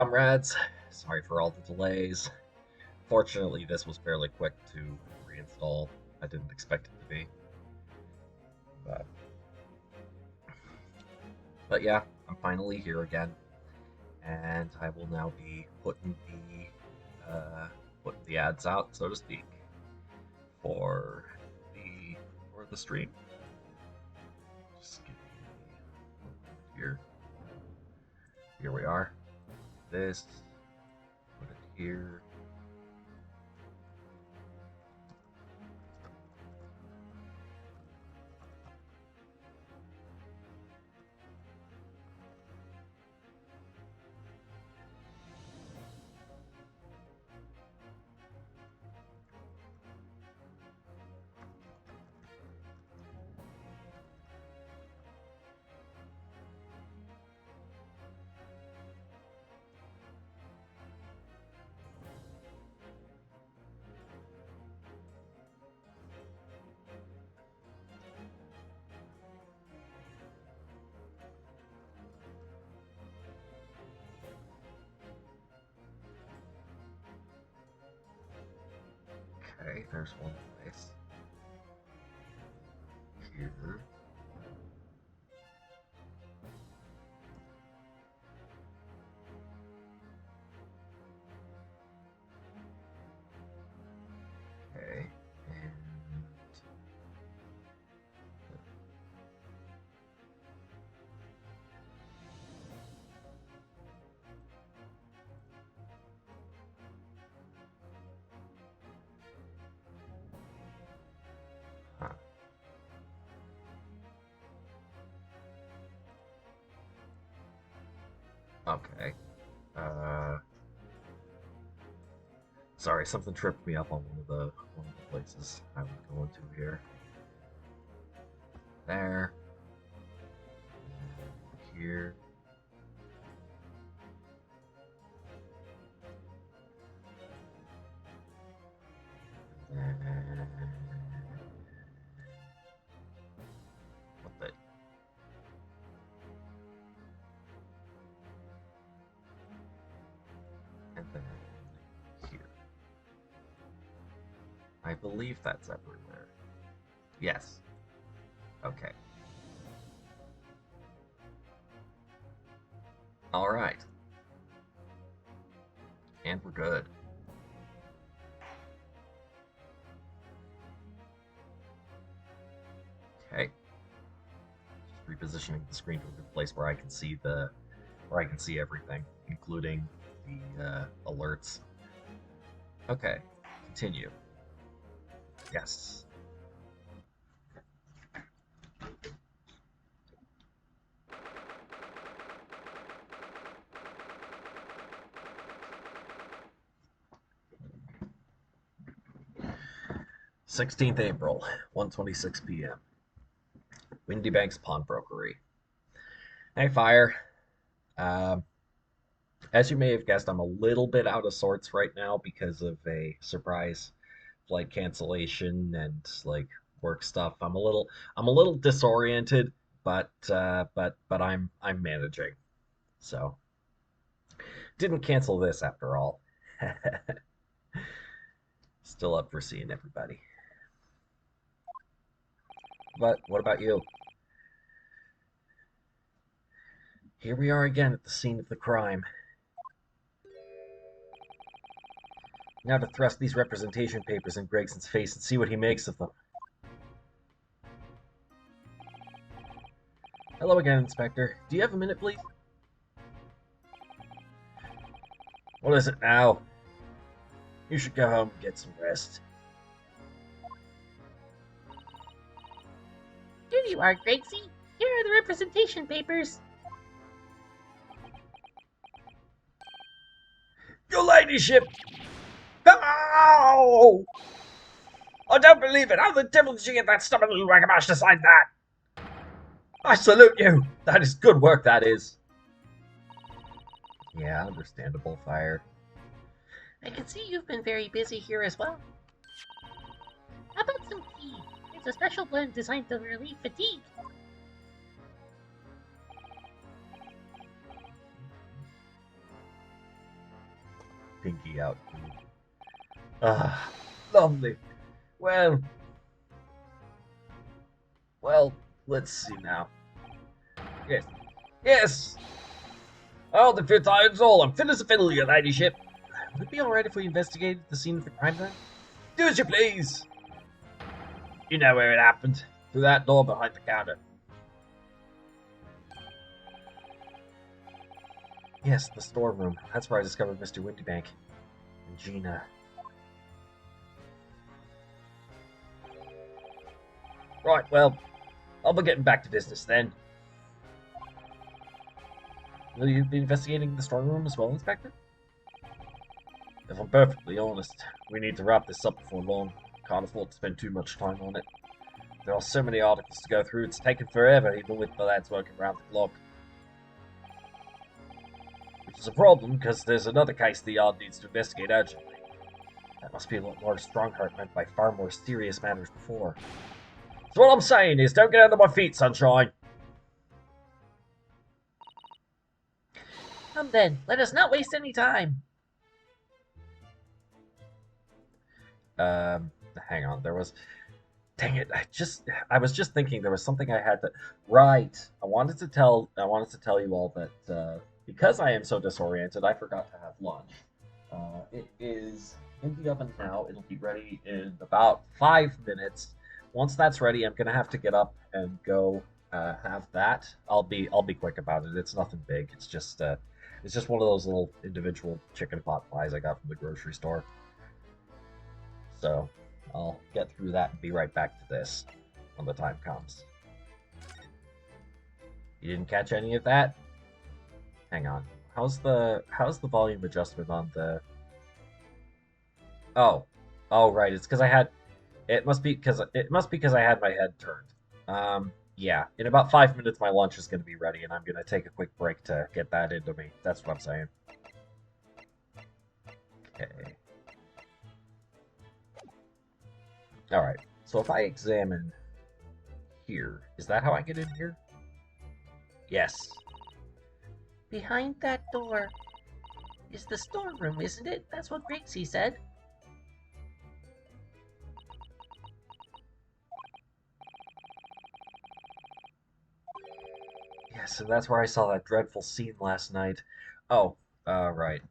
Comrades, sorry for all the delays. Fortunately, this was fairly quick to reinstall. I didn't expect it to be. But, but yeah, I'm finally here again, and I will now be putting the ads out, so to speak, for the for the stream. Just give me a moment here. Here we are. This, put it here. Okay, there's one place. Here. Okay, and huh. Okay. Uh, Sorry, something tripped me up on one of the places I was going to here. There. And here. And what the? And then here. I believe that's everywhere. Yes. Okay. All right. And we're good. Okay. Just repositioning the screen to a good place where I can see everything, including the alerts. Okay. Continue. Yes. April 16th, 1:26 p.m. Windy Banks Pawnbrokery. Hey, Fire. Um, as you may have guessed, I'm a little bit out of sorts right now because of a surprise flight cancellation and like work stuff. I'm a little disoriented, but I'm managing. So didn't cancel this after all. Still up for seeing everybody. But what about you? Here we are again at the scene of the crime. Now to thrust these representation papers in Gregson's face and see what he makes of them. Hello again, Inspector. Do you have a minute, please? What is it now? You should go home and get some rest. Here you are, Gregsy. Here are the representation papers. Your ladyship! Oh! I don't believe it! How the devil did you get that stubborn little ragamush to sign that? I salute you! That is good work, that is. Yeah, understandable, Fire. I can see you've been very busy here as well. How about some tea? It's a special blend designed to relieve fatigue. pinky out. Ah, lovely. Well, let's see now. Yes, yes! Oh, the fifth iron's all. I'm fit as a fiddle, your ladyship. Would it be alright if we investigated the scene of the crime then? Do as you please! You know where it happened. Through that door behind the counter. Yes, the storeroom. That's where I discovered Mr. Windybank. And Gina. Right, well, I'll be getting back to business then. Will you be investigating the storeroom as well, Inspector? If I'm perfectly honest, we need to wrap this up before long. Can't afford to spend too much time on it. There are so many articles to go through, it's taken forever, even with the lads working around the clock. Which is a problem, because there's another case the yard needs to investigate urgently. That must be what Lord Strongheart meant by far more serious matters before. So what I'm saying is, don't get under my feet, sunshine! Come then, let us not waste any time. Hang on, there was... Dang it, I was just thinking there was something I had to... Right, I wanted to tell you all that, because I am so disoriented, I forgot to have lunch. It is in the oven now, it'll be ready in about 5 minutes. Once that's ready, I'm gonna have to get up and go have that. I'll be quick about it. It's nothing big. It's just one of those little individual chicken pot pies I got from the grocery store. So I'll get through that and be right back to this when the time comes. You didn't catch any of that? Hang on. How's the volume adjustment on the? Oh, right. It's because I had. It must be because I had my head turned. Yeah. In about 5 minutes, my lunch is going to be ready, and I'm going to take a quick break to get that into me. That's what I'm saying. Okay. All right. So if I examine here, is that how I get in here? Yes. Behind that door is the storeroom, isn't it? That's what Gracie said. Yes, and that's where I saw that dreadful scene last night. Oh, right.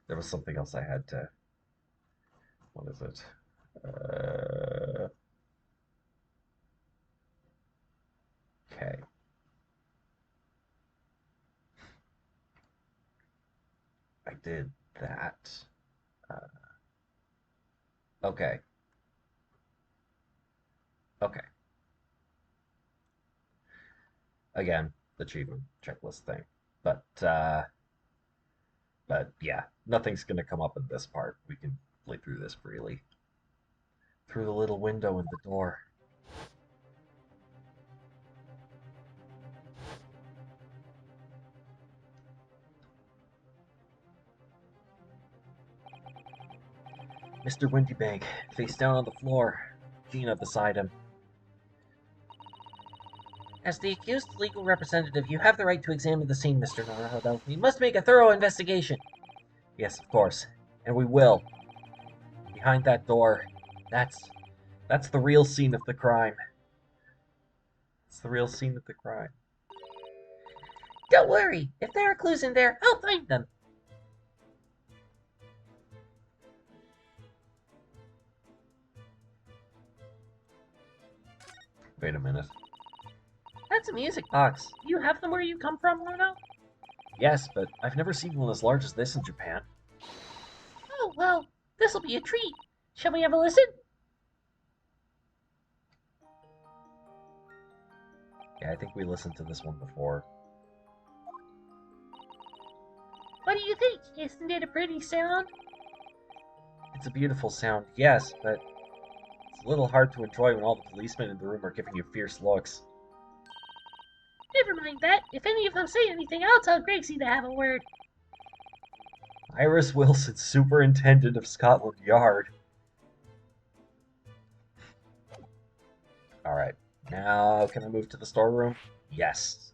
There was something else I had to... What is it? Okay. I did that. Okay. Okay. Again, achievement checklist thing. But yeah, nothing's gonna come up in this part. We can play through this freely. Through the little window in the door. Mr. Windybank, face down on the floor. Gina beside him. As the accused legal representative, you have the right to examine the scene, Mr. Naruhodo. We must make a thorough investigation. Yes, of course. And we will. Behind that door, that's the real scene of the crime. It's the real scene of the crime. Don't worry. If there are clues in there, I'll find them. Wait a minute. That's a music box. Do you have them where you come from, Runo? Yes, but I've never seen one as large as this in Japan. Oh, well, this'll be a treat. Shall we have a listen? Yeah, I think we listened to this one before. What do you think? Isn't it a pretty sound? It's a beautiful sound, yes, but it's a little hard to enjoy when all the policemen in the room are giving you fierce looks. Never mind that. If any of them say anything, I'll tell Gracie to have a word. Iris Wilson, Superintendent of Scotland Yard. Alright, now can I move to the storeroom? Yes.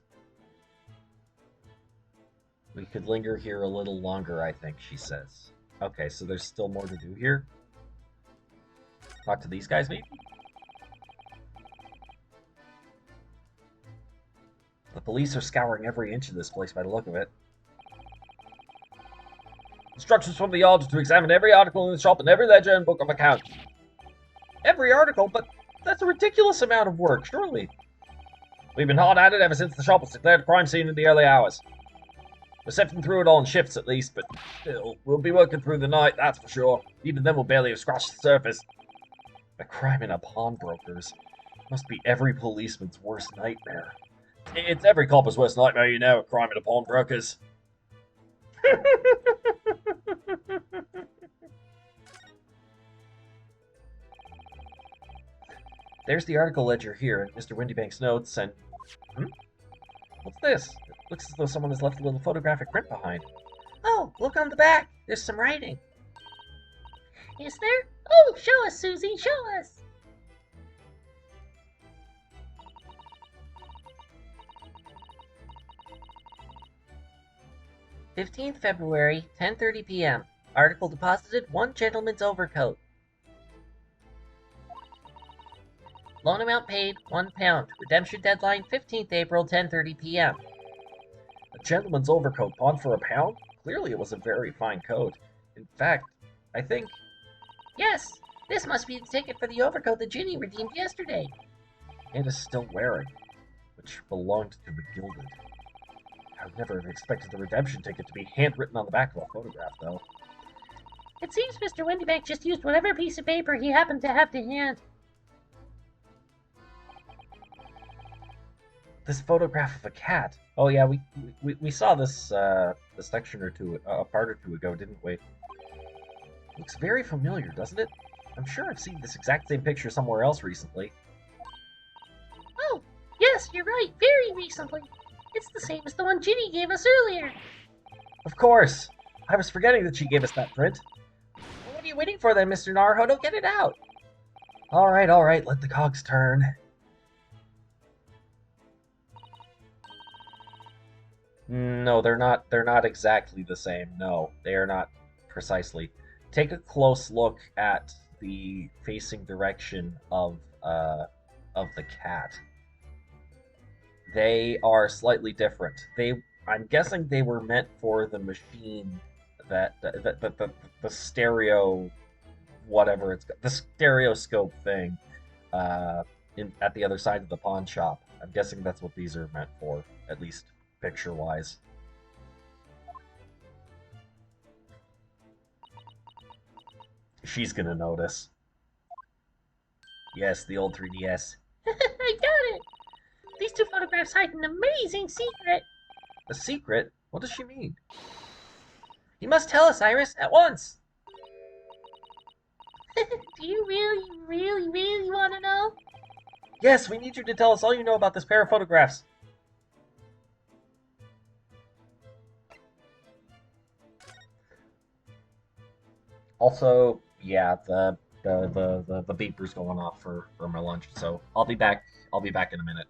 We could linger here a little longer, I think, she says. Okay, so there's still more to do here. Talk to these guys, maybe? The police are scouring every inch of this place by the look of it. Instructions from the auditor to examine every article in the shop and every ledger and book of accounts. Every article? But that's a ridiculous amount of work, surely. We've been hard at it ever since the shop was declared a crime scene in the early hours. We're sifting through it all in shifts at least, but still, we'll be working through the night, that's for sure. Even then we'll barely have scratched the surface. A crime in a pawnbroker's must be every policeman's worst nightmare. It's every copper's worst nightmare, you know, a crime in a pawnbroker's. There's the article ledger here in Mr. Windybank's notes, and... What's this? It looks as though someone has left a little photographic print behind. Oh, look on the back. There's some writing. Is there? Oh, show us, Susie, show us. "15th February, 10:30 p.m. Article deposited, 1 gentleman's overcoat. Loan amount paid, £1. Redemption deadline, 15th April, 10:30 p.m. A gentleman's overcoat pawned for £1? Clearly it was a very fine coat. In fact, I think... Yes, this must be the ticket for the overcoat that Ginny redeemed yesterday. And is still wearing, which belonged to the Gilded. I would never have expected the redemption ticket to be handwritten on the back of a photograph, though. It seems Mr. Windybank just used whatever piece of paper he happened to have to hand. This photograph of a cat. Oh yeah, we saw this a section or two, a part or two ago, didn't we? Looks very familiar, doesn't it? I'm sure I've seen this exact same picture somewhere else recently. Oh, yes, you're right, very recently. It's the same as the one Ginny gave us earlier. Of course! I was forgetting that she gave us that print. What are you waiting for then, Mr. Naruhodo? Get it out! Alright, let the cogs turn. No, they're not exactly the same. No, they are not precisely. Take a close look at the facing direction of the cat. They are slightly different. I'm guessing they were meant for the machine that the stereo, whatever the stereoscope thing, at the other side of the pawn shop. I'm guessing that's what these are meant for, at least picture-wise. She's gonna notice. Yes, the old 3DS. I got it! These 2 photographs hide an amazing secret! A secret? What does she mean? You must tell us, Iris, at once! Do you really want to know? Yes, we need you to tell us all you know about this pair of photographs. Also, yeah, the beeper's going off for my lunch, so I'll be back in a minute.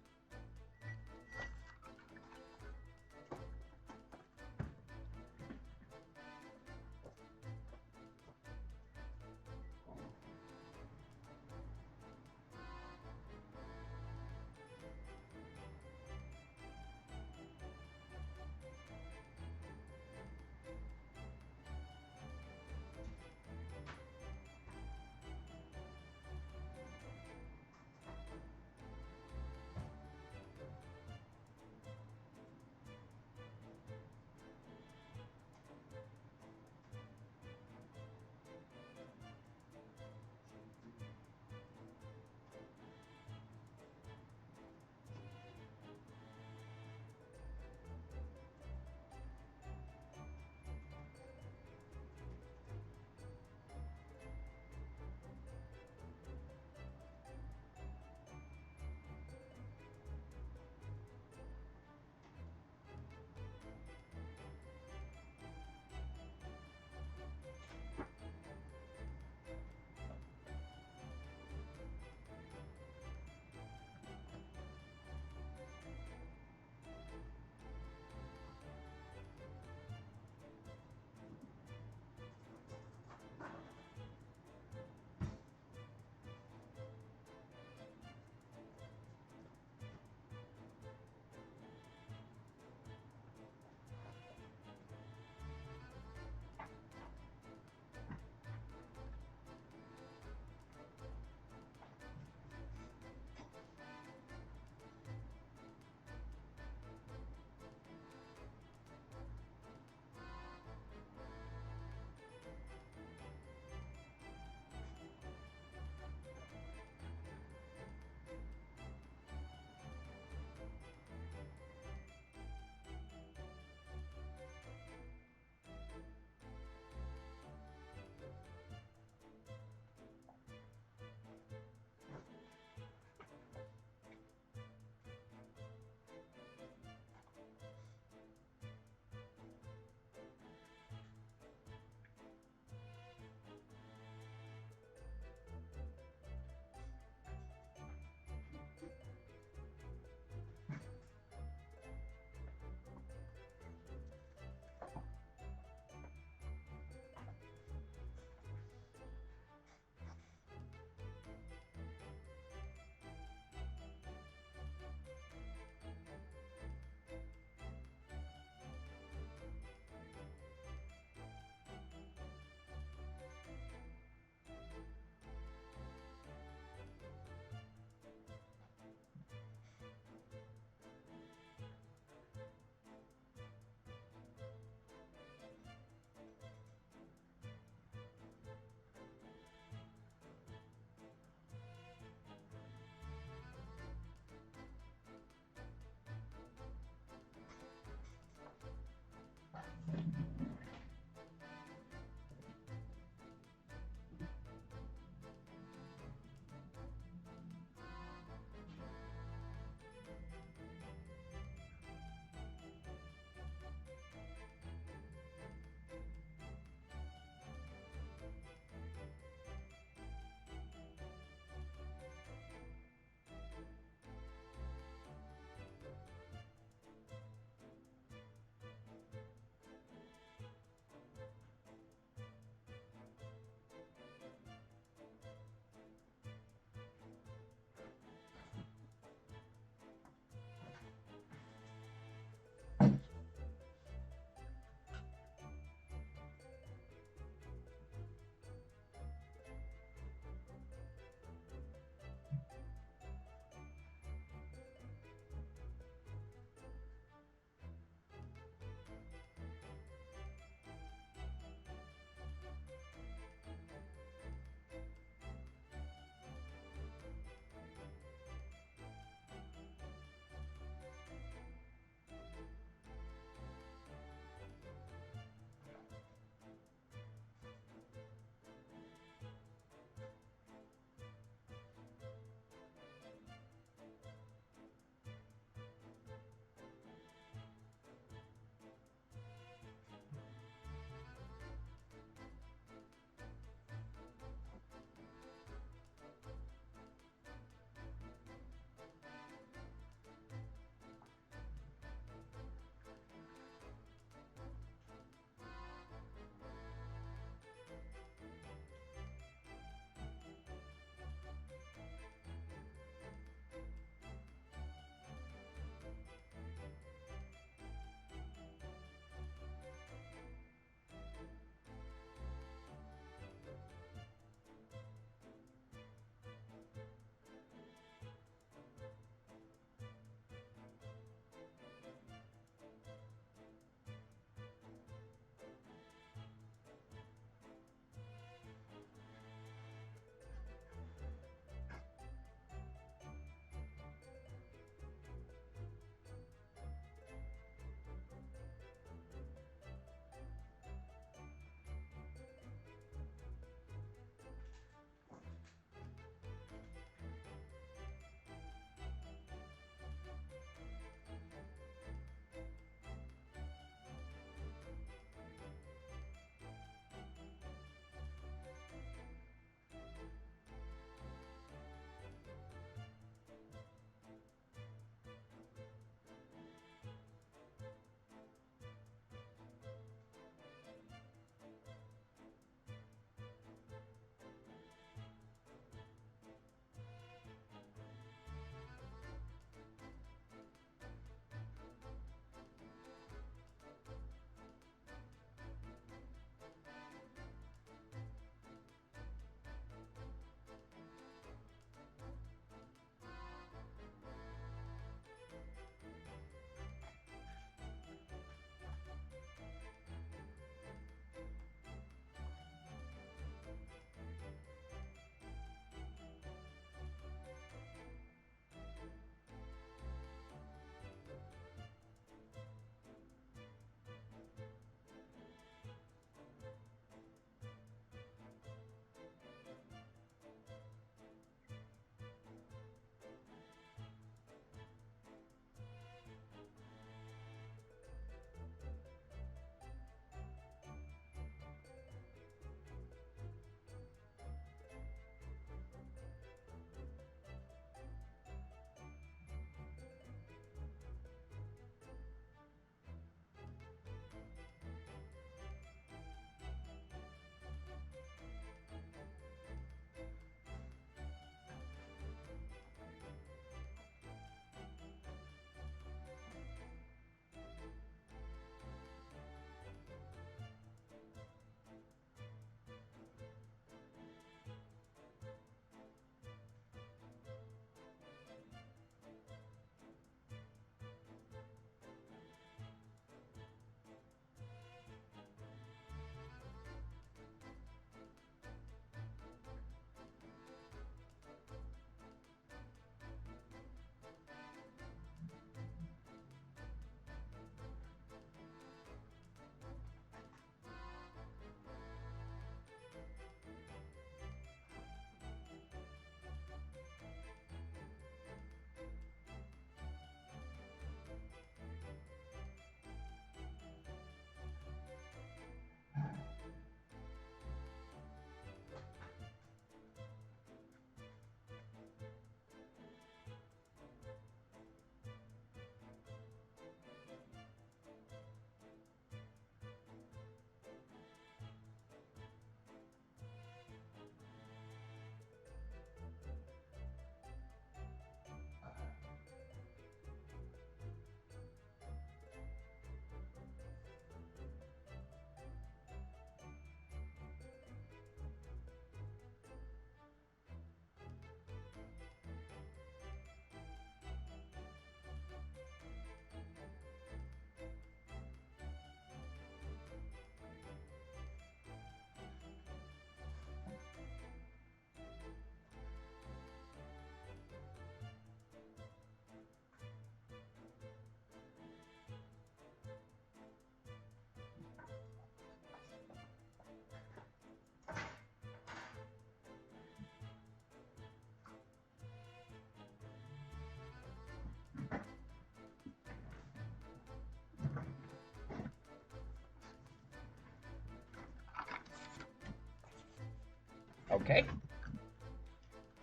Okay.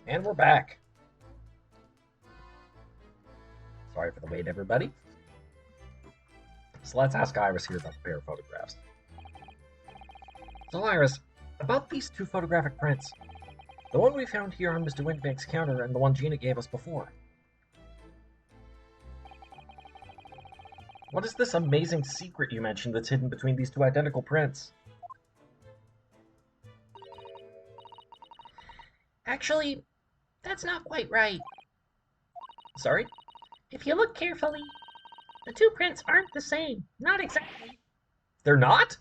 And we're back. Sorry for the wait, everybody. So let's ask Iris here about the pair of photographs. So Iris, about these two photographic prints. The one we found here on Mr. Windybank's counter and the one Gina gave us before. What is this amazing secret you mentioned that's hidden between these two identical prints? Actually, that's not quite right. Sorry? If you look carefully, the two prints aren't the same. Not exactly. They're not?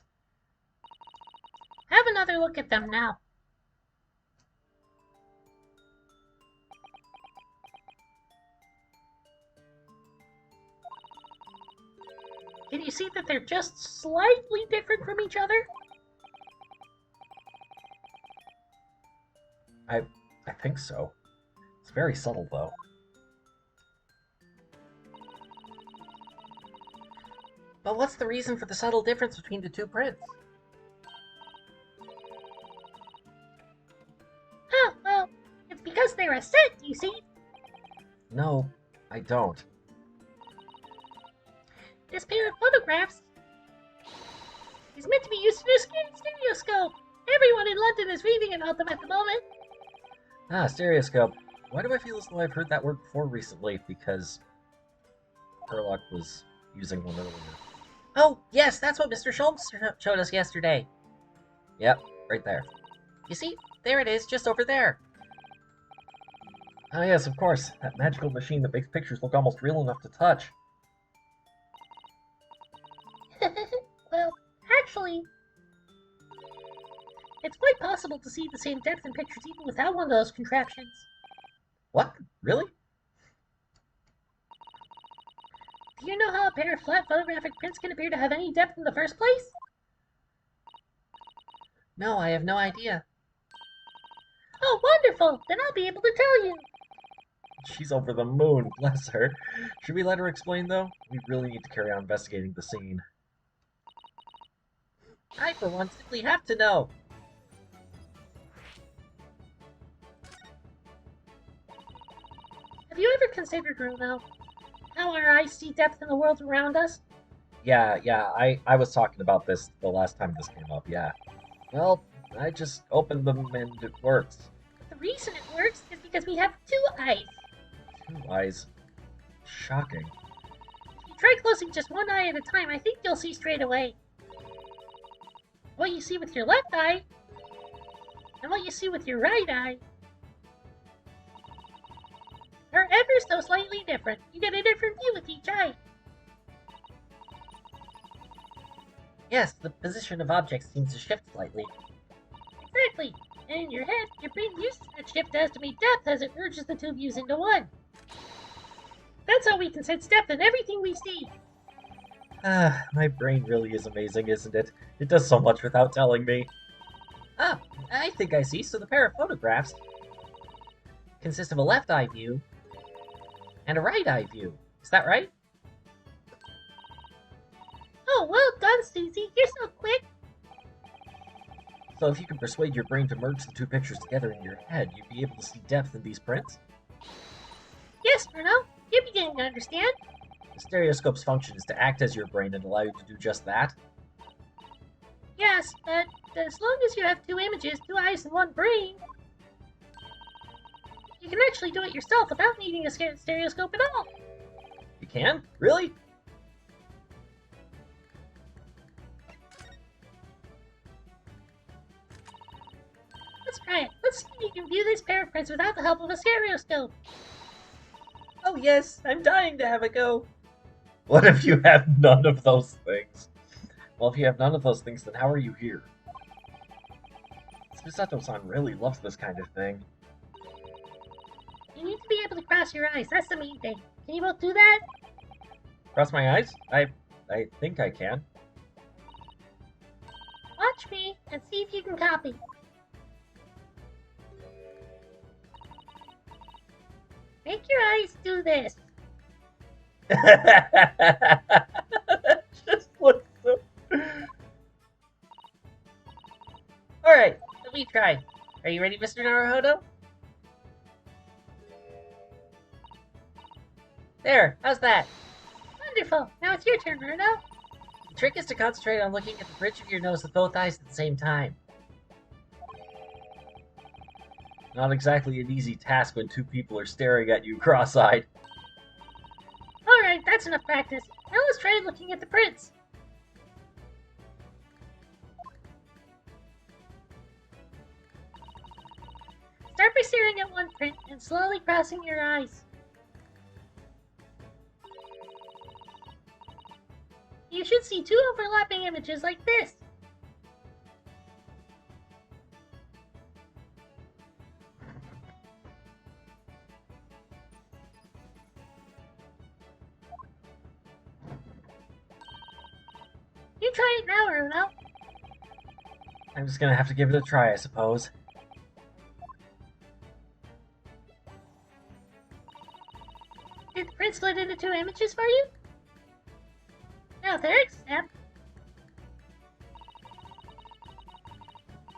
Have another look at them now. Can you see that they're just slightly different from each other? I think so. It's very subtle, though. But what's the reason for the subtle difference between the two prints? Oh, well, it's because they're a set, you see. No, I don't. This pair of photographs is meant to be used for a stereoscope. Everyone in London is raving about them at the moment. Ah, stereoscope. Why do I feel as though I've heard that word before recently? Because Herlock was using one earlier. Oh, yes, that's what Mr. Schultz showed us yesterday. Yep, right there. You see, there it is, just over there. Ah, yes, of course. That magical machine that makes pictures look almost real enough to touch. Well, actually, it's quite possible to see the same depth in pictures even without one of those contraptions. What? Really? Do you know how a pair of flat photographic prints can appear to have any depth in the first place? No, I have no idea. Oh, wonderful! Then I'll be able to tell you. She's over the moon, bless her. Should we let her explain, though? We really need to carry on investigating the scene. I, for one, simply have to know. Have you ever considered, Bruno, how our eyes see depth in the world around us? Yeah, I was talking about this the last time this came up, yeah. Well, I just opened them and it works. The reason it works is because we have two eyes. Two eyes. Shocking. If you try closing just one eye at a time, I think you'll see straight away. What you see with your left eye, and what you see with your right eye, are ever so slightly different. You get a different view with each eye. Yes, the position of objects seems to shift slightly. Exactly. And in your head, your brain uses that shift to estimate depth as it merges the two views into one. That's how we can sense depth in everything we see. Ah, my brain really is amazing, isn't it? It does so much without telling me. Ah, I think I see. So the pair of photographs consist of a left eye view and a right eye view. Is that right? Oh, well done, Susie. You're so quick. So if you can persuade your brain to merge the two pictures together in your head, you'd be able to see depth in these prints? Yes, Bruno. You're beginning to understand. The stereoscope's function is to act as your brain and allow you to do just that? Yes, but as long as you have two images, two eyes, and one brain, you can actually do it yourself without needing a stereoscope at all. You can? Really? Let's try it. Let's see if you can view this pair of prints without the help of a stereoscope. Oh yes, I'm dying to have a go. What if you have none of those things? Well, if you have none of those things, then how are you here? Susato-san really loves this kind of thing. You need to be able to cross your eyes. That's the main thing. Can you both do that? Cross my eyes? I think I can. Watch me and see if you can copy. Make your eyes do this. Just look so... Alright, let me try. Are you ready, Mr. Naruhodo? There, how's that? Wonderful. Now it's your turn, Runo. The trick is to concentrate on looking at the bridge of your nose with both eyes at the same time. Not exactly an easy task when two people are staring at you cross-eyed. Alright, that's enough practice. Now let's try looking at the prints. Start by staring at one print and slowly crossing your eyes. You should see two overlapping images like this. You try it now, Runo. I'm just gonna have to give it a try, I suppose. Did the print split into two images for you? Now third step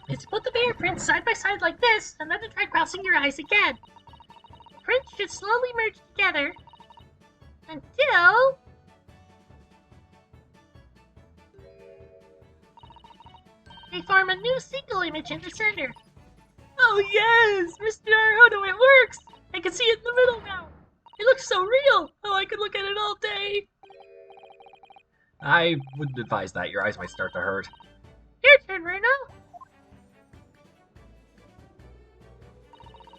is to put the bear prints side by side like this, and then try crossing your eyes again. The prints should slowly merge together until they form a new single image in the center. Oh yes! Mr. Naruhodo, it works! I can see it in the middle now! It looks so real! Oh, I could look at it all day! I wouldn't advise that. Your eyes might start to hurt. Your turn, Runo.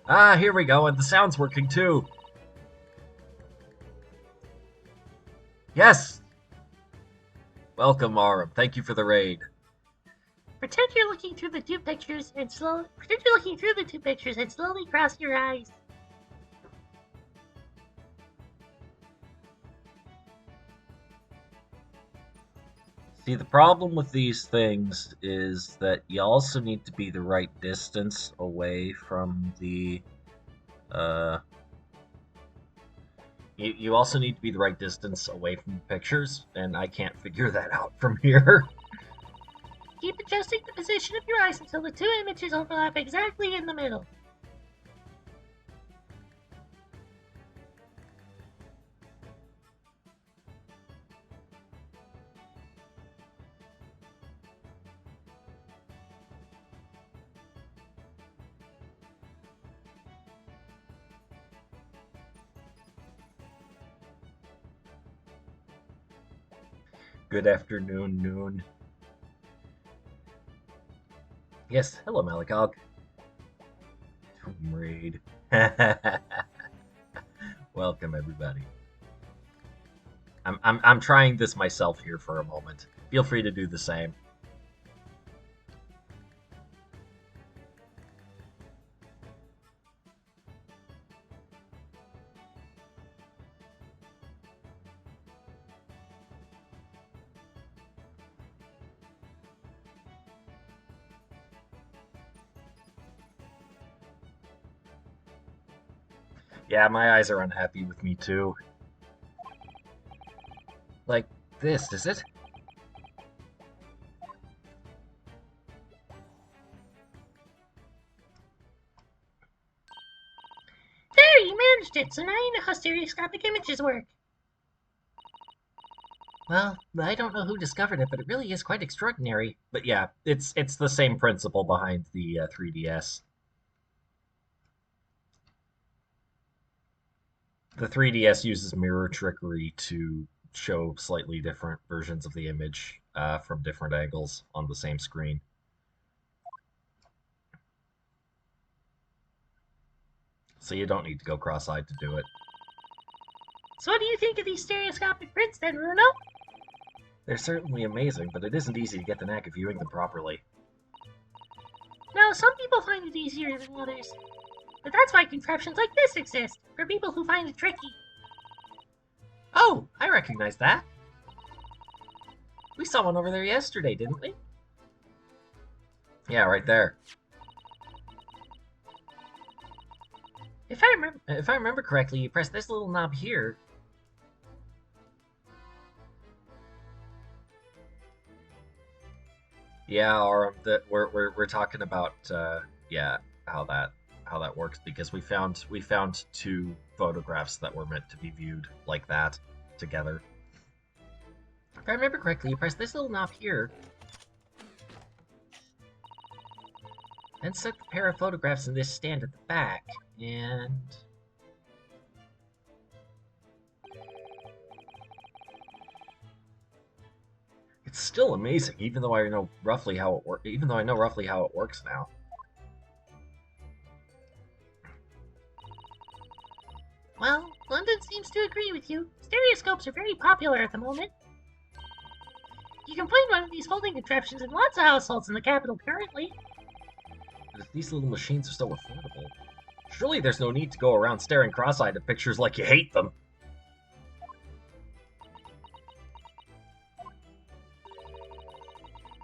Ah, here we go, and the sound's working too. Yes! Welcome, Aurum. Thank you for the raid. Pretend you're looking through the two pictures and slowly cross your eyes. See, the problem with these things is that you also need to be the right distance away from the, You also need to be the right distance away from the pictures, and I can't figure that out from here. Keep adjusting the position of your eyes until the two images overlap exactly in the middle. Good afternoon, noon. Yes, hello, Malagog. Tomb Raid. Welcome, everybody. I'm trying this myself here for a moment. Feel free to do the same. Yeah, my eyes are unhappy with me too. Like this, is it? There, you managed it, so now you know how stereoscopic images work. Well, I don't know who discovered it, but it really is quite extraordinary. But yeah, it's the same principle behind the 3DS. The 3DS uses mirror trickery to show slightly different versions of the image from different angles on the same screen. So you don't need to go cross-eyed to do it. So what do you think of these stereoscopic prints then, Runo? They're certainly amazing, but it isn't easy to get the knack of viewing them properly. Now, some people find it easier than others. But that's why contraptions like this exist, for people who find it tricky. Oh, I recognize that. We saw one over there yesterday, didn't we? Yeah, right there. If I remember correctly, you press this little knob here. Yeah, or that we're talking about yeah. how that works, because we found two photographs that were meant to be viewed like that together. If I remember correctly, you press this little knob here, then set the pair of photographs in this stand at the back, and it's still amazing, even though I know roughly how it works. Even though I know roughly how it works now. Well, London seems to agree with you. Stereoscopes are very popular at the moment. You can find one of these folding contraptions in lots of households in the capital currently. But if these little machines are so affordable, surely there's no need to go around staring cross-eyed at pictures like you hate them. But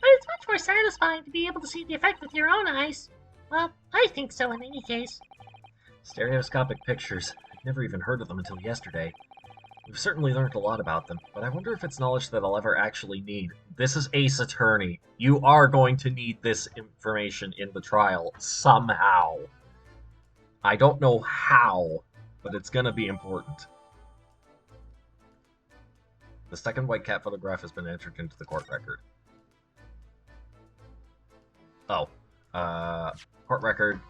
it's much more satisfying to be able to see the effect with your own eyes. Well, I think so in any case. Stereoscopic pictures. I'd never even heard of them until yesterday. We've certainly learned a lot about them, but I wonder if it's knowledge that I'll ever actually need. This is Ace Attorney. You are going to need this information in the trial somehow. I don't know how, but it's going to be important. The second white cat photograph has been entered into the court record. Oh, court record.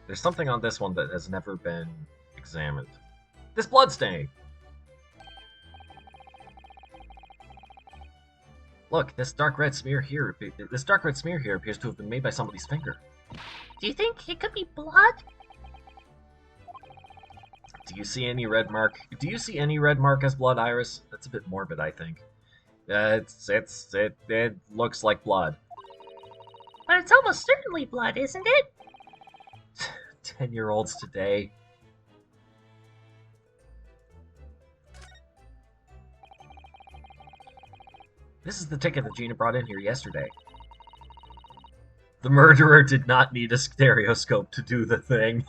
There's something on this one that has never been examined. This bloodstain! Look, this dark red smear here appears to have been made by somebody's finger. Do you think it could be blood? Do you see any red mark? Do you see any red mark as blood, Iris? That's a bit morbid, I think. It looks like blood. But it's almost certainly blood, isn't it? 10-year-olds today. This is the ticket that Gina brought in here yesterday. The murderer did not need a stereoscope to do the thing.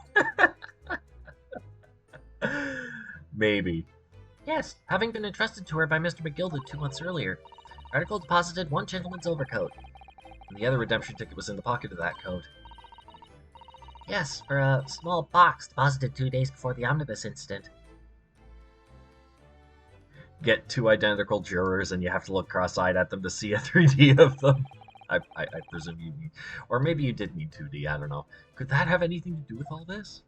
Maybe. Yes, having been entrusted to her by Mr. McGilded 2 months earlier, article deposited one gentleman's overcoat, and the other redemption ticket was in the pocket of that coat. Yes, for a small box deposited 2 days before the omnibus incident. Get 2 identical jurors and you have to look cross-eyed at them to see a 3D of them. I presume you need... Or maybe you did need 2D, I don't know. Could that have anything to do with all this?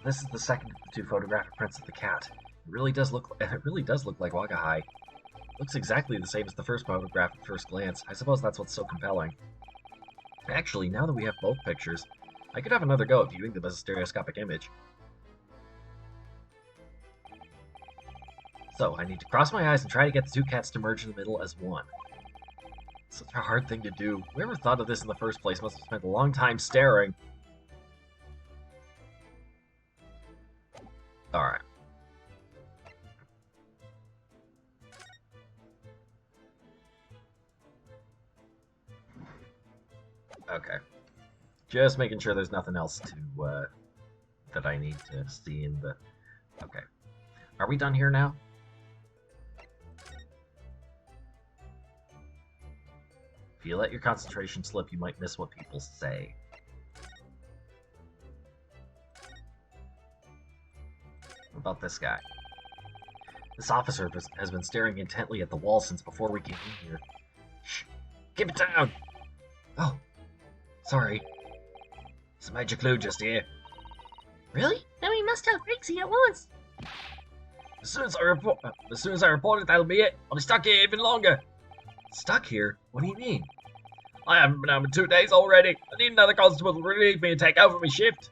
This is the second of the 2 photographic prints of the cat. It really does look like Wagahai. Looks exactly the same as the first photograph at first glance. I suppose that's what's so compelling. Actually, now that we have both pictures, I could have another go at viewing them as a stereoscopic image. So, I need to cross my eyes and try to get the 2 cats to merge in the middle as one. Such a hard thing to do. Whoever thought of this in the first place must have spent a long time staring. Alright. Okay. Just making sure there's nothing else to, that I need to see in the... Okay. Are we done here now? If you let your concentration slip, you might miss what people say. What about this guy? This officer has been staring intently at the wall since before we came in here. Shh! Keep it down! Oh. Sorry. Some magic clue just here. Really? Then we must tell Grixie at once. As soon as I report it, that'll be it. I'll be stuck here even longer. Stuck here? What do you mean? I haven't been home in 2 days already. I need another constable to relieve me and take over my shift.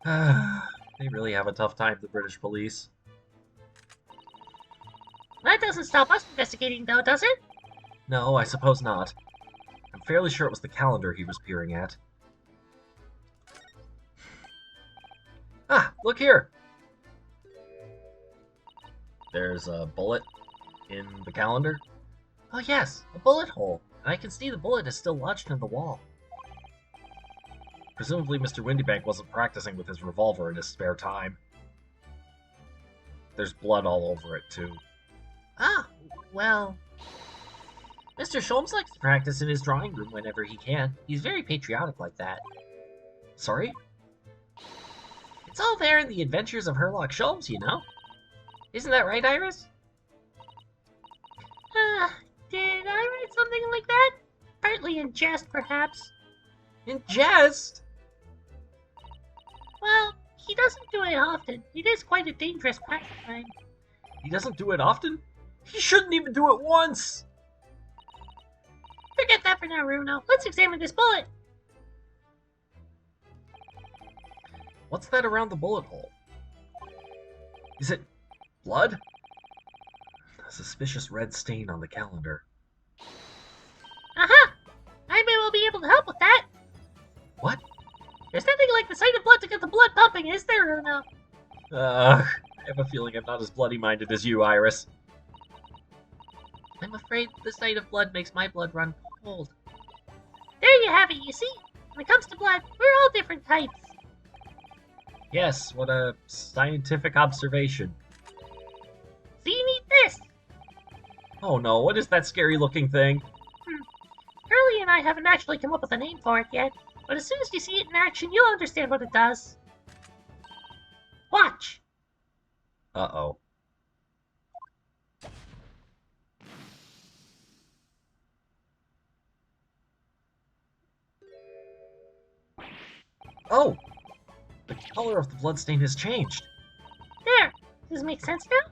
They really have a tough time, the British police. That doesn't stop us investigating, though, does it? No, I suppose not. I'm fairly sure it was the calendar he was peering at. Ah, look here! There's a bullet in the calendar. Oh yes, a bullet hole. And I can see the bullet is still lodged in the wall. Presumably Mr. Windybank wasn't practicing with his revolver in his spare time. There's blood all over it, too. Ah, well... Mr. Sholmes likes to practice in his drawing room whenever he can. He's very patriotic like that. Sorry? It's all there in the Adventures of Herlock Sholmes, you know. Isn't that right, Iris? Did I write something like that? Partly in jest, perhaps. In jest? Well, he doesn't do it often. It is quite a dangerous pastime. He doesn't do it often? He shouldn't even do it once! Forget that for now, Runo. Let's examine this bullet. What's that around the bullet hole? Is it blood? A suspicious red stain on the calendar. Aha! I may well be able to help with that. What? There's nothing like the sight of blood to get the blood pumping, is there, Runo? I have a feeling I'm not as bloody-minded as you, Iris. I'm afraid the sight of blood makes my blood run cold. There you have it, you see? When it comes to blood, we're all different types. Yes, what a scientific observation. So you need this. Oh no, what is that scary-looking thing? Curly and I haven't actually come up with a name for it yet, but as soon as you see it in action, you'll understand what it does. Watch! Uh-oh. Oh! The color of the bloodstain has changed. There! Does it make sense now?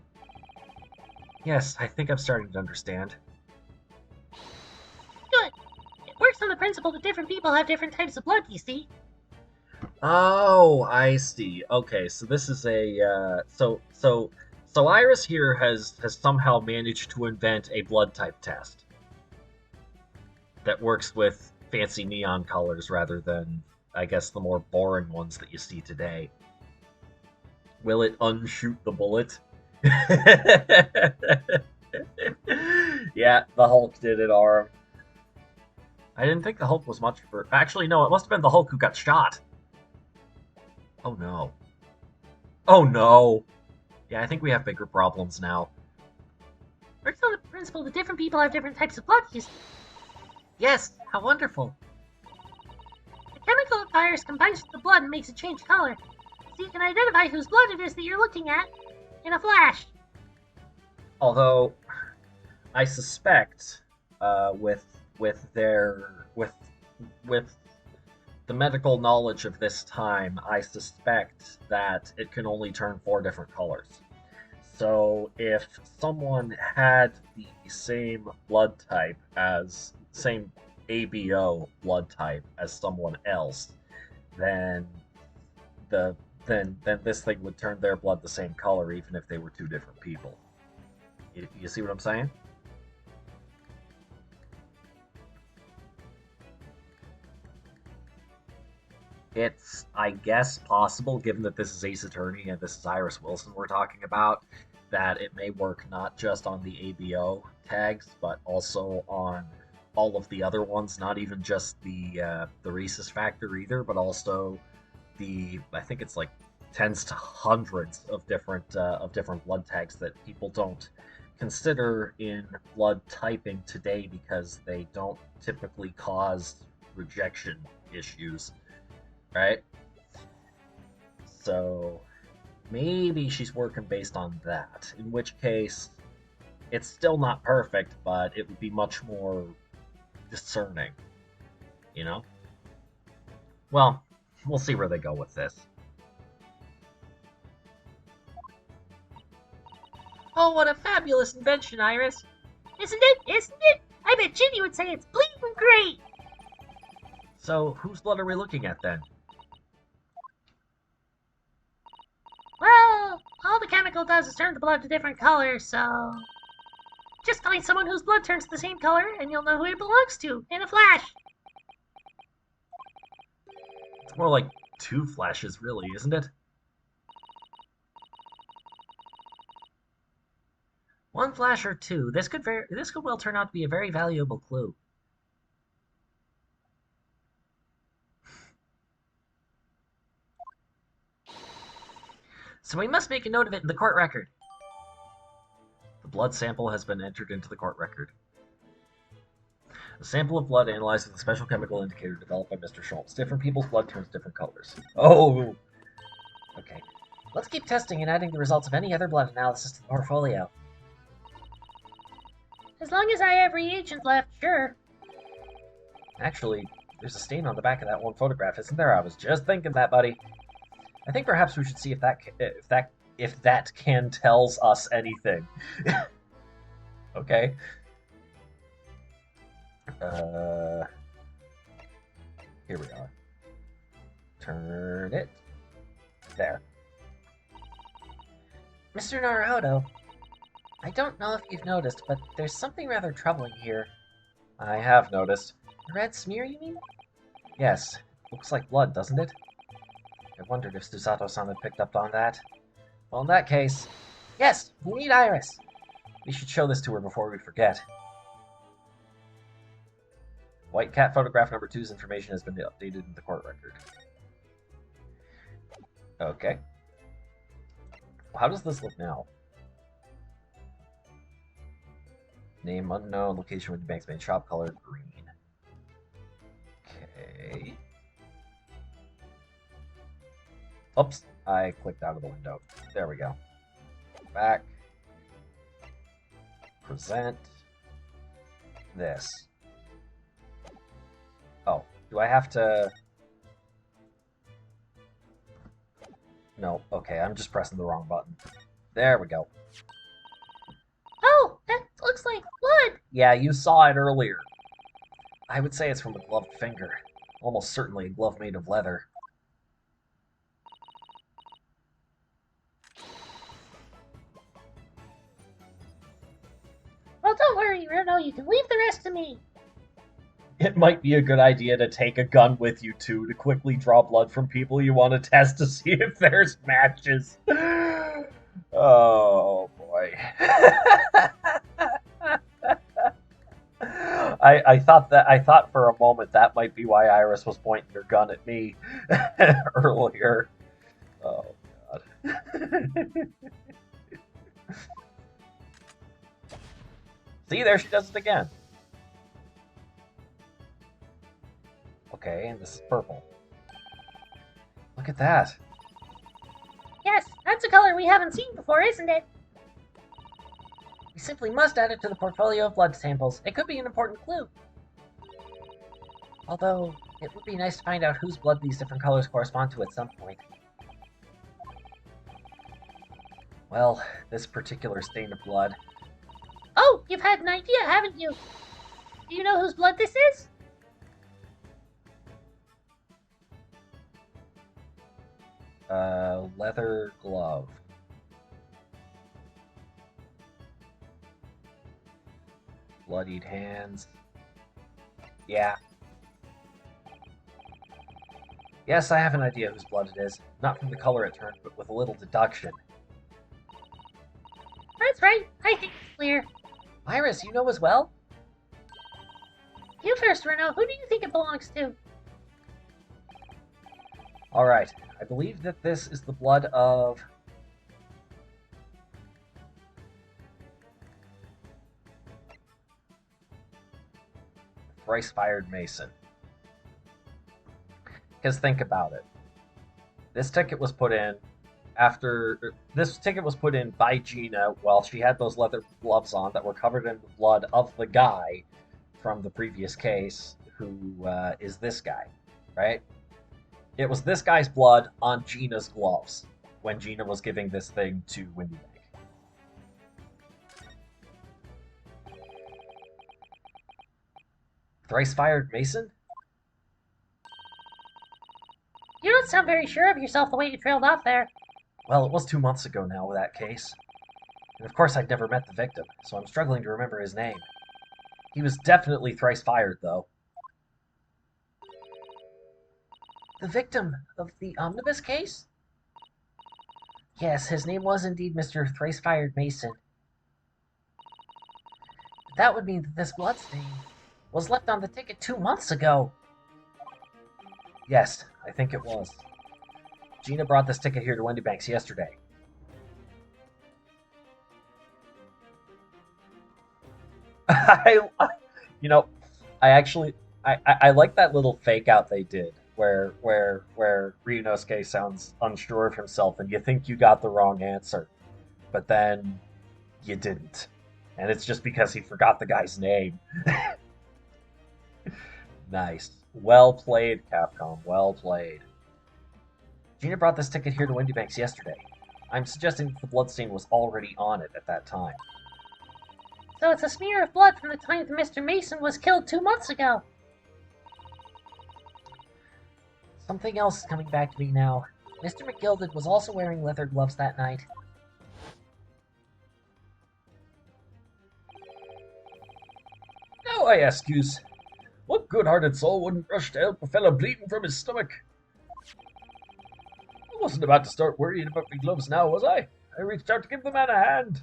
Yes, I think I'm starting to understand. Good. It works on the principle that different people have different types of blood, you see. Oh, I see. Okay, so this is a so Iris here has somehow managed to invent a blood type test that works with fancy neon colors rather than, I guess, the more boring ones that you see today. Will it unshoot the bullet? Yeah, the Hulk did it, Arm. I didn't think the Hulk was much for... Actually, no, it must have been the Hulk who got shot. Oh, no. Oh, no. Yeah, I think we have bigger problems now. Works on the principle that different people have different types of blood, you see. Yes, how wonderful. The chemical of virus combines with the blood and makes it change color. So you can identify whose blood it is that you're looking at in a flash. Although, I suspect, with the medical knowledge of this time, I suspect that it can only turn 4 different colors. So if someone had the same blood type as same ABO blood type as someone else, then then this thing would turn their blood the same color even if they were 2 different people. You see what I'm saying? It's, I guess, possible, given that this is Ace Attorney and this is Iris Wilson we're talking about, that it may work not just on the ABO tags, but also on all of the other ones, not even just the rhesus factor either, but also the, I think it's like tens to hundreds of different blood tags that people don't consider in blood typing today because they don't typically cause rejection issues, right? So maybe she's working based on that, in which case it's still not perfect, but it would be much more discerning, you know? Well, we'll see where they go with this. Oh, what a fabulous invention, Iris. Isn't it? Isn't it? I bet Ginny would say it's bleeding great. So, whose blood are we looking at then? Well, all the chemical does is turn the blood to different colors, so... just find someone whose blood turns the same color, and you'll know who it belongs to, in a flash. It's more like 2 flashes, really, isn't it? 1 flash or 2. This could well turn out to be a very valuable clue. So we must make a note of it in the court record. The blood sample has been entered into the court record. A sample of blood analyzed with a special chemical indicator developed by Mr. Schultz. Different people's blood turns different colors. Oh! Okay. Let's keep testing and adding the results of any other blood analysis to the portfolio. As long as I have reagents left, sure. Actually, there's a stain on the back of that one photograph, isn't there? I was just thinking that, buddy. I think perhaps we should see if that can tells us anything. Okay. Here we are. Turn it. There. Mr. Naruhodo, I don't know if you've noticed, but there's something rather troubling here. I have noticed. A red smear, you mean? Yes. Looks like blood, doesn't it? I wondered if Susato-san had picked up on that. Well, in that case... Yes, we need Iris. We should show this to her before we forget. White cat photograph number 2's information has been updated in the court record. Okay. How does this look now? Name unknown, location with the bank's main shop, color green. Okay. Oops, I clicked out of the window. There we go. Back. Present. This. Oh, do I have to... No, okay, I'm just pressing the wrong button. There we go. Oh, that looks like blood. Yeah, you saw it earlier. I would say it's from a gloved finger. Almost certainly a glove made of leather. Well, don't worry, Runo. You can leave the rest to me. It might be a good idea to take a gun with you, too, to quickly draw blood from people you want to test to see if there's matches. Oh, boy. I thought for a moment that might be why Iris was pointing her gun at me earlier. Oh, God. See, there she does it again. Okay, and this is purple. Look at that. Yes, that's a color we haven't seen before, isn't it? We simply must add it to the portfolio of blood samples. It could be an important clue. Although, it would be nice to find out whose blood these different colors correspond to at some point. Well, this particular stain of blood... Oh, you've had an idea, haven't you? Do you know whose blood this is? Leather glove. Bloodied hands. Yeah. Yes, I have an idea whose blood it is. Not from the color it turned, but with a little deduction. That's right. I think it's clear. Iris, you know as well? You first, Runo. Who do you think it belongs to? Alright, I believe that this is the blood of... Thrice-fired Mason. Because think about it. This ticket was put in by Gina while she had those leather gloves on that were covered in the blood of the guy from the previous case, who is this guy, right? It was this guy's blood on Gina's gloves when Gina was giving this thing to Windy Bank. Thrice-fired Mason? You don't sound very sure of yourself the way you trailed off there. Well, it was 2 months ago now, that case. And of course I'd never met the victim, so I'm struggling to remember his name. He was definitely thrice-fired, though. The victim of the omnibus case? Yes, his name was indeed Mr. Thrice-fired Mason. That would mean that this bloodstain was left on the ticket 2 months ago. Yes, I think it was. Gina brought this ticket here to Wendy Banks yesterday. You know, I actually I like that little fake out they did where Ryunosuke sounds unsure of himself and you think you got the wrong answer, but then you didn't. And it's just because he forgot the guy's name. Nice. Well played, Capcom. Well played. Gina brought this ticket here to Windy Banks yesterday. I'm suggesting that the bloodstain was already on it at that time. So it's a smear of blood from the time that Mr. Mason was killed 2 months ago. Something else is coming back to me now. Mr. McGilded was also wearing leather gloves that night. Now I ask yous, what good-hearted soul wouldn't rush to help a fellow bleeding from his stomach? I wasn't about to start worrying about my gloves now, was I? I reached out to give the man a hand.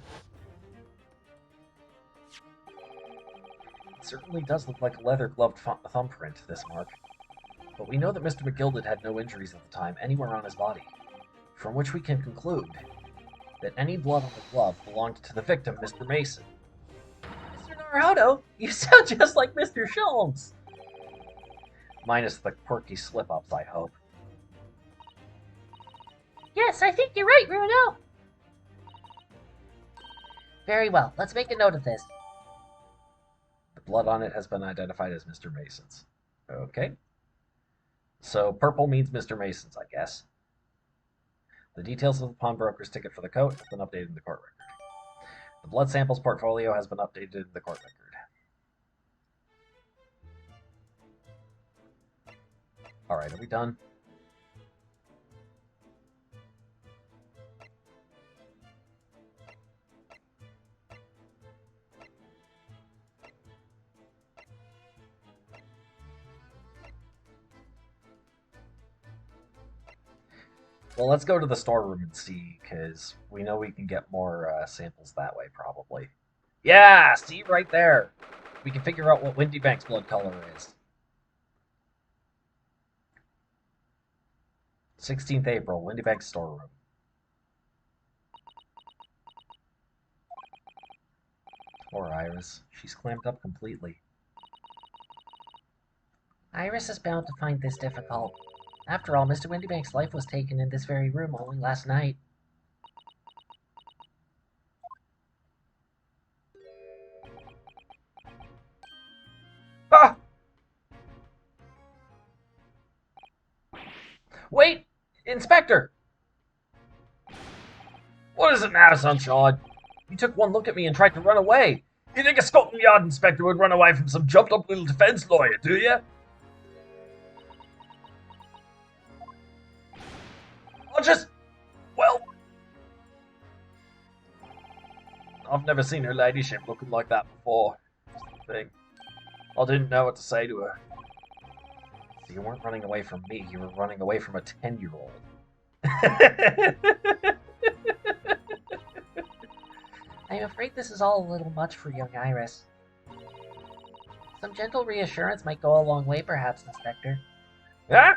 It certainly does look like a leather-gloved thumbprint, this mark. But we know that Mr. McGilded had no injuries at the time anywhere on his body, from which we can conclude that any blood on the glove belonged to the victim, Mr. Mason. Mr. Naruto, you sound just like Mr. Sholmes! Minus the quirky slip-ups, I hope. Yes, I think you're right, Bruno. Very well, let's make a note of this. The blood on it has been identified as Mr. Mason's. Okay. So purple means Mr. Mason's, I guess. The details of the pawnbroker's ticket for the coat have been updated in the court record. The blood samples portfolio has been updated in the court record. Alright, are we done? Well, let's go to the storeroom and see, because we know we can get more samples that way, probably. Yeah, see, right there. We can figure out what Windy Bank's blood color is. 16th April, Windy Bank's storeroom. Poor Iris. She's clamped up completely. Iris is bound to find this difficult. After all, Mr. Windybank's life was taken in this very room only last night. Ah! Wait! Inspector! What is it now, Sunshine? You took one look at me and tried to run away. You think a Scotland Yard inspector would run away from some jumped-up little defense lawyer, do you? Well, I've never seen her ladyship looking like that before. Thing. I didn't know what to say to her. So you weren't running away from me, you were running away from a 10-year-old. I'm afraid this is all a little much for young Iris. Some gentle reassurance might go a long way, perhaps, Inspector. Huh?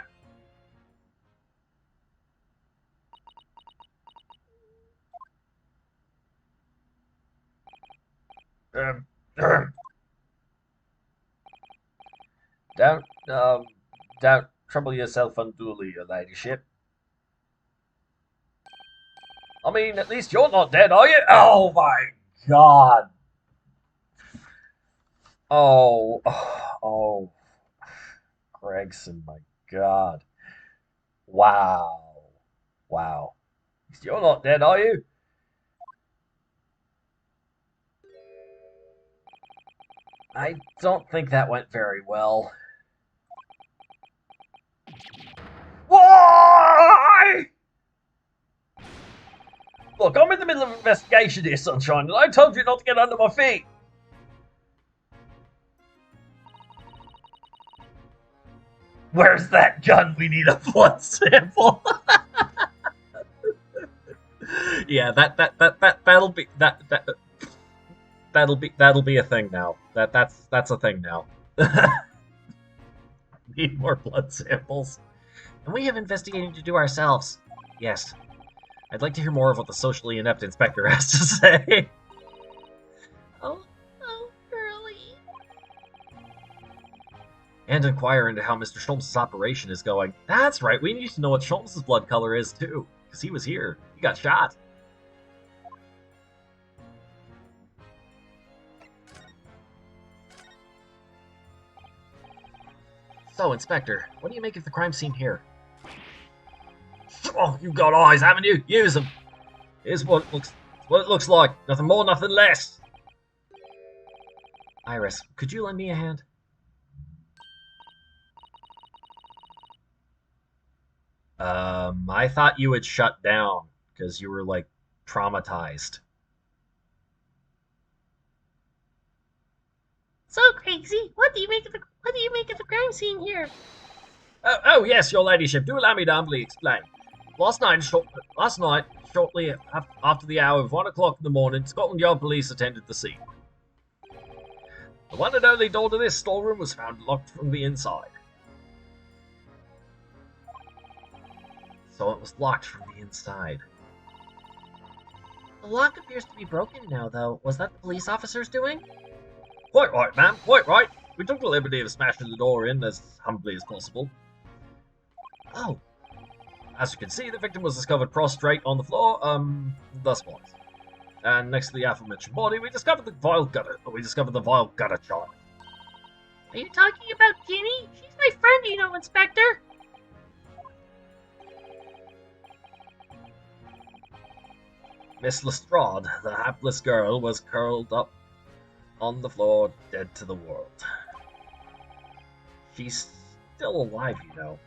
Don't trouble yourself unduly, your ladyship. I mean, at least you're not dead, are you? Oh my god. Oh, Gregson, my god. Wow. Wow. At least you're not dead, are you? I don't think that went very well. Why? Look, I'm in the middle of an investigation here, Sunshine, and I told you not to get under my feet. Where's that gun? We need a blood sample. Yeah, that'll be a thing now. That's a thing now. Need more blood samples. And we have investigating to do ourselves. Yes. I'd like to hear more of what the socially inept inspector has to say. Oh, girlie. And inquire into how Mr. Sholmes' operation is going. That's right, we need to know what Sholmes' blood color is, too. Because he was here. He got shot. So, Inspector, what do you make of the crime scene here? Oh, you've got eyes, haven't you? Use them. Here's what it looks like. Nothing more, nothing less. Iris, could you lend me a hand? I thought you had shut down because you were like traumatized. So crazy. What do you make of the crime scene here? Oh yes, your ladyship. Do allow me to humbly explain. Last night, shortly after the hour of 1 o'clock in the morning, Scotland Yard police attended the scene. The one and only door to this storeroom was found locked from the inside. So it was locked from the inside. The lock appears to be broken now, though. Was that the police officers doing? Quite right, ma'am. Quite right. We took the liberty of smashing the door in as humbly as possible. Oh. As you can see, the victim was discovered prostrate on the floor, thus was. And next to the aforementioned body, we discovered the vile gutter child. Are you talking about Ginny? She's my friend, you know, Inspector. Miss Lestrade, the hapless girl, was curled up on the floor, dead to the world. She's still alive, you know.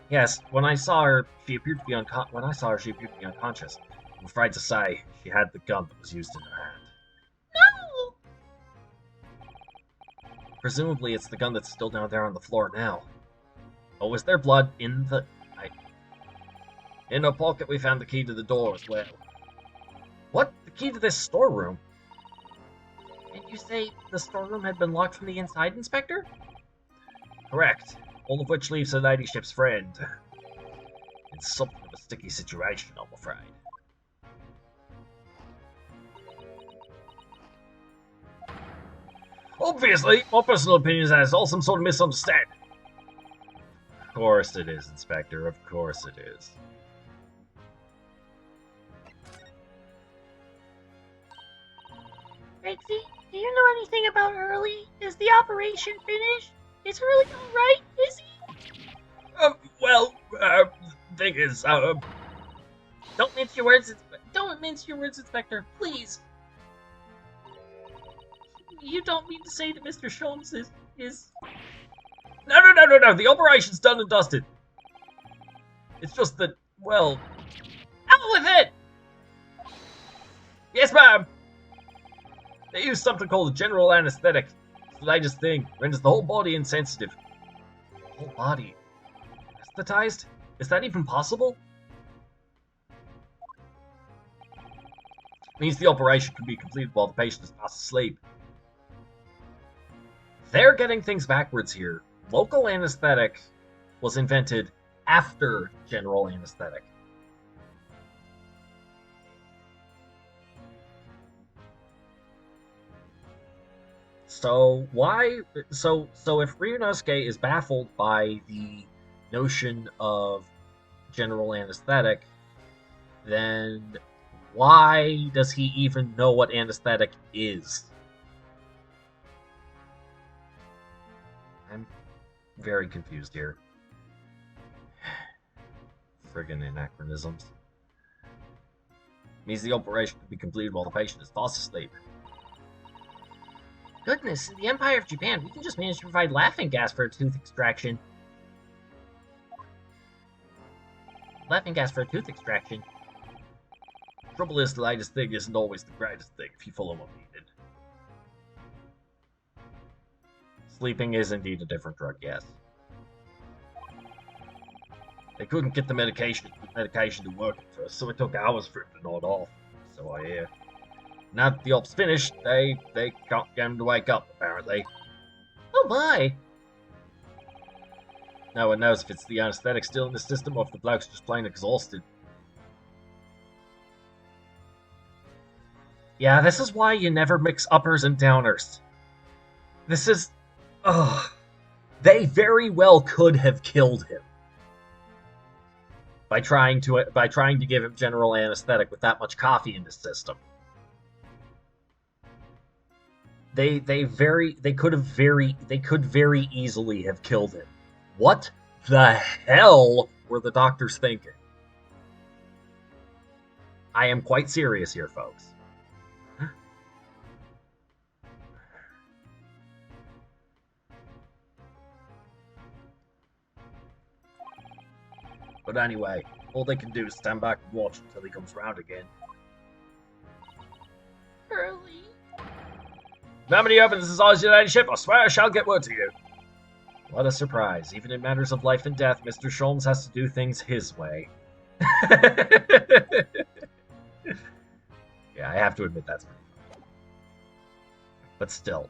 Yes, when I saw her, she appeared to be unconscious. I'm afraid to say, she had the gun that was used in her hand. No! Presumably, it's the gun that's still down there on the floor now. Oh, was there blood in the... In her pocket, we found the key to the door as well. What? The key to this storeroom? And you say the storeroom had been locked from the inside, Inspector? Correct. All of which leaves her ladyship's friend in something of a sticky situation, I'm afraid. Obviously, my personal opinion is that it's all some sort of misunderstanding. Of course it is, Inspector. Of course it is. Rexy, do you know anything about Hurley? Is the operation finished? Is Hurley alright? Is he? The thing is, Don't mince your words, Inspector, please. You don't mean to say that Mr. Sholmes is... No, the operation's done and dusted. It's just that, well... Out with it! Yes, ma'am! They use something called a general anesthetic. It's the latest thing. Renders the whole body insensitive. Whole body? Anesthetized? Is that even possible? Means the operation can be completed while the patient is fast asleep. They're getting things backwards here. Local anesthetic was invented after general anesthetic. So why? So if Ryunosuke is baffled by the notion of general anesthetic, then why does he even know what anesthetic is? I'm very confused here. Friggin' anachronisms. Means the operation can be completed while the patient is fast asleep. Goodness, in the Empire of Japan, we can just manage to provide laughing gas for a tooth extraction. Trouble is, the latest thing isn't always the greatest thing, if you follow what we did. Sleeping is indeed a different drug, yes. They couldn't get the medication to work at first, so it took hours for it to nod off. So I hear. Now that the op's finished, they can't get him to wake up, apparently. Oh my! No one knows if it's the anesthetic still in the system or if the bloke's just plain exhausted. Yeah, this is why you never mix uppers and downers. This is... Ugh. They very well could have killed him by trying to give him general anesthetic with that much coffee in his system. They could very easily have killed him. What the hell were the doctors thinking? I am quite serious here, folks. But anyway, all they can do is stand back and watch until he comes round again. Early. How many opens this is your ladyship? I swear I shall get word to you. What a surprise. Even in matters of life and death, Mr. Sholmes has to do things his way. Yeah, I have to admit that's pretty funny. But still.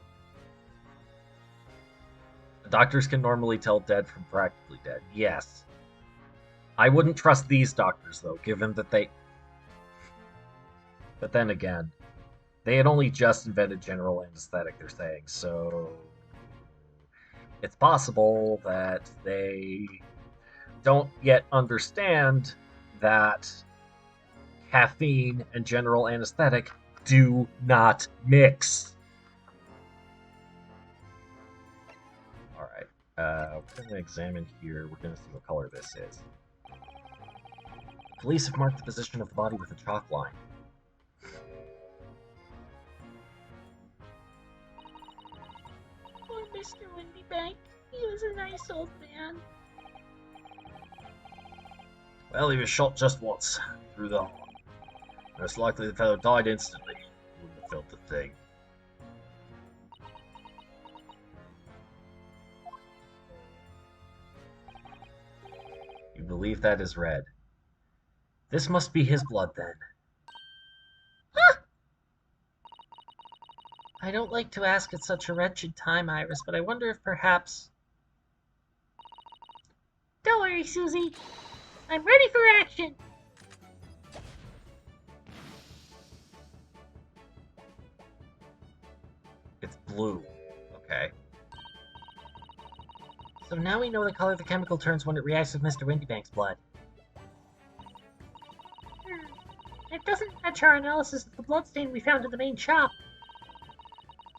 Doctors can normally tell dead from practically dead. Yes. I wouldn't trust these doctors, though, given that they... But then again, they had only just invented general anesthetic, they're saying, so... It's possible that they don't yet understand that caffeine and general anesthetic do not mix. Alright, we're going to examine here. We're going to see what color this is. Police have marked the position of the body with a chalk line. Poor Mr. Windybank. He was a nice old man. Well, he was shot just once, through the arm. Most likely the fellow died instantly. He wouldn't have felt the thing. You believe that is red. This must be his blood, then. Ah! I don't like to ask at such a wretched time, Iris, but I wonder if perhaps... Don't worry, Susie. I'm ready for action. It's blue. Okay. So now we know the color the chemical turns when it reacts with Mr. Windybank's blood. It doesn't match our analysis of the bloodstain we found in the main shop.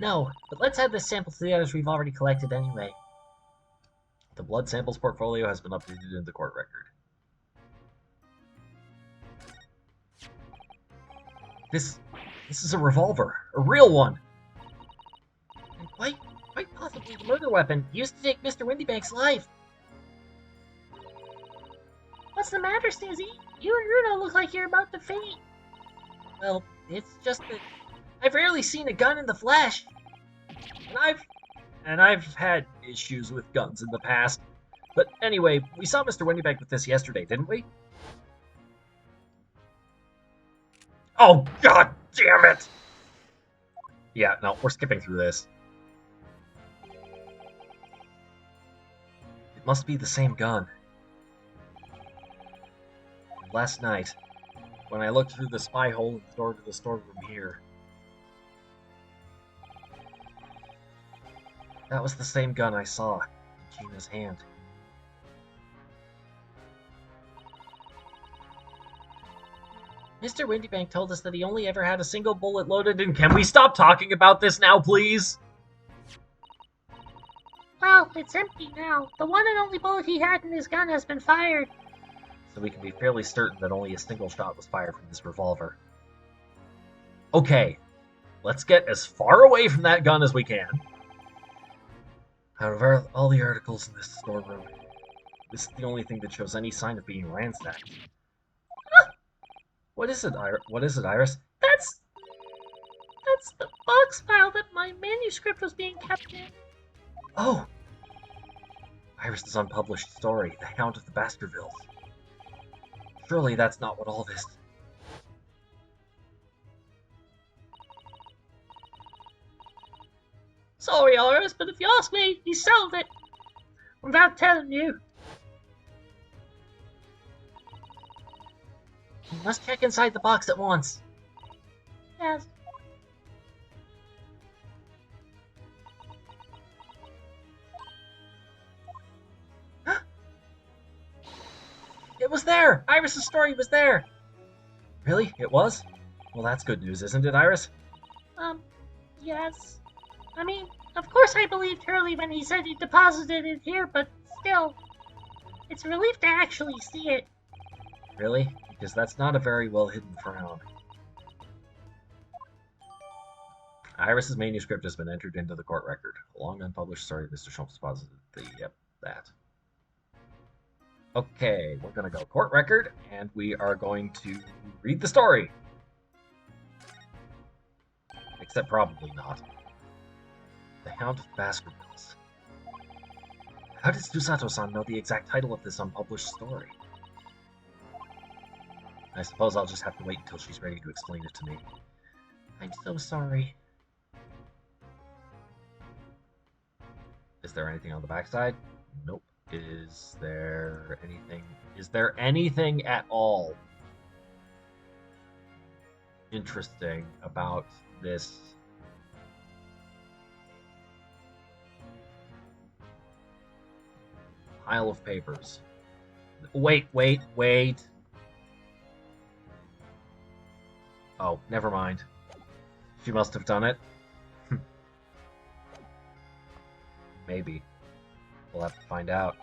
No, but let's add this sample to the others we've already collected anyway. The blood samples portfolio has been updated in the court record. This is a revolver. A real one! And quite possibly the murder weapon used to take Mr. Windybank's life. What's the matter, Susie? You and Runo look like you're about to faint. Well, it's just that I've rarely seen a gun in the flesh. And I've had issues with guns in the past. But anyway, we saw Mr. Windybank with this yesterday, didn't we? Oh, god damn it! Yeah, no, we're skipping through this. It must be the same gun. Last night, when I looked through the spy hole in the door to the storeroom here, that was the same gun I saw in Gina's hand. Mr. Windybank told us that he only ever had a single bullet loaded in... Can we stop talking about this now, please? Well, it's empty now. The one and only bullet he had in his gun has been fired. So we can be fairly certain that only a single shot was fired from this revolver. Okay, let's get as far away from that gun as we can. Out of all the articles in this storeroom, this is the only thing that shows any sign of being ransacked. Ah! What is it, Iris? That's the box file that my manuscript was being kept in. Oh! Iris' unpublished story, The Hound of the Baskervilles. Surely that's not what all this... Sorry, Iris, but if you ask me, he sold it. Without telling you. You must check inside the box at once. Yes. It was there! Iris's story was there! Really? It was? Well, that's good news, isn't it, Iris? Yes. I mean, of course I believed Hurley when he said he deposited it here, but still, it's a relief to actually see it. Really? Because that's not a very well hidden frown. Iris's manuscript has been entered into the court record. A long unpublished story of Mr. Schultz deposited yep, that. Okay, we're going to go court record, and we are going to read the story. Except probably not. The Hound of Baskervilles. How does Dusato-san know the exact title of this unpublished story? I suppose I'll just have to wait until she's ready to explain it to me. I'm so sorry. Is there anything on the backside? Nope. Is there anything? Is there anything at all interesting about this? Pile of papers. Wait. Oh, never mind. She must have done it. Maybe. We'll have to find out.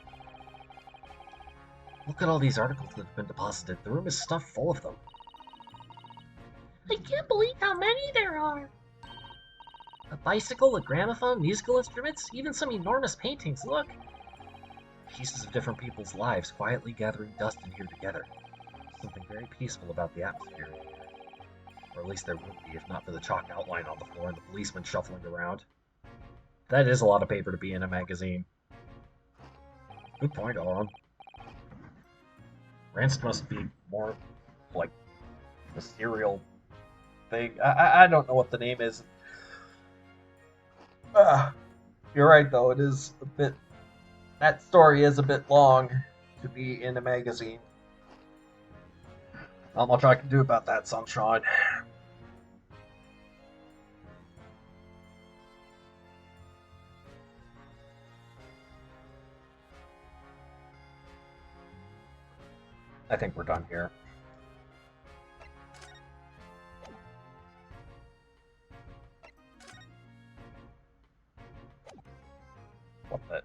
Look at all these articles that have been deposited. The room is stuffed full of them. I can't believe how many there are. A bicycle, a gramophone, musical instruments, even some enormous paintings. Look! Pieces of different people's lives quietly gathering dust in here together. Something very peaceful about the atmosphere. Or at least there would be, if not for the chalk outline on the floor and the policeman shuffling around. That is a lot of paper to be in a magazine. Good point, Auron. Rance must be more like the serial thing. I don't know what the name is. You're right, though. It is a bit... That story is a bit long to be in a magazine. Not much I can do about that, Sunshine. I think we're done here. What the?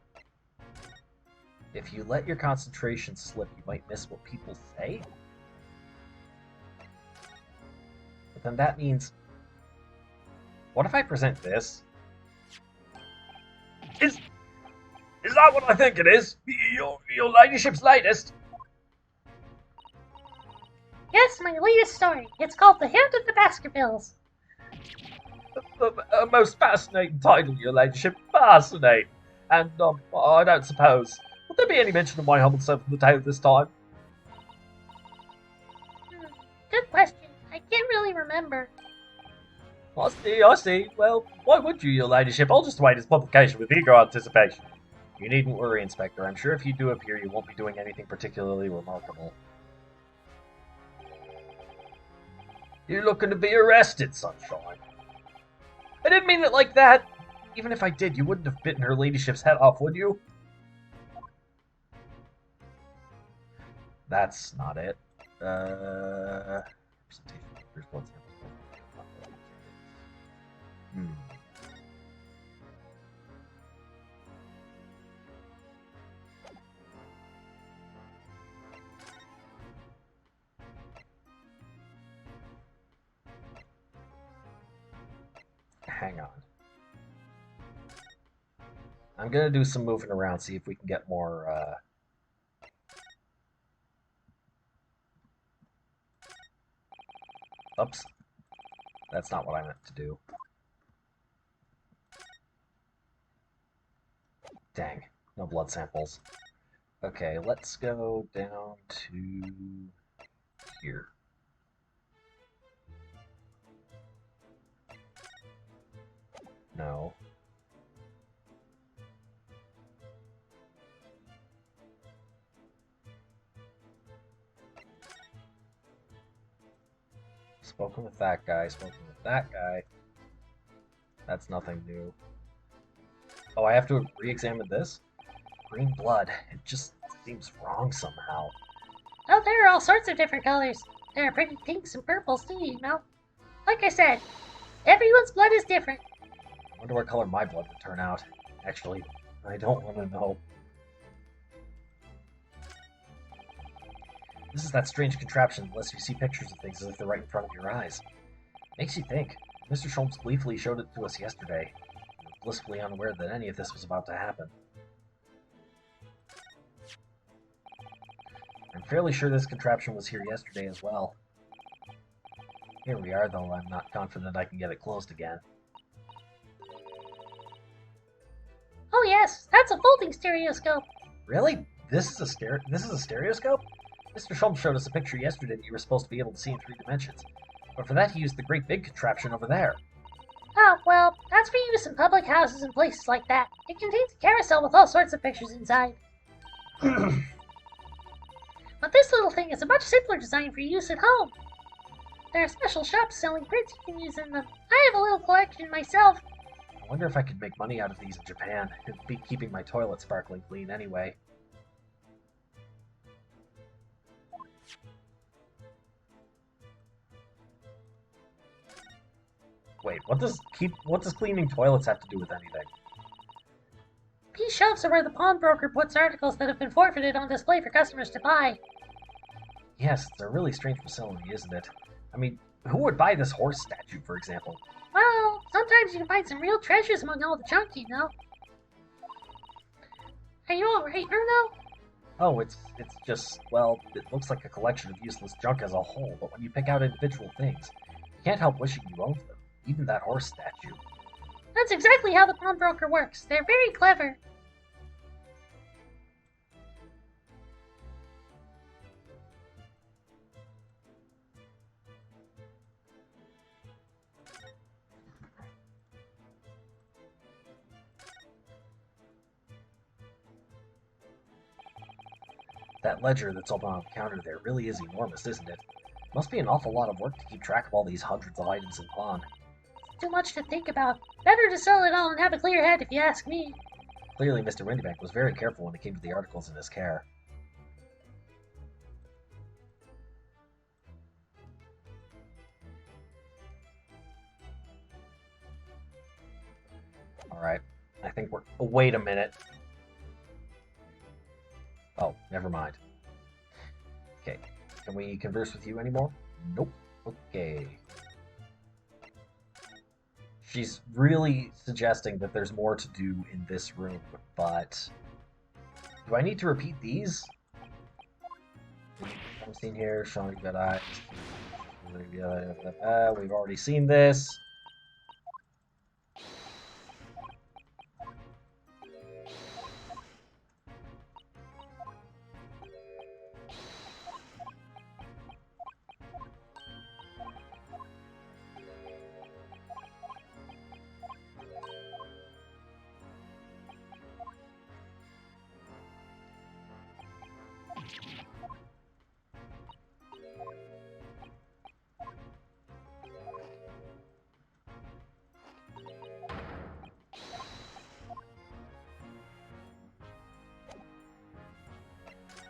If you let your concentration slip, you might miss what people say? But then that means... What if I present this? Is that what I think it is? Your ladyship's latest? Yes, my latest story. It's called The Hound of the Baskervilles. A most fascinating title, your ladyship. Fascinating. And, I don't suppose... Would there be any mention of my humble servant in the tale this time? Good question. I can't really remember. I see. Well, why would you, your ladyship? I'll just await its publication with eager anticipation. You needn't worry, Inspector. I'm sure if you do appear, you won't be doing anything particularly remarkable. You're looking to be arrested, Sunshine. I didn't mean it like that. Even if I did, you wouldn't have bitten her ladyship's head off, would you? That's not it. Representation. Here's blood samples. Hang on. I'm gonna do some moving around, see if we can get more, Oops. That's not what I meant to do. Dang. No blood samples. Okay, let's go down to here. No. Spoken with that guy, spoken with that guy. That's nothing new. Oh, I have to re-examine this? Green blood. It just seems wrong somehow. Oh, there are all sorts of different colors. There are pretty pinks and purples too, you know. Like I said, everyone's blood is different. I wonder what color my blood would turn out. Actually, I don't want to know. This is that strange contraption that lets you see pictures of things as if they're right in front of your eyes. Makes you think. Mr. Sholmes gleefully showed it to us yesterday, blissfully unaware that any of this was about to happen. I'm fairly sure this contraption was here yesterday as well. Here we are, though I'm not confident I can get it closed again. Oh yes, that's a folding stereoscope. Really? This is a stereoscope? Mr. Sholmes showed us a picture yesterday that you were supposed to be able to see in 3 dimensions. But for that he used the great big contraption over there. Oh, well, that's for use in public houses and places like that. It contains a carousel with all sorts of pictures inside. But this little thing is a much simpler design for use at home. There are special shops selling prints you can use in them. I have a little collection myself. I wonder if I could make money out of these in Japan. It'd be keeping my toilet sparkling clean anyway. Wait, what does cleaning toilets have to do with anything? These shelves are where the pawnbroker puts articles that have been forfeited on display for customers to buy. Yes, it's a really strange facility, isn't it? I mean, who would buy this horse statue, for example? Well, sometimes you can find some real treasures among all the junk, you know. Are you alright, Erno? Oh, it's just, well, it looks like a collection of useless junk as a whole, but when you pick out individual things, you can't help wishing you owned them. Even that horse statue. That's exactly how the pawnbroker works. They're very clever. That ledger that's open on the counter there really is enormous, isn't it? Must be an awful lot of work to keep track of all these hundreds of items in pawn. Too much to think about. Better to sell it all and have a clear head if you ask me. Clearly, Mr. Windybank was very careful when it came to the articles in his care. Alright, I think we're... Oh, wait a minute. Oh, never mind. Okay, can we converse with you anymore? Nope. Okay. She's really suggesting that there's more to do in this room, but... Do I need to repeat these? I'm seeing here, showing good eyes. We've already seen this.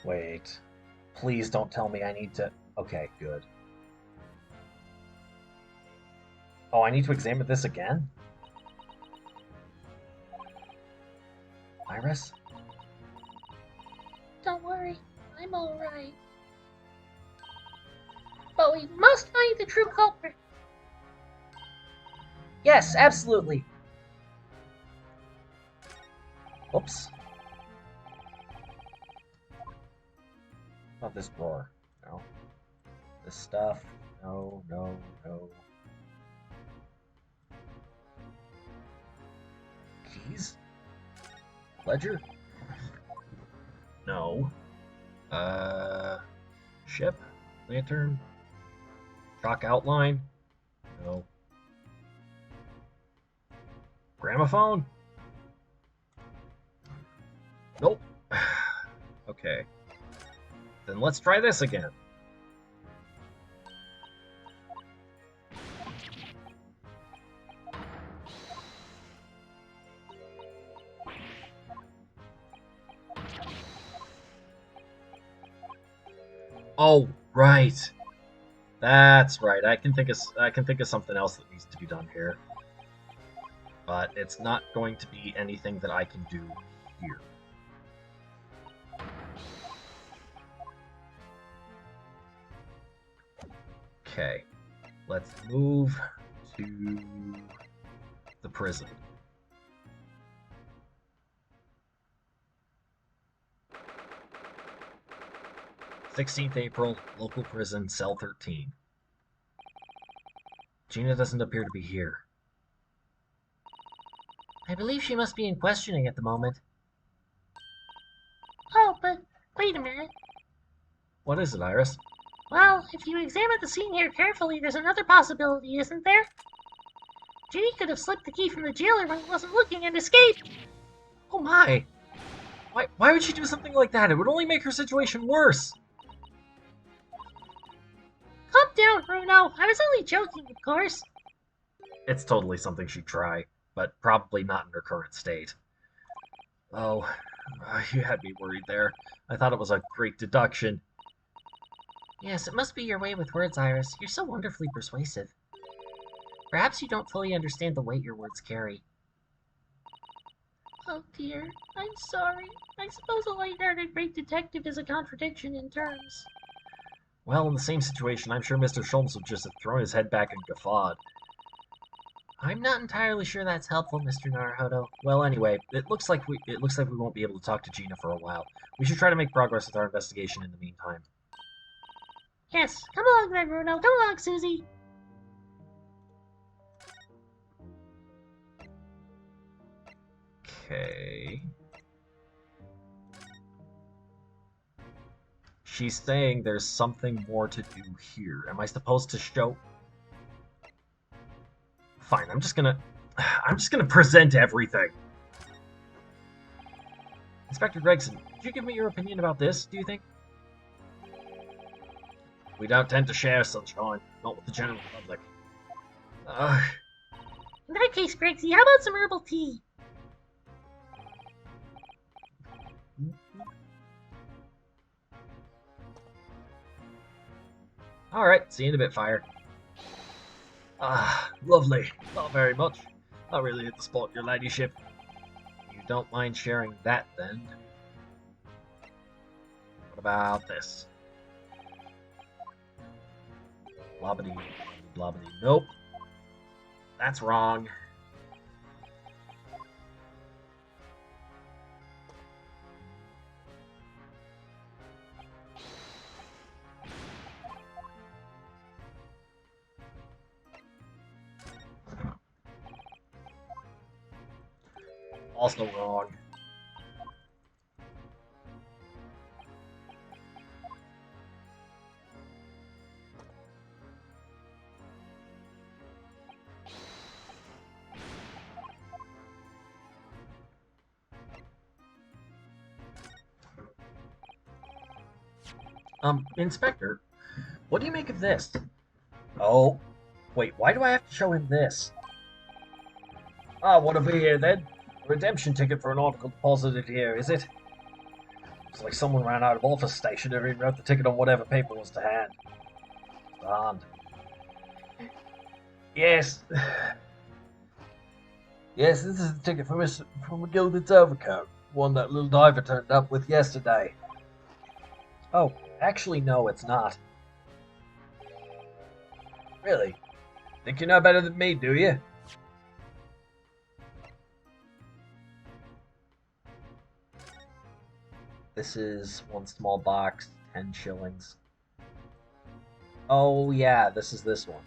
Wait. Please don't tell me I need to... Okay, good. Oh, I need to examine this again? Iris? Don't worry, I'm alright. But we must find the true culprit. Yes, absolutely. Oops. Not this drawer. No. This stuff. No, no, no. Keys? Ledger? No. Ship? Lantern? Chalk outline? No. Gramophone? Nope. Okay. Then let's try this again. Oh, right. That's right. I can think of something else that needs to be done here. But it's not going to be anything that I can do here. Okay. Let's move to the prison. 16th April, local prison, cell 13. Gina doesn't appear to be here. I believe she must be in questioning at the moment. Oh, but wait a minute. What is it, Iris? Well, if you examine the scene here carefully, there's another possibility, isn't there? Ginny could have slipped the key from the jailer when he wasn't looking and escaped. Oh my! Why would she do something like that? It would only make her situation worse. Calm down, Bruno. I was only joking, of course. It's totally something she'd try, but probably not in her current state. Oh, you had me worried there. I thought it was a great deduction. Yes, it must be your way with words, Iris. You're so wonderfully persuasive. Perhaps you don't fully understand the weight your words carry. Oh dear, I'm sorry. I suppose a light-hearted great detective is a contradiction in terms. Well, in the same situation, I'm sure Mr. Sholmes would just have thrown his head back and guffawed. I'm not entirely sure that's helpful, Mr. Naruhodo. Well, anyway, it looks like we won't be able to talk to Gina for a while. We should try to make progress with our investigation in the meantime. Yes, come along then, Bruno. Come along, Susie. Okay. She's saying there's something more to do here. Am I supposed to show? Fine, I'm just gonna present everything. Inspector Gregson, could you give me your opinion about this, do you think? We don't tend to share sunshine, not with the general public. In that case, Gregsy, how about some herbal tea? Alright, see you in a bit, Fire. Ah, lovely. Not very much. Not really hit the spot, your ladyship. You don't mind sharing that, then? What about this? Blobbity, blobbity. Nope. That's wrong. Also wrong. Inspector, what do you make of this? Oh, wait, why do I have to show him this? Ah, want to be here then? A redemption ticket for an article deposited here, is it? It's like someone ran out of office stationery and wrote the ticket on whatever paper was to hand. Darned. Yes. Yes, this is the ticket for McGilden's overcoat. One that little diver turned up with yesterday. Oh, actually no, it's not. Really? Think you know better than me, do you? This is one small box, 10 shillings. Oh yeah, this is this one.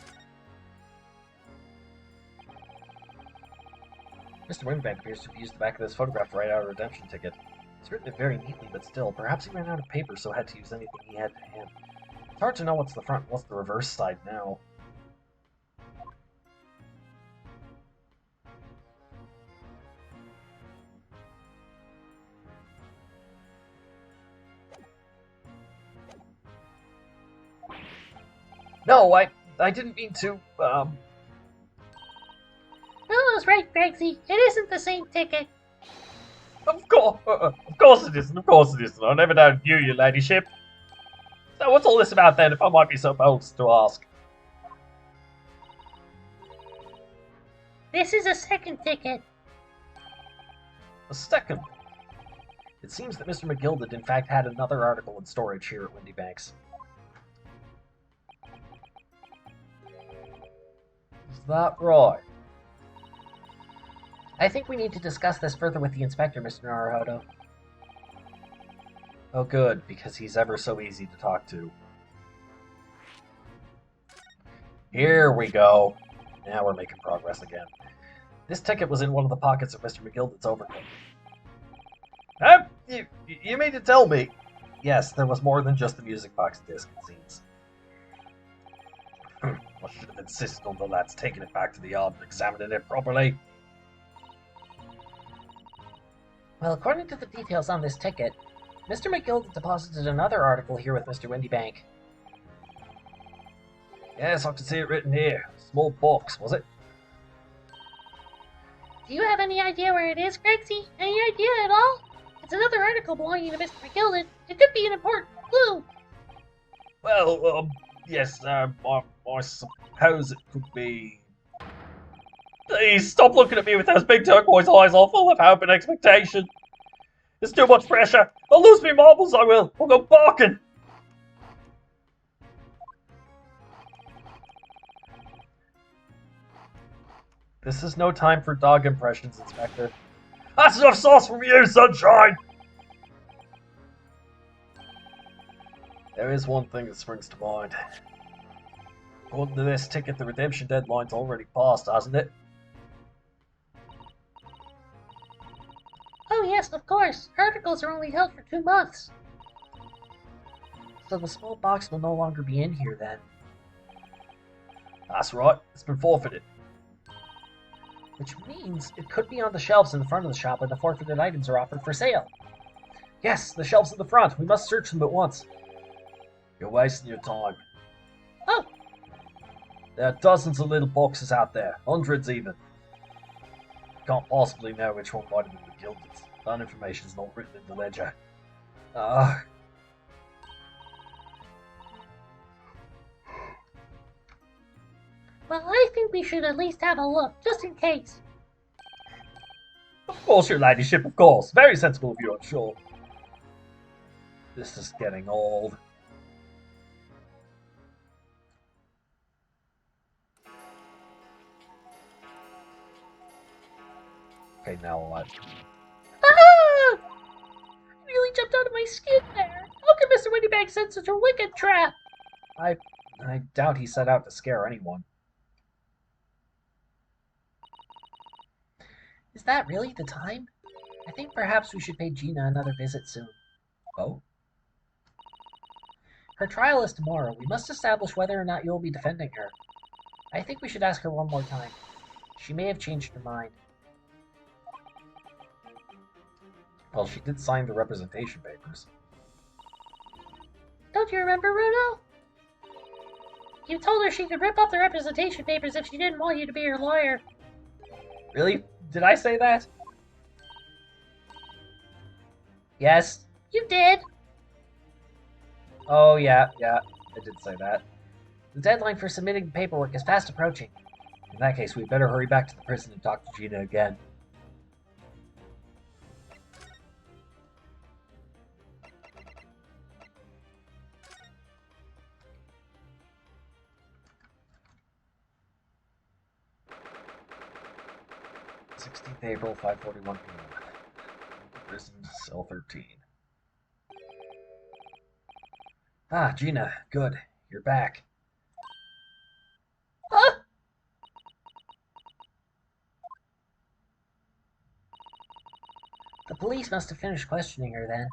Mr. Wingbank appears to have used the back of this photograph to write out a redemption ticket. He's written it very neatly, but still, perhaps he ran out of paper, so had to use anything he had to hand. It's hard to know what's the front and what's the reverse side now. No, I didn't mean to, Bruno's right, Gregsy. It isn't the same ticket. Of course it isn't, I never doubted you, your ladyship. So what's all this about then, if I might be so bold to ask? This is a second ticket. A second. It seems that Mr. McGilded in fact had another article in storage here at Windy Banks. Is that right? I think we need to discuss this further with the inspector, Mr. Naruhodo. Oh good, because he's ever so easy to talk to. Here we go. Now we're making progress again. This ticket was in one of the pockets of Mr. McGilded's overcoat. You mean to tell me? Yes, there was more than just the music box disc, it seems. I should have insisted on the lads taking it back to the yard and examining it properly. Well, according to the details on this ticket, Mr. McGilded deposited another article here with Mr. Windybank. Yes, I can see it written here. Small box, was it? Do you have any idea where it is, Gregsy? Any idea at all? It's another article belonging to Mr. McGilded. It could be an important clue. Well, yes, I suppose it could be... Please, stop looking at me with those big turquoise eyes all full of hope and expectation. It's too much pressure. I'll lose me marbles, I will. I'll go barking. This is no time for dog impressions, Inspector. That's enough sauce from you, Sunshine! There is one thing that springs to mind. According to this ticket, the redemption deadline's already passed, hasn't it? Oh yes, of course. Articles are only held for 2 months. So the small box will no longer be in here then. That's right. It's been forfeited. Which means it could be on the shelves in the front of the shop where the forfeited items are offered for sale. Yes, the shelves at the front. We must search them at once. You're wasting your time. Oh. There are dozens of little boxes out there. Hundreds even. Can't possibly know which one might have been the Gilded's. That information's not written in the ledger. Well, I think we should at least have a look, just in case. Of course, your ladyship, of course. Very sensible of you, I'm sure. This is getting old. Okay, now what? Ah! I really jumped out of my skin there. How could Mr. Windybank set such a wicked trap? I doubt he set out to scare anyone. Is that really the time? I think perhaps we should pay Gina another visit soon. Oh? Her trial is tomorrow. We must establish whether or not you'll be defending her. I think we should ask her one more time. She may have changed her mind. Well, she did sign the representation papers. Don't you remember, Runo? You told her she could rip up the representation papers if she didn't want you to be her lawyer. Really? Did I say that? Yes? You did. Oh, yeah, I did say that. The deadline for submitting the paperwork is fast approaching. In that case, we better hurry back to the prison and talk to Gina again. April, 5:41 p.m. Prison, cell 13. Ah, Gina, good. You're back. Huh? The police must have finished questioning her then.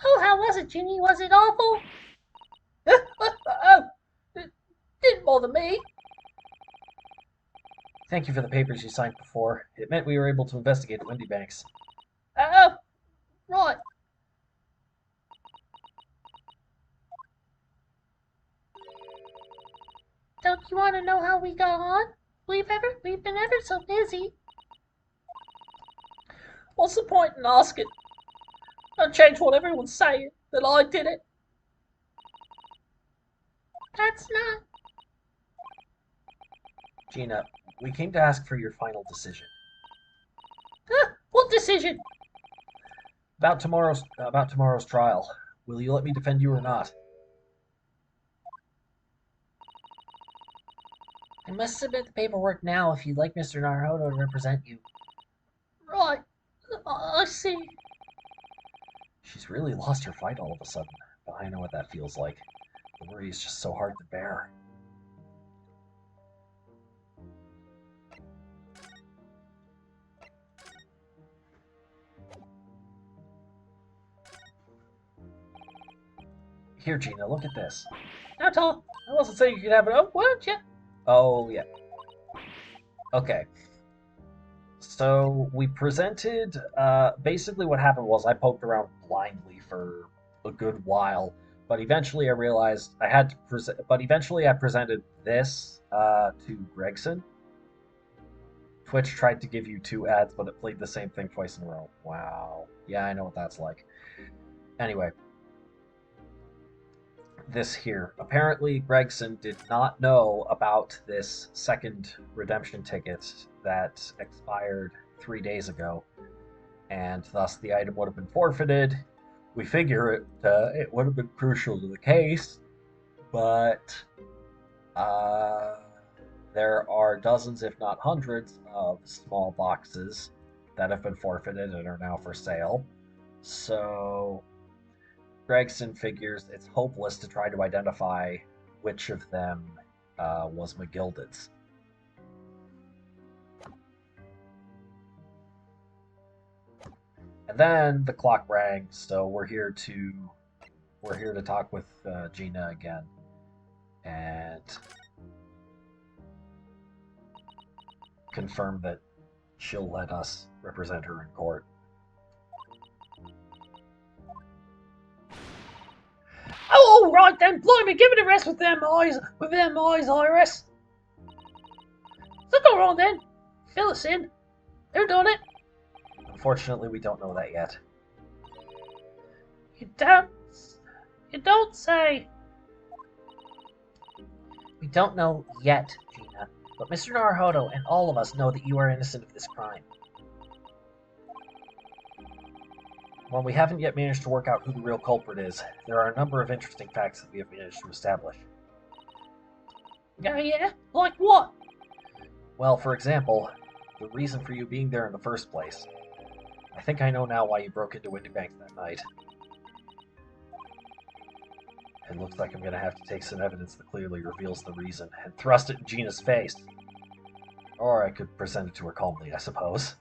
Oh, how was it, Ginny? Was it awful? Oh, it didn't bother me. Thank you for the papers you signed before. It meant we were able to investigate the Windy Banks. Oh, right. Don't you want to know how we got on? We've been ever so busy. What's the point in asking? Don't change what everyone's saying, that I did it. That's not... Gina, we came to ask for your final decision. Huh? What decision? About tomorrow's trial. Will you let me defend you or not? I must submit the paperwork now if you'd like Mr. Naruhodo to represent you. Right. I see. She's really lost her fight all of a sudden, but I know what that feels like. The worry is just so hard to bear. Here, Gina, look at this. Not all. I wasn't saying you could have it. Oh, weren't you? Oh, yeah. Okay. So we presented. Basically, what happened was I poked around blindly for a good while, but eventually I realized I had to present. But eventually, I presented this to Gregson. Twitch tried to give you 2 ads, but it played the same thing twice in a row. Wow. Yeah, I know what that's like. Anyway. This here. Apparently, Gregson did not know about this second redemption ticket that expired 3 days ago, and thus the item would have been forfeited. We figure it would have been crucial to the case, but there are dozens, if not hundreds, of small boxes that have been forfeited and are now for sale. So Gregson figures it's hopeless to try to identify which of them was McGilded's. And then the clock rang, so we're here to talk with Gina again, and confirm that she'll let us represent her in court. Oh, all right then, blimey, give it a rest with them eyes, Iris. So go on then, fill us in. Who done it? Unfortunately, we don't know that yet. You don't say. We don't know yet, Gina, but Mr. Naruhodo and all of us know that you are innocent of this crime. While we haven't yet managed to work out who the real culprit is, there are a number of interesting facts that we have managed to establish. Yeah? Like what? Well, for example, the reason for you being there in the first place. I think I know now why you broke into Windy Bank that night. It looks like I'm going to have to take some evidence that clearly reveals the reason and thrust it in Gina's face. Or I could present it to her calmly, I suppose.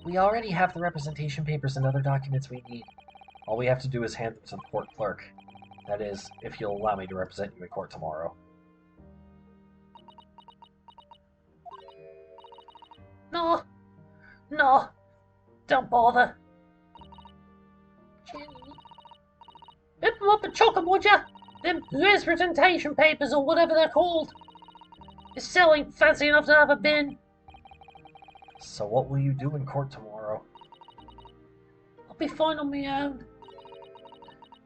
We already have the representation papers and other documents we need. All we have to do is hand them to the court clerk. That is, if you'll allow me to represent you in court tomorrow. No, don't bother. Jenny. Whip them up and chuck them, would ya? Them representation papers or whatever they're called. This cell ain't fancy enough to have a bin. So what will you do in court tomorrow? I'll be fine on my own.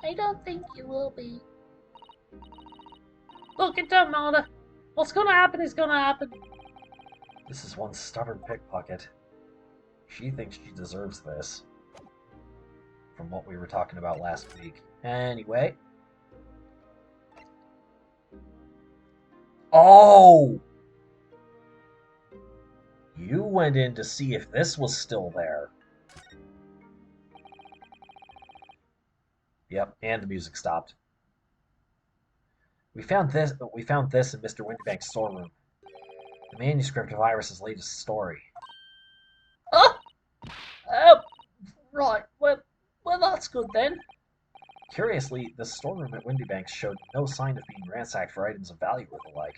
I don't think you will be. Look, it don't matter. What's gonna happen is gonna happen. This is one stubborn pickpocket. She thinks she deserves this. From what we were talking about last week. Anyway. Oh! You went in to see if this was still there. Yep, and the music stopped. We found this in Mr. Windybank's storeroom. The manuscript of Iris's latest story. Oh, right. Well, that's good then. Curiously, the storeroom at Windybanks showed no sign of being ransacked for items of value or the like.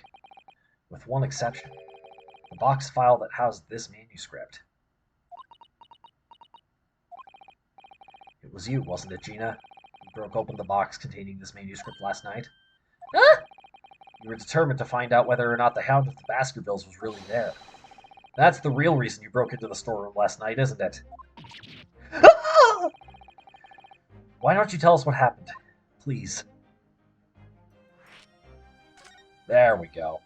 With one exception. The box file that housed this manuscript. It was you, wasn't it, Gina? You broke open the box containing this manuscript last night. Huh? You were determined to find out whether or not the Hound of the Baskervilles was really there. That's the real reason you broke into the storeroom last night, isn't it? Why don't you tell us what happened? Please. There we go.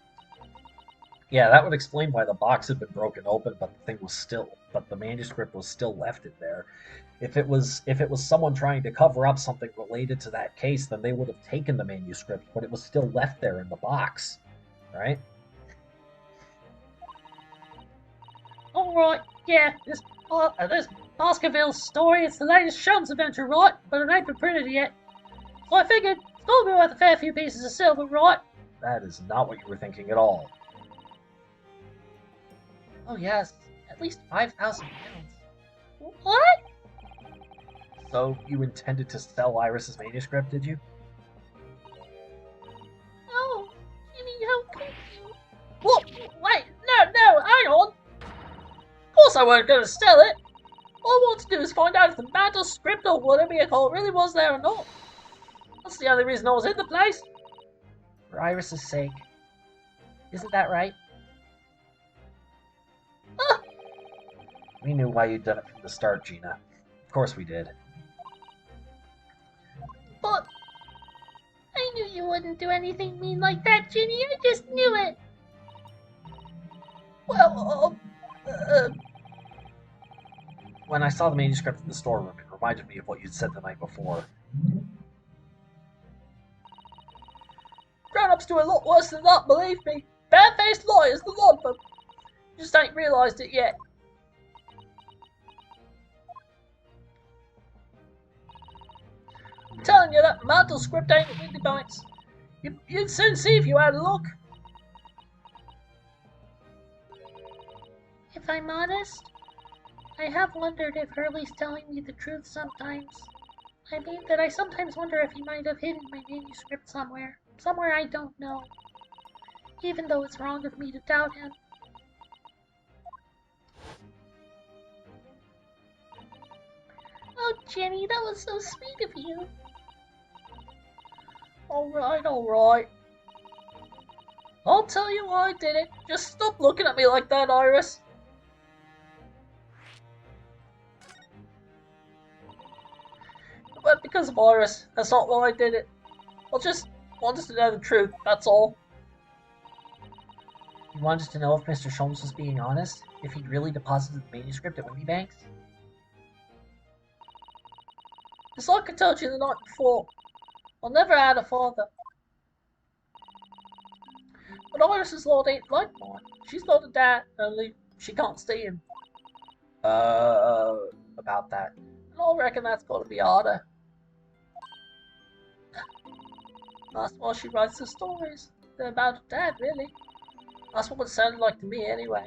Yeah, that would explain why the box had been broken open, but the manuscript was still left in there. If it was someone trying to cover up something related to that case, then they would have taken the manuscript, but it was still left there in the box, right? Alright, yeah, this Baskerville's story, it's the latest Shelton's adventure, right? But it ain't been printed yet. So I figured it's gotta be worth a fair few pieces of silver, right? That is not what you were thinking at all. Oh yes, at least 5,000 pounds. What? So you intended to sell Iris's manuscript, did you? Oh, Jimmy, how could you? What? Wait, no, hang on. Of course I weren't gonna sell it. All I want to do is find out if the manuscript or whatever you call it really was there or not. That's the only reason I was in the place. For Iris's sake. Isn't that right? We knew why you'd done it from the start, Gina. Of course we did. But I knew you wouldn't do anything mean like that, Ginny. I just knew it. Well, When I saw the manuscript in the storeroom, it reminded me of what you'd said the night before. grown-ups do a lot worse than that, believe me. Bad-faced lawyers, the lot of them. You just ain't realised it yet. I'm telling you, that mantle script ain't at Windy Banks. You'd soon see if you had a look. If I'm honest, I have wondered if Hurley's telling me the truth sometimes. I mean that I sometimes wonder if he might have hidden my manuscript somewhere. Somewhere I don't know. Even though it's wrong of me to doubt him. Oh, Jenny, that was so sweet of you. Alright. I'll tell you why I did it. Just stop looking at me like that, Iris. But because of Iris, that's not why I did it. I just wanted to know the truth, that's all. You wanted to know if Mr. Sholmes was being honest? If he'd really deposited the manuscript at Windy Banks? It's like I told you the night before. I never had a father. But Iris's Lord ain't like mine. She's got a dad, only she can't see him. About that. And I reckon that's got to be harder. That's why she writes the stories. They're about her dad, really. That's what it sounded like to me, anyway.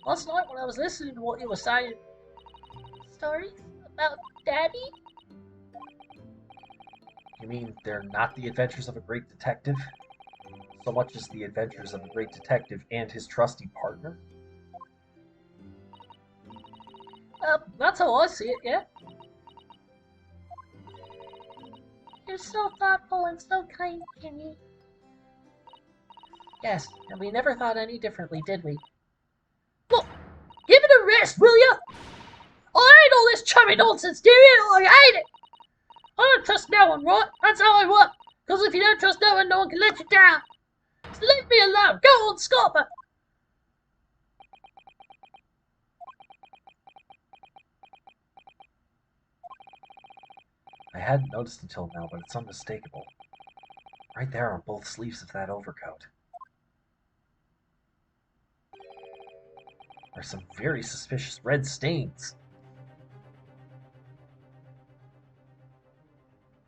Last night when I was listening to what you were saying. Stories about Daddy? You mean they're not the adventures of a great detective? So much as the adventures of a great detective and his trusty partner? That's how I see it, yeah. You're so thoughtful and so kind, Jimmy. Yes, and we never thought any differently, did we? Look, give it a rest, will ya? I hate all this chummy nonsense, do you? I hate it. I don't trust no one, right? That's how I work. Because if you don't trust no one can let you down. So leave me alone. Go on, Scopper. I hadn't noticed until now, but it's unmistakable. Right there on both sleeves of that overcoat. Are some very suspicious red stains.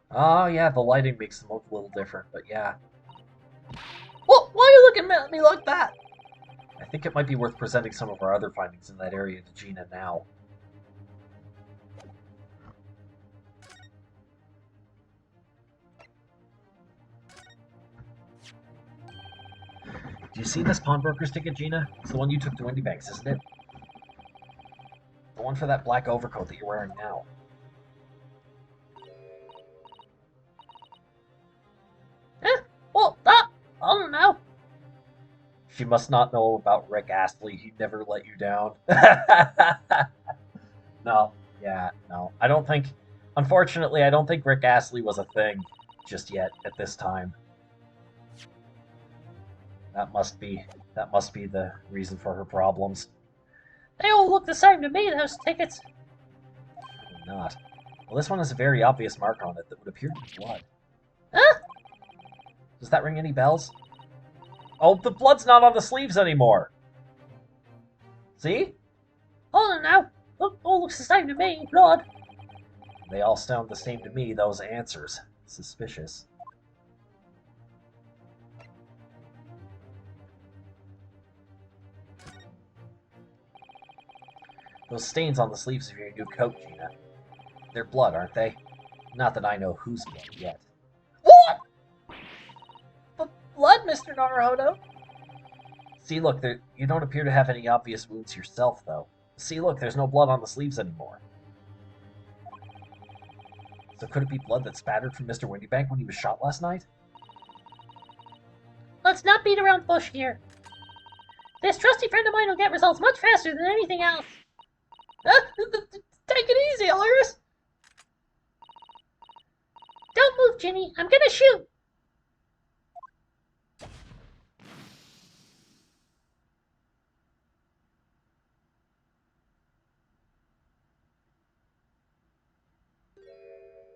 Oh yeah, the lighting makes them look a little different, but yeah. What? Why are you looking at me like that? I think it might be worth presenting some of our other findings in that area to Gina now. Do you see this pawnbroker's ticket, Gina? It's the one you took to Windy Banks, isn't it? The one for that black overcoat that you're wearing now. What? That? I don't know. She must not know about Rick Astley. He'd never let you down. No. I don't think Unfortunately, I don't think Rick Astley was a thing just yet at this time. That must be the reason for her problems. They all look the same to me, those tickets. Probably not. Well, this one has a very obvious mark on it that would appear to be blood. Huh? Does that ring any bells? Oh, the blood's not on the sleeves anymore. See? Hold on now. All looks the same to me. Blood. They all sound the same to me, those answers. Suspicious. Those stains on the sleeves of your new coat, Gina. They're blood, aren't they? Not that I know whose blood yet. What? Blood, Mr. Naruhodo? See, look, you don't appear to have any obvious wounds yourself, though. See, look, there's no blood on the sleeves anymore. So could it be blood that spattered from Mr. Windybank when he was shot last night? Let's not beat around bush here. This trusty friend of mine will get results much faster than anything else. Take it easy, Iris. Don't move, Ginny. I'm gonna shoot.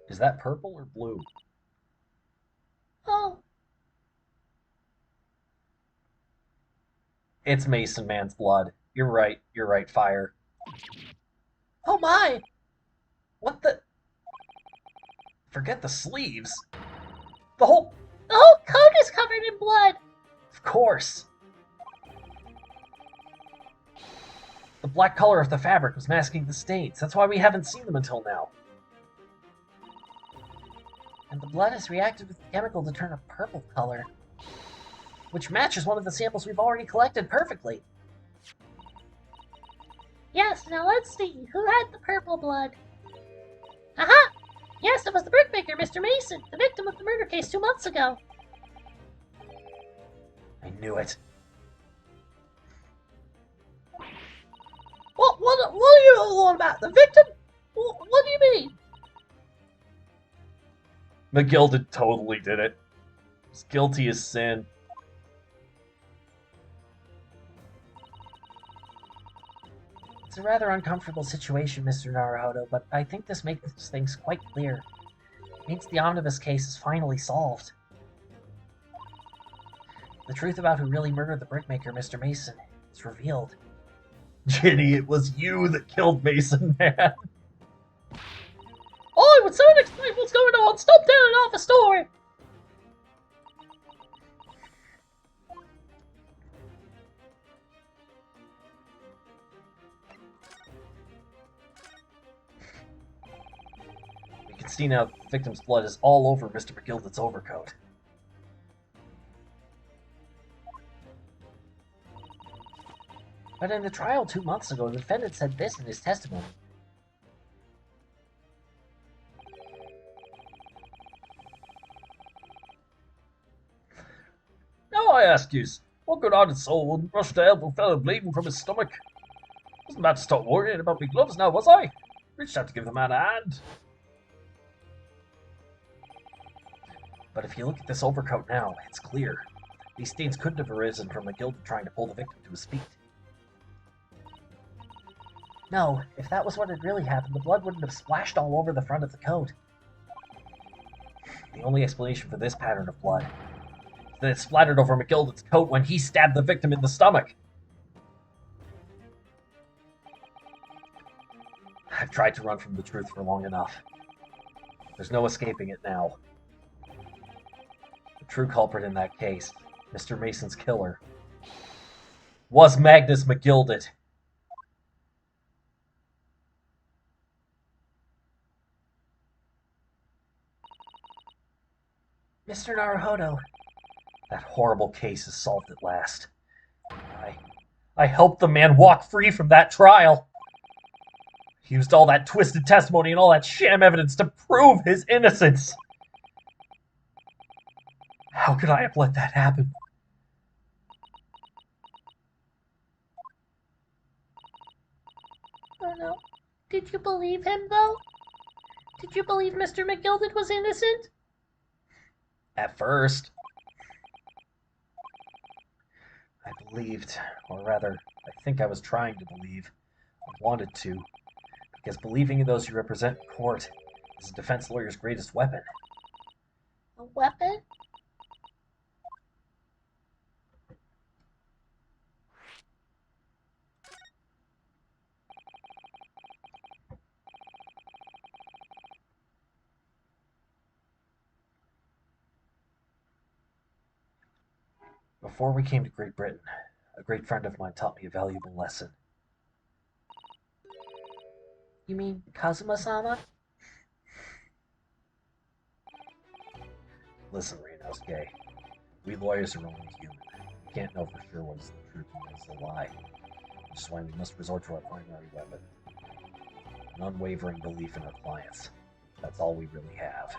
Is that purple or blue? Oh. It's Mason Man's blood. You're right, Fire. Oh my. What the? Forget the sleeves. The whole coat is covered in blood. Of course. The black color of the fabric was masking the stains. That's why we haven't seen them until now. And the blood has reacted with the chemical to turn a purple color, which matches one of the samples we've already collected perfectly. Yes, now let's see. Who had the purple blood? Aha! Yes, it was the brickmaker, Mr. Mason, the victim of the murder case 2 months ago. I knew it. What are you all on about? The victim? What do you mean? McGilded totally did it. He's guilty as sin. It's a rather uncomfortable situation, Mr. Naruhodo, but I think this makes things quite clear. It means the Omnibus case is finally solved. The truth about who really murdered the brickmaker, Mr. Mason, is revealed. Ginny, it was you that killed Mason Man. Oh, would someone explain what's going on? Stop telling off a story! We can see now the victim's blood is all over Mr. McGilded's overcoat. But in the trial 2 months ago, the defendant said this in his testimony. Now I ask yous, what good-hearted soul wouldn't rush to help a fellow bleeding from his stomach? Wasn't about to start worrying about me gloves now, was I? Reached out to give the man a hand. But if you look at this overcoat now, it's clear. These stains couldn't have arisen from McGilded trying to pull the victim to his feet. No, if that was what had really happened, the blood wouldn't have splashed all over the front of the coat. The only explanation for this pattern of blood is that it splattered over McGilded's coat when he stabbed the victim in the stomach. I've tried to run from the truth for long enough. There's no escaping it now. The true culprit in that case, Mr. Mason's killer, was Magnus McGilded. Mr. Naruhodo, that horrible case is solved at last. I helped the man walk free from that trial. He used all that twisted testimony and all that sham evidence to prove his innocence. How could I have let that happen? Oh no. Did you believe him, though? Did you believe Mr. McGilded was innocent? At first, I believed, or rather, I think I was trying to believe. I wanted to, because believing in those you represent in court is a defense lawyer's greatest weapon. A weapon? Before we came to Great Britain, a great friend of mine taught me a valuable lesson. You mean Kazuma-sama? Listen, Ryunosuke, we lawyers are only human. We can't know for sure what is the truth and what is the lie. Which is why we must resort to our primary weapon. An unwavering belief in our clients. That's all we really have.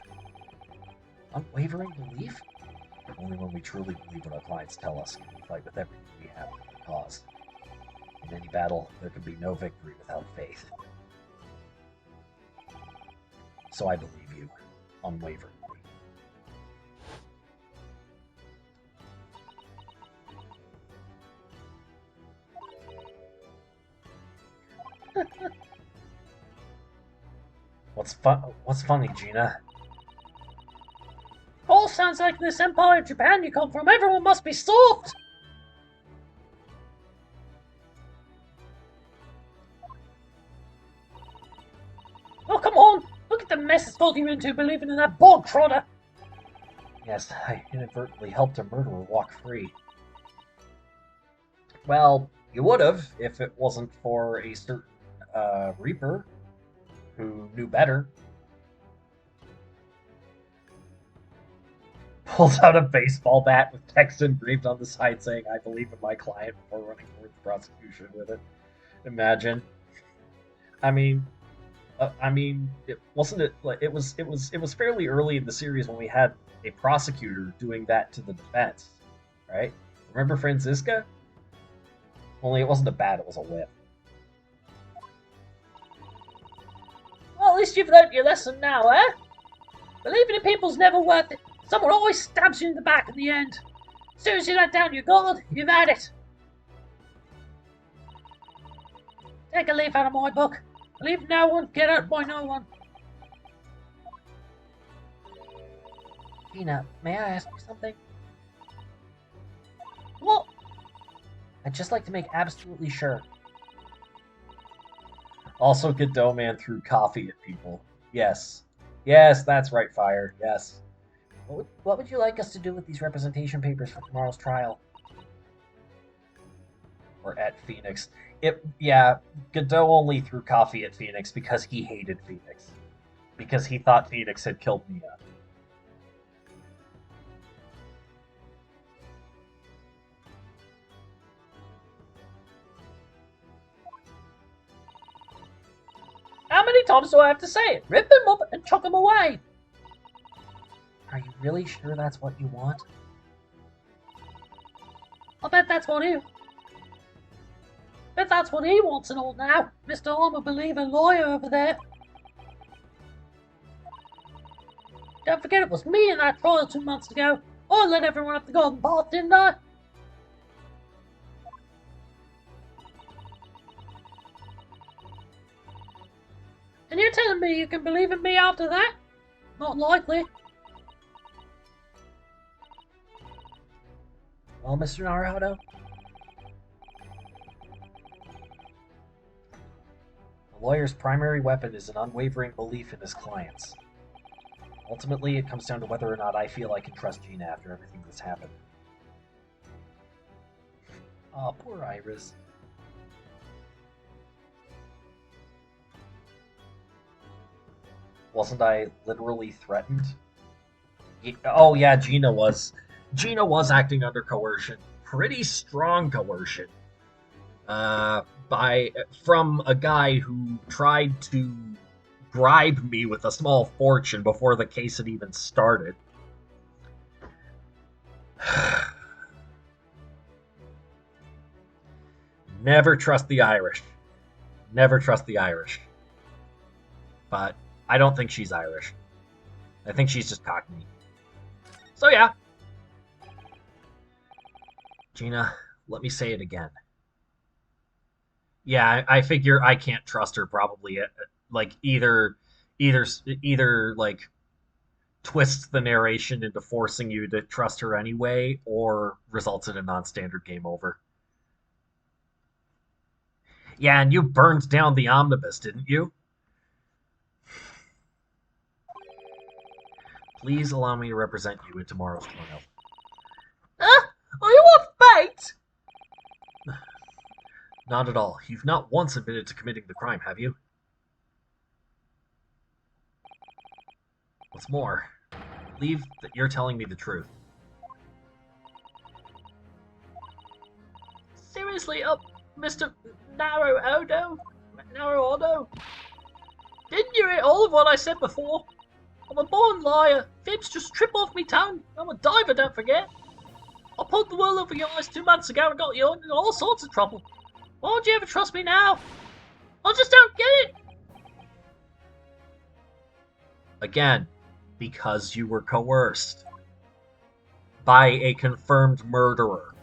Unwavering belief? Only when we truly believe what our clients tell us can we fight with everything we have for their cause. In any battle, there can be no victory without faith. So I believe you, unwaveringly. What's funny, Gina? All sounds like this Empire of Japan you come from. Everyone must be soft. Oh, come on. Look at the mess it's got you into believing in that bog trotter. Yes, I inadvertently helped a murderer walk free. Well, you would have if it wasn't for a certain Reaper who knew better. Pulls out a baseball bat with text engraved on the side saying, "I believe in my client," before running towards prosecution with it. Imagine. I mean, it wasn't it like it was fairly early in the series when we had a prosecutor doing that to the defense, right? Remember Franziska? Only it wasn't a bat; it was a whip. Well, at least you've learned your lesson now, eh? Believing in people's never worth it. Someone always stabs you in the back at the end. As soon as you let down your guard, you've had it. Take a leaf out of my book. Believe no one, get hurt by no one. Gina, may I ask you something? What? I'd just like to make absolutely sure. Also, Godot Man threw coffee at people. Yes. Yes, that's right, Fire. Yes. What would you like us to do with these representation papers for tomorrow's trial? Or at Phoenix. Yeah, Godot only threw coffee at Phoenix because he hated Phoenix. Because he thought Phoenix had killed Mia. How many times do I have to say it? Rip them up and chuck them away. Are you really sure that's what you want? I bet that's what he wants and all now. Mr. I'm a believer lawyer over there. Don't forget it was me in that trial 2 months ago. I let everyone up the garden path, didn't I? And you're telling me you can believe in me after that? Not likely. Well, Mr. Naruhodo? A lawyer's primary weapon is an unwavering belief in his clients. Ultimately, it comes down to whether or not I feel I can trust Gina after everything that's happened. Aw, poor Iris. Wasn't I literally threatened? Oh yeah, Gina was. Gina was acting under coercion. Pretty strong coercion. From a guy who tried to bribe me with a small fortune before the case had even started. Never trust the Irish. Never trust the Irish. But I don't think she's Irish. I think she's just Cockney. So yeah. Gina, let me say it again. Yeah, I figure I can't trust her probably. Like either like twists the narration into forcing you to trust her anyway, or results in a non-standard game over. Yeah, and you burned down the omnibus, didn't you? Please allow me to represent you in tomorrow's trial. Are you on bait? Not at all. You've not once admitted to committing the crime, have you? What's more, I believe that you're telling me the truth. Seriously, Mr. Narrow Odo? Didn't you hear all of what I said before? I'm a born liar. Fibs just trip off me tongue. I'm a diver, don't forget. I pulled the wool over your eyes 2 months ago and got you in all sorts of trouble. Why don't you ever trust me now? I just don't get it. Again, because you were coerced by a confirmed murderer.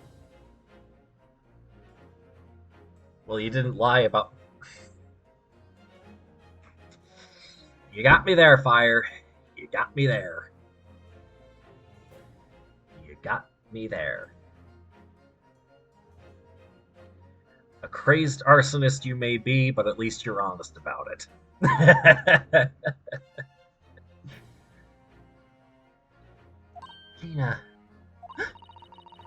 Well, you didn't lie about... You got me there, Fire. You got me there. You got me there. A crazed arsonist you may be, but at least you're honest about it. Gina,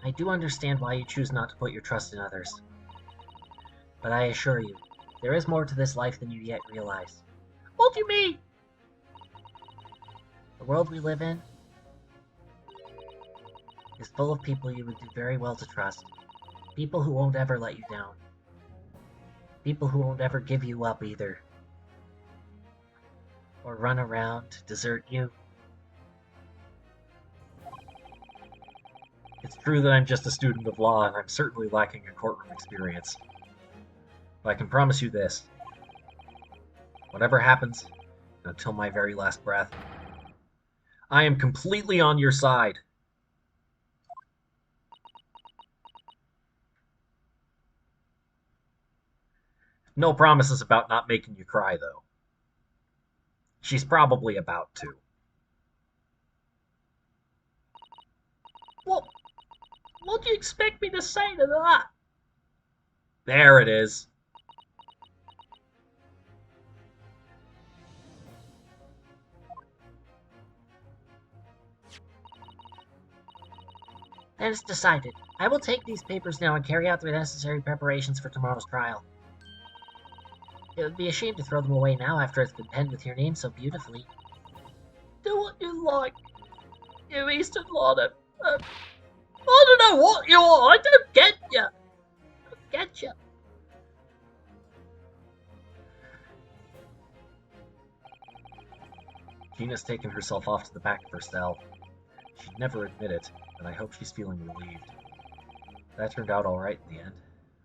I do understand why you choose not to put your trust in others. But I assure you, there is more to this life than you yet realize. What do you mean? The world we live in is full of people you would do very well to trust. People who won't ever let you down. People who won't ever give you up either. Or run around to desert you. It's true that I'm just a student of law, and I'm certainly lacking in courtroom experience. But I can promise you this. Whatever happens, until my very last breath, I am completely on your side. No promises about not making you cry, though. She's probably about to. What do you expect me to say to that? There it is. Then it's decided. I will take these papers now and carry out the necessary preparations for tomorrow's trial. It would be a shame to throw them away now after it's been penned with your name so beautifully. Do what you like, you Eastern Lord. I don't know what you are. I don't get you. I don't get you. Gina's taken herself off to the back of her cell. She'd never admit it, but I hope she's feeling relieved. That turned out all right in the end,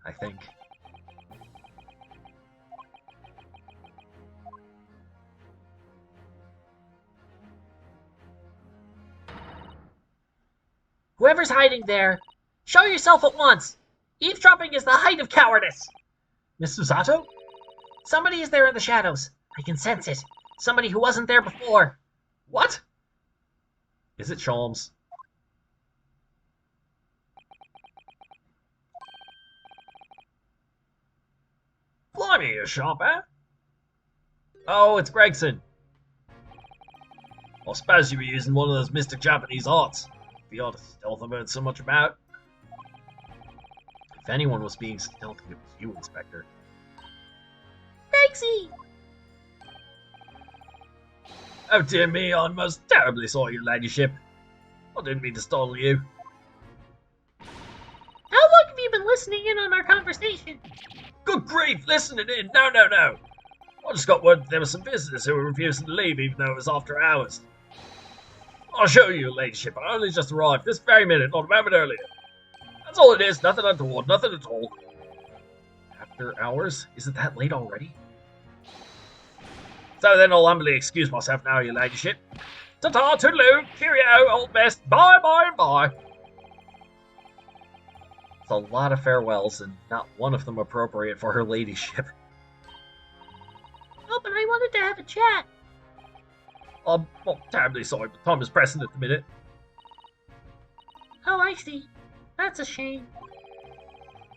I think. Whoever's hiding there, show yourself at once! Eavesdropping is the height of cowardice! Miss Susato? Somebody is there in the shadows. I can sense it. Somebody who wasn't there before. What? Is it Sholmes? Blimey, you're sharp, eh? Oh, it's Gregson. I suppose you were using one of those mystic Japanese arts. The art of stealth I've heard so much about. If anyone was being stealthy, it was you, Inspector. Rexy! Oh dear me, I'm most terribly sorry, your ladyship. I didn't mean to startle you. How long have you been listening in on our conversation? Good grief, listening in! No. I just got word that there were some visitors who were refusing to leave even though it was after hours. I'll show you, your ladyship. I only just arrived this very minute, not a moment earlier. That's all it is, nothing untoward, nothing at all. After hours? Is it that late already? So then I'll humbly excuse myself now, your ladyship. Ta-ta, toodaloo, cheerio, all the best, bye, bye, bye. It's a lot of farewells, and not one of them appropriate for her ladyship. Oh, but I wanted to have a chat. I'm not terribly sorry, but time is pressing at the minute. Oh, I see. That's a shame.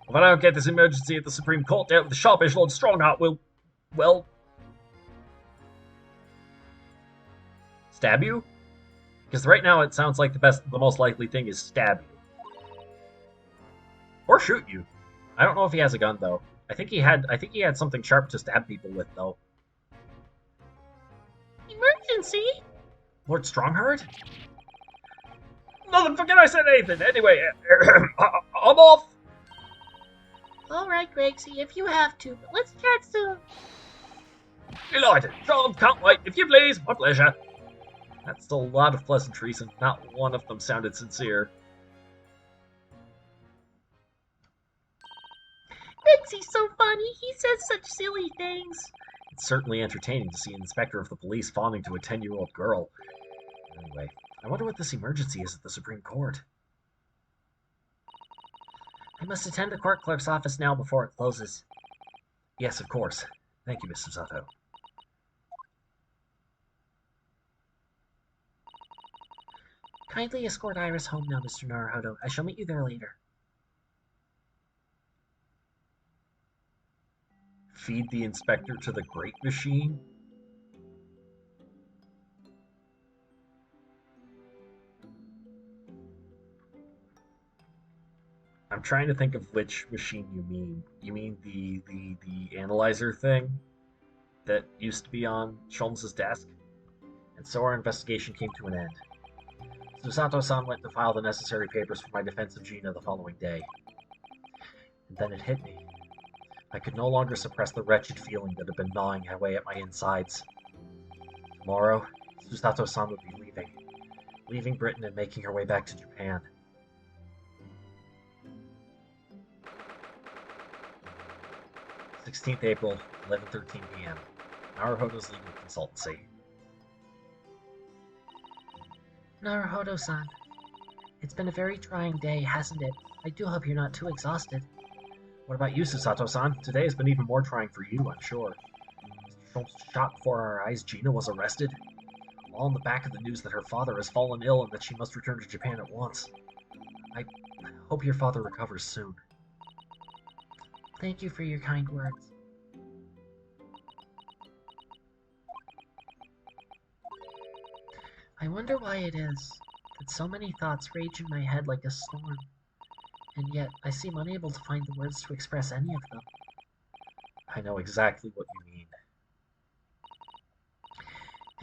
If I don't get this emergency at the Supreme Court dealt with the sharpish Lord Strongheart, will, well, stab you? Because right now it sounds like the most likely thing is stab you. Or shoot you. I don't know if he has a gun though. I think he had something sharp to stab people with though. Emergency? Lord Strongheart? Nothing, forget I said anything. Anyway, I'm off. Alright, Gregsy, if you have to, but let's chat soon. Delighted. John, can't wait. If you please, my pleasure. That's still a lot of pleasantries, and not one of them sounded sincere. Gregsy's so funny. He says such silly things. It's certainly entertaining to see an inspector of the police fawning to a 10-year-old girl. Anyway, I wonder what this emergency is at the Supreme Court. I must attend the court clerk's office now before it closes. Yes, of course. Thank you, Mr. Sato. Kindly escort Iris home now, Mr. Naruhodo. I shall meet you there later. Feed the inspector to the Great Machine? I'm trying to think of which machine you mean. You mean the analyzer thing that used to be on Sholmes' desk? And so our investigation came to an end. Susato-san went to file the necessary papers for my defense of Gina the following day. And then it hit me. I could no longer suppress the wretched feeling that had been gnawing away at my insides. Tomorrow, Susato-san would be leaving Britain and making her way back to Japan. 16th April, 11:13 p.m. Naruhodo's Legal Consultancy. Naruhodo-san, it's been a very trying day, hasn't it? I do hope you're not too exhausted. What about you, Susato-san? Today has been even more trying for you, I'm sure. Shot before our eyes, Gina was arrested. All on the back of the news that her father has fallen ill and that she must return to Japan at once. I hope your father recovers soon. Thank you for your kind words. I wonder why it is that so many thoughts rage in my head like a storm, and yet I seem unable to find the words to express any of them. I know exactly what you mean.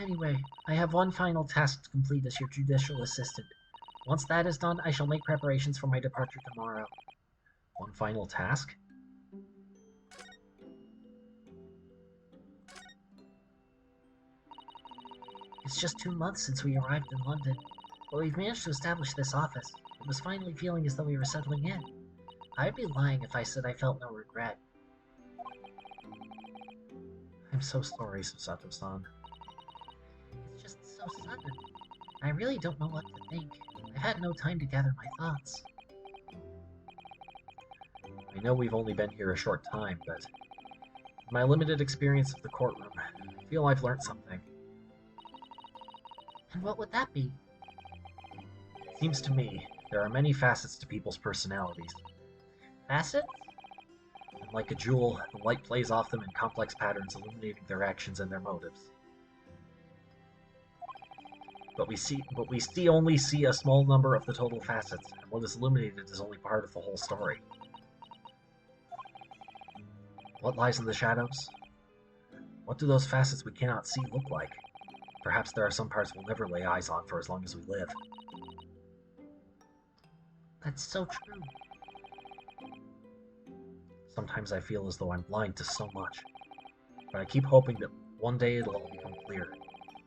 Anyway, I have one final task to complete as your judicial assistant. Once that is done, I shall make preparations for my departure tomorrow. One final task? It's just 2 months since we arrived in London, but we've managed to establish this office. It was finally feeling as though we were settling in. I'd be lying if I said I felt no regret. I'm so sorry, Susato-san. It's just so sudden. I really don't know what to think. I've had no time to gather my thoughts. I know we've only been here a short time, but in my limited experience of the courtroom, I feel I've learned something. And what would that be? It seems to me there are many facets to people's personalities. Facets? And like a jewel, the light plays off them in complex patterns, illuminating their actions and their motives. But we only see a small number of the total facets, and what is illuminated is only part of the whole story. What lies in the shadows? What do those facets we cannot see look like? Perhaps there are some parts we'll never lay eyes on for as long as we live. That's so true. Sometimes I feel as though I'm blind to so much, but I keep hoping that one day it'll all become clear,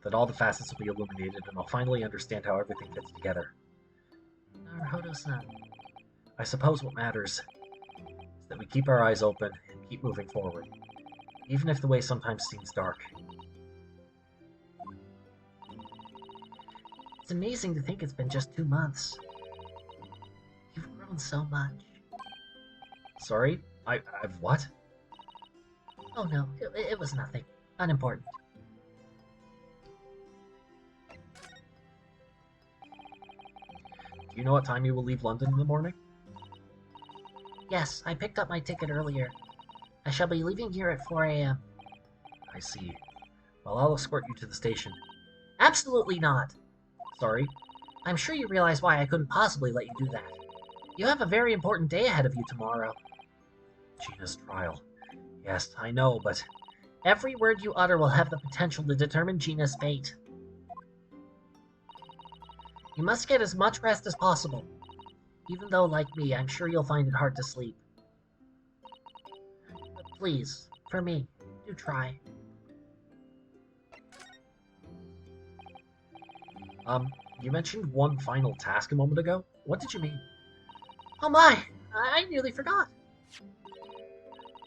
that all the facets will be illuminated and I'll finally understand how everything fits together. Naruhodo-san. I suppose what matters is that we keep our eyes open and keep moving forward, even if the way sometimes seems dark. It's amazing to think it's been just 2 months. You've grown so much. Sorry? I've what? Oh no, it was nothing. Unimportant. Do you know what time you will leave London in the morning? Yes, I picked up my ticket earlier. I shall be leaving here at 4 a.m. I see. Well, I'll escort you to the station. Absolutely not! Sorry? I'm sure you realize why I couldn't possibly let you do that. You have a very important day ahead of you tomorrow. Gina's trial. Yes, I know, but Every word you utter will have the potential to determine Gina's fate. You must get as much rest as possible. Even though, like me, I'm sure you'll find it hard to sleep. But please, for me, do try. You mentioned one final task a moment ago. What did you mean? Oh my! I nearly forgot.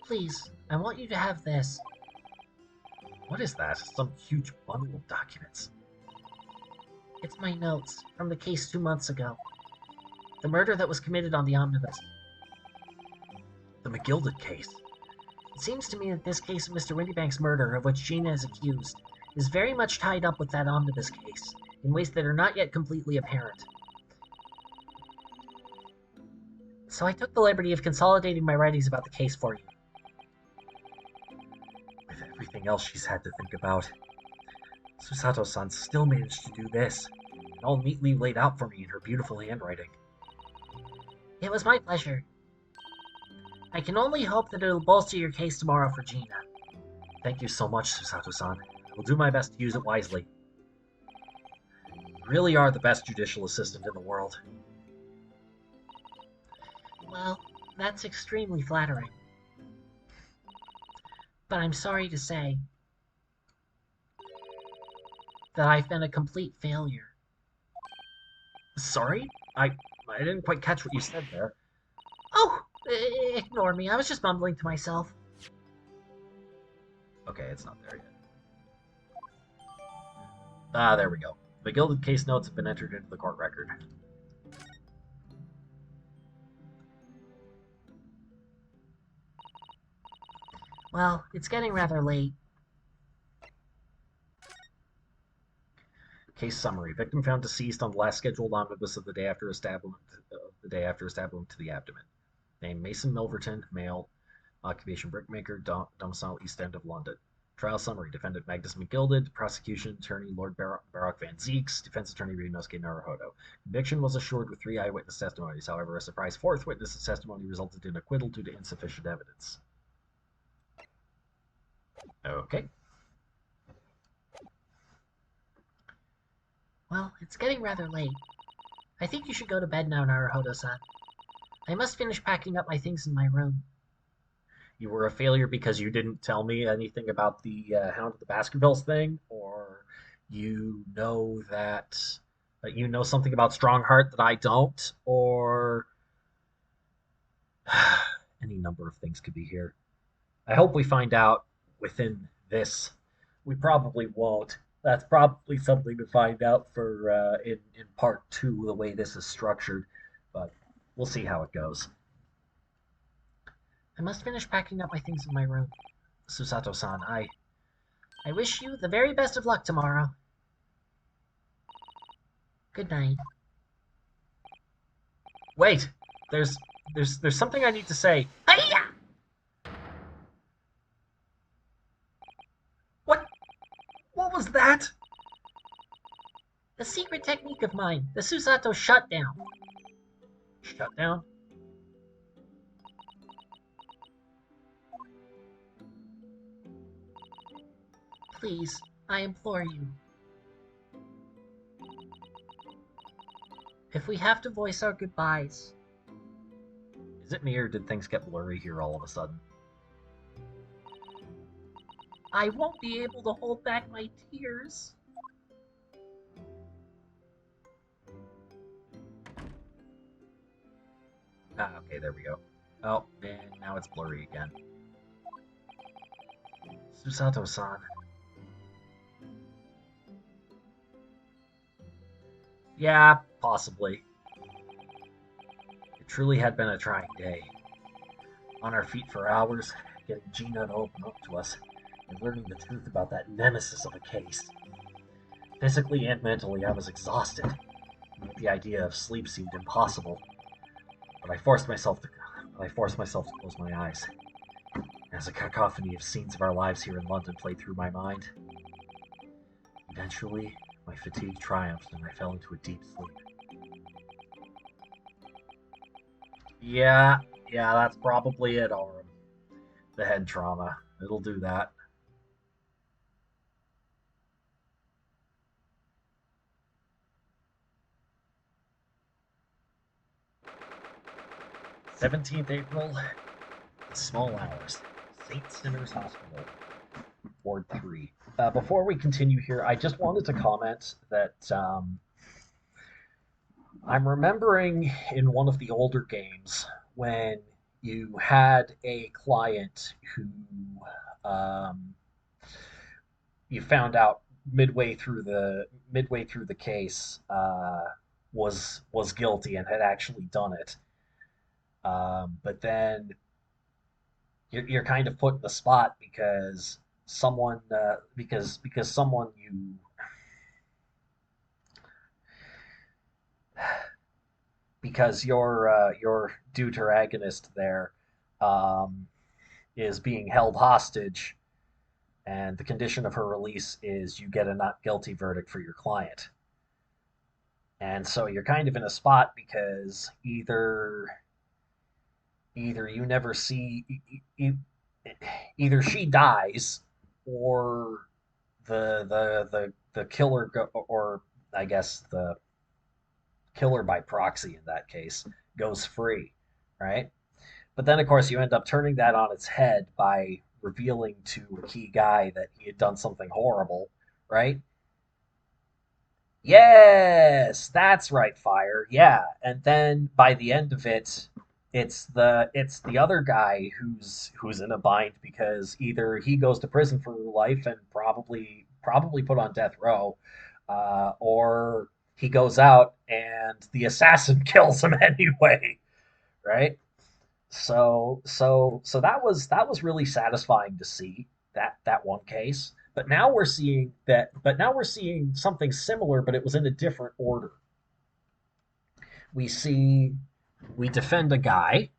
Please, I want you to have this. What is that? Some huge bundle of documents. It's my notes from the case 2 months ago. The murder that was committed on the omnibus. The McGilded case. It seems to me that this case of Mr. Windybank's murder, of which Gina is accused, is very much tied up with that omnibus case, in ways that are not yet completely apparent. So I took the liberty of consolidating my writings about the case for you. With everything else she's had to think about, Susato-san still managed to do this, and all neatly laid out for me in her beautiful handwriting. It was my pleasure. I can only hope that it'll bolster your case tomorrow for Gina. Thank you so much, Susato-san. I will do my best to use it wisely. You really are the best judicial assistant in the world. Well, that's extremely flattering. But I'm sorry to say that I've been a complete failure. Sorry? I didn't quite catch what you said there. Oh, ignore me. I was just mumbling to myself. Okay, it's not there yet. Ah, there we go. The Gilded case notes have been entered into the court record. Well, it's getting rather late. Case summary. Victim found deceased on the last scheduled omnibus of the day after establishment to the abdomen. Name Mason Milverton, male. Occupation brickmaker, domicile East End of London. Trial summary. Defendant Magnus McGilded. Prosecution attorney Lord Baroque Van Zeeks. Defense attorney Ryunosuke Naruhodo. Conviction was assured with 3 eyewitness testimonies. However, a surprise 4th witness's testimony resulted in acquittal due to insufficient evidence. Okay. Well, it's getting rather late. I think you should go to bed now, Naruhodo-san. I must finish packing up my things in my room. You were a failure because you didn't tell me anything about the Hound of the Baskervilles thing, or you know that you know something about Strongheart that I don't, or any number of things could be here. I hope we find out within this. We probably won't. That's probably something to find out for in part 2, the way this is structured, but we'll see how it goes. I must finish packing up my things in my room. Susato-san, I wish you the very best of luck tomorrow. Good night. Wait! There's something I need to say. Hiya! What was that? A secret technique of mine, the Susato shutdown. Shutdown? Please, I implore you. If we have to voice our goodbyes. Is it me or did things get blurry here all of a sudden? I won't be able to hold back my tears. Ah, okay, there we go. Oh, and now it's blurry again. Susato-san. Yeah, possibly. It truly had been a trying day. On our feet for hours, getting Gina to open up to us, and learning the truth about that nemesis of a case. Physically and mentally, I was exhausted. The idea of sleep seemed impossible. But I forced myself to close my eyes. As a cacophony of scenes of our lives here in London played through my mind. Eventually, my fatigue triumphed and I fell into a deep sleep. Yeah, that's probably it, Aurum. The head trauma. It'll do that. April 17th, small hours. St. Sinners Hospital, Ward 3. Before we continue here, I just wanted to comment that I'm remembering in one of the older games when you had a client who um, you found out midway through the case was guilty and had actually done it. But then you're kind of put in the spot because someone because your deuteragonist there um, is being held hostage, and the condition of her release is you get a not guilty verdict for your client. And so you're kind of in a spot because either you never see either she dies or the killer or I guess the killer by proxy in that case goes free, right? But then of course you end up turning that on its head by revealing to a key guy that he had done something horrible, right? Yes, that's right, Fire. Yeah, and then by the end of it, it's the other guy who's in a bind because either he goes to prison for life and probably put on death row, or he goes out and the assassin kills him anyway, right? So that was really satisfying to see that one case. But now we're seeing something similar, but it was in a different order. We see we defend a guy.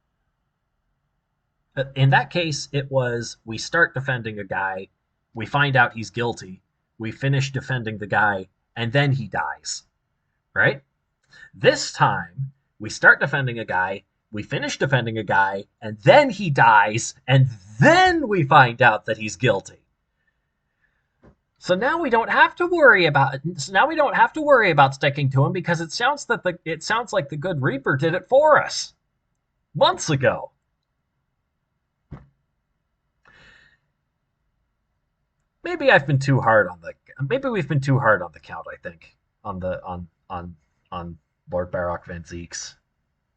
In that case, it was we start defending a guy, we find out he's guilty, we finish defending the guy, and then he dies. Right? This time, we start defending a guy, we finish defending a guy, and then he dies, and then we find out that he's guilty. So now we don't have to worry about it. So now we don't have to worry about sticking to him because it sounds like the Good Reaper did it for us months ago. Maybe I've been too hard on the. Maybe we've been too hard on the Count. I think on Lord Baroque Van Zeeks.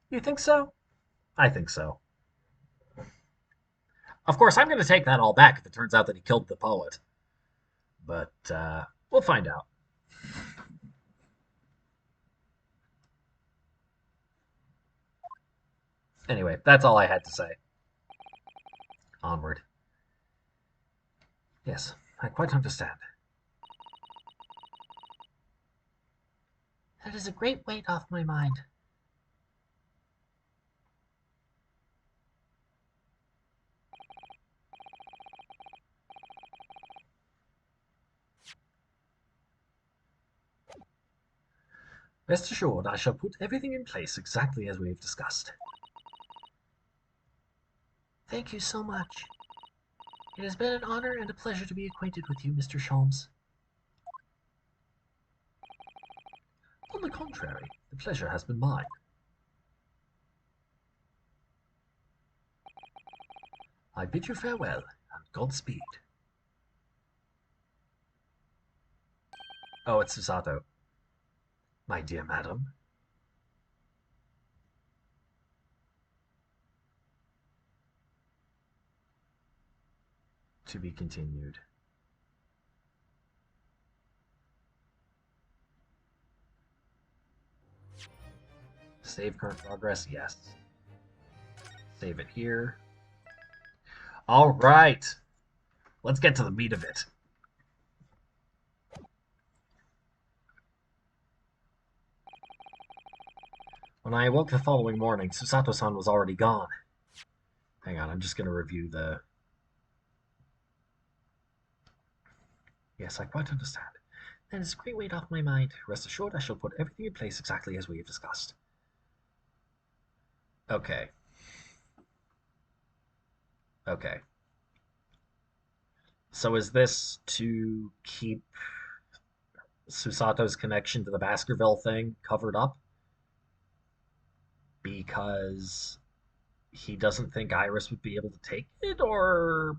You think so? I think so. Of course, I'm going to take that all back if it turns out that he killed the poet. But we'll find out. Anyway, that's all I had to say. Onward. Yes, I quite understand. That is a great weight off my mind. Rest assured, I shall put everything in place exactly as we have discussed. Thank you so much. It has been an honor and a pleasure to be acquainted with you, Mr. Sholmes. On the contrary, the pleasure has been mine. I bid you farewell, and Godspeed. Oh, it's Susato. My dear madam. To be continued. Save current progress, yes. Save it here. All right. Let's get to the meat of it. When I awoke the following morning, Susato-san was already gone. Hang on, I'm just going to review the... Yes, I quite understand. That is a great weight off my mind. Rest assured I shall put everything in place exactly as we have discussed. Okay. Okay. So is this to keep Susato's connection to the Baskerville thing covered up? Because he doesn't think Iris would be able to take it, or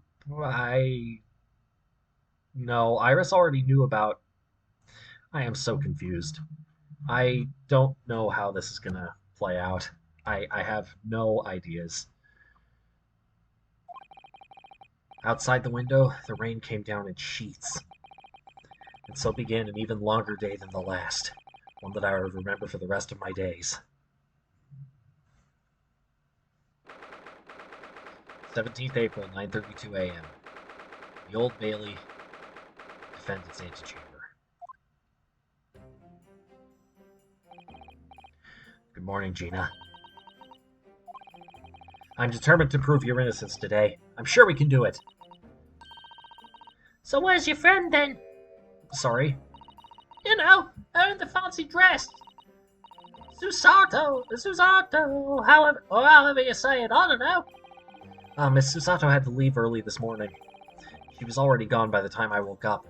No, Iris already knew about... I am so confused. I don't know how this is gonna play out. I have no ideas. Outside the window, the rain came down in sheets. And so began an even longer day than the last, one that I would remember for the rest of my days. 17th April, 9:32 a.m. The Old Bailey, defendant's antechamber. Good morning, Gina. I'm determined to prove your innocence today. I'm sure we can do it. So where's your friend then? Sorry? You know, her in the fancy dress. Susato, however you say it, I don't know. Miss Susato had to leave early this morning. She was already gone by the time I woke up.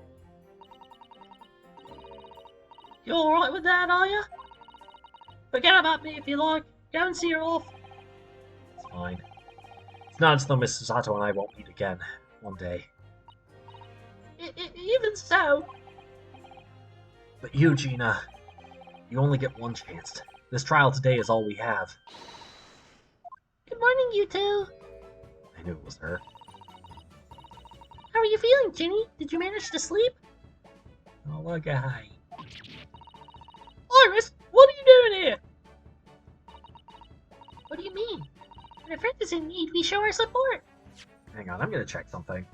You alright with that, are you? Forget about me if you like. Go and see her off. It's fine. It's not as though Miss Susato and I won't meet again one day. Even so. But you, Gina, you only get one chance. This trial today is all we have. Good morning, you two. I knew it was her. How are you feeling, Ginny? Did you manage to sleep? Oh, look at hi. Iris, what are you doing here? What do you mean? When a friend is in need, we show our support. Hang on, I'm gonna check something.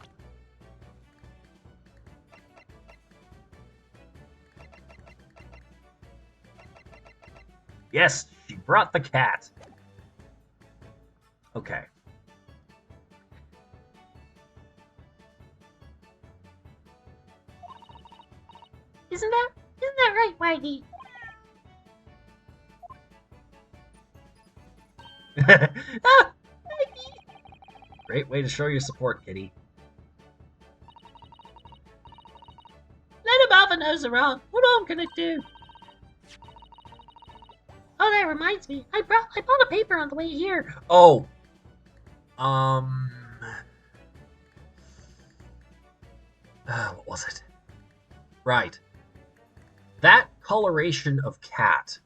Yes, she brought the cat. Okay. Isn't that right, Whitey? Ah, Great way to show your support, Kitty. let him have a nose around. What I'm gonna do? Oh, that reminds me. I bought a paper on the way here. Oh. What was it? Right. That coloration of cat.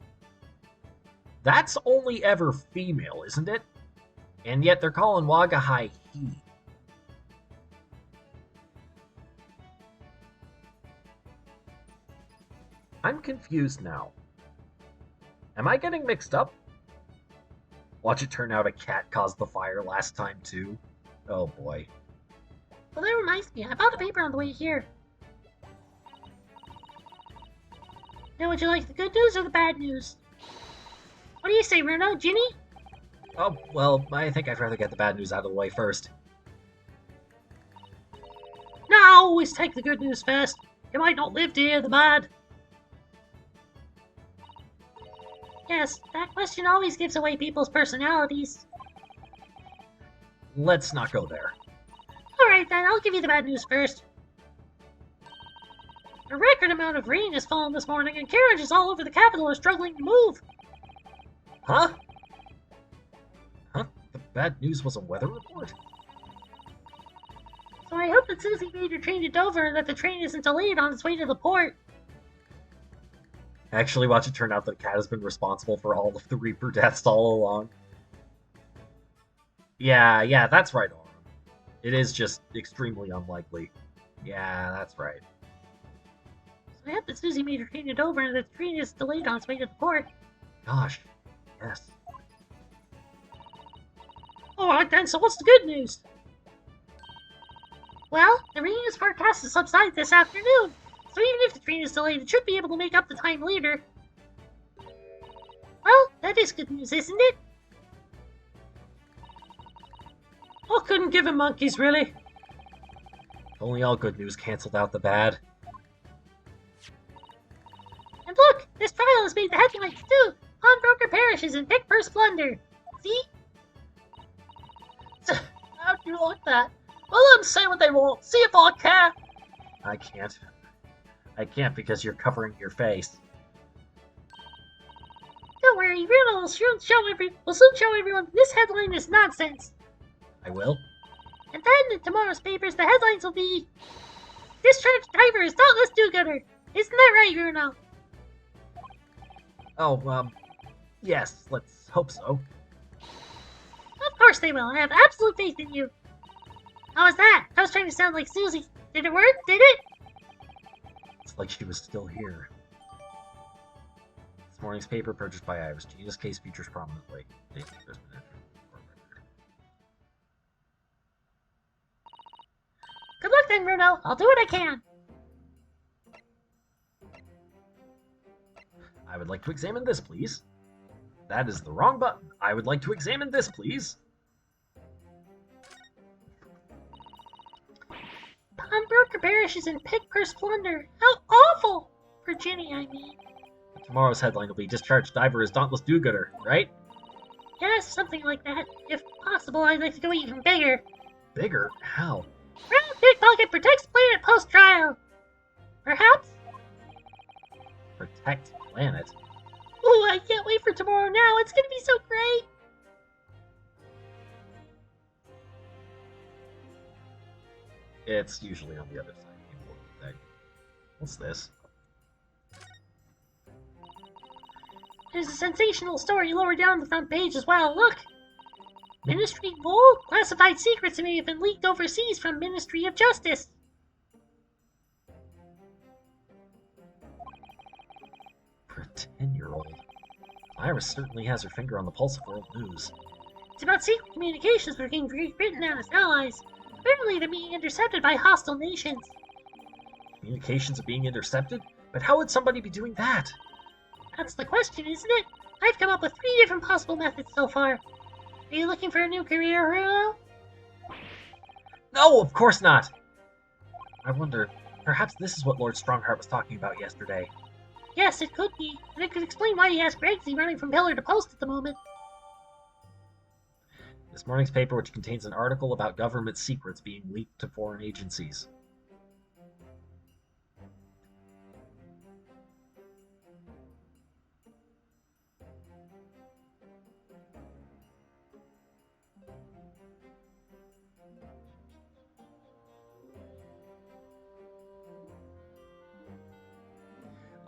That's only ever female, isn't it? And yet they're calling Wagahai he. I'm confused now. Am I getting mixed up? Watch it turn out a cat caused the fire last time too. Oh boy. Well, that reminds me. I bought a paper on the way here. Now, would you like the good news or the bad news? What do you say, Bruno? Ginny? Oh, well, I think I'd rather get the bad news out of the way first. No, I always take the good news first. You might not live to hear the bad. Yes, that question always gives away people's personalities. Let's not go there. Alright then, I'll give you the bad news first. A record amount of rain has fallen this morning, and carriages all over the capital are struggling to move. Huh? Huh? The bad news was a weather report? So I hope that Susie made her train to Dover and that the train isn't delayed on its way to the port. Actually, watch it turn out that the cat has been responsible for all of the Reaper deaths all along. Yeah, that's right, Aurum. It is just extremely unlikely. Yeah, that's right. So I hope that Susie made her train to Dover and that the train is delayed on its way to the port. Gosh, Yes. Alright then, so what's the good news? Well, the rain is forecast to subside this afternoon, so even if the train is delayed, it should be able to make up the time later. Well, that is good news, isn't it? I couldn't give him monkeys, really. Only all good news canceled out the bad. And look, this trial has made the headlines too. Pawnbroker perishes in big purse plunder. See? How do you like that? Well, let them say what they want. See if I care. I can't. I can't because you're covering your face. Don't worry, Bruno will soon show everyone this headline is nonsense. I will? And then in tomorrow's papers, the headlines will be "Discharged driver is dauntless do-gooder." Isn't that right, Bruno? Oh, yes, let's hope so. Of course they will. I have absolute faith in you. How was that? I was trying to sound like Susie. Did it work? Did it? It's like she was still here. This morning's paper purchased by Iris. Gina's case features prominently. Good luck then, Bruno. I'll do what I can. I would like to examine this, please. That is the wrong button. I would like to examine this, please. Pawnbroker perishes in pig purse plunder. How awful! For Ginny, I mean. Tomorrow's headline will be "Discharged diver is dauntless do-gooder," right? Yes, something like that. If possible, I'd like to go even bigger. Bigger? How? Round pickpocket protects planet post-trial. Perhaps? Protect planet? Ooh, I can't wait for tomorrow now. It's gonna be so great. It's usually on the other side of the important thing. What's this? There's a sensational story lower down the front page as well. Look! Ministry Bull? Classified secrets may have been leaked overseas from Ministry of Justice. For a 10-year-old. Iris certainly has her finger on the pulse of world news. It's about secret communications between Great Britain and its allies. Apparently they're being intercepted by hostile nations. Communications are being intercepted? But how would somebody be doing that? That's the question, isn't it? I've come up with 3 different possible methods so far. Are you looking for a new career, Bruno? No, of course not! I wonder, perhaps this is what Lord Strongheart was talking about yesterday. Yes, it could be. And it could explain why he has Gregsy running from pillar to post at the moment. This morning's paper, which contains an article about government secrets being leaked to foreign agencies.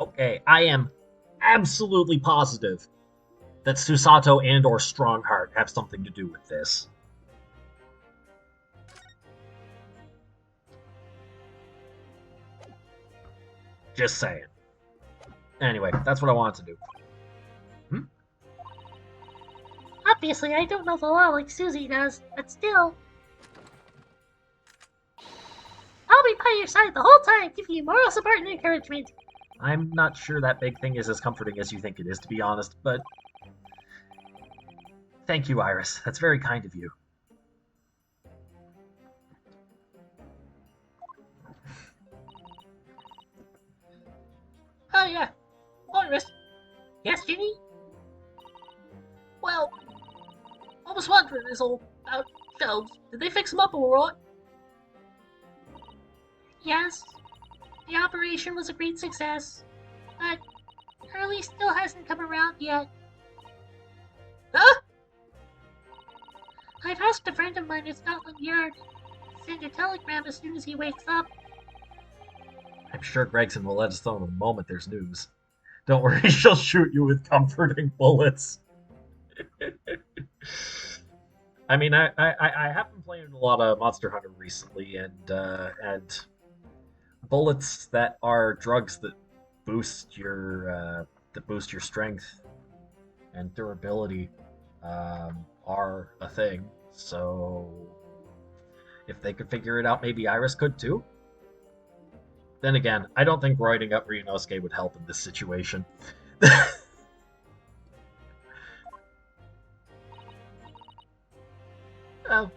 Okay, I am absolutely positive that Susato and or Strongheart have something to do with this. Just saying. Anyway, that's what I wanted to do. Obviously, I don't know the law like Susie does, but still. I'll be by your side the whole time, giving you moral support and encouragement. I'm not sure that big thing is as comforting as you think it is, to be honest, but... Thank you, Iris. That's very kind of you. Oh, yeah. Iris. Yes, Ginny? Well, I was wondering is all about shelves. Did they fix them up alright? Yes. The operation was a great success. But Hurley still hasn't come around yet. Huh? I've asked a friend of mine at Scotland Yard to send a telegram as soon as he wakes up. I'm sure Gregson will let us know the moment there's news. Don't worry, she'll shoot you with comforting bullets. I mean, I have been playing a lot of Monster Hunter recently, and bullets that are drugs that boost your strength and durability are a thing. So if they could figure it out, maybe Iris could too. Then again, I don't think roiding up Ryunosuke would help in this situation. Oh,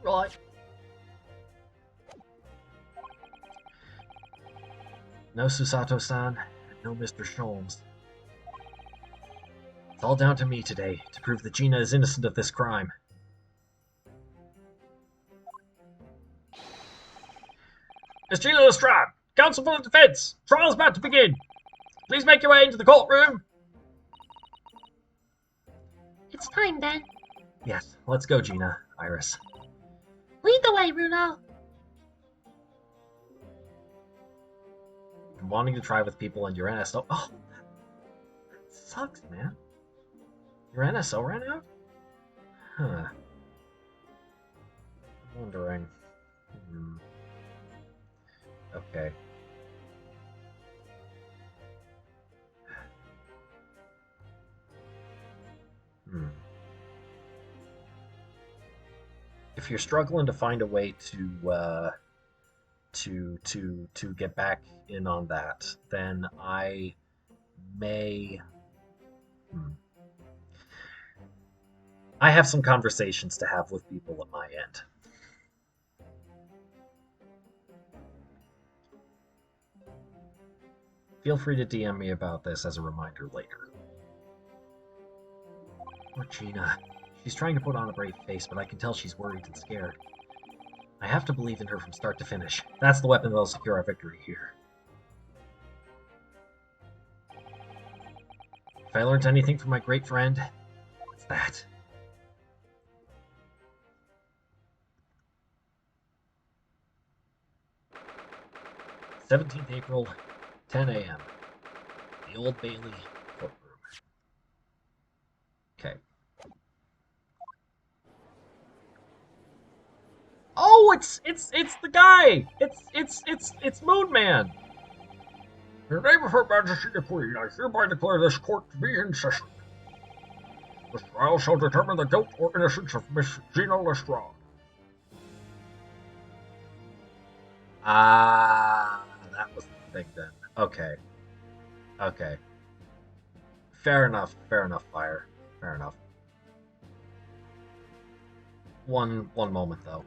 right. No Susato-san, and no Mr. Sholmes. It's all down to me today, to prove that Gina is innocent of this crime. Miss Gina Lestrade, Counsel for the Defense! Trial's about to begin! Please make your way into the courtroom! It's time then. Yes, let's go, Gina. Iris. Lead the way, Runo. I'm wanting to try with people on your NSO. Oh, that sucks, man. Your NSO ran out? Huh. I'm wondering. Okay. If you're struggling to find a way to get back in on that, then I may. I have some conversations to have with people at my end. Feel free to DM me about this as a reminder later. Poor Gina. She's trying to put on a brave face, but I can tell she's worried and scared. I have to believe in her from start to finish. That's the weapon that'll secure our victory here. If I learned anything from my great friend, it's that. "17th April, 10 a.m. The Old Bailey courtroom." Okay. Oh, it's the guy. It's Moon Man. In the name of Her Majesty the Queen, I hereby declare this court to be in session. This trial shall determine the guilt or innocence of Miss Gina Lestrade. That was the thing then. Okay. Okay. Fair enough, Fire. Fair enough. One moment, though.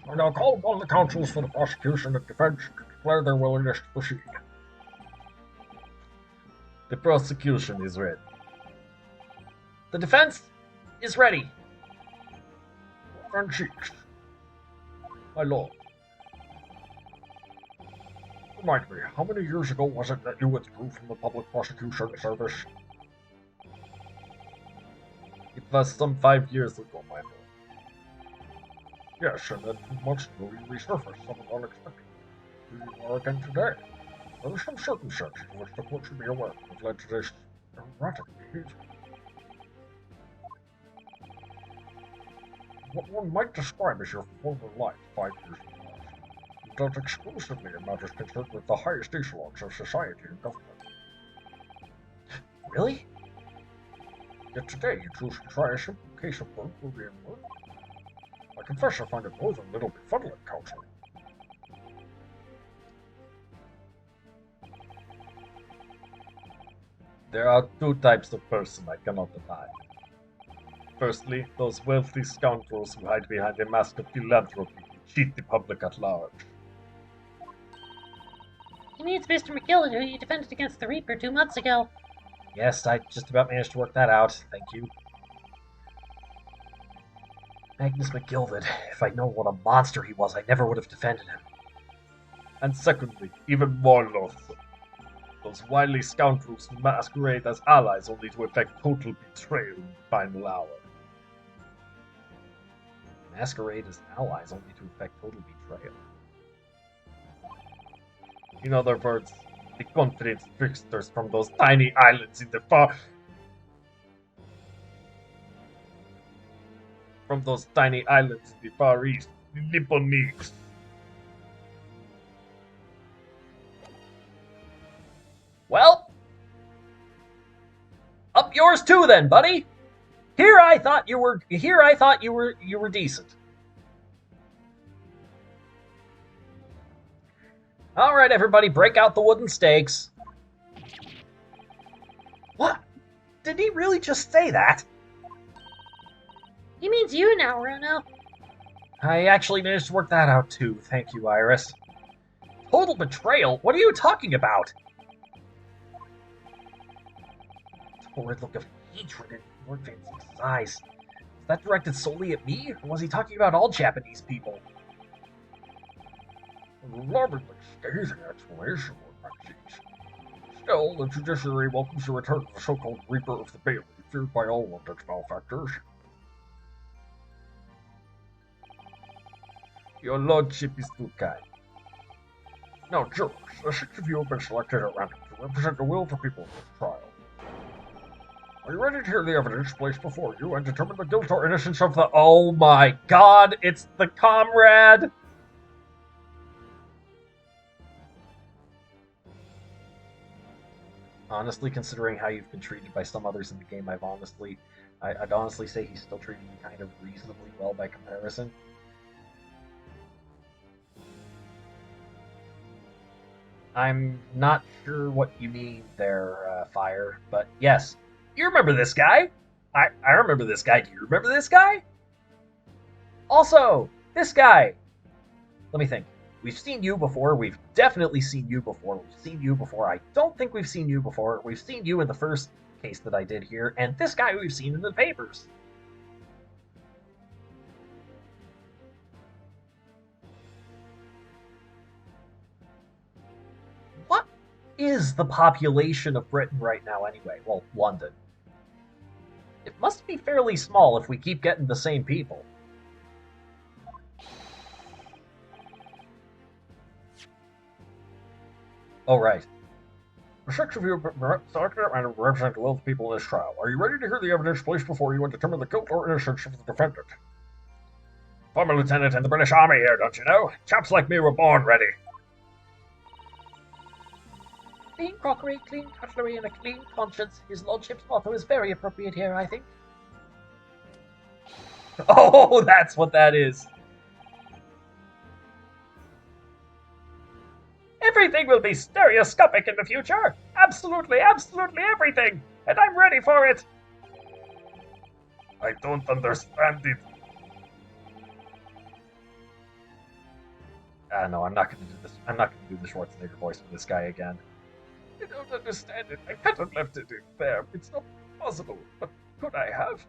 I now call upon the counsels for the prosecution and defense to declare their willingness to proceed. The prosecution is ready. The defense is ready. And Cheeks, my lord. Remind me, how many years ago was it that you withdrew from the public prosecution service? It was some 5 years ago, my lord. Yes, and then 2 months ago you resurfaced something unexpected. Here you are again today. There are some circumstances in which the court should be aware that have led to this erratic behavior. What one might describe as your former life 5 years ago. You dealt exclusively in matters concerned with the highest echelons of society and government. Really? Yet today you choose to try a simple case of burglary and murder. I confess I find it more than a little befuddling, Counsel. There are 2 types of person I cannot deny. Firstly, those wealthy scoundrels who hide behind a mask of philanthropy and cheat the public at large. You mean it's Mr. McGillen who you defended against the Reaper 2 months ago? Yes, I just about managed to work that out. Thank you. Magnus McGilvin. If I'd known what a monster he was, I never would have defended him. And secondly, even more loathsome, those wily scoundrels who masquerade as allies only to effect total betrayal in the final hour. Masquerade as allies only to effect total betrayal. In other words, the confident tricksters from those tiny islands in the far... From those tiny islands in the Far East, the Nipponese. Well, up yours too then, buddy. Here I thought you were decent. All right, everybody, break out the wooden stakes. What? Did he really just say that? He means you now, Runo. I actually managed to work that out too. Thank you, Iris. Total betrayal? What are you talking about? Horrid look of hatred in Lord Van Ziek's eyes. Is that directed solely at me, or was he talking about all Japanese people? Alarmingly scathing explanation, Lord Maxis. Still, the judiciary welcomes the return of the so-called Reaper of the Bailey, feared by all London's malefactors. Your lordship is too kind. Now, jurors, the 6 of you have been selected at random to represent the will of the people in this trial. Are you ready to hear the evidence placed before you and determine the guilt or innocence of the... Oh my god, it's the comrade! Honestly, considering how you've been treated by some others in the game, I'd honestly say he's still treating you kind of reasonably well by comparison. I'm not sure what you mean there, Fire, but yes. You remember this guy? I remember this guy. Do you remember this guy? Also, this guy. Let me think. We've seen you before. We've definitely seen you before. We've seen you before. I don't think we've seen you before. We've seen you in the first case that I did here, and this guy we've seen in the papers. What is the population of Britain right now anyway? Well, London. It must be fairly small if we keep getting the same people. Oh, right. The 6 of you have been selected and represent the will of the people in this trial. Are you ready to hear the evidence placed before you and determine the guilt or innocence of the defendant? Former lieutenant in the British Army here, don't you know? Chaps like me were born ready. Clean crockery, clean cutlery, and a clean conscience. His lordship's motto is very appropriate here, I think. Oh, that's what that is. Everything will be stereoscopic in the future. Absolutely, absolutely everything. And I'm ready for it. I don't understand it. No, I'm not going to do this. I'm not going to do the Schwarzenegger voice for this guy again. I don't understand it. I could have left it in there. It's not possible. But could I have?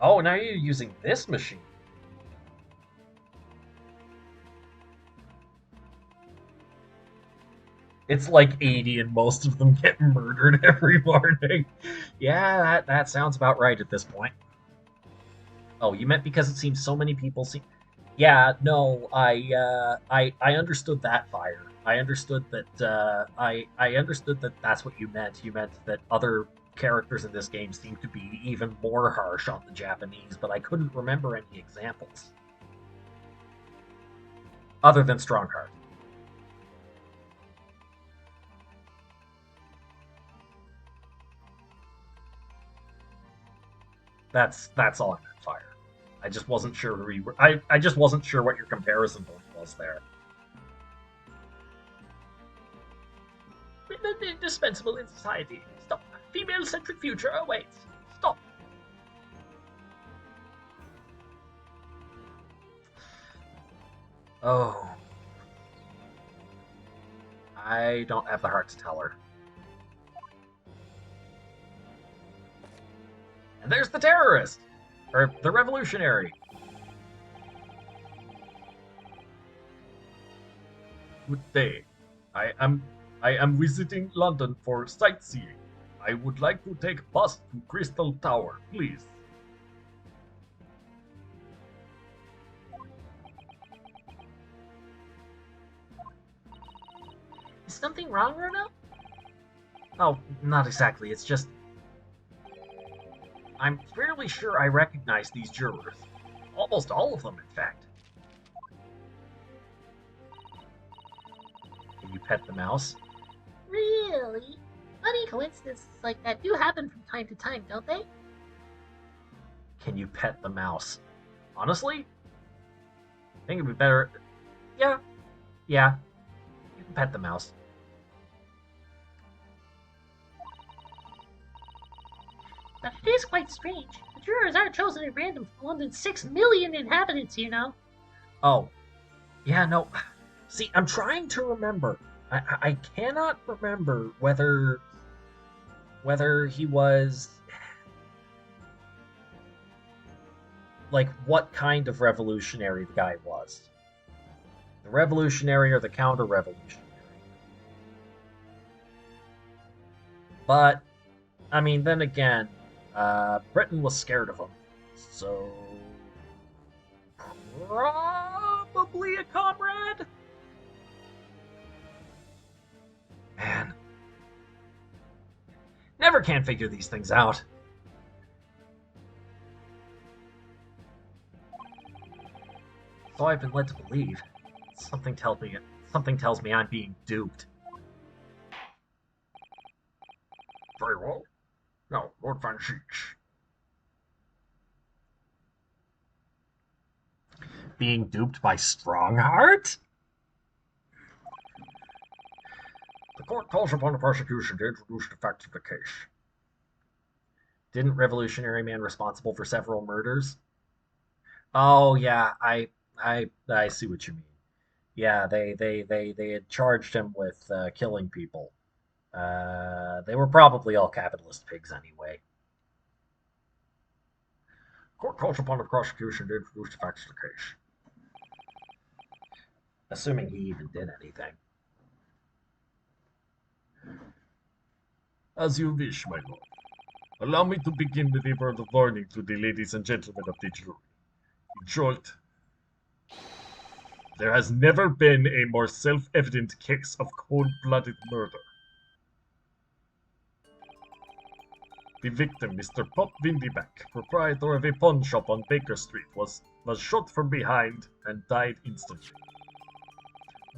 Oh, now you're using this machine. It's like 80 and most of them get murdered every morning. Yeah, that sounds about right at this point. Oh, you meant because it seems so many people see... Yeah, no, I understood that, Fire. I understood that, I understood that that's what you meant. You meant that other characters in this game seem to be even more harsh on the Japanese, but I couldn't remember any examples. Other than Strongheart. That's all I meant, Fire. I just wasn't sure who you were. I just wasn't sure what your comparison point was there. Women indispensable in society. Stop. Female-centric future awaits. Stop. Oh. I don't have the heart to tell her. And there's the terrorist! Or the revolutionary. Good day. I am visiting London for sightseeing. I would like to take bus to Crystal Tower, please. Is something wrong, Runo? Oh, not exactly. It's just... I'm fairly sure I recognize these jurors. Almost all of them, in fact. Can you pet the mouse? Really? Funny coincidences like that do happen from time to time, don't they? Can you pet the mouse? Honestly? I think it'd be better... Yeah. Yeah. You can pet the mouse. But it is quite strange. The jurors aren't chosen at random from London's 6 million inhabitants, you know. Oh. Yeah, no. See, I'm trying to remember. I cannot remember whether he was... like, what kind of revolutionary the guy was. The revolutionary or the counter-revolutionary. But, I mean, then again, Britain was scared of him. So... probably a comrade? Man. Never can figure these things out. So I've been led to believe. Something tells me I'm being duped. Very well. Now, Lord Van Sheech. Being duped by Strongheart? The court calls upon the prosecution to introduce the facts of the case. Didn't Revolutionary Man responsible for several murders? Oh yeah, I see what you mean. Yeah, they had charged him with killing people. They were probably all capitalist pigs anyway. Court calls upon the prosecution to introduce the facts of the case. Assuming he even did anything. As you wish, my lord. Allow me to begin with a word of warning to the ladies and gentlemen of the jury. In short, there has never been a more self-evident case of cold-blooded murder. The victim, Mr. Pop Windyback, proprietor of a pawn shop on Baker Street, was shot from behind and died instantly.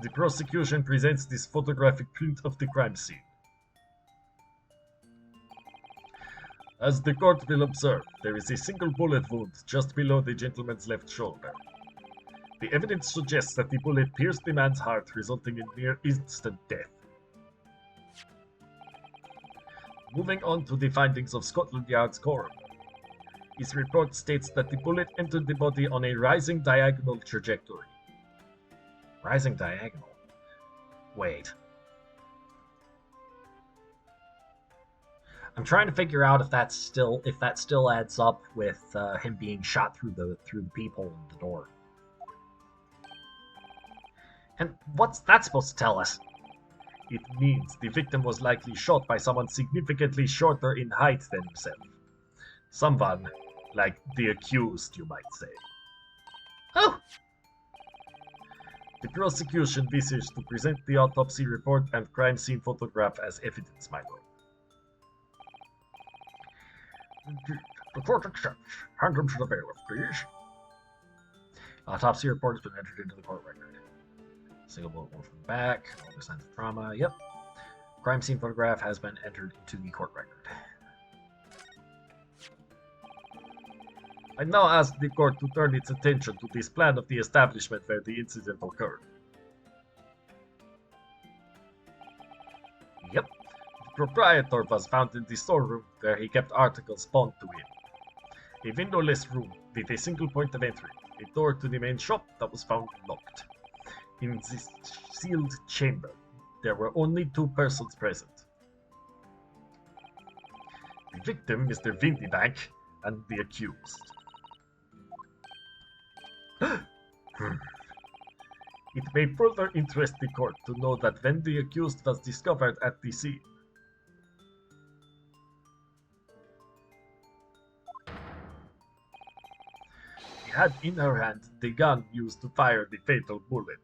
The prosecution presents this photographic print of the crime scene. As the court will observe, there is a single bullet wound just below the gentleman's left shoulder. The evidence suggests that the bullet pierced the man's heart, resulting in near instant death. Moving on to the findings of Scotland Yard's coroner. His report states that the bullet entered the body on a rising diagonal trajectory. Rising diagonal? Wait. I'm trying to figure out if that still adds up with him being shot through the peephole in the door. And what's that supposed to tell us? It means the victim was likely shot by someone significantly shorter in height than himself. Someone like the accused, you might say. Oh! The prosecution wishes to present the autopsy report and crime scene photograph as evidence, my lord. Indeed. The court accepts. Hand them to the bailiff, please. Autopsy report has been entered into the court record. Single bullet wound from the back. No signs of trauma. Yep. Crime scene photograph has been entered into the court record. I now ask the court to turn its attention to this plan of the establishment where the incident occurred. Yep. The proprietor was found in the storeroom where he kept articles pawned to him. A windowless room with a single point of entry, a door to the main shop that was found locked. In this sealed chamber, There were only two persons present. The victim, Mr. Windybank, and the accused. It may further interest the court to know that when the accused was discovered at the scene, she had in her hand the gun used to fire the fatal bullet.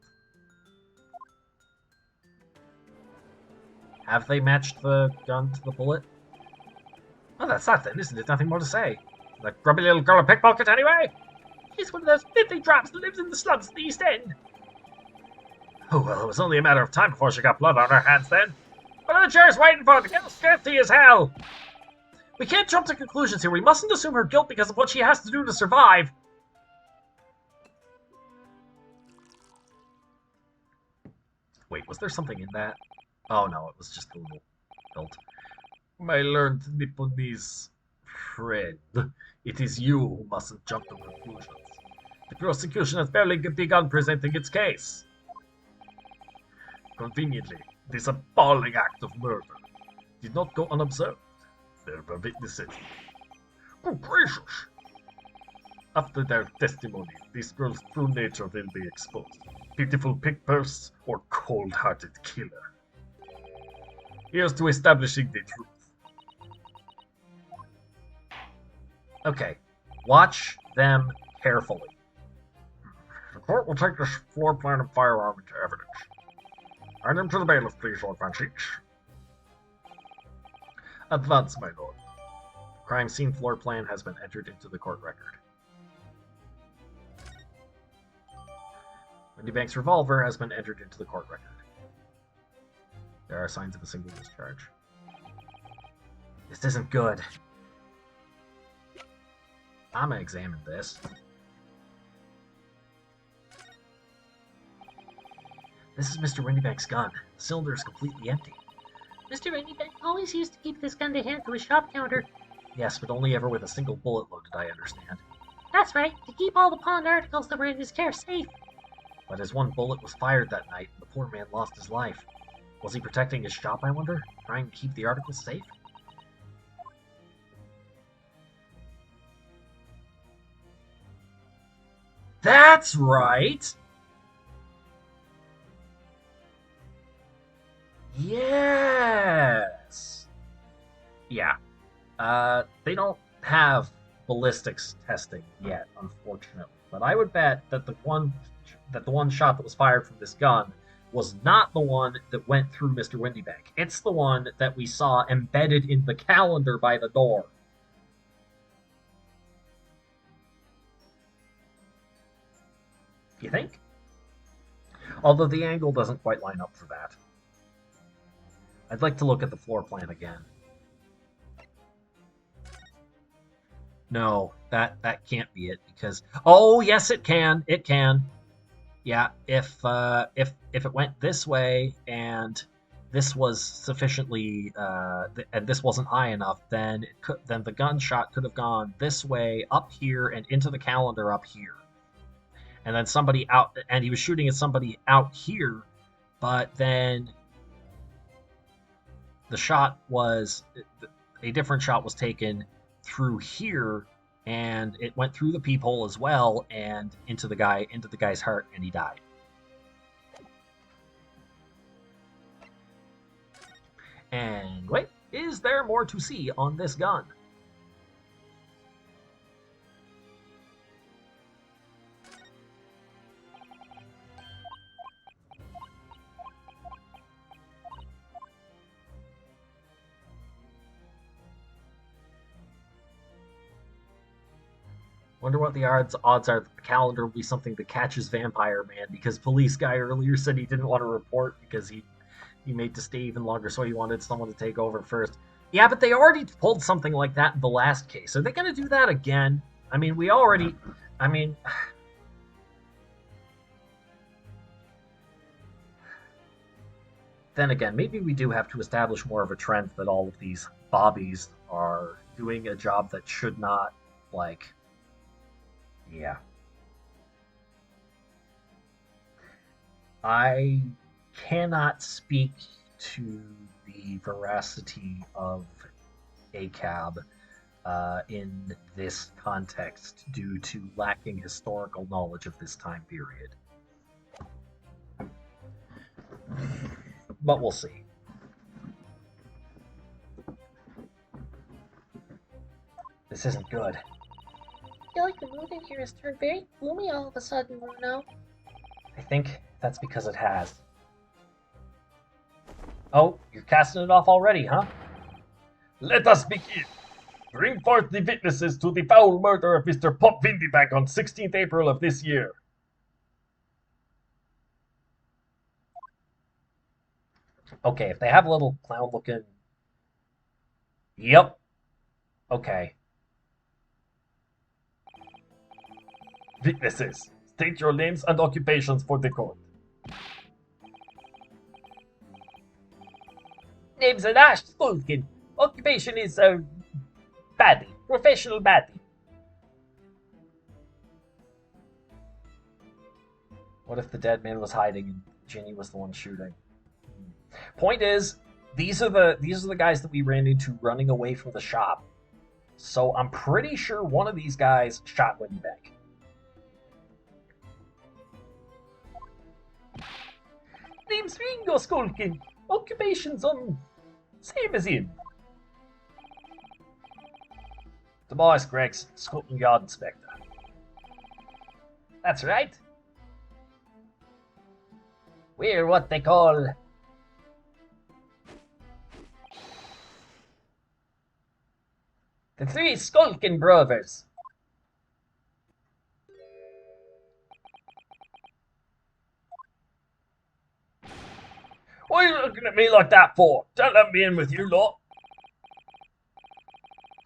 Have they matched the gun to the bullet? Well, that's that then, isn't it? Nothing more to say. That grubby little girl a pickpocket anyway? She's one of those filthy drops that lives in the slums at the East End. Oh, well, it was only a matter of time before she got blood on her hands then. What are the jurors waiting for? The guilt's guilty as hell! We can't jump to conclusions here. We mustn't assume her guilt because of what she has to do to survive. Wait, was there something in that? Oh no, it was just a little hilt. My learned Nipponese friend, it is you who mustn't jump to conclusions. The prosecution has barely begun presenting its case. Conveniently, this appalling act of murder did not go unobserved. There were witnesses. Good gracious! After their testimony, this girl's true nature will be exposed. Pitiful pick purse or cold-hearted killer. Here's to establishing the truth. Okay, watch them carefully. The court will take this floor plan and firearm into evidence. Hand them to the bailiff, please, Lord Francis. Advance, my lord. Crime scene floor plan has been entered into the court record. Windybank's revolver has been entered into the court record. There are signs of a single discharge. This isn't good. I'm gonna examine this. This is Mr. Windybank's gun. The cylinder is completely empty. Mr. Windybank always used to keep this gun to hand to his shop counter. Yes, but only ever with a single bullet loaded, I understand. That's right, to keep all the pawned articles that were in his care safe. But as one bullet was fired that night, the poor man lost his life. Was he protecting his shop, I wonder? Trying to keep the articles safe? That's right! Yes! Yeah. They don't have ballistics testing yet, unfortunately. But I would bet that the one shot that was fired from this gun was not the one that went through Mr. Windybank. It's the one that we saw embedded in the calendar by the door. You think? Although the angle doesn't quite line up for that. I'd like to look at the floor plan again. No, that can't be it because oh yes it can. It can. Yeah, if it went this way and this was sufficiently and this wasn't high enough, then the gunshot could have gone this way up here and into the calendar up here. And then somebody out, and he was shooting at somebody out here, but then the shot was, a different shot was taken through here, and it went through the peephole as well, and into the guy's heart, and he died. And wait, is there more to see on this gun? Wonder what the odds are that the calendar will be something that catches Vampire Man, because police guy earlier said he didn't want to report because he made to stay even longer, so he wanted someone to take over first. Yeah, but they already pulled something like that in the last case. Are they going to do that again? I mean, then again, maybe we do have to establish more of a trend that all of these bobbies are doing a job that should not, like... Yeah. I cannot speak to the veracity of ACAB in this context due to lacking historical knowledge of this time period. But we'll see. This isn't good. I feel like the mood in here has turned very gloomy all of a sudden, Bruno. I think that's because it has. Oh, you're casting it off already, huh? Let us begin. Bring forth the witnesses to the foul murder of Mr. Pop Windybank on 16th April of this year. Okay, if they have a little clown looking. Yep. Okay. Witnesses, state your names and occupations for the court. Name's Anash Skulkin. Occupation is baddie. Professional baddie. What if the dead man was hiding and Ginny was the one shooting? Point is, these are the guys that we ran into running away from the shop. So I'm pretty sure one of these guys shot Windybank. Name's Ringo Skulkin. Occupation's same as him. Tobias Gregson, Scotland Yard Inspector. That's right. We're what they call the Three Skulkin Brothers. What are you looking at me like that for? Don't let me in with you lot.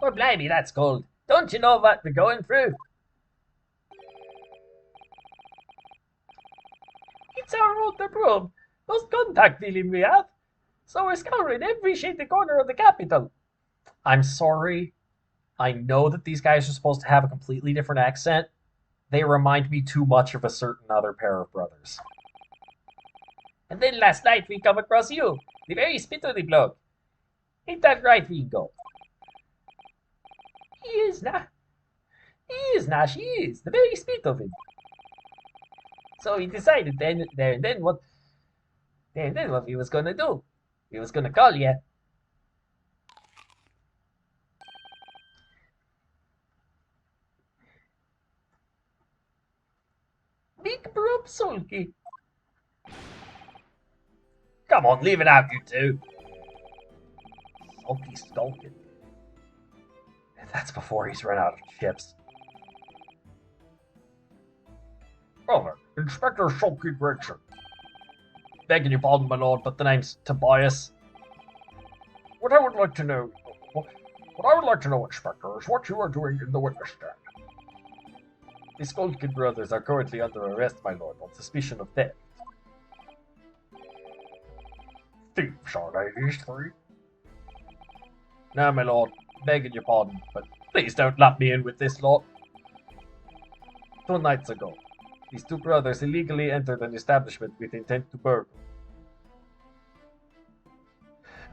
Oh, blimey, that's cold. Don't you know what we're going through? It's our road to probe. Those contact feeling we have. So we're scouring every shady corner of the capital. I'm sorry. I know that these guys are supposed to have a completely different accent. They remind me too much of a certain other pair of brothers. And then last night we come across you, the very spit of the bloke. Ain't that right, Ringo? He is, Nash, the very spit of him. So he decided then what he was gonna do. He was gonna call you. Big Broom Sulky. Come on, leave it out, you two. Sulky Skulkin. That's before he's run out of chips. Brother, Inspector Sulky Gregson. Begging your pardon, my lord, but the name's Tobias. What I would like to know, Inspector, is what you are doing in the witness stand. The Skulkin brothers are currently under arrest, my lord, on suspicion of theft. Thieves, are they, these three? No, my lord, begging your pardon, but please don't lump me in with this lot. 2 nights ago, these 2 brothers illegally entered an establishment with intent to burgle.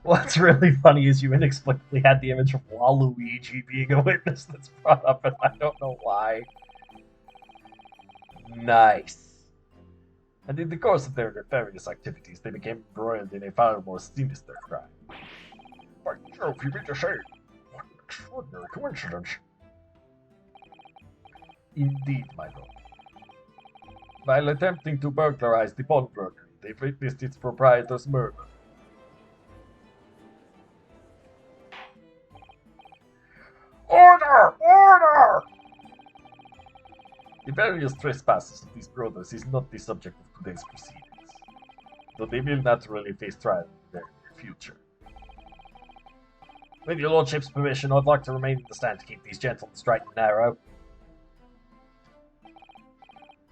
What's really funny is you inexplicably had the image of Waluigi being a witness that's brought up, and I don't know why. Nice. And in the course of their nefarious activities, they became embroiled in a far more sinister crime. By Jove, you mean to say, what an extraordinary coincidence. Indeed, my lord. While attempting to burglarize the pawnbroker, they witnessed its proprietor's murder. Order! Order! The various trespasses of these brothers is not the subject of today's proceedings, though they will naturally face trial in the very near future. With your lordship's permission, I'd like to remain in the stand to keep these gentlemen straight and narrow.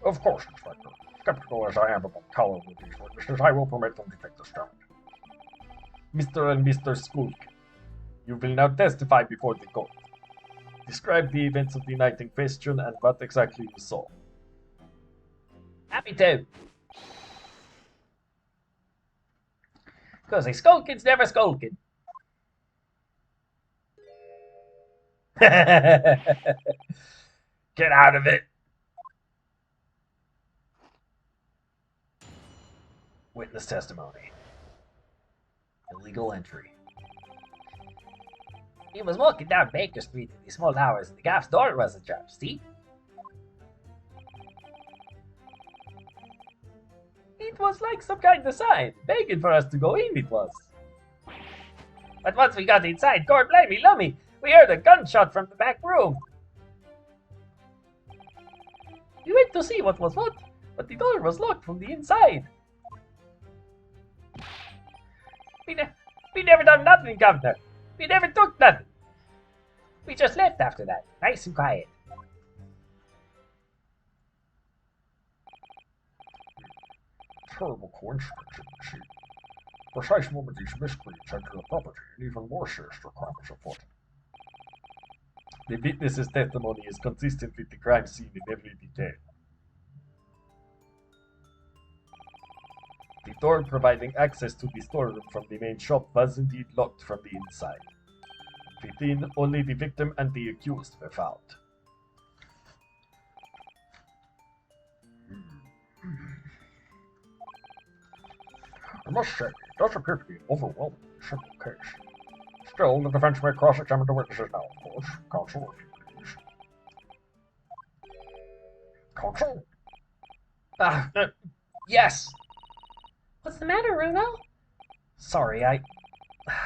Of course, Inspector. Skeptical as I am about the color of these witnesses, I will permit them to take the stand. Mr. and Mr. Skulk, you will now testify before the court. Describe the events of the night in question and what exactly you saw. Happy to. Because a skulkin's never skulking. Get out of it. Witness testimony. Illegal entry. He was walking down Baker Street in the small hours, and the gaff's door was ajar. See? It was like some kind of sign, begging for us to go in, it was. But once we got inside, God blimey lummy, we heard a gunshot from the back room. We went to see what was what, but the door was locked from the inside. We never done nothing, Governor. We never took nothing. We just left after that, nice and quiet. Terrible coincidence, isn't it? Precise moment these miscreants enter the property, and even more sinister crimes afoot. The witness's testimony is consistent with the crime scene in every detail. The door providing access to the storeroom from the main shop was indeed locked from the inside. Within, only the victim and the accused were found. I must say, it does appear to be an overwhelmingly simple case. Still, the defense may cross-examine the witnesses now, of course. Counsel, if you please. Counsel? Yes! What's the matter, Runo? Sorry, I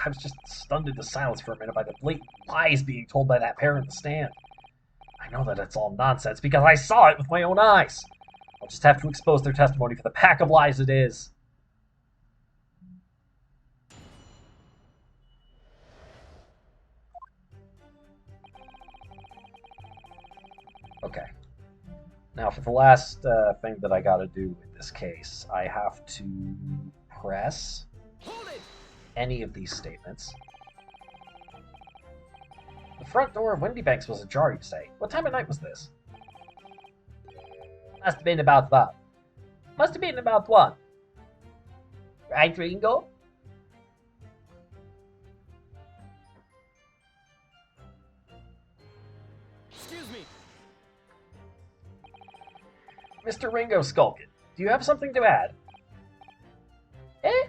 was just stunned into silence for a minute by the blatant lies being told by that pair in the stand. I know that it's all nonsense because I saw it with my own eyes. I'll just have to expose their testimony for the pack of lies it is. Okay. Now for the last thing that I gotta do with this case, I have to press any of these statements. The front door of Windybanks was ajar, you say. What time of night was this? Must have been about that. Must have been about 1. Right, Ringo? Excuse me. Mr. Ringo Skulkin, do you have something to add? Eh?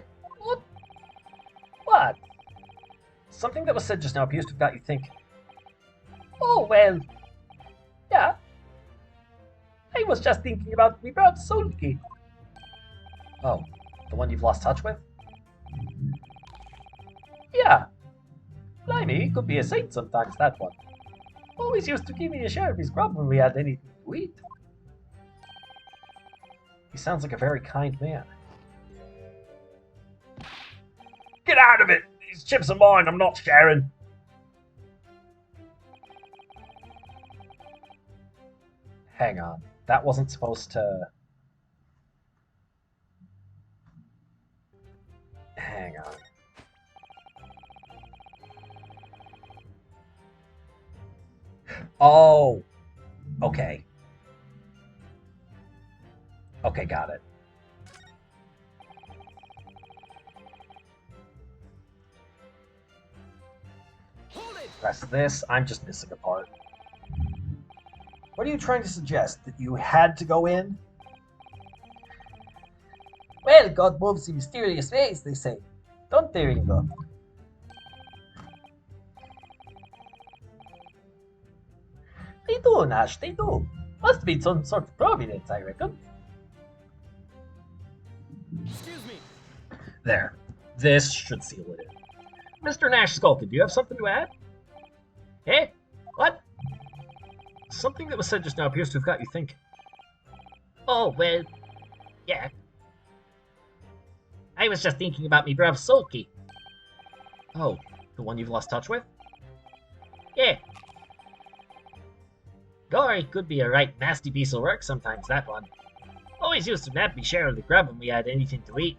What? Something that was said just now appears to have got you thinking. Oh, well. Yeah. I was just thinking about me brother Sulky. Oh, the one you've lost touch with? Yeah. Blimey, he could be a saint sometimes, that one. Always used to give me a share of his grub when we had anything to eat. He sounds like a very kind man. Get out of it! These chips are mine, I'm not sharing. Hang on. That wasn't supposed to... Hang on. Oh! Okay. Okay, got it. Hold it! Press this. I'm just missing a part. What are you trying to suggest? That you had to go in? Well, God moves in mysterious ways, they say. Don't they, Ringo? They do, Nash, they do. Must be some sort of providence, I reckon. Excuse me. There. This should seal it in. Mr. Nash Skulkin, do you have something to add? Eh? What? Something that was said just now appears to have got you thinking. Oh, well, yeah. I was just thinking about me bruv Sulky. Oh, the one you've lost touch with? Yeah. Gory could be a right nasty piece of work sometimes, that one. Always used to nab me share of the grub when we had anything to eat.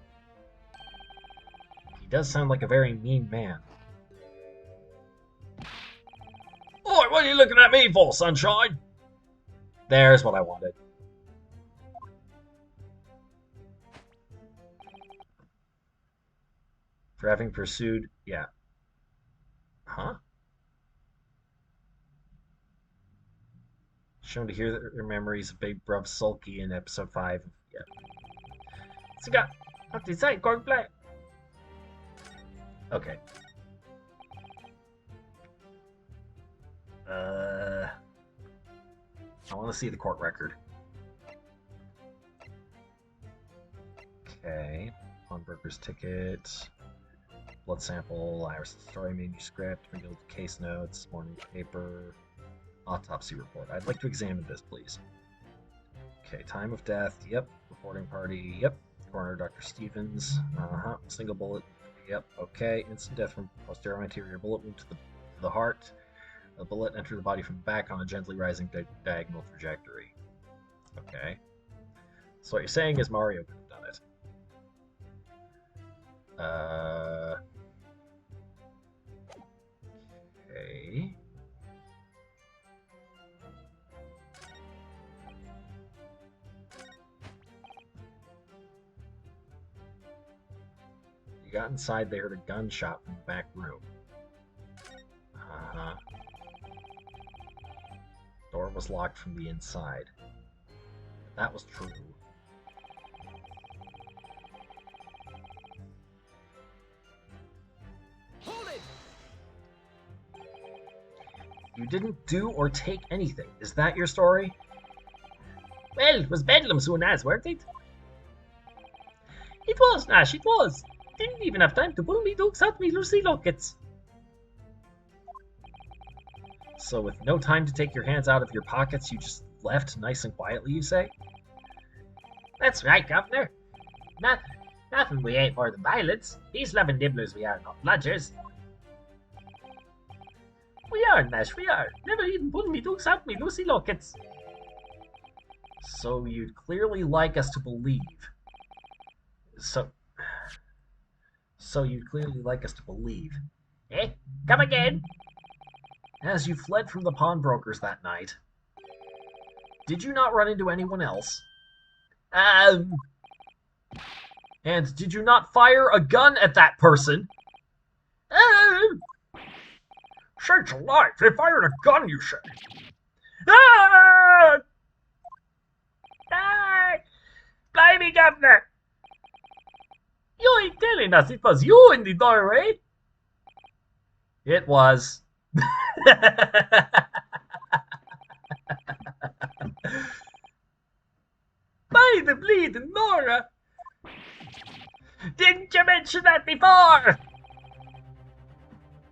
He does sound like a very mean man. Oi, what are you looking at me for, sunshine? There's what I wanted. For having pursued, yeah. Huh? Shown to hear their memories of Big Bruv Sulky in episode 5. Yeah. Sige, at decide, Cornflake. Okay. I want to see the court record. Okay. Pawnbroker's ticket. Blood sample. Iris story manuscript. Revealed case notes. Morning paper. Autopsy report. I'd like to examine this, please. Okay. Time of death. Yep. Reporting party. Yep. Coroner Dr. Stevens. Single bullet. Yep. Okay. Instant death from posterior anterior bullet wound to the heart. A bullet entered the body from the back on a gently rising diagonal trajectory. Okay. So what you're saying is Mario could have done it. Okay. You got inside, they heard a gunshot from the back room. Door was locked from the inside. That was true. Hold it! You didn't do or take anything. Is that your story? Well, it was bedlam soon as, weren't it? It was, Nash, it was. Didn't even have time to pull me dukes out me Lucy lockets. So with no time to take your hands out of your pockets, you just left nice and quietly, you say? That's right, Governor. Nothing we ain't more than violence. These loving dibblers we are, not bludgers. We are, Nash, we are. Never even pulled me dukes out me Lucy lockets. So you'd clearly like us to believe. So you'd clearly like us to believe. Eh? Come again? As you fled from the pawnbrokers that night, did you not run into anyone else? And did you not fire a gun at that person? Sakes alive! They fired a gun, you say? Ah! Ah! Blimey, Governor! You ain't telling us it was you in the doorway? It was. By the bleeding Nora! Didn't you mention that before?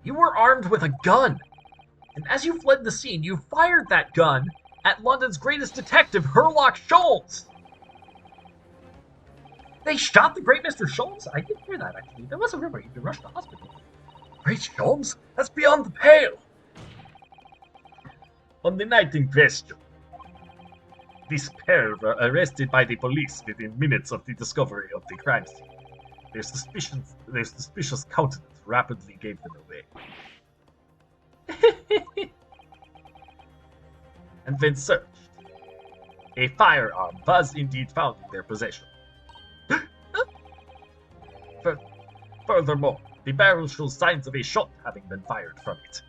You were armed with a gun, and as you fled the scene, you fired that gun at London's greatest detective, Herlock Sholmes. They shot the great Mr. Sholmes? I didn't hear that, actually. There was a rumor he'd been rushed to hospital. Great Sholmes? That's beyond the pale! On the night in question, this pair were arrested by the police within minutes of the discovery of the crime scene. Their suspicious countenance rapidly gave them away. And when searched, a firearm was indeed found in their possession. Furthermore, the barrel shows signs of a shot having been fired from it.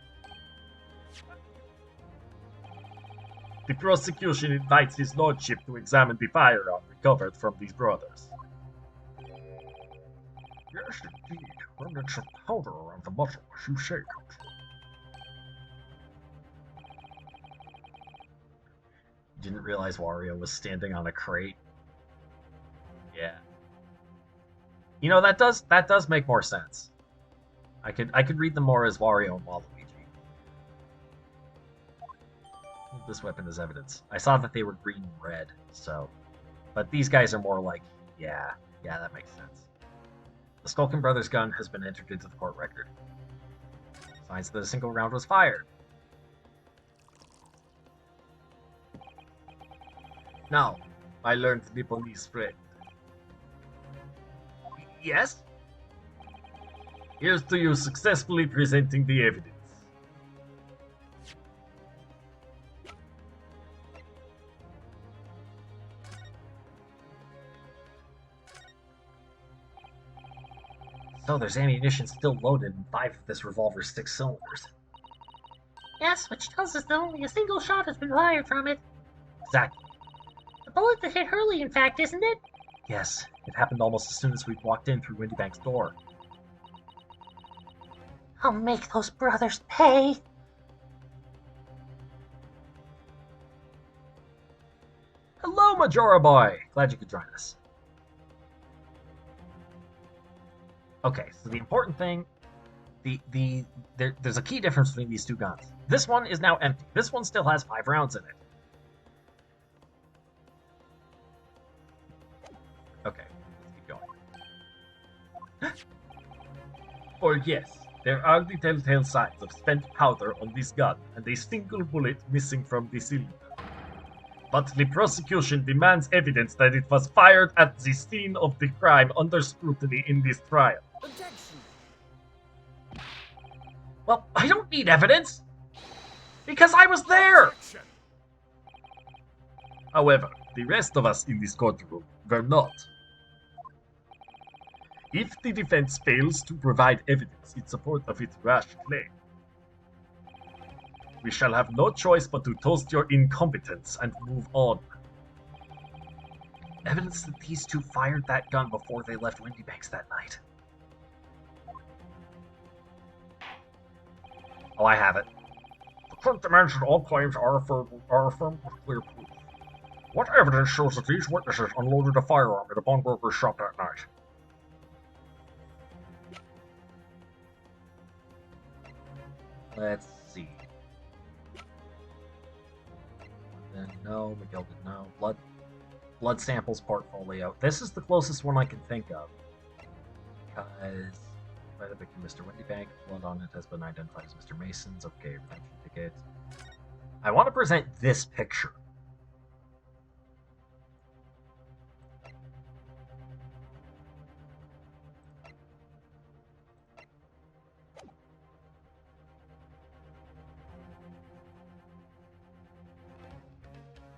The prosecution invites his lordship to examine the firearm recovered from these brothers. Yes, indeed. Remnants of powder around the muzzle, as you say, Coach. Didn't realize Wario was standing on a crate. Yeah. You know, that does make more sense. I could read them more as Wario and Waluigi. This weapon is evidence. I saw that they were green and red, so. But these guys are more like, yeah, that makes sense. The Skulkin Brothers gun has been entered into the court record. Signs that a single round was fired. Now, I learned the police friend. Yes? Here's to you successfully presenting the evidence. So there's ammunition still loaded in 5 of this revolver's 6 cylinders. Yes, which tells us that only a single shot has been fired from it. Exactly. The bullet that hit Hurley, in fact, isn't it? Yes, it happened almost as soon as we walked in through Windybank's door. I'll make those brothers pay. Hello, Majora boy! Glad you could join us. Okay, so the important thing, there's a key difference between these two guns. This one is now empty. This one still has 5 rounds in it. Okay, let's keep going. For yes, there are the telltale signs of spent powder on this gun, and a single bullet missing from the cylinder. But the prosecution demands evidence that it was fired at the scene of the crime under scrutiny in this trial. Objection! Well, I don't need evidence! Because I was there! Objection! However, the rest of us in this courtroom were not. If the defense fails to provide evidence in support of its rash claim, we shall have no choice but to toast your incompetence and move on. Evidence that these two fired that gun before they left Windybanks that night. Oh, I have it. The court demands that all claims are affirmed with clear proof. What evidence shows that these witnesses unloaded a firearm at a pawnbroker's shop that night? Let's see. No, Miguel did no. Blood samples portfolio. This is the closest one I can think of. Because by the victim, Mr. Windybank, blood on it has been identified as Mr. Mason's. Okay, redemption ticket. I want to present this picture.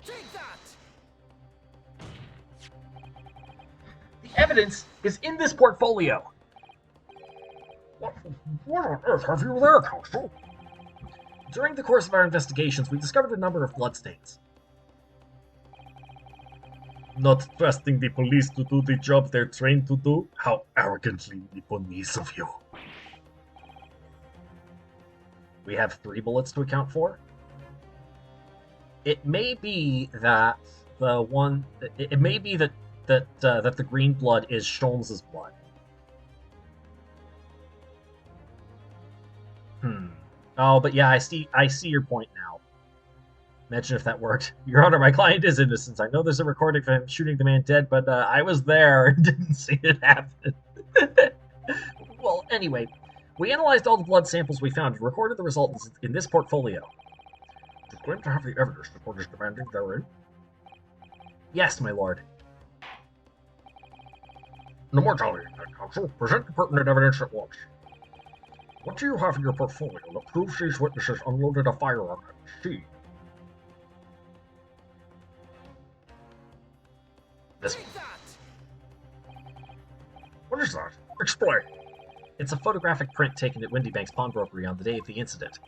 Take that! The evidence is in this portfolio. What on earth have you there, counsel? During the course of our investigations, we discovered a number of bloodstains. not trusting the police to do the job they're trained to do? How arrogantly Nipponese of you. We have 3 bullets to account for. It may be that the one. It may be that the green blood is Sholmes' blood. Oh, but yeah, I see your point now. Imagine if that worked. Your Honor, my client is innocent. I know there's a recording of him shooting the man dead, but I was there and didn't see it happen. Well, anyway, we analyzed all the blood samples we found and recorded the results in this portfolio. You claim to have the evidence the court is demanding therein? Yes, my lord. No more tallying, then, counsel. Present the pertinent evidence at once. What do you have in your portfolio that proves these witnesses unloaded a firearm at the scene? This Take that! What is that? Explain. It's a photographic print taken at Windybank's pawnbrokery on the day of the incident.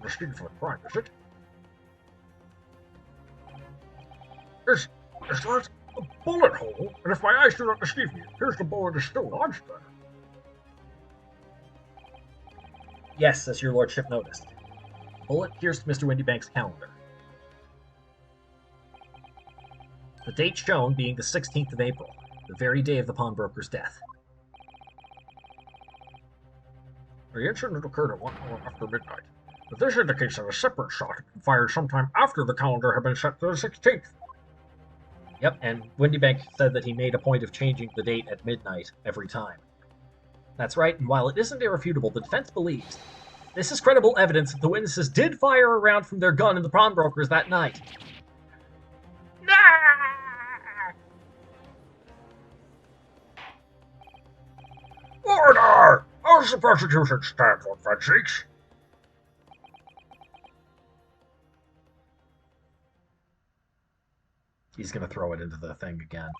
The scene for the crime, is it? Is that a bullet hole? And if my eyes do not deceive me, here's the bullet is still lodged there. Yes, as your lordship noticed. Bullet pierced Mr. Windybank's calendar. The date shown being the 16th of April, the very day of the pawnbroker's death. The incident occurred at 1 hour after midnight, but this indicates that a separate shot had been fired sometime after the calendar had been set to the 16th. Yep, and Windybank said that he made a point of changing the date at midnight every time. That's right, and while it isn't irrefutable, the defense believes this is credible evidence that the witnesses did fire a round from their gun in the pawnbrokers that night. Order! How does the prosecution stand, Lord Francis? He's gonna throw it into the thing again.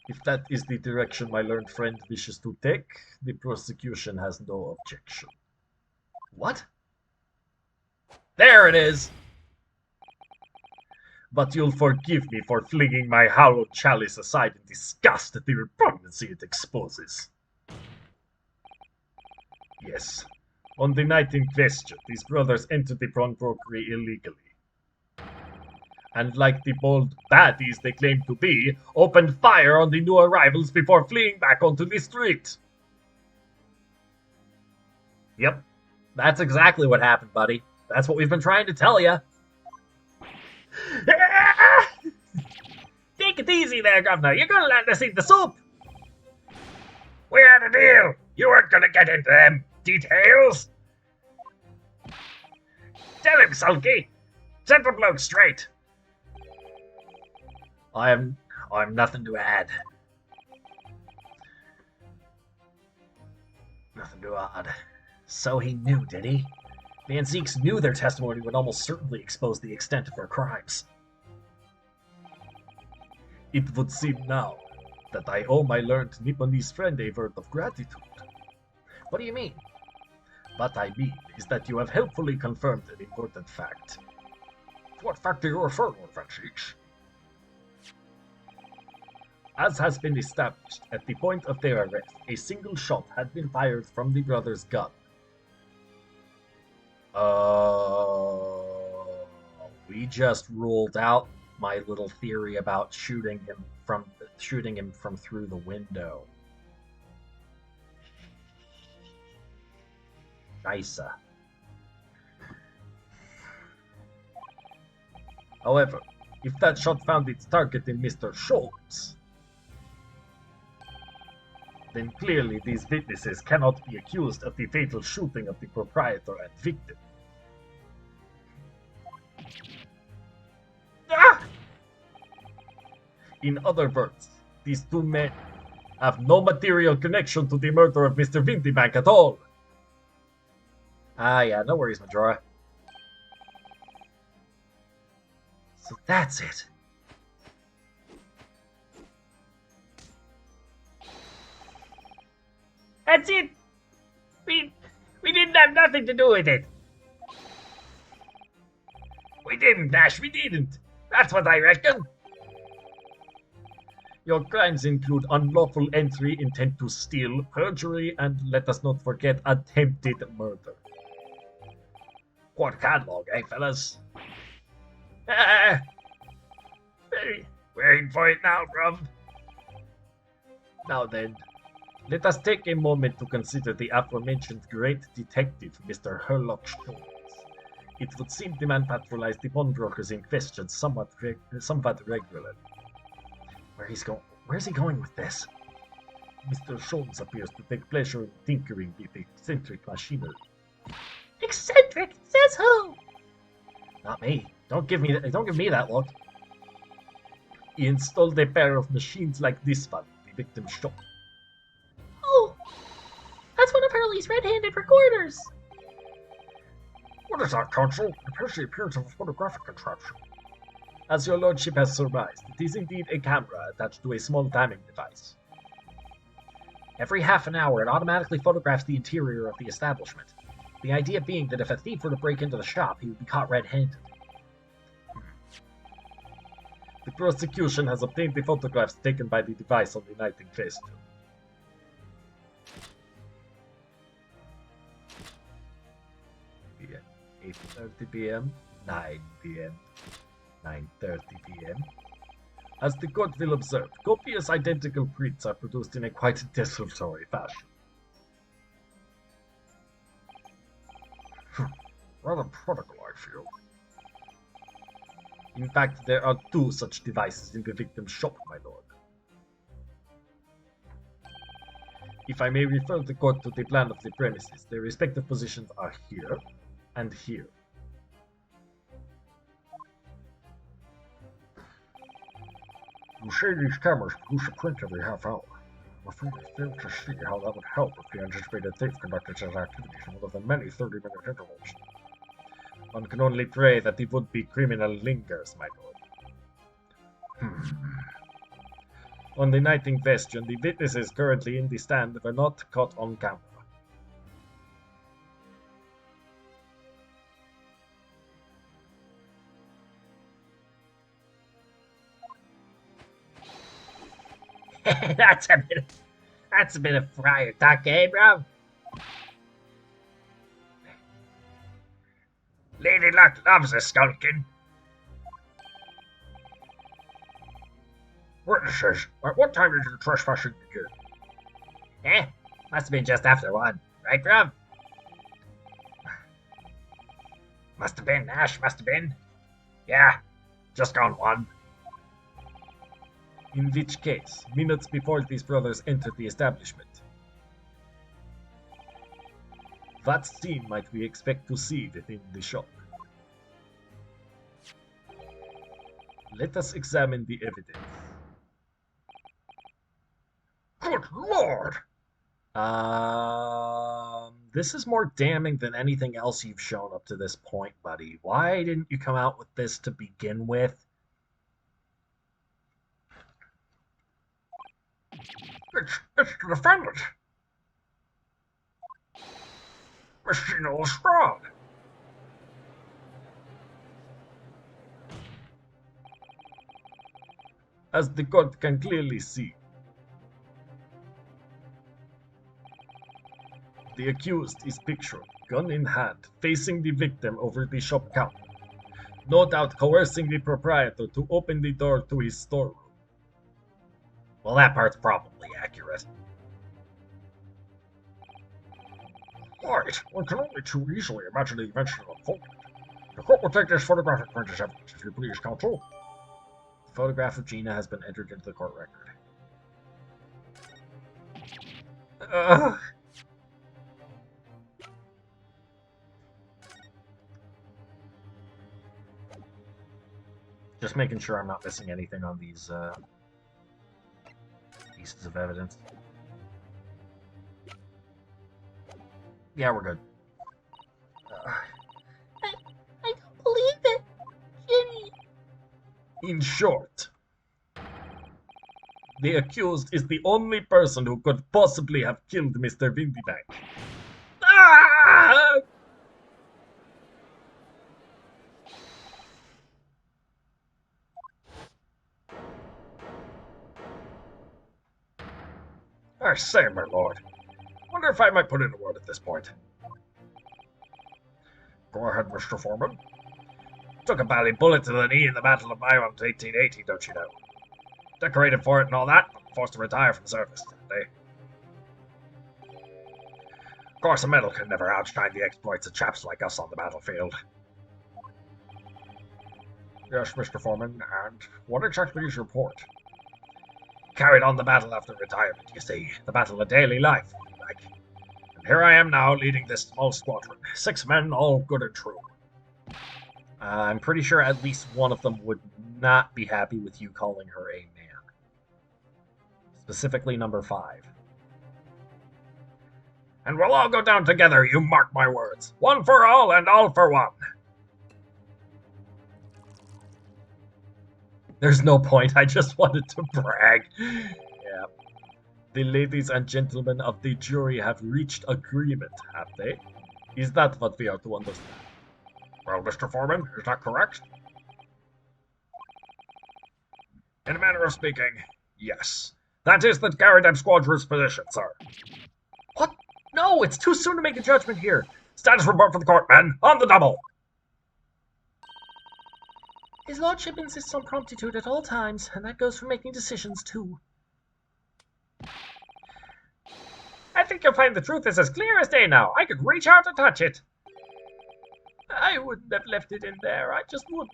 If that is the direction my learned friend wishes to take, the prosecution has no objection. What? There it is! But you'll forgive me for flinging my hallowed chalice aside in disgust at the repugnancy it exposes. Yes, on the night in question, these brothers entered the pawnbrokery illegally. And like the bold baddies they claim to be, opened fire on the new arrivals before fleeing back onto the street. Yep, that's exactly what happened, buddy. That's what we've been trying to tell you. Take it easy there, Governor. You're gonna land us in the soup. We had a deal. You weren't gonna get into them details. Tell him, Sulky. Set the bloke straight. I'm nothing to add. Nothing to add. So he knew, did he? Van Zeeks knew their testimony would almost certainly expose the extent of their crimes. It would seem now that I owe my learned Nipponese friend a word of gratitude. What do you mean? What I mean is that you have helpfully confirmed an important fact. What fact do you refer to, Van Zeeks? As has been established, at the point of their arrest, a single shot had been fired from the brother's gun. We just ruled out my little theory about shooting him from through the window. Nice. However, if that shot found its target in Mr. Schultz, then clearly these witnesses cannot be accused of the fatal shooting of the proprietor and victim. Ah! In other words, these two men have no material connection to the murder of Mr. Windibank at all. Ah, yeah, no worries, Majora. So that's it. That's it! We didn't have nothing to do with it. We didn't, Dash, we didn't. That's what I reckon. Your crimes include unlawful entry, intent to steal, perjury, and let us not forget attempted murder. Quite catalog, eh, fellas? We're in for it now, bruv. Now then, let us take a moment to consider the aforementioned great detective, Mr. Herlock Sholmes. It would seem the man patronized the pawnbrokers in question somewhat regularly. Where's he going with this? Mr. Sholmes appears to take pleasure in tinkering with eccentric machinery. Eccentric? Says who? Not me. Don't give me that look. He installed a pair of machines like this one, the victim's shop. Oh, that's one of Hurley's red-handed recorders. What is that, Counsel? It has the appearance of a photographic contraption. As your lordship has surmised, it is indeed a camera attached to a small timing device. Every half an hour, it automatically photographs the interior of the establishment. The idea being that if a thief were to break into the shop, he would be caught red-handed. The prosecution has obtained the photographs taken by the device on the night in question. Yeah, 8:30 p.m., 9 p.m., 9:30 p.m. As the court will observe, copious identical prints are produced in a quite desultory fashion. Rather prodigal, I feel. In fact, there are 2 such devices in the victim's shop, my lord. If I may refer the court to the plan of the premises, their respective positions are here and here. You say these cameras produce a print every half hour. I'm afraid I fail to see how that would help if the anticipated thief conducted his activities in one of the many 30-minute intervals. One can only pray that the would-be criminal lingers, my lord. On the night in question, the witnesses currently in the stand were not caught on camera. That's a bit of friar talk, eh, bro? Lady Luck loves a skulking. Witnesses, at what time did the trespassing begin? Must have been just after 1. Right, bro? Must have been, Ash, must have been. Yeah, just gone 1. In which case, minutes before these brothers entered the establishment. What scene might we expect to see within the shop? Let us examine the evidence. Good lord! This is more damning than anything else you've shown up to this point, buddy. Why didn't you come out with this to begin with? It's the defendant. Miss Gina Lestrade. As the court can clearly see, the accused is pictured, gun in hand, facing the victim over the shop counter, no doubt coercing the proprietor to open the door to his storeroom. Well, that part's probably accurate. Right, one can only too easily imagine the events that unfolded. The court will take this photographic print as evidence, if you please, counsel. The photograph of Gina has been entered into the court record. Just making sure I'm not missing anything on these pieces of evidence. Yeah, we're good. I don't believe it. Jimmy. In short, the accused is the only person who could possibly have killed Mr. Windybank. Ah! I say, my lord. Wonder if I might put in a word at this point. Go ahead, Mr. Foreman. Took a bally bullet to the knee in the Battle of Maiwand 1880, don't you know? Decorated for it and all that, but forced to retire from service that day. Of course, a medal can never outshine the exploits of chaps like us on the battlefield. Yes, Mr. Foreman, and what exactly is your report? Carried on the battle after retirement, you see. The battle of daily life, like. And here I am now, leading this small squadron. 6 men, all good and true. I'm pretty sure at least one of them would not be happy with you calling her a man. Specifically number 5. And we'll all go down together, you mark my words. One for all and all for one. There's no point, I just wanted to brag. Yeah. The ladies and gentlemen of the jury have reached agreement, have they? Is that what we are to understand? Well, Mr. Foreman, is that correct? In a manner of speaking, yes. That is the Garrideb Squadron's position, sir. What? No, it's too soon to make a judgment here. Status report for the court, men. On the double. His lordship insists on promptitude at all times, and that goes for making decisions, too. I think you'll find the truth is as clear as day now. I could reach out and touch it. I wouldn't have left it in there, I just wouldn't.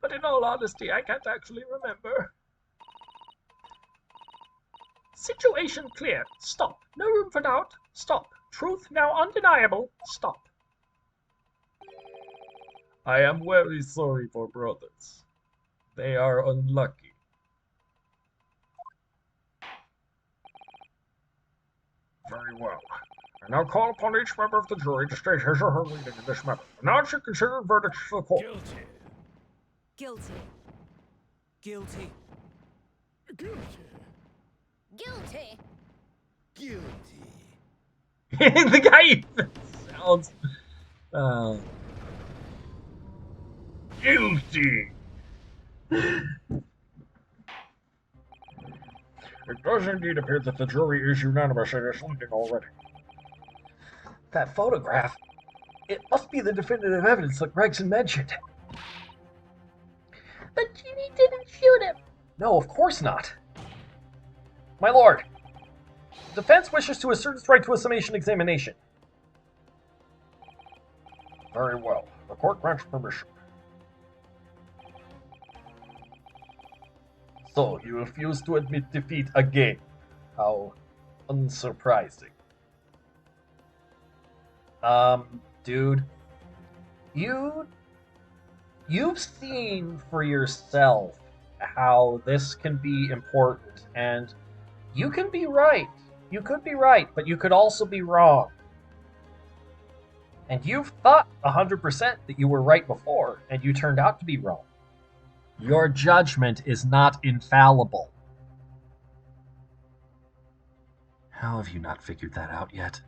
But in all honesty, I can't actually remember. Situation clear. Stop. No room for doubt. Stop. Truth now undeniable. Stop. I am very sorry for brothers. They are unlucky. Very well. I now call upon each member of the jury to state his or her reading in this matter. Announce your considered verdicts to the court. Guilty. Guilty. Guilty. Guilty. Guilty. The guy even sounds. Guilty! It does indeed appear that the jury is unanimous in its leading already. That photograph. It must be the definitive evidence that Gregson mentioned. But Genie didn't shoot him. No, of course not. My lord, the defense wishes to assert its right to a summation examination. Very well. The court grants permission. So, you refuse to admit defeat again. How unsurprising. Dude, you've seen for yourself how this can be important, and you can be right. You could be right, but you could also be wrong. And you've thought 100% that you were right before, and you turned out to be wrong. Your judgment is not infallible. How have you not figured that out yet?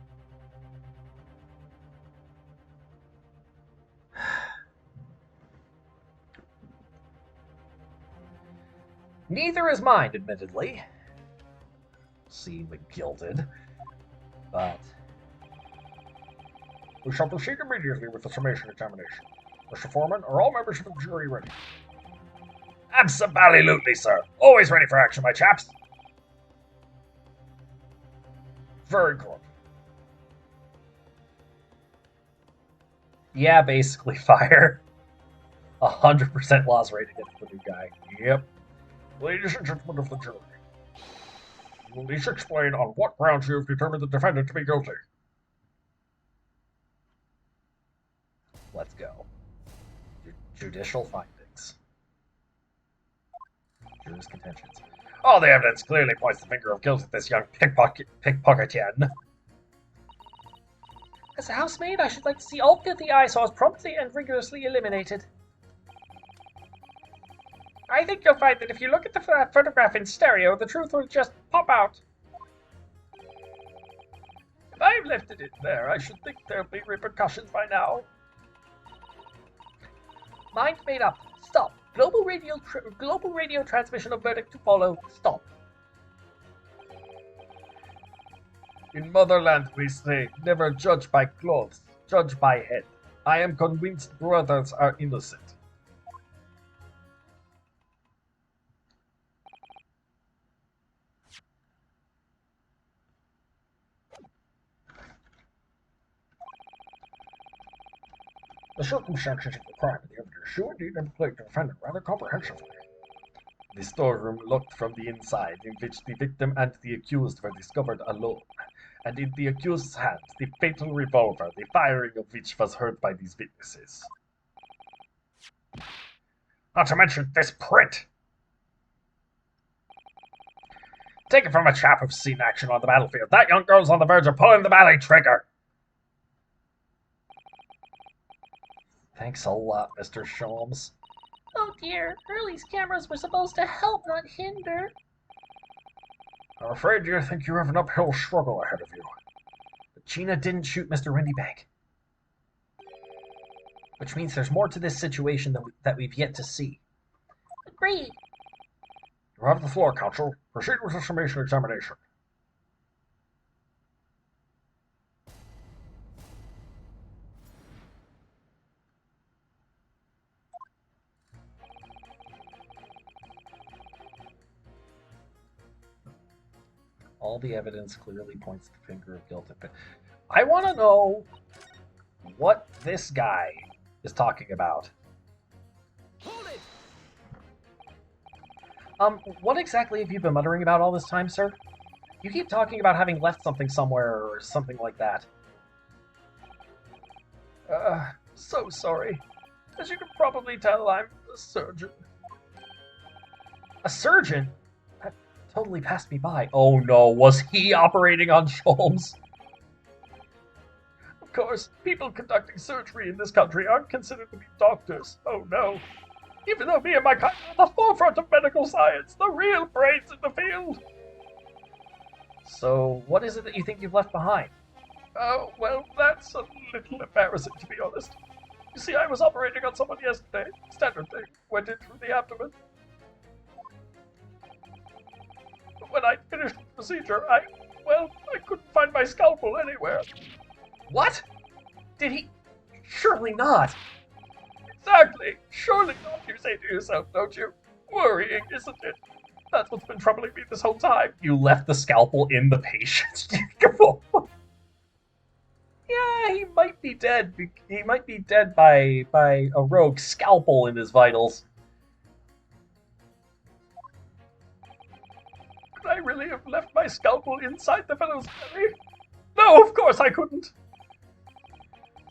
Neither is mine, admittedly. Seem gilded, but We shall proceed immediately with the summation examination. Mr. Foreman, are all members of the jury ready? Absolutely, sir. Always ready for action, my chaps. Very good. yeah, basically fire. 100% loss rate against the new guy. Yep. Ladies and gentlemen of the jury, you will each explain on what grounds you have determined the defendant to be guilty. Let's go. Judicial findings. Jurors' contentions. All the evidence clearly points the finger of guilt at this young pickpocketian. As a housemaid, I should like to see all guilty eyesores promptly and rigorously eliminated. I think you'll find that if you look at the photograph in stereo, the truth will just pop out. If I've left it in there, I should think there'll be repercussions by now. Mind made up. Stop. Global radio transmission of verdict to follow. Stop. In motherland we say, never judge by clothes, judge by head. I am convinced brothers are innocent. The circumstances of the crime and the evidence show indeed implicate the defendant rather comprehensively. The storeroom locked from the inside, in which the victim and the accused were discovered alone, and in the accused's hand the fatal revolver, the firing of which was heard by these witnesses. Not to mention this print. Take it from a chap who's seen action on the battlefield. That young girl's on the verge of pulling the melee trigger. Thanks a lot, Mr. Sholmes. Oh dear, Hurley's cameras were supposed to help, not hinder. I'm afraid you think you have an uphill struggle ahead of you. But Gina didn't shoot Mr. Windybank. Which means there's more to this situation that we've yet to see. Agreed. You have the floor, counsel. Proceed with the summation examination. All the evidence clearly points the finger of guilt. I want to know what this guy is talking about. Hold it! What exactly have you been muttering about all this time, sir? You keep talking about having left something somewhere or something like that. So sorry. As you can probably tell, I'm a surgeon. A surgeon? That totally passed me by. Oh no, was he operating on Sholmes? Of course, people conducting surgery in this country aren't considered to be doctors. Oh no. Even though me and my kind are at the forefront of medical science, the real brains in the field. So, what is it that you think you've left behind? Oh, well, that's a little embarrassing, to be honest. You see, I was operating on someone yesterday. Standard thing. Went in through the abdomen. But when I finished the procedure, I couldn't find my scalpel anywhere. What? Did he? Surely not. Exactly. Surely not, you say to yourself, don't you? Worrying, isn't it? That's what's been troubling me this whole time. You left the scalpel in the patient. Yeah, he might be dead. He might be dead by a rogue scalpel in his vitals. Could I really have left my scalpel inside the fellow's belly? No, of course I couldn't.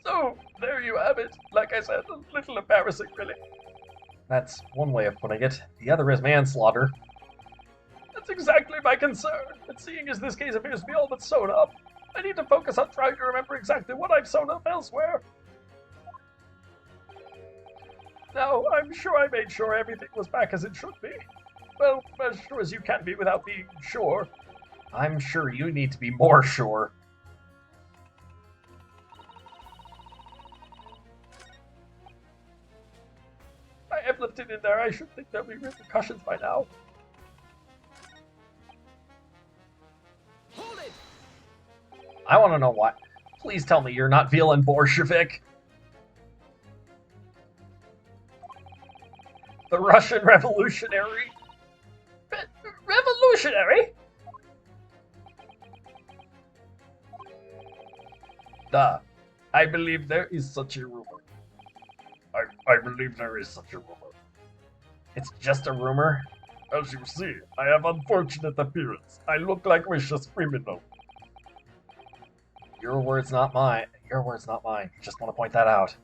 So, there you have it. Like I said, a little embarrassing, really. That's one way of putting it. The other is manslaughter. That's exactly my concern. And seeing as this case appears to be all but sewn up, I need to focus on trying to remember exactly what I've sewn up elsewhere. Now, I'm sure I made sure everything was back as it should be. Well, as sure as you can be without being sure. I'm sure you need to be more sure. I have left it in there. I should think there'll be repercussions by now. Hold it! I want to know why. Please tell me you're not Velen Bolshevik. The Russian revolutionary. Revolutionary? I believe there is such a rumor. I believe there is such a rumor. It's just a rumor. As you see, I have unfortunate appearance. I look like vicious criminal. Your words, not mine. Your words, not mine. Just want to point that out.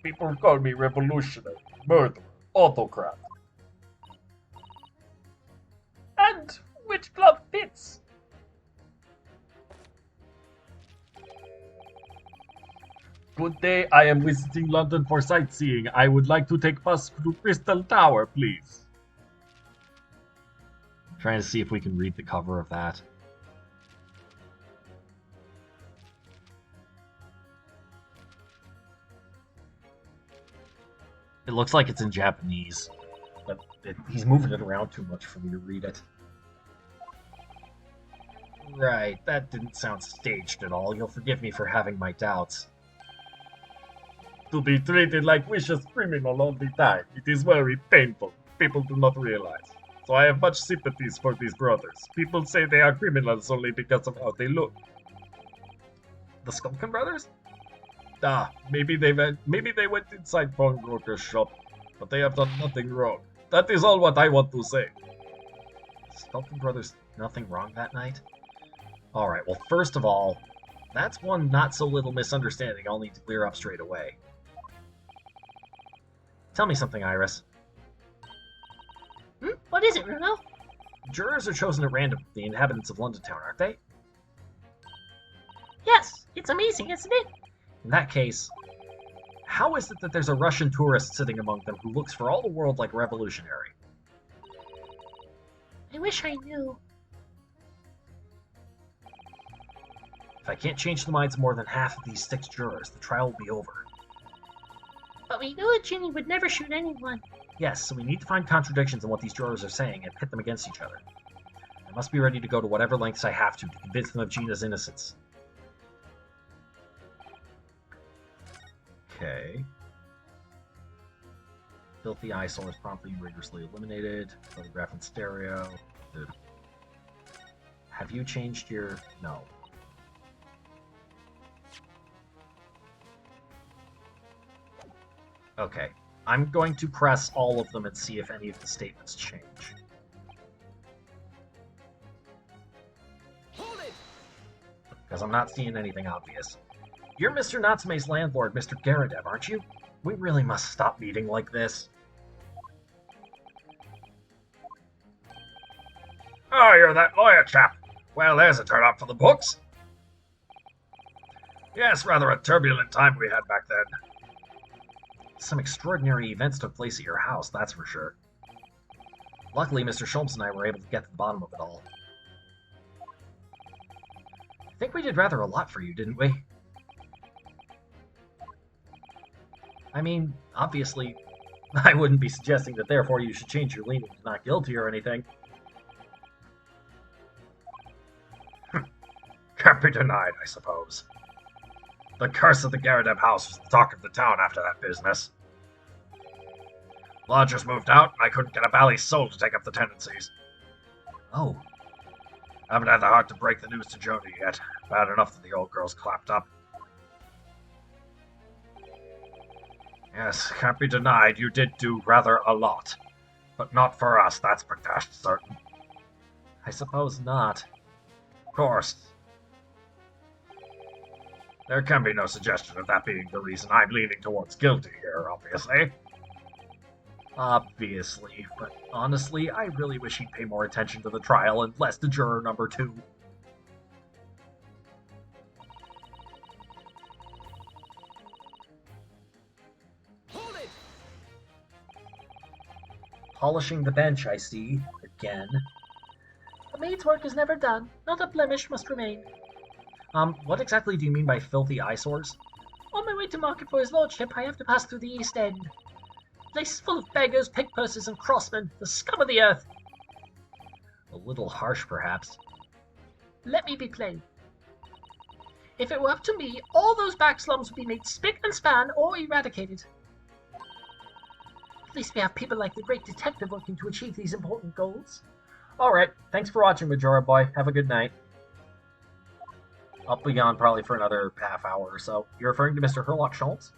People call me revolutionary, murderer, autocrat. And which glove fits? Good day, I am visiting London for sightseeing. I would like to take bus to Crystal Tower, please. I'm trying to see if we can read the cover of that. It looks like it's in Japanese, but he's moving it around too much for me to read it. Right, that didn't sound staged at all. You'll forgive me for having my doubts. To be treated like vicious criminal all the time, it is very painful. People do not realize. So I have much sympathies for these brothers. People say they are criminals only because of how they look. The Skulkin brothers? Maybe they went inside pawnbroker's shop, but they have done nothing wrong. That is all what I want to say. Skulkin brothers, nothing wrong that night? Alright, well, first of all, that's one not-so-little misunderstanding I'll need to clear up straight away. Tell me something, Iris. What is it, Runo? Jurors are chosen at random, the inhabitants of London Town, aren't they? Yes, it's amazing, isn't it? In that case, how is it that there's a Russian tourist sitting among them who looks for all the world like revolutionary? I wish I knew. If I can't change the minds of more than half of these 6 jurors, the trial will be over. But we knew that Ginny would never shoot anyone. Yes, so we need to find contradictions in what these jurors are saying and pit them against each other. I must be ready to go to whatever lengths I have to convince them of Gina's innocence. Okay. Filthy eyesore is promptly and rigorously eliminated. Photograph in stereo. Good. Have you changed your... No. Okay. I'm going to press all of them and see if any of the statements change. Hold it! Because I'm not seeing anything obvious. You're Mr. Natsume's landlord, Mr. Garadev, aren't you? We really must stop meeting like this. Oh, you're that lawyer chap. Well, there's a turn up for the books. Yes, rather a turbulent time we had back then. Some extraordinary events took place at your house, that's for sure. Luckily, Mr. Sholmes and I were able to get to the bottom of it all. think we did rather a lot for you, didn't we? I mean, obviously, I wouldn't be suggesting that therefore you should change your leaning to not guilty or anything. Can't be denied, I suppose. The curse of the Garadeb house was the talk of the town after that business. Lodgers moved out, and I couldn't get a bally soul to take up the tenancies. Oh, Haven't had the heart to break the news to Jody yet. Bad enough that the old girl's clapped up. Yes, can't be denied you did do rather a lot. But not for us, that's for gosh certain. I suppose not. Of course. There can be no suggestion of that being the reason I'm leaning towards guilty here, obviously. Obviously, but honestly, I really wish he'd pay more attention to the trial and less to juror number 2. Hold it! Polishing the bench, I see. Again. The maid's work is never done. Not a blemish must remain. What exactly do you mean by filthy eyesores? On my way to market for his lordship, I have to pass through the East End. The place is full of beggars, pickpursers, and crossmen, the scum of the earth. A little harsh, perhaps. Let me be plain. If it were up to me, all those back slums would be made spick and span or eradicated. At least we have people like the great detective working to achieve these important goals. Alright, thanks for watching, Majora Boy. Have a good night. I'll be on probably for another half hour or so. You're referring to Mr. Herlock Sholmes?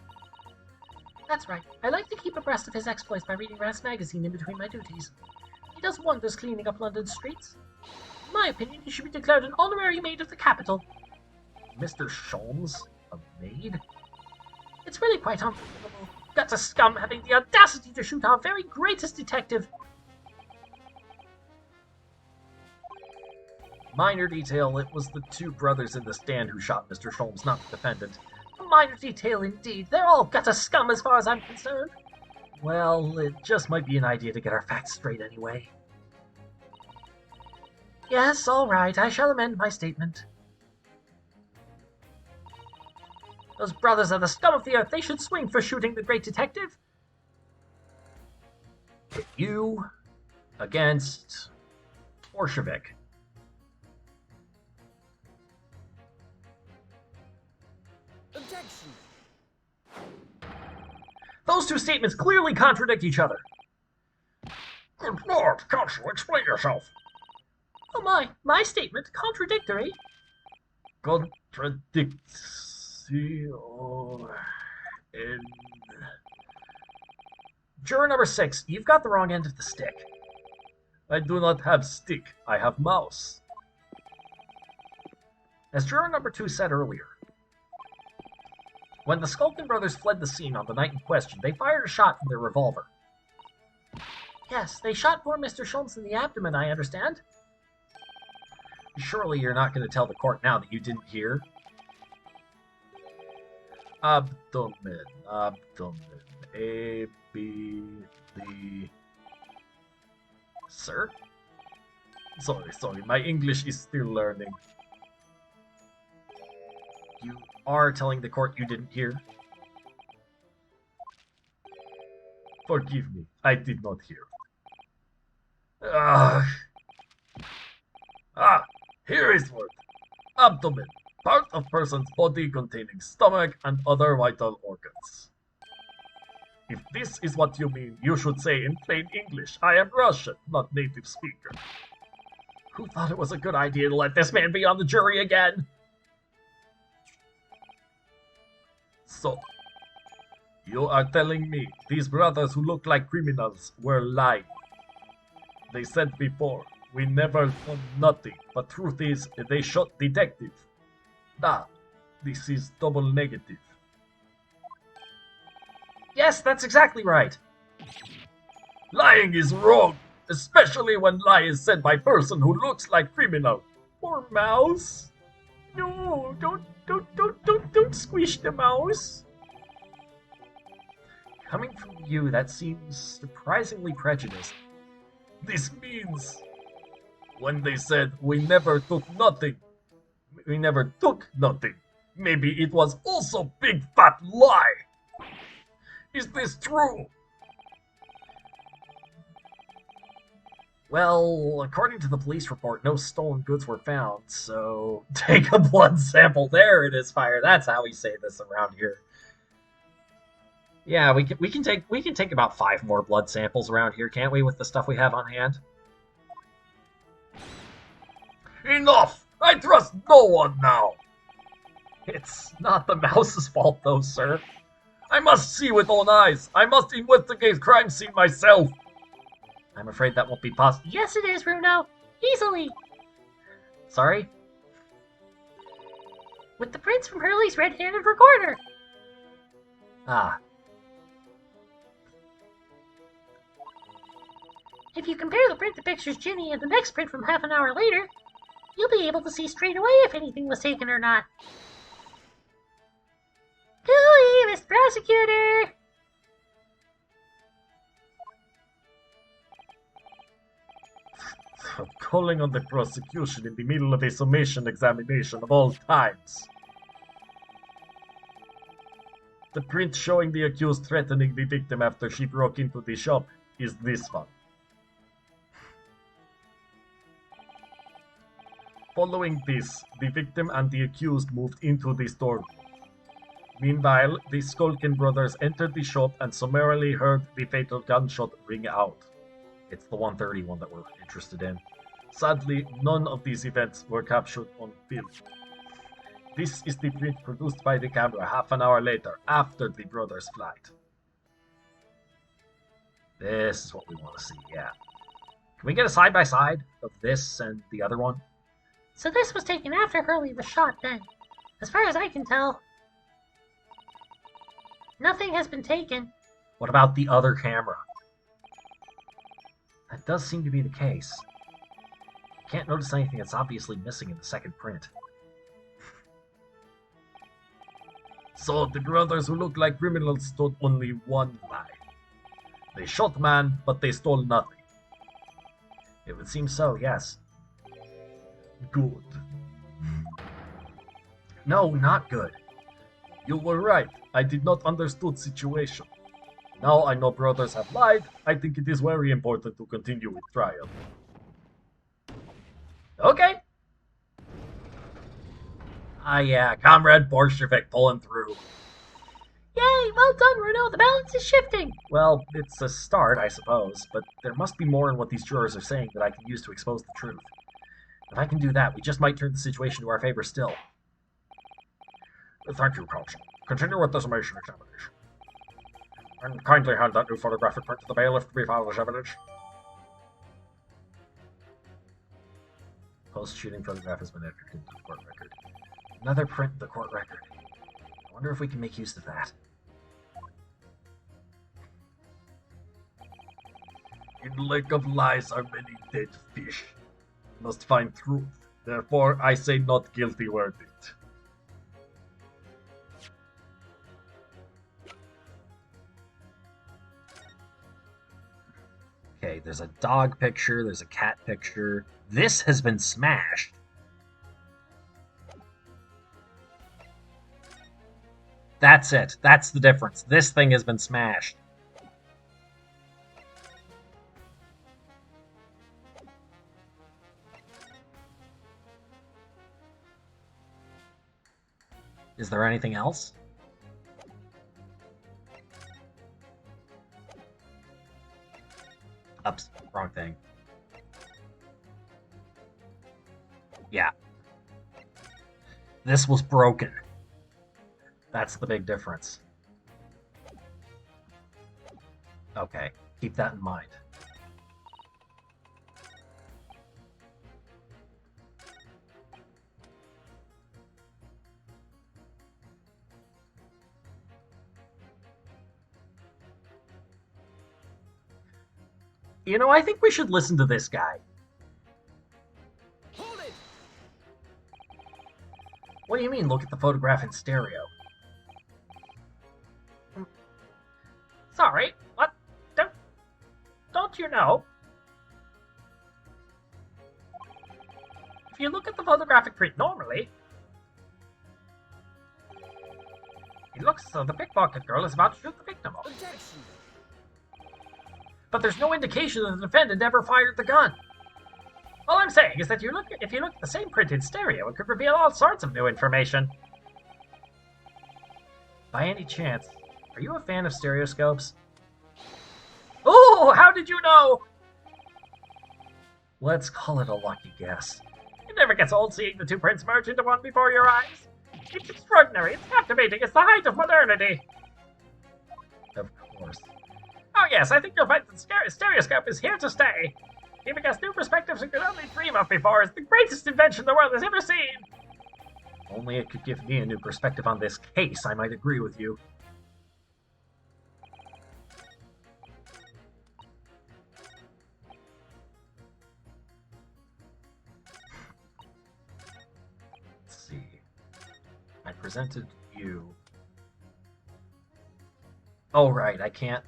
That's right. I like to keep abreast of his exploits by reading Rance magazine in between my duties. He does wonders cleaning up London's streets. In my opinion, he should be declared an honorary maid of the capital. Mr. Sholmes? A maid? It's really quite unbelievable. Guts a scum having the audacity to shoot our very greatest detective. Minor detail, it was the 2 brothers in the stand who shot Mr. Sholmes, not the defendant. A minor detail indeed. They're all gutter scum as far as I'm concerned. Well, it just might be an idea to get our facts straight anyway. Yes, all right. I shall amend my statement. Those brothers are the scum of the earth. They should swing for shooting the great detective. You against Orshevik. Objection! Those 2 statements clearly contradict each other. Good lord, counsel, explain yourself. Oh my statement contradictory. Contradiction in... Juror number 6, you've got the wrong end of the stick. I do not have stick, I have mouse. As juror number 2 said earlier, when the Skulkin brothers fled the scene on the night in question, they fired a shot from their revolver. Yes, they shot poor Mr. Sholmes in the abdomen, I understand. Surely you're not going to tell the court now that you didn't hear? Abdomen. A, B, D. Sir? Sorry, my English is still learning. You are telling the court you didn't hear? Forgive me, I did not hear. Here is word. Abdomen, part of person's body containing stomach and other vital organs. If this is what you mean, you should say in plain English, I am Russian, not native speaker. Who thought it was a good idea to let this man be on the jury again? So, you are telling me these brothers who look like criminals were lying. They said before, we never found nothing, but truth is, they shot detective. This is double negative. Yes, that's exactly right. Lying is wrong, especially when lie is said by person who looks like criminal. Poor mouse. No, don't squish the mouse. Coming from you, that seems surprisingly prejudiced. This means, when they said we never took nothing, We never took nothing. Maybe it was also big fat lie. Is this true? Well, according to the police report, no stolen goods were found, so take a blood sample. There it is, Fire. That's how we say this around here. Yeah, we can take about 5 more blood samples around here, can't we, with the stuff we have on hand? Enough! I trust no one now. It's not the mouse's fault, though, sir. I must see with own eyes. I must investigate crime scene myself. I'm afraid that won't be possible. Yes, it is, Runo. Easily. Sorry? With the prints from Hurley's red-handed recorder. Ah, If you compare the print that pictures Ginny and the next print from half an hour later, you'll be able to see straight away if anything was taken or not. Gooey, Mr. Prosecutor! Calling on the prosecution in the middle of a summation examination of all times. The print showing the accused threatening the victim after she broke into the shop is this one. Following this, the victim and the accused moved into the store. Meanwhile, the Skulkin brothers entered the shop and summarily heard the fatal gunshot ring out. it's the 131 that we're interested in. Sadly, none of these events were captured on film. This is the print produced by the camera half an hour later, after the brothers' flight. This is what we want to see, yeah. Can we get a side-by-side of this and the other one? So this was taken after Hurley was shot then. As far as I can tell, nothing has been taken. What about the other camera? That does seem to be the case. Can't notice anything that's obviously missing in the second print. So the brothers who look like criminals told only one lie. They shot man, but they stole nothing. It would seem so, yes. Good. No, not good. You were right. I did not understood situation. Now I know brothers have lied. I think it is very important to continue with trial. Okay. Yeah, Comrade Bolshevik pulling through. Yay, well done, Runo. The balance is shifting. Well, it's a start, I suppose, but there must be more in what these jurors are saying that I can use to expose the truth. If I can do that, we just might turn the situation to our favor still. Thank you, Counsel. Continue with the summation examination. And kindly hand that new photographic print to the bailiff to be filed as evidence. Post-shooting photograph has been entered into the court record. Another print in the court record. I wonder if we can make use of that. In lake of lies are many dead fish. Must find truth. Therefore, I say not guilty verdict. Okay, there's a dog picture, there's a cat picture. This has been smashed. That's it. That's the difference. This thing has been smashed. Is there anything else? Ups, wrong thing. Yeah. This was broken. That's the big difference. Okay, keep that in mind. You know, I think we should listen to this guy. Hold it! What do you mean, look at the photograph in stereo? Sorry, what? Don't you know? If you look at the photographic print normally, It looks as though the pickpocket girl is about to shoot the victim. Objection! But there's no indication that the defendant ever fired the gun. All I'm saying is that if you look at the same print in stereo, it could reveal all sorts of new information. By any chance, are you a fan of stereoscopes? Oh, how did you know? Let's call it a lucky guess. It never gets old seeing the two prints merge into one before your eyes. It's extraordinary, it's captivating, it's the height of modernity. Of course. Oh yes, I think you'll find that stereoscope is here to stay. Giving us new perspectives we could only dream of before is the greatest invention the world has ever seen. If only it could give me a new perspective on this case, I might agree with you. Let's see. I presented you. Oh, right, I can't,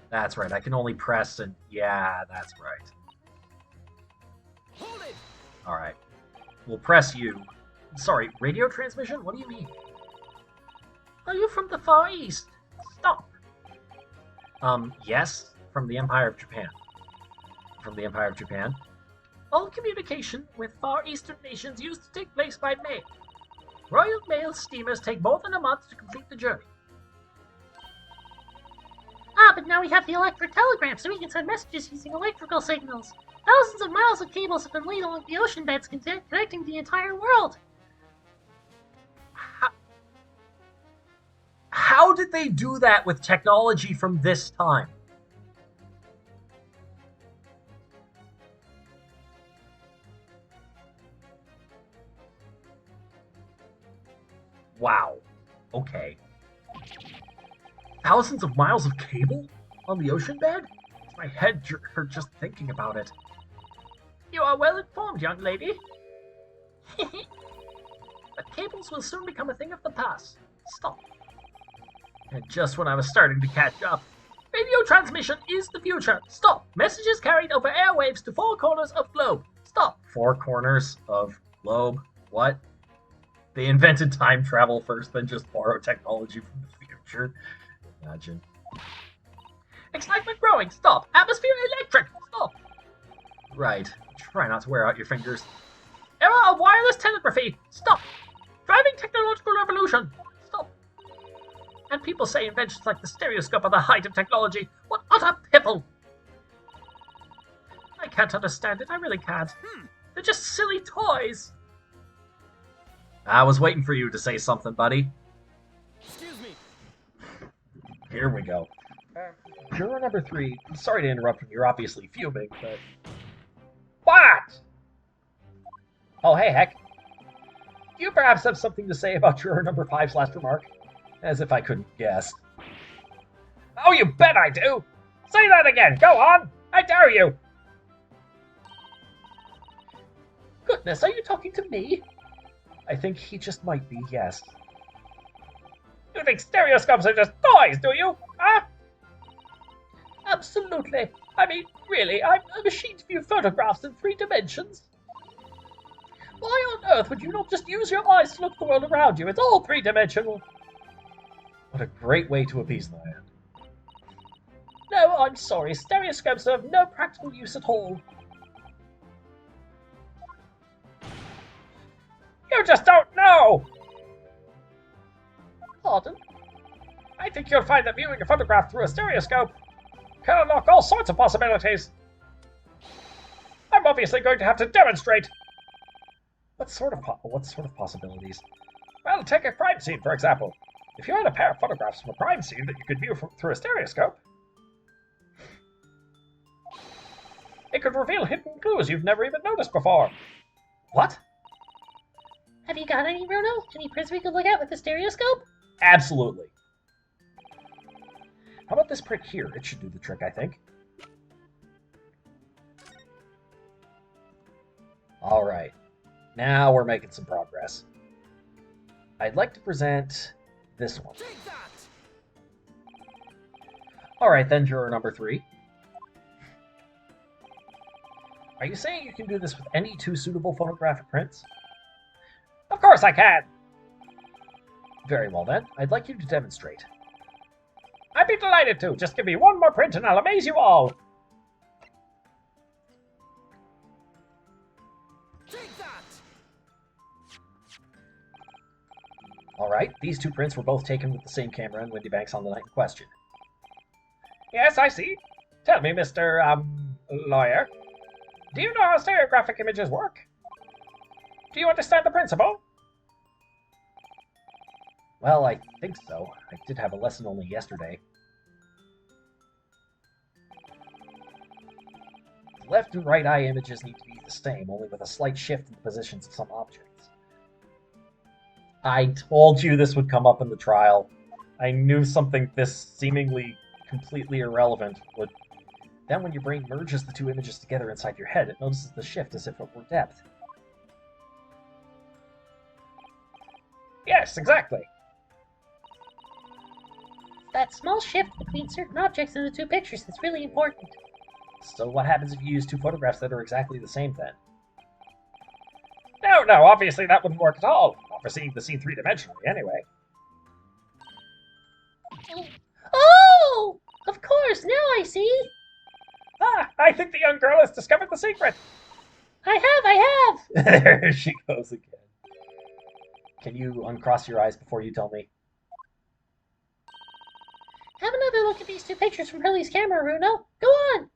That's right, I can only press and... Yeah, that's right. Hold it! Alright. We'll press you. Sorry, radio transmission? What do you mean? Are you from the Far East? Stop! Yes, from the Empire of Japan. From the Empire of Japan. All communication with Far Eastern nations used to take place by mail. Royal Mail steamers take more than a month to complete the journey. Ah, but now we have the electric telegram, so we can send messages using electrical signals. Thousands of miles of cables have been laid along the ocean beds connecting the entire world. How did they do that with technology from this time? Wow. Okay. Thousands of miles of cable on the ocean bed? My head hurt just thinking about it. You are well informed, young lady. But cables will soon become a thing of the past. Stop. And just when I was starting to catch up. Radio transmission is the future. Stop. Messages carried over airwaves to four corners of globe. Stop. Four corners of globe? What? They invented time travel first, then just borrowed technology from the future. Imagine. Excitement growing. Stop. Atmosphere electric. Stop. Right. Try not to wear out your fingers. Era of wireless telegraphy. Stop. Driving technological revolution. Stop. And people say inventions like the stereoscope are the height of technology. What utter piffle! I can't understand it. I really can't. They're just silly toys. I was waiting for you to say something, buddy. Excuse me. Here we go. Juror number 3. I'm sorry to interrupt when you're obviously fuming, but... What? Oh, hey, Heck. Do you perhaps have something to say about juror number 5's last remark? As if I couldn't guess. Oh, you bet I do! Say that again! Go on! I dare you! Goodness, are you talking to me? I think he just might be, yes. You think stereoscopes are just toys, do you? Huh? Absolutely. I mean, really, I'm a machine to view photographs in 3 dimensions. Why on earth would you not just use your eyes to look at the world around you? It's all 3-dimensional. What a great way to appease the man. No, I'm sorry. Stereoscopes are of no practical use at all. You just don't know! Pardon? I think you'll find that viewing a photograph through a stereoscope can unlock all sorts of possibilities. I'm obviously going to have to demonstrate. What sort of possibilities? Well, take a crime scene, for example. If you had a pair of photographs from a crime scene that you could view through a stereoscope, it could reveal hidden clues you've never even noticed before. What? Have you got any, Bruno? Any prints we could look at with the stereoscope? Absolutely. How about this print here? It should do the trick, I think. All right. Now we're making some progress. I'd like to present this one. Take that! All right, then, juror number 3. Are you saying you can do this with any 2 suitable photographic prints? Of course I can! Very well then, I'd like you to demonstrate. I'd be delighted to. Just give me one more print and I'll amaze you all. Take that! Alright, these two prints were both taken with the same camera in Windy Banks on the night in question. Yes, I see. Tell me, Mr. Lawyer. Do you know how stereographic images work? Do you understand the principle? Well, I think so. I did have a lesson only yesterday. The left and right eye images need to be the same, only with a slight shift in the positions of some objects. I told you this would come up in the trial. I knew something this seemingly completely irrelevant would. Then when your brain merges the two images together inside your head, it notices the shift as if it were depth. Yes, exactly. That small shift between certain objects in the two pictures is really important. So what happens if you use two photographs that are exactly the same then? No, obviously that wouldn't work at all. Not for seeing the scene three-dimensionally, anyway. Oh! Of course, now I see! Ah, I think the young girl has discovered the secret. I have! There she goes again. Can you uncross your eyes before you tell me? Have another look at these two pictures from Hurley's camera, Runo. Go on!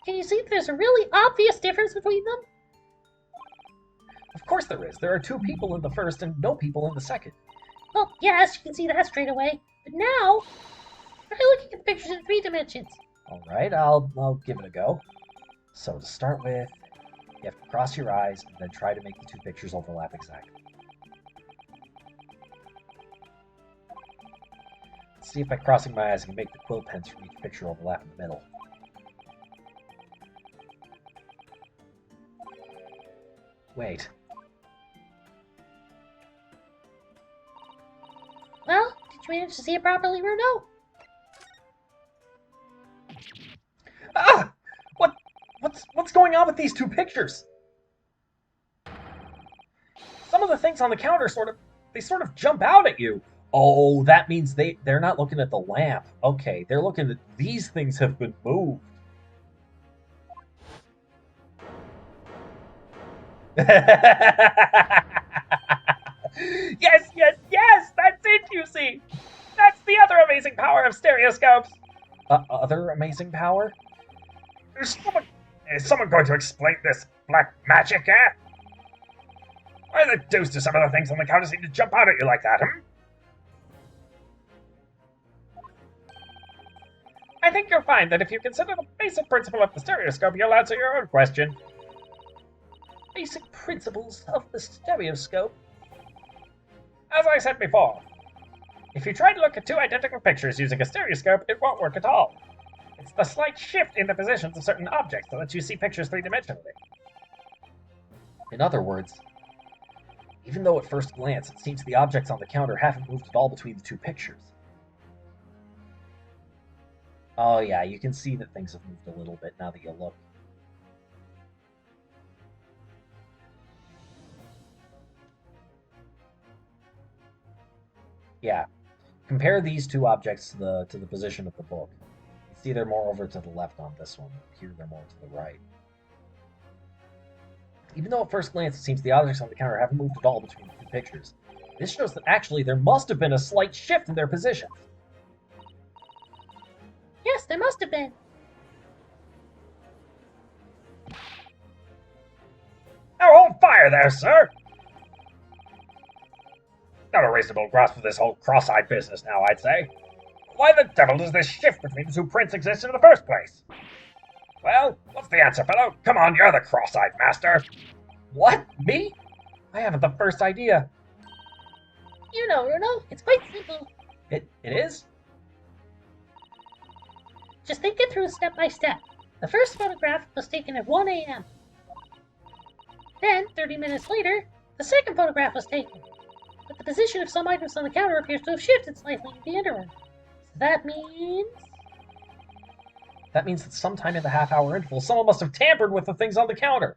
Can you see that there's a really obvious difference between them? Of course there is. There are two people in the first and no people in the second. Well, yes, you can see that straight away. But now, try looking at the pictures in 3 dimensions. Alright, I'll give it a go. So to start with, you have to cross your eyes and then try to make the two pictures overlap exactly. Let's see if by crossing my eyes I can make the quill pens from each picture overlap in the middle. Wait. Well, did you manage to see it properly, Runo? Ah! What's going on with these two pictures? Some of the things on the counter sort of jump out at you. Oh, that means they're not looking at the lamp. Okay, they're looking at these things have been moved. Yes, that's it, you see. That's the other amazing power of stereoscopes. Other amazing power? Is someone going to explain this black magic, eh? Why the deuce do some of the things on the counter seem to jump out at you like that, I think you'll find that if you consider the basic principle of the stereoscope, you'll answer your own question. Basic principles of the stereoscope. As I said before, if you try to look at two identical pictures using a stereoscope, it won't work at all. It's the slight shift in the positions of certain objects that lets you see pictures three-dimensionally. In other words, even though at first glance it seems the objects on the counter haven't moved at all between the two pictures. Oh yeah, you can see that things have moved a little bit now that you look. Yeah, compare these two objects to the position of the book. You see they're more over to the left on this one. Here they're more to the right. Even though at first glance it seems the objects on the counter haven't moved at all between the two pictures, this shows that actually there must have been a slight shift in their positions. Yes, there must have been. Now hold fire there, sir! Not a reasonable grasp of this whole cross-eyed business now, I'd say. Why the devil does this shift between the two prints exist in the first place? Well, what's the answer, fellow? Come on, you're the cross-eyed master. What? Me? I haven't the first idea. You know, Runo, it's quite simple. It is? Just think it through step by step. The first photograph was taken at 1 a.m. Then, 30 minutes later, the second photograph was taken. But the position of some items on the counter appears to have shifted slightly in the interim. So that means... That means that sometime in the half-hour interval, someone must have tampered with the things on the counter.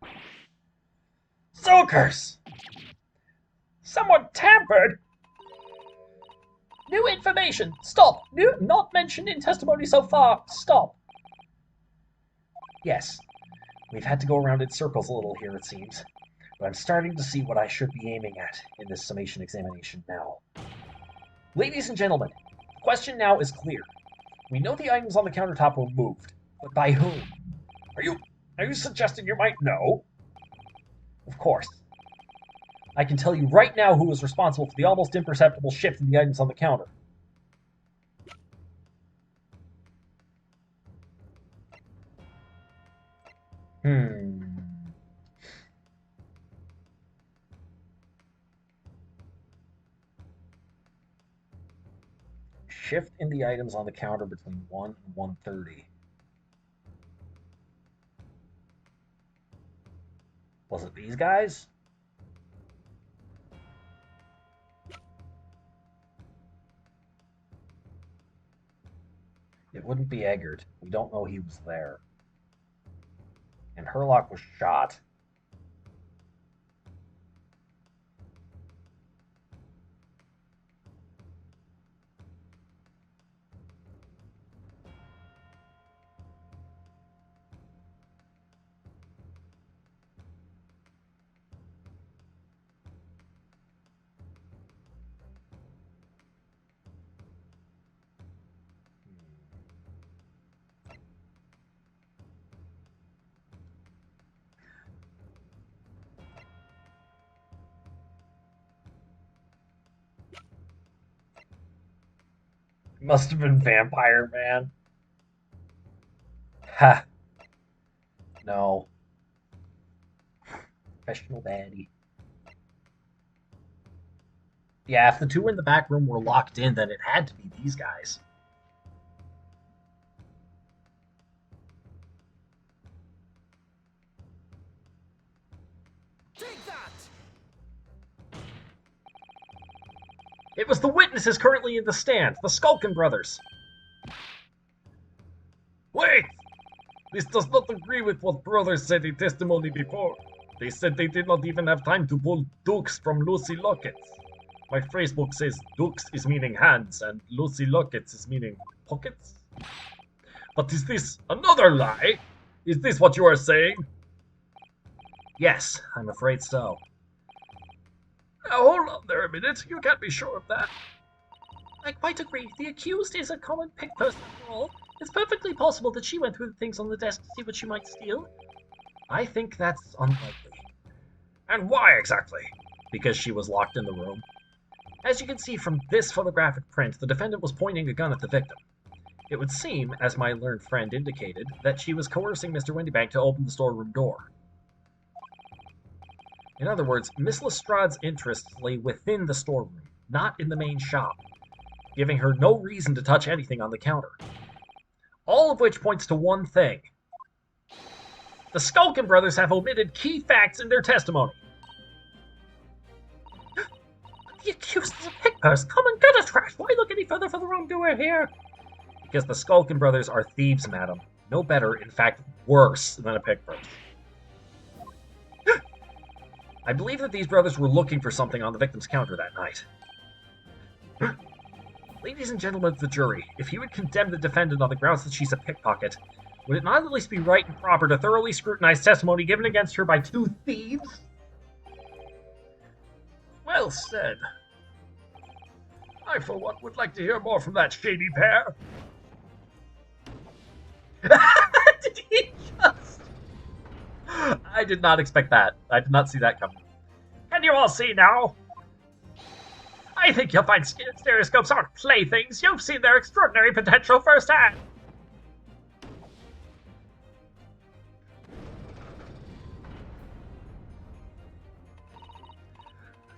Zokers! Someone tampered! New information! Stop! New, not mentioned in testimony so far. Stop! Yes, we've had to go around in circles a little here, it seems. But I'm starting to see what I should be aiming at in this summation examination now. Ladies and gentlemen, the question now is clear. We know the items on the countertop were moved, but by whom? Are you suggesting you might know? Of course. I can tell you right now who was responsible for the almost imperceptible shift in the items on the counter. Shift in the items on the counter between 1 and 1:30. Was it these guys? It wouldn't be Eggert. We don't know he was there. And Herlock was shot. Must have been Vampire Man. Ha. No. Professional baddie. Yeah, if the two in the back room were locked in, then it had to be these guys. Take that! It was the witnesses currently in the stand, the Skulkin brothers. Wait! This does not agree with what brothers said in testimony before. They said they did not even have time to pull dukes from Lucy Lockets. My phrasebook says dukes is meaning hands and Lucy Lockets is meaning pockets. But is this another lie? Is this what you are saying? Yes, I'm afraid so. Now hold on there a minute, you can't be sure of that. I quite agree. The accused is a common pick person after all. It's perfectly possible that she went through the things on the desk to see what she might steal. I think that's unlikely. And why exactly? Because she was locked in the room. As you can see from this photographic print, the defendant was pointing a gun at the victim. It would seem, as my learned friend indicated, that she was coercing Mr. Windybank to open the storeroom door. In other words, Miss Lestrade's interests lay within the storeroom, not in the main shop, giving her no reason to touch anything on the counter. All of which points to one thing. The Skulkin brothers have omitted key facts in their testimony. The accused is a pick person. Come and get a trash. Why look any further for the wrongdoer here? Because the Skulkin brothers are thieves, madam. No better, in fact, worse than a pick person. I believe that these brothers were looking for something on the victim's counter that night. Ladies and gentlemen of the jury, if you would condemn the defendant on the grounds that she's a pickpocket, would it not at least be right and proper to thoroughly scrutinize testimony given against her by two thieves? Well said. I, for one, would like to hear more from that shady pair. Did he just... I did not expect that. I did not see that coming. Can you all see now? I think you'll find stereoscopes aren't playthings. You've seen their extraordinary potential firsthand.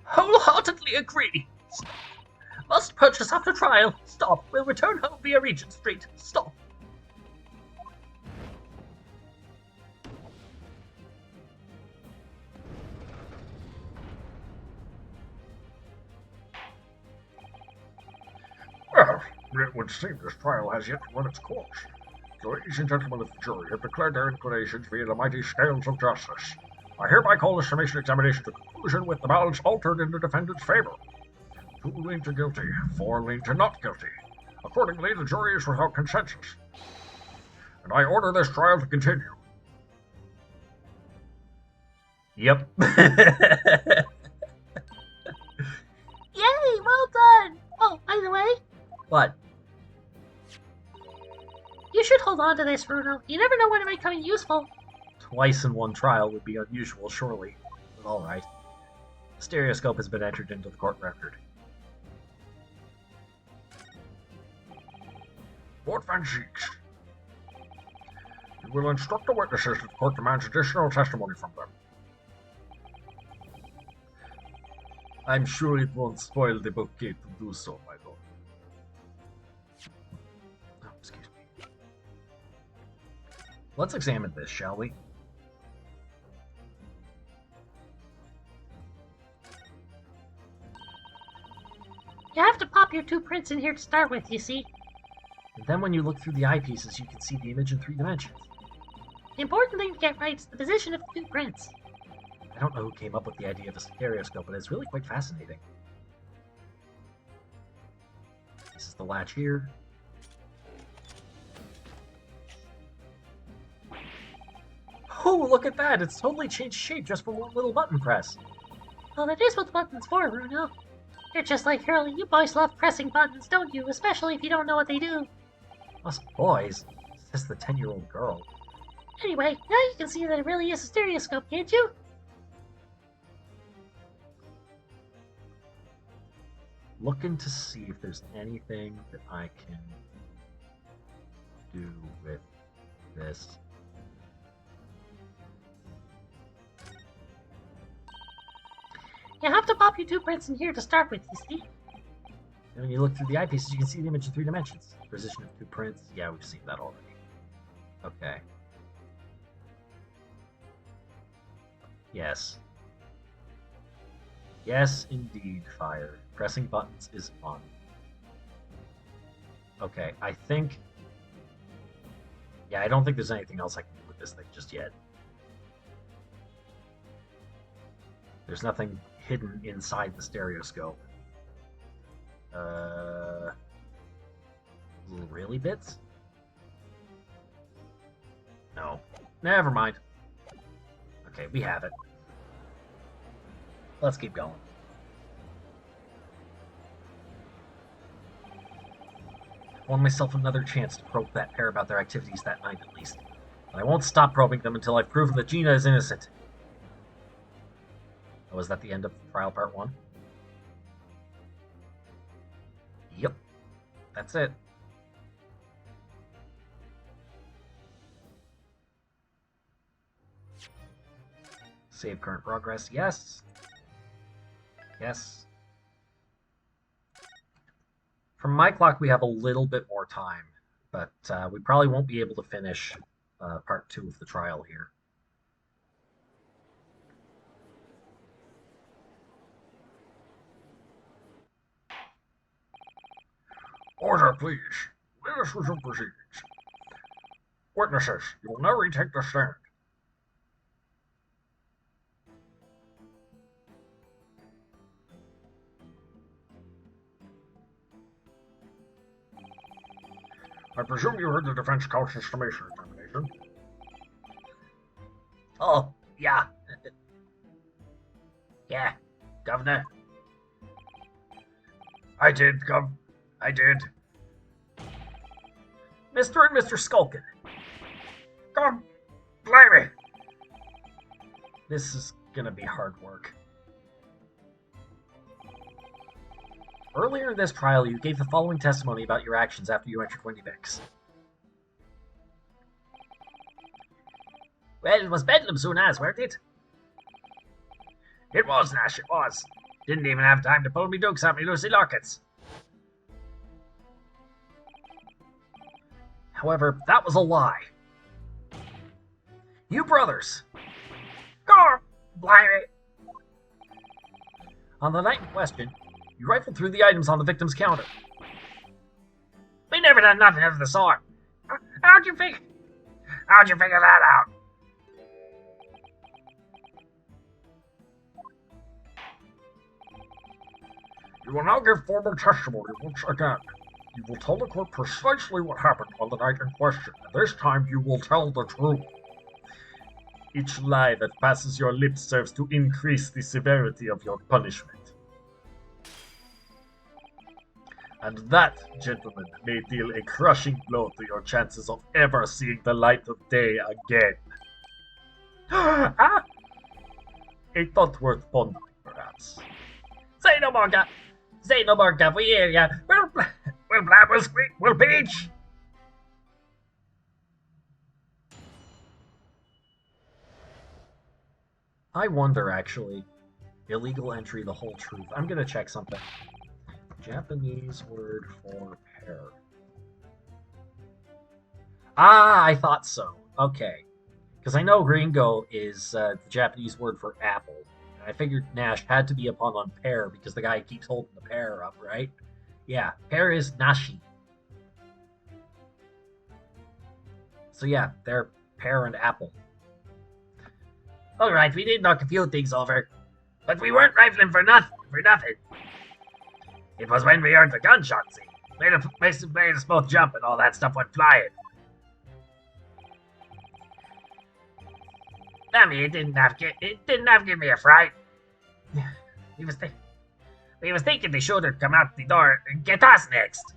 Wholeheartedly agree. Stop. Must purchase after trial. Stop. Will return home via Regent Street. Stop. Well, it would seem this trial has yet to run its course. The ladies and gentlemen of the jury have declared their inclinations via the mighty scales of justice. I hereby call the summation examination to conclusion with the balance altered in the defendant's favor. 2 lean to guilty, 4 lean to not guilty. Accordingly, the jury is without consensus. And I order this trial to continue. Yep. Yay, well done! Oh, by the way, What? you should hold on to this, Bruno. You never know when it might come in useful. Twice in one trial would be unusual, surely. But alright. The stereoscope has been entered into the court record. Lord Van Zieks. You will instruct the witnesses that the court demands additional testimony from them. I'm sure it won't spoil the bouquet to do so, my lord. Oh, excuse me. Let's examine this, shall we? You have to pop your 2 prints in here to start with, you see. And then when you look through the eyepieces, you can see the image in 3 dimensions. The important thing to get right is the position of the 2 prints. I don't know who came up with the idea of a stereoscope, but it's really quite fascinating. This is the latch here. Oh, look at that! It's totally changed shape just from one little button press. Well, that is what the button's for, Bruno. You're just like Hurley. You boys love pressing buttons, don't you? Especially if you don't know what they do. Us boys? Says the 10-year-old girl. Anyway, now you can see that it really is a stereoscope, can't you? Looking to see if there's anything that I can do with this. You have to pop your 2 prints in here to start with, you see. And when you look through the eyepieces, you can see the image in 3 dimensions. Position of 2 prints. Yeah, we've seen that already. Okay. Yes. Yes, indeed, Fire. Pressing buttons is fun. Okay, I think... Yeah, I don't think there's anything else I can do with this thing just yet. There's nothing hidden inside the stereoscope. Little really bits? No. Never mind. Okay, we have it. Let's keep going. I want myself another chance to probe that pair about their activities that night at least. And I won't stop probing them until I've proven that Gina is innocent. Oh, was that the end of trial part 1? Yep. That's it. Save current progress. Yes. Yes. From my clock, we have a little bit more time, but we probably won't be able to finish part 2 of the trial here. Order, please. Let us resume proceedings. Witnesses, you will now retake the stand. I presume you heard the defense counsel's summation examination. Oh, yeah. Yeah, Governor. I did, Gov. I did. Mr. and Mr. Skulkin. God, blimey. This is gonna be hard work. Earlier in this trial, you gave the following testimony about your actions after you entered Windy Banks. Well, it was bedlam soon as, weren't it? It was, Nash, it was. Didn't even have time to pull me dukes out me Lucy Lockets. However, that was a lie. You brothers, God, blimey. on the night in question, you rifled through the items on the victim's counter. We never done nothing of the sort. How'd you figure that out? You will now give formal testimony once again. You will tell the court precisely what happened on the night in question, and this time you will tell the truth. Each lie that passes your lips serves to increase the severity of your punishment. And that, gentlemen, may deal a crushing blow to your chances of ever seeing the light of day again. Ah! A thought worth pondering, perhaps. Say no more, Gav. Say no more, Gav. We hear ya. We'll blab, we'll squeak, we'll peach. I wonder, actually. Illegal entry, the whole truth. I'm gonna check something. Japanese word for pear. Ah, I thought so. Okay. Because I know Ringo is the Japanese word for apple. I figured Nash had to be a pun on pear because the guy keeps holding the pear up, right? Yeah, pear is nashi. So yeah, they're pear and apple. All right, we did knock a few things over, but we weren't rifling for nothing. It was when we heard the gunshot, see. Made us both jump and all that stuff went flying. I mean, it didn't have to give me a fright. We was thinking they should have come out the door and get us next.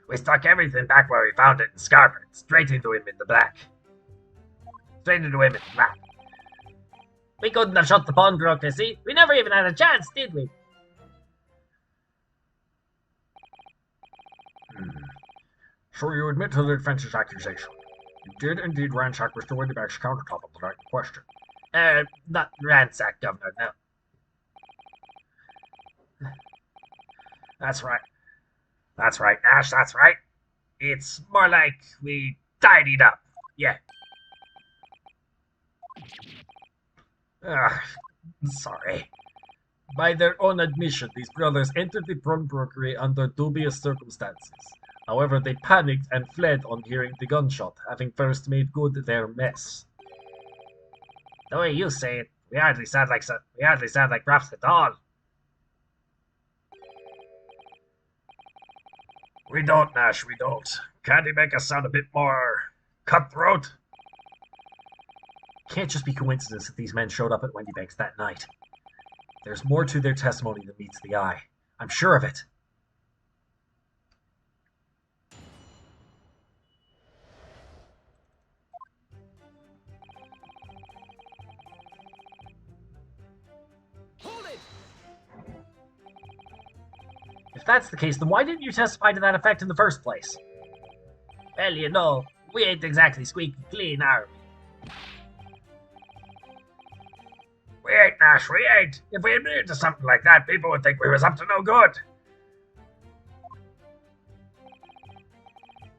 We stuck everything back where we found it in Scarborough, straight into him in the black. We couldn't have shut the pawnbroker, see? We never even had a chance, did we? So you admit to the defense's accusation. You did indeed ransack Mr. Windyback's countertop on the night in question. Not ransack, Governor, no. That's right. That's right, Nash, that's right. It's more like we tidied up, yeah. Sorry. By their own admission, these brothers entered the pawnbrokery under dubious circumstances. However, they panicked and fled on hearing the gunshot, having first made good their mess. The way you say it, we hardly sound like roughs at all. We don't, Nash, we don't. Can't he make us sound a bit more cutthroat? Can't just be coincidence that these men showed up at Windybank's that night. There's more to their testimony than meets the eye. I'm sure of it. Hold it! If that's the case, then why didn't you testify to that effect in the first place? Well, you know, we ain't exactly squeaky clean, are we? We ain't, Nash, we ain't. If we admitted to something like that, people would think we was up to no good.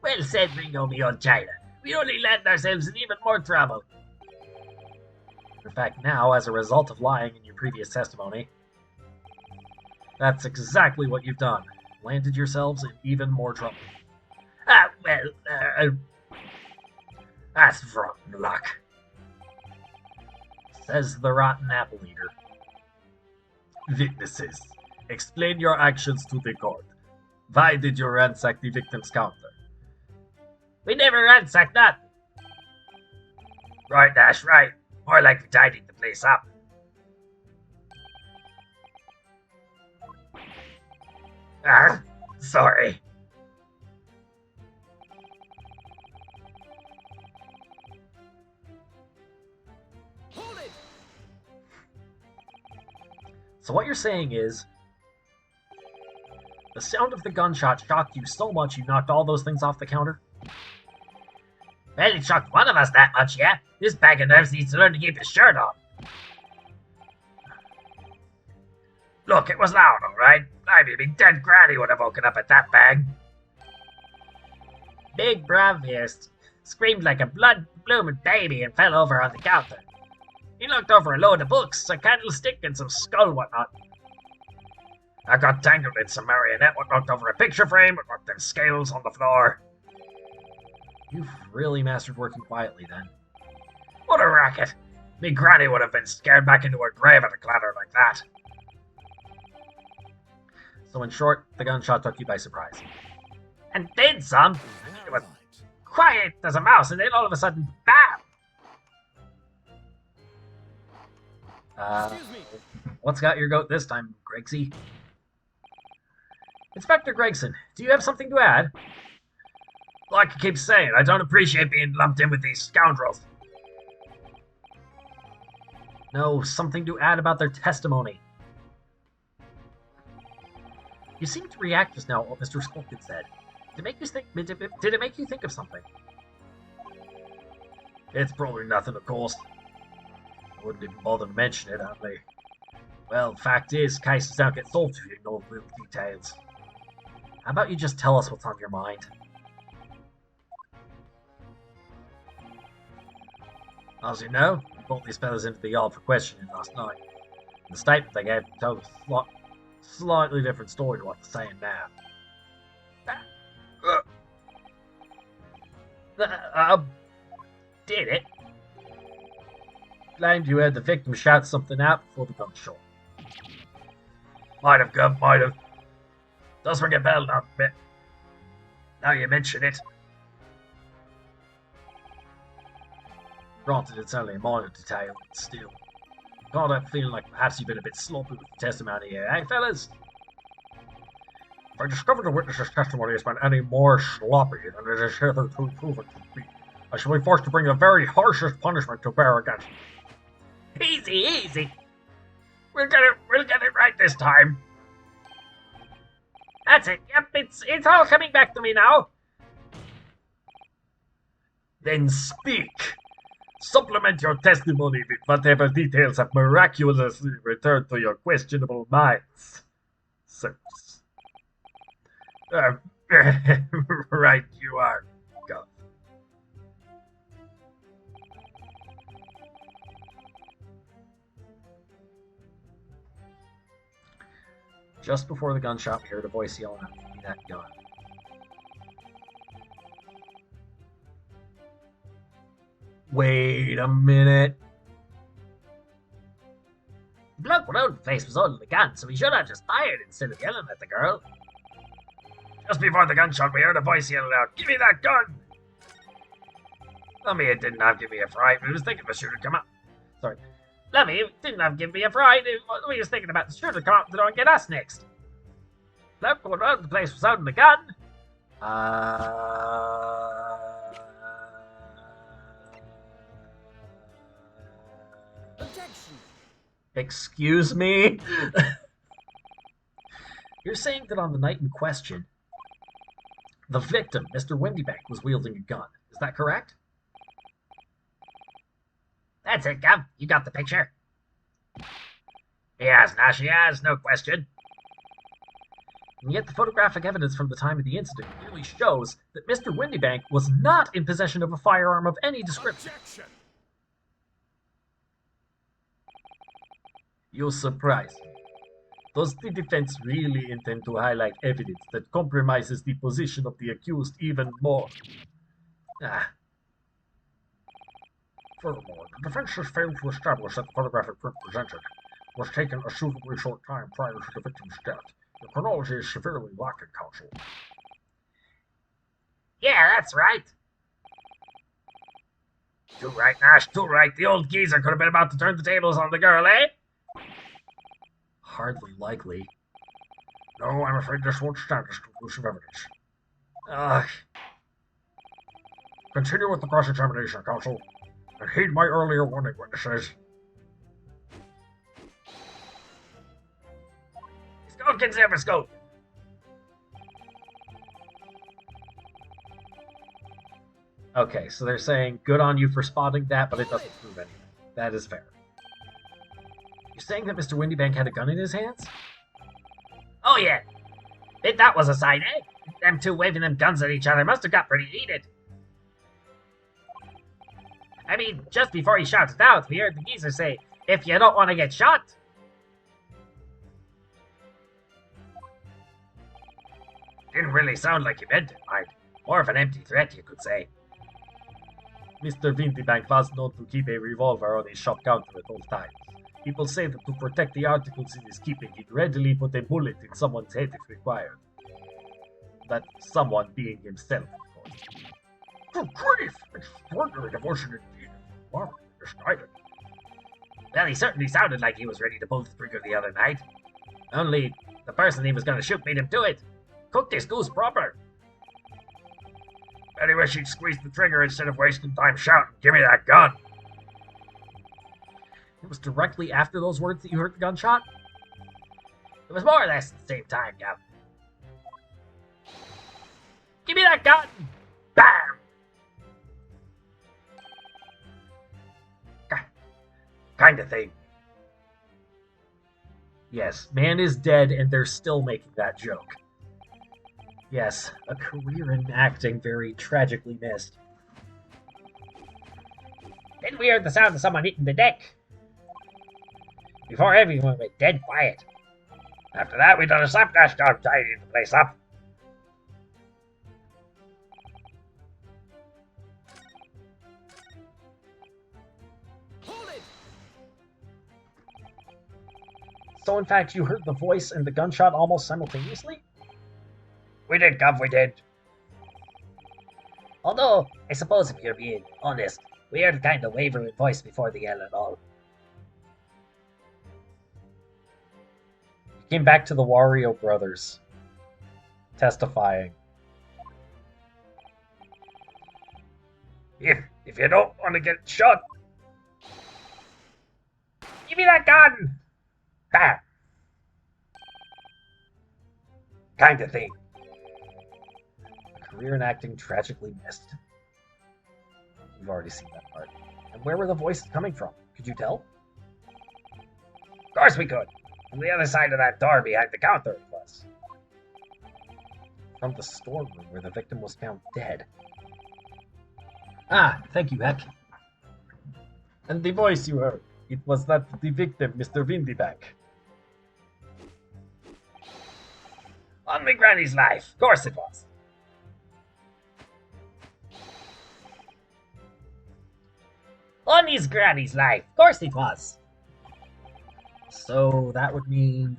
Well said, Ringo, me old China. We only land ourselves in even more trouble. In fact, now, as a result of lying in your previous testimony, that's exactly what you've done. Landed yourselves in even more trouble. That's rotten luck. Says the rotten apple eater. Witnesses, explain your actions to the court. Why did you ransack the victim's counter? We never ransacked that. Right, Nash, right. More like we tidied the place up. Sorry. Hold it! So what you're saying is, the sound of the gunshot shocked you so much you knocked all those things off the counter? Well, it shocked one of us that much, yeah? This bag of nerves needs to learn to keep his shirt on. Look, it was loud, all right. I mean, dead granny would have woken up at that bang. Big Bravhurst screamed like a blood-blooming baby and fell over on the counter. He knocked over a load of books, a candlestick, and some skull whatnot. I got tangled in some marionette, what knocked over a picture frame, what knocked them scales on the floor. You've really mastered working quietly, then. What a racket. Me granny would have been scared back into her grave at a clatter like that. So in short, the gunshot took you by surprise. And then some. It was quiet as a mouse, and then all of a sudden, bam! Excuse me. What's got your goat this time, Gregsy? Inspector Gregson, do you have something to add? Like I keep saying, I don't appreciate being lumped in with these scoundrels. No, something to add about their testimony. You seemed to react just now at what Mr. Skulkin said. Did it make you think of something? It's probably nothing, of course. I wouldn't even bother to mention it, only. Well, fact is, cases don't get solved if you ignore the little details. How about you just tell us what's on your mind? As you know, we brought these fellas into the yard for questioning last night. The statement they gave told a slightly different story to what they're saying now. Did it? Claimed you heard the victim shout something out before the gunshot. Might have, Gov, might have. Does ring a bell now, bit. Now you mention it. Granted, it's only a minor detail, but still. Can't help feeling like perhaps you've been a bit sloppy with the testimony here, eh, fellas? If I discover the witness's testimony has been any more sloppy than it is hitherto proven to be, I shall be forced to bring the very harshest punishment to bear against it. Easy, easy. We'll get it right this time. That's it. Yep, it's all coming back to me now. Then speak. Supplement your testimony with whatever details have miraculously returned to your questionable minds. Sirs. Right you are, Gov. Just before the gunshot, we heard a voice yelling out, "Give me that gun." Wait a minute. The bloke around the place was holding the gun, so he should have just fired instead of yelling at the girl. Just before the gunshot, we heard a voice yelling out, "Give me that gun!" Lummy, it didn't have give me a fright, but he was thinking the shooter come up. Sorry. Lemmy, it didn't have given me a fright. We was thinking about the shooter come up to the door and get us next. Bloke going around the place was holding the gun. Objection. Excuse me? You're saying that on the night in question, the victim, Mr. Windybank, was wielding a gun. Is that correct? That's it, Gov. You got the picture. He has, Nash, he has, no question. And yet the photographic evidence from the time of the incident clearly shows that Mr. Windybank was not in possession of a firearm of any description. Objection. You're surprised. Does the defense really intend to highlight evidence that compromises the position of the accused even more? Furthermore, the defense has failed to establish that the photographic print presented was taken a suitably short time prior to the victim's death. The chronology is severely lacking, counsel. Yeah, that's right. Too right, Nash, too right. The old geezer could have been about to turn the tables on the girl, eh? Hardly likely. No, I'm afraid this won't stand as conclusive evidence. Ugh. Continue with the cross-examination, counsel, and heed my earlier warning, witnesses. Skulkin's never skulk. Okay, so they're saying, good on you for spotting that, but it doesn't prove anything. That is fair. You're saying that Mr. Windybank had a gun in his hands? Oh, yeah. Bet that was a sign, eh? Them two waving them guns at each other must have got pretty heated. I mean, just before he shouted out, we heard the geezer say, "If you don't want to get shot." Didn't really sound like he meant it, mind. More of an empty threat, you could say. Mr. Windybank was known to keep a revolver on his shop counter at all times. People say that to protect the articles in his keeping, he'd readily put a bullet in someone's head if required. That someone being himself, of course. Good grief! Extraordinary devotion indeed. Marvelous misguided. Well, he certainly sounded like he was ready to pull the trigger the other night. Only the person he was going to shoot made him do it. Cooked his goose proper. Any wish he'd squeeze the trigger instead of wasting time shouting, "Give me that gun!" It was directly after those words that you heard the gunshot? It was more or less at the same time, Gavin. Give me that gun! Bam! Kind of thing. Yes, man is dead and they're still making that joke. Yes, a career in acting very tragically missed. Then we heard the sound of someone hitting the deck. Before everyone went dead quiet. After that, we done a slapdash job tidying the place up. Hold it! So in fact, you heard the voice and the gunshot almost simultaneously? We did, Gov, we did. Although, I suppose if you're being honest, we heard kind of wavering voice before the yell at all. Came back to the Wario brothers, testifying. If you don't want to get shot, Give me that gun! bam. Kind of thing. A career in acting tragically missed. You've already seen that part. And where were the voices coming from? Could you tell? Of course we could. From the other side of that door behind the counter, it was. From the storeroom where the victim was found dead. Ah, thank you, Heck. And the voice you heard, it was that the victim, Mr. Windybank. On me granny's life. Of course it was. On his granny's life. Of course it was. So that would mean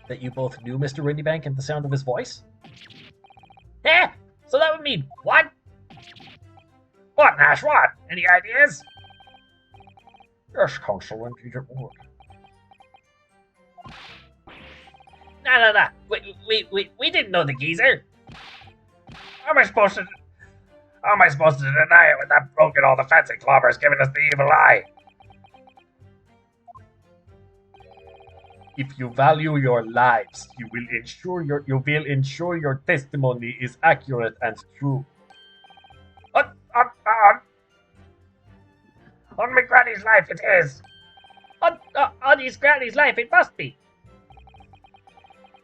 that you both knew Mr. Windybank and the sound of his voice? Eh? So that would mean what? What, Nash, what? Any ideas? Yes, Counsel, indeed it would. No. We didn't know the geezer. How am I supposed to deny it when that bloke and all the fancy clobbers giving us the evil eye? If you value your lives, you will ensure your testimony is accurate and true. On me granny's life it is. On his granny's life, it must be.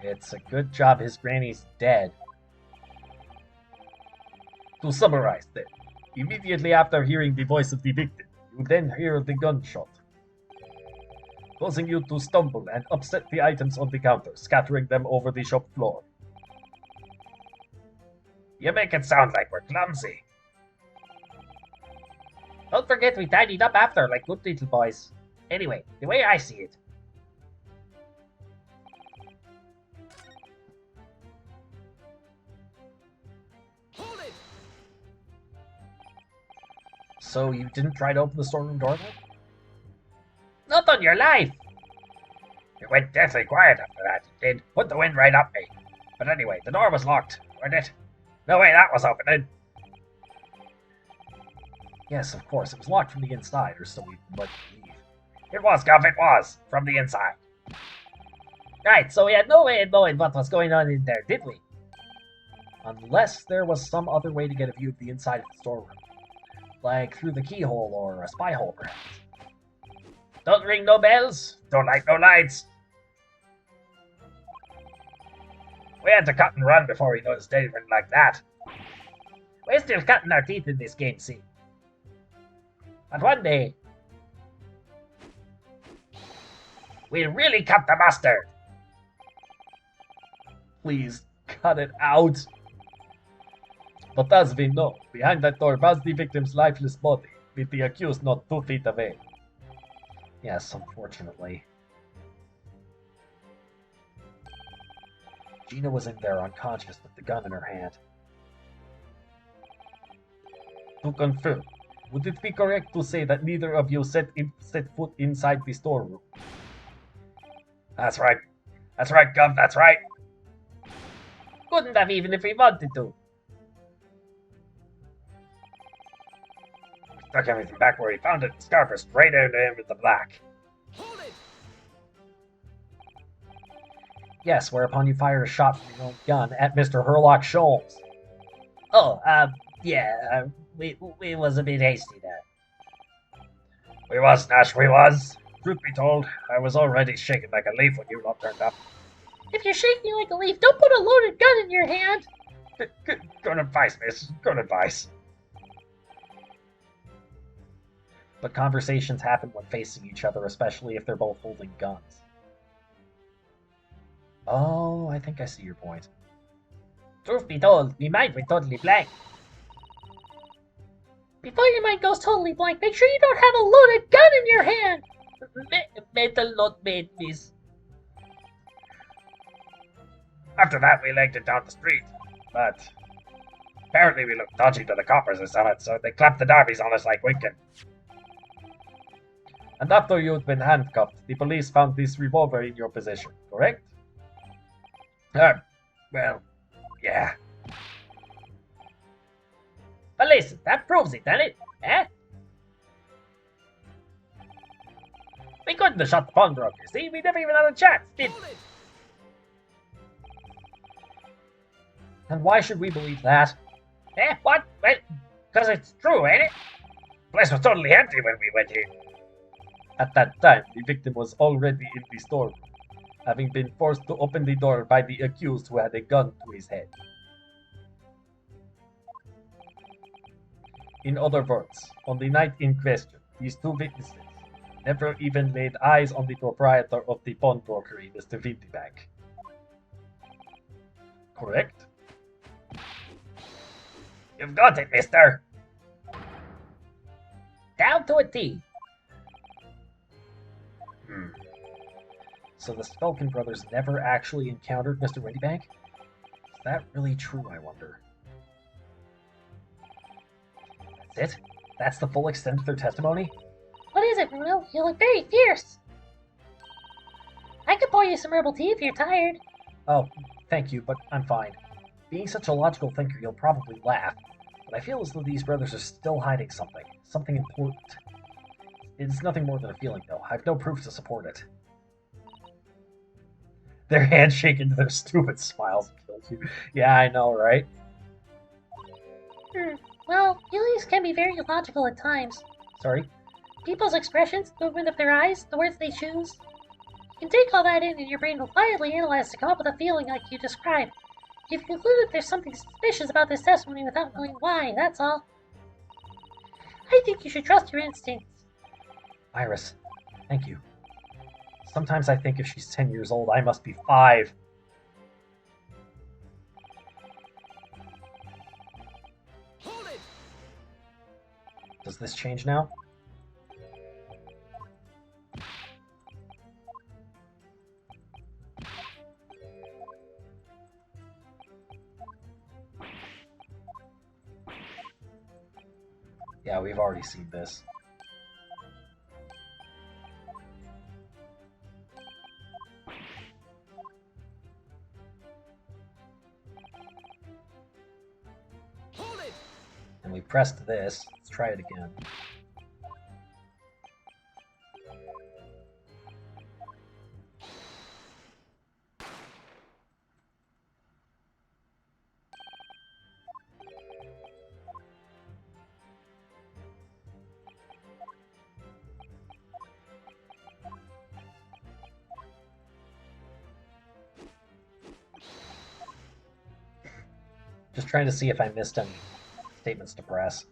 It's a good job his granny's dead. To summarize then, immediately after hearing the voice of the victim, you then hear the gunshot, causing you to stumble and upset the items on the counter, scattering them over the shop floor. You make it sound like we're clumsy. Don't forget we tidied up after like good little boys. Anyway, the way I see it. Hold it! So you didn't try to open the storeroom door then? Not on your life. It went deathly quiet after that. It did. Put the wind right up me. But anyway, the door was locked, wasn't it? No way that was opening. Yes, of course. It was locked from the inside, or so we might believe. It was, Gov, it was. From the inside. Right, so we had no way of knowing what was going on in there, did we? Unless there was some other way to get a view of the inside of the storeroom. Like through the keyhole or a spy hole, perhaps. Don't ring no bells. Don't like no lights. We had to cut and run before we noticed anything like that. We're still cutting our teeth in this game, see? But one day, We'll really cut the mustard. Please, cut it out. But as we know, behind that door was the victim's lifeless body, with the accused not 2 feet away. Yes, unfortunately. Gina was in there unconscious with the gun in her hand. To confirm, would it be correct to say that neither of you set foot inside the storeroom? That's right. That's right, Gov, that's right. Couldn't have even if we wanted to. Stuck everything back where he found it. Scarper straight into him with the black. Hold it! Yes, whereupon you fired a shot from your own gun at Mr. Herlock Sholmes. Oh, yeah, we was a bit hasty there. We was, Nash, we was. Truth be told, I was already shaking like a leaf when you lot turned up. If you're shaking like a leaf, don't put a loaded gun in your hand. Good advice, miss. Good advice. But conversations happen when facing each other, especially if they're both holding guns. Oh, I think I see your point. Truth be told, my mind went totally blank. Before your mind goes totally blank, make sure you don't have a loaded gun in your hand. Mental note made, miss. After that, we legged it down the street. But apparently we looked dodgy to the coppers or something, so they clapped the darbies on us like winking. And after you'd been handcuffed, the police found this revolver in your possession, correct? Well, yeah. But listen, that proves it, doesn't it? Eh? We couldn't have shot the pawnbroker, see? We never even had a chance, did we? Hold it! And why should we believe that? Eh? What? Well, because it's true, ain't it? The place was totally empty when we went in. At that time, the victim was already in the storeroom, having been forced to open the door by the accused who had a gun to his head. In other words, on the night in question, these two witnesses never even laid eyes on the proprietor of the pawnbrokery, Mr. Windybank. Correct? You've got it, mister. Down to a T. So the Spelkin brothers never actually encountered Mr. Windybank? Is that really true, I wonder? That's it? That's the full extent of their testimony? What is it, Bruno? You look very fierce. I could pour you some herbal tea if you're tired. Oh, thank you, but I'm fine. Being such a logical thinker, you'll probably laugh, but I feel as though these brothers are still hiding something. Something important. It's nothing more than a feeling, though. I've no proof to support it. Their handshake into their stupid smiles kills you. Yeah, I know, right? Well, feelings can be very illogical at times. Sorry? People's expressions, movement of their eyes, the words they choose. You can take all that in and your brain will quietly analyze to come up with a feeling like you described. You've concluded there's something suspicious about this testimony without knowing why, that's all. I think you should trust your instincts. Iris, thank you. Sometimes I think if she's 10 years old, I must be 5. Hold it! Does this change now? Yeah, we've already seen this. Hold it! And we pressed this. Let's try it again. Just trying to see if I missed any statements to press.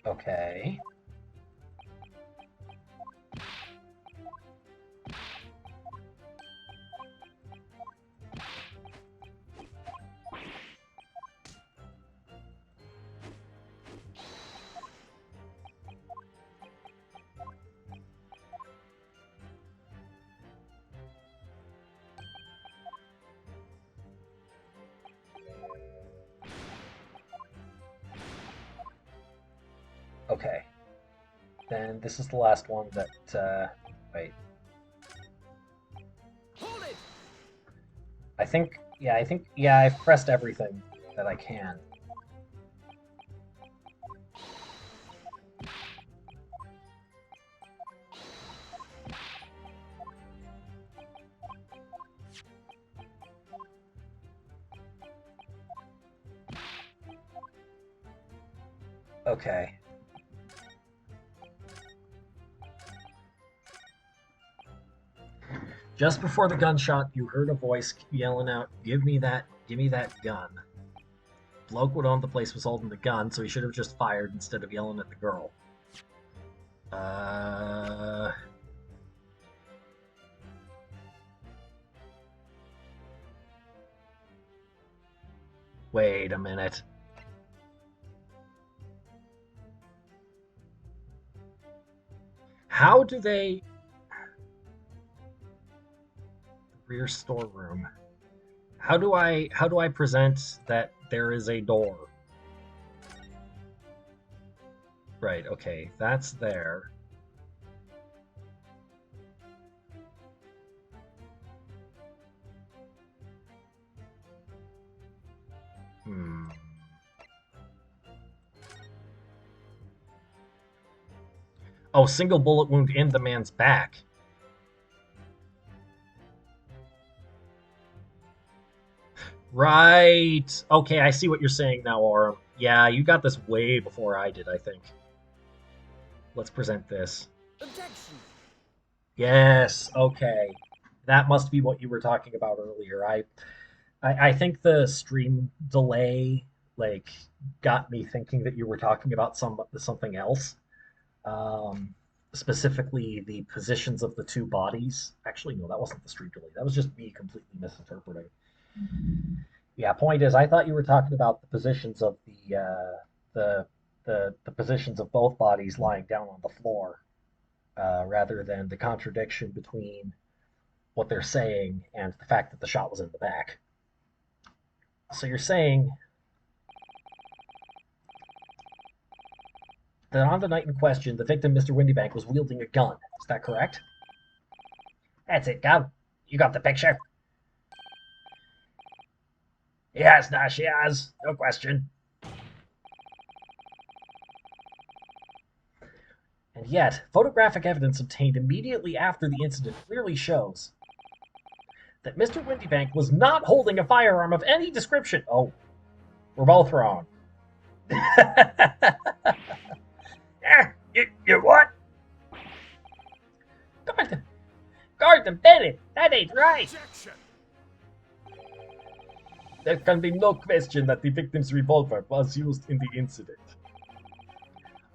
Okay. Okay. Then this is the last one that, wait. Hold it! Yeah, I've pressed everything that I can. Okay. Just before the gunshot, you heard a voice yelling out, give me that gun. Bloke would own the place was holding the gun, so he should have just fired instead of yelling at the girl. Wait a minute. How do they... Rear storeroom. How do I present that there is a door? Right, okay, that's there. Oh, single bullet wound in the man's back. Right. Okay, I see what you're saying now, Aurum. Yeah, you got this way before I did, I think. Let's present this. Objection! Yes, okay. That must be what you were talking about earlier. I think the stream delay like got me thinking that you were talking about something else. Specifically the positions of the two bodies. Actually, no, that wasn't the stream delay. That was just me completely misinterpreting. Yeah, point is, I thought you were talking about the positions of the positions of both bodies lying down on the floor, rather than the contradiction between what they're saying and the fact that the shot was in the back. So you're saying that on the night in question, the victim, Mr. Windybank, was wielding a gun. Is that correct? That's it, Gov. You got the picture? Yes, now she has. No question. And yet, photographic evidence obtained immediately after the incident clearly shows that Mr. Windybank was not holding a firearm of any description. Oh, we're both wrong. You what? Gordon Bennett, that ain't right. Objection! There can be no question that the victim's revolver was used in the incident.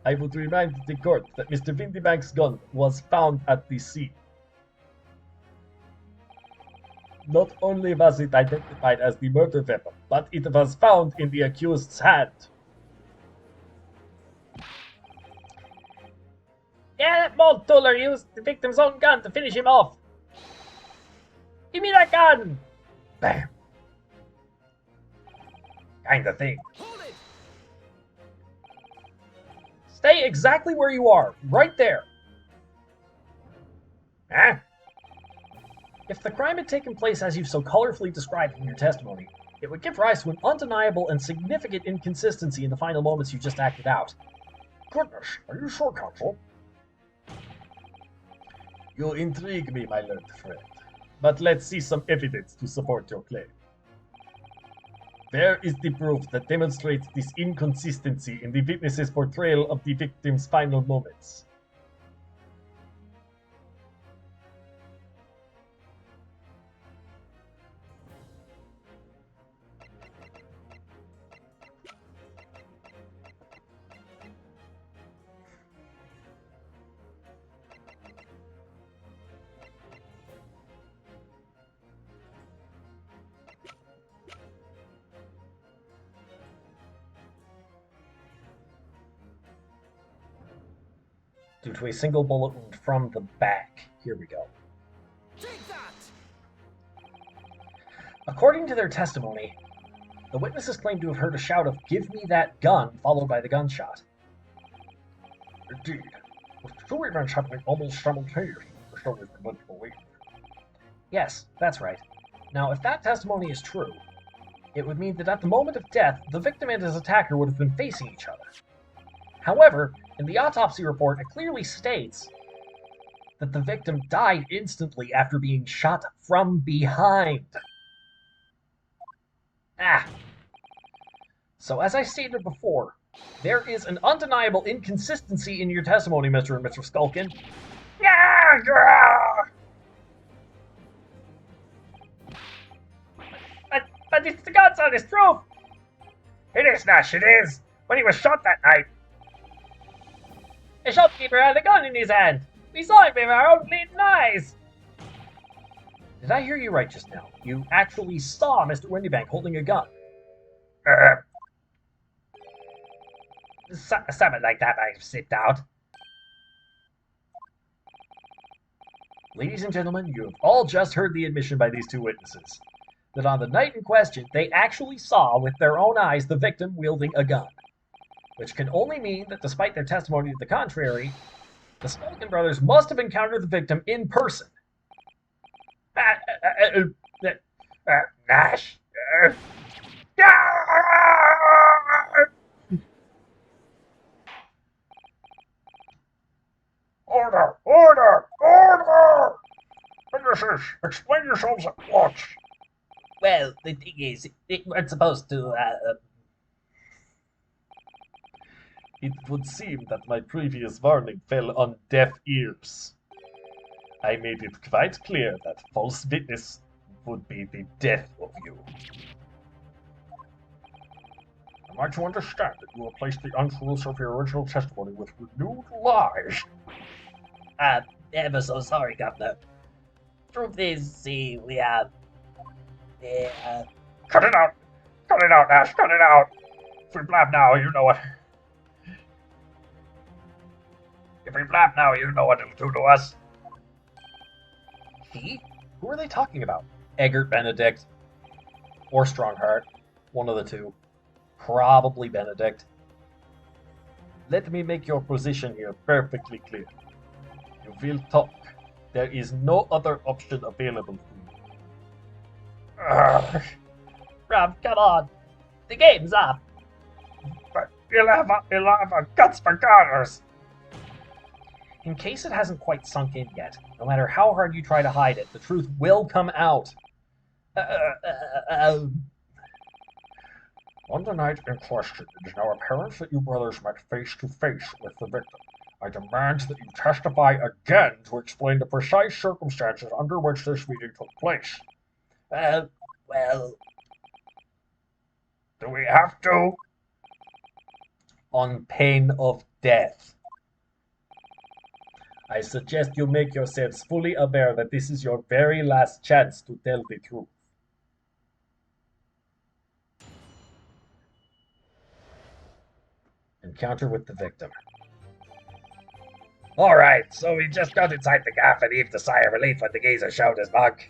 I would remind the court that Mr. Windybank's gun was found at the scene. Not only was it identified as the murder weapon, but it was found in the accused's hand. Yeah, that mold Tuller used the victim's own gun to finish him off. Give me that gun! Bam. Kind of thing. Hold it! Stay exactly where you are, right there. Huh? If the crime had taken place as you've so colorfully described in your testimony, it would give rise to an undeniable and significant inconsistency in the final moments you just acted out. Goodness, are you sure, Counsel? You intrigue me, my learned friend. But let's see some evidence to support your claim. Where is the proof that demonstrates this inconsistency in the witness's portrayal of the victim's final moments? due to a single bullet wound from the back. Here we go. Take that! According to their testimony, the witnesses claim to have heard a shout of, "Give me that gun," followed by the gunshot. Indeed. With two events happening almost simultaneously, the story has been led to believe. Yes, that's right. Now, if that testimony is true, it would mean that at the moment of death, the victim and his attacker would have been facing each other. However, in the autopsy report, it clearly states that the victim died instantly after being shot from behind. So as I stated before, there is an undeniable inconsistency in your testimony, Mr. and Mr. Skulkin. But it's the God's honest truth! It is, Nash, it is! When he was shot that night, The shopkeeper had a gun in his hand! We saw it with our own bleeding eyes! Did I hear you right just now? You actually saw Mr. Windybank holding a gun. Something like that I slipped out. Ladies and gentlemen, you have all just heard the admission by these two witnesses that on the night in question, they actually saw with their own eyes the victim wielding a gun. Which can only mean that despite their testimony to the contrary, the Skulkin brothers must have encountered the victim in person. Nash. Order! Order! Order! Witnesses, explain yourselves at once. Well, the thing is, they weren't supposed to, It would seem that my previous warning fell on deaf ears. I made it quite clear that false witness would be the death of you. Am I to understand that you replaced the untruths of your original testimony with renewed lies? ever so sorry, Governor. Truth is, see, we have... Cut it out! Cut it out, Nash! Cut it out! If we blab now, you know it. If we blab now, you know what it'll do to us. He? Who are they talking about? Eggert Benedict. Or Strongheart. One of the two. Probably Benedict. Let me make your position here perfectly clear. You will talk. There is no other option available to you. Rob, come on. The game's up. But you'll have a guts for garters. In case it hasn't quite sunk in yet, no matter how hard you try to hide it, the truth will come out. On the night in question, it is now apparent that you brothers met face to face with the victim. I demand that you testify again to explain the precise circumstances under which this meeting took place. Well... Do we have to? On pain of death. I suggest you make yourselves fully aware that this is your very last chance to tell the truth. Encounter with the victim. Alright, so we just got inside the gaff and heaved a sigh of relief when the geezer showed his mug.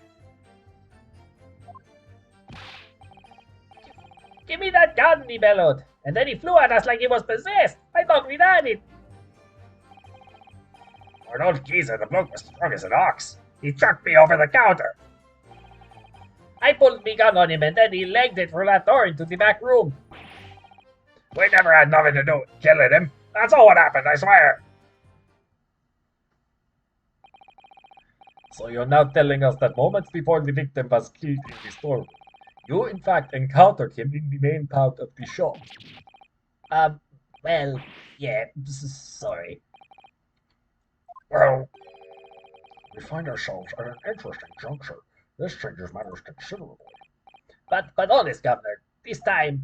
Give me that gun, he bellowed. And then he flew at us like he was possessed. I thought we'd had it. For an old geezer, the bloke was strong as an ox. He chucked me over the counter. I pulled me gun on him and then he legged it through that door into the back room. We never had nothing to do with killing him. That's all what happened, I swear. So you're now telling us that moments before the victim was killed in the storeroom, you in fact encountered him in the main part of the shop. Well, yeah, sorry. Well, we find ourselves at an interesting juncture. This changes matters considerably. But honest, Governor, this time,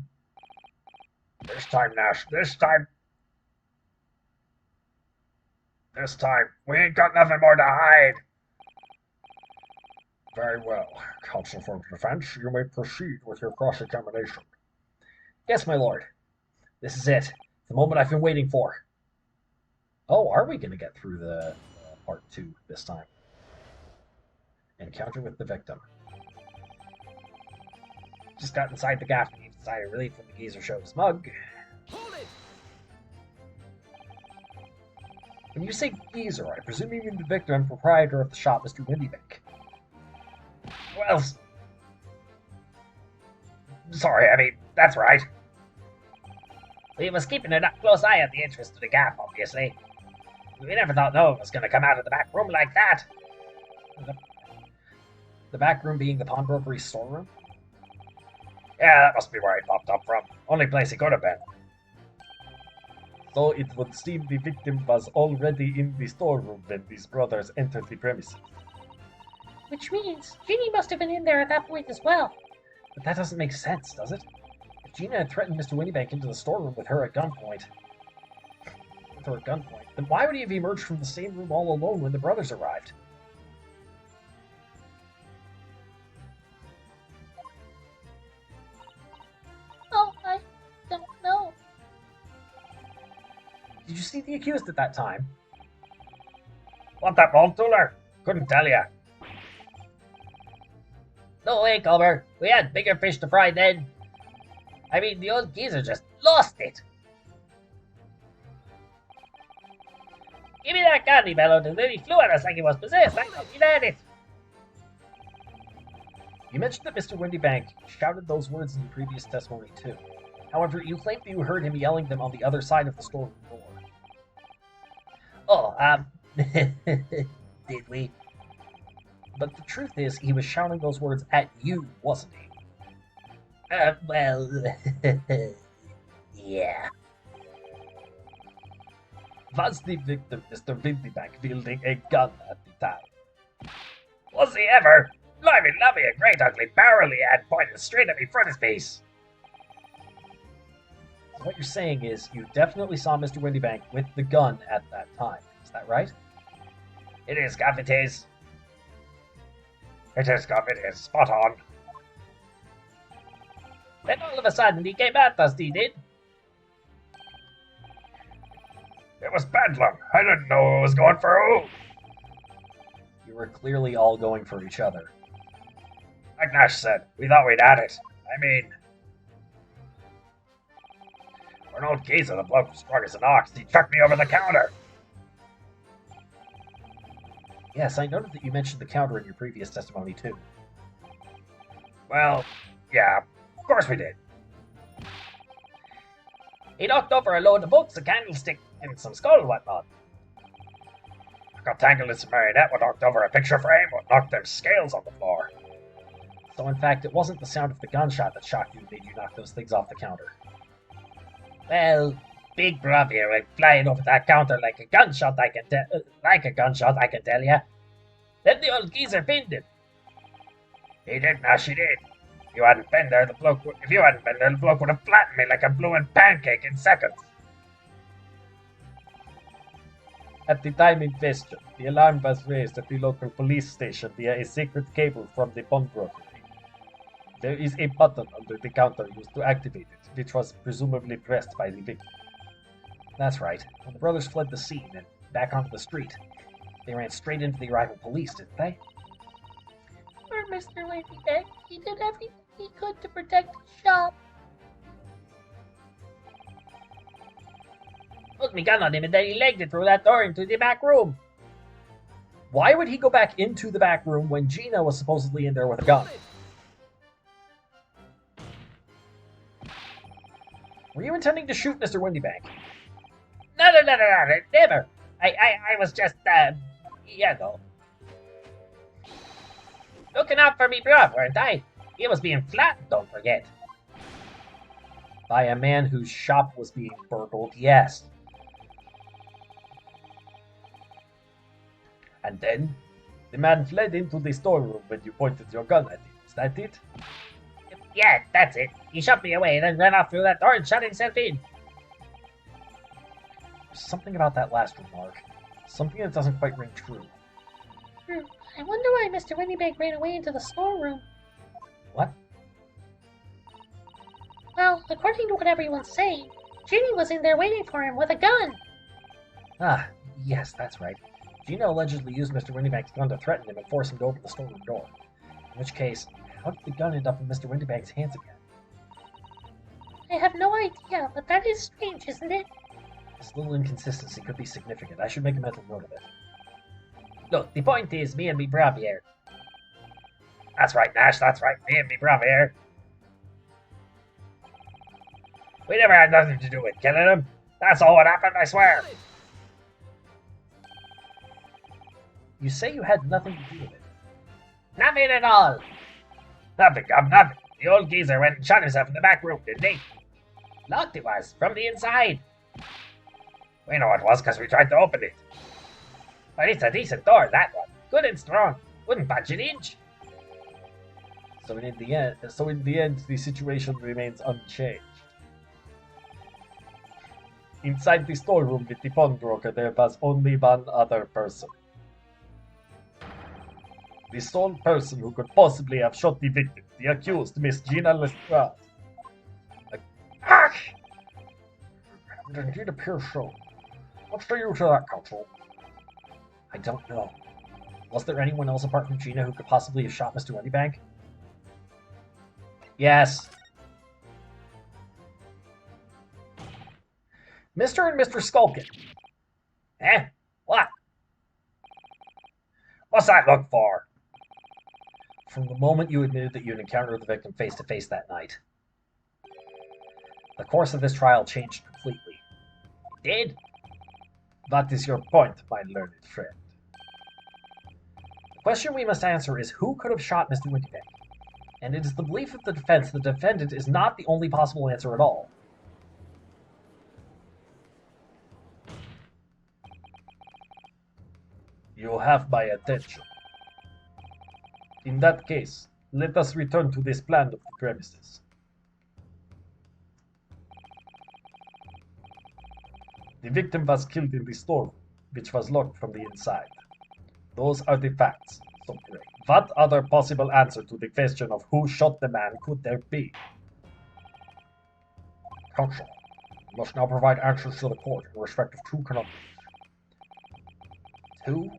Nash, this time, we ain't got nothing more to hide. Very well. Counsel for defense, you may proceed with your cross-examination. Yes, my lord. This is it. The moment I've been waiting for. Oh, are we going to get through the part 2 this time? Encounter with the victim. Just got inside the gaff and needed a sigh of relief when the geezer showed his mug. Hold it! When you say geezer, I presume you mean the victim and proprietor of the shop, Mr. Windybank. Well, sorry, I mean, that's right. We was keeping a close eye on the entrance to the gap, obviously. We never thought no one was going to come out of the back room like that. The back room being the pawnbrokery storeroom? Yeah, that must be where he popped up from. Only place he could have been. So it would seem the victim was already in the storeroom when these brothers entered the premises. Which means Ginny must have been in there at that point as well. But that doesn't make sense, does it? If Gina had threatened Mr. Windybank into the storeroom with her at gunpoint, then why would he have emerged from the same room all alone when the brothers arrived? Oh, I don't know. Did you see the accused at that time? Want that ball tooler? Couldn't tell ya. No way, Culver. We had bigger fish to fry then. I mean, the old geezer just lost it. Give me that gun, he bellowed, and then he flew at us like he was possessed. I thought he'd had it. You mentioned that Mr. Windybank shouted those words in your previous testimony too. However, you claimed that you heard him yelling them on the other side of the storeroom door. Oh, did we? But the truth is, he was shouting those words at you, wasn't he? Well, yeah. Was the victim Mr. Windybank wielding a gun at the time? Was he ever? Blimey, lovely, a great ugly barrel he had pointed straight at me frontispiece. So what you're saying is, you definitely saw Mr. Windybank with the gun at that time. Is that right? It is, Gaff, it is. It is, Gaff, it is. Spot on. Then all of a sudden he came at us, he did. It was bedlam. I didn't know who was going for who. You were clearly all going for each other. Like Nash said, we thought we'd had it. I mean, for an old geezer, the bloke was strong as an ox. He chucked me over the counter. Yes, I noted that you mentioned the counter in your previous testimony too. Well, yeah, of course we did. He knocked over a load of books, a candlestick, and some skull and whatnot. I got tangled in some marionette, what knocked over a picture frame, what knocked them scales on the floor. So in fact, it wasn't the sound of the gunshot that shocked you and made you knock those things off the counter. Well, Big Bruv here went flying over that counter like a gunshot, I can tell ya. Then the old geezer pinned him. He did, Nash, he did. If you hadn't been there, the bloke would have flattened me like a bloomin' pancake in seconds. At the time in question, the alarm was raised at the local police station via a secret cable from the pawnbrokery. There is a button under the counter used to activate it, which was presumably pressed by the victim. That's right. When the brothers fled the scene and back onto the street, they ran straight into the arrival police, didn't they? Poor Mr. Windybank. He did everything he could to protect the shop. Put me gun on him and then he legged it through that door into the back room. Why would he go back into the back room when Gina was supposedly in there with a gun? Were you intending to shoot Mr. Windybank? No, never. I was just, looking out for me, bruv, weren't I? He was being flattened, don't forget. By a man whose shop was being burgled, yes. And then, the man fled into the storeroom when you pointed your gun at him. Is that it? Yeah, that's it. He shoved me away and then ran off through that door and shut himself in. There's something about that last remark. Something that doesn't quite ring true. I wonder why Mr. Windybank ran away into the storeroom. What? Well, according to what everyone's saying, Ginny was in there waiting for him with a gun. Ah, Yes, that's right. Gina allegedly used Mr. Windybank's gun to threaten him and force him to open the storeroom door. In which case, how did the gun end up in Mr. Windybank's hands again? I have no idea, but that is strange, isn't it? This little inconsistency could be significant. I should make a mental note of it. Look, the point is, me and me bruv here. That's right, Nash, that's right. Me and me bruv here. We never had nothing to do with killing him. That's all what happened, I swear. Hold it! You say you had nothing to do with it. Nothing at all. Nothing, nothing. The old geezer went and shot himself in the back room, didn't he? Locked it was, from the inside. We know it was because we tried to open it. But it's a decent door, that one. Good and strong. Wouldn't budge an inch. So in the end, the situation remains unchanged. Inside the storeroom with the pawnbroker, there was only one other person. The sole person who could possibly have shot the victim, the accused, Miss Gina Lestrade. Ah! It indeed appears so. What's the use of that, Counsel? I don't know. Was there anyone else apart from Gina who could possibly have shot Mr. Windybank? Yes. Mr. and Mr. Skulkin. Eh? What? What's that look for? From the moment you admitted that you had encountered the victim face to face that night, the course of this trial changed completely. It did? That is your point, my learned friend. The question we must answer is who could have shot Mr. Windybank? And it is the belief of the defense the defendant is not the only possible answer at all. You have my attention. In that case, let us return to this plan of the premises. The victim was killed in the storeroom, which was locked from the inside. Those are the facts. So great. What other possible answer to the question of who shot the man could there be? Counsel, you must now provide answers to the court in respect of two conundrums. Two?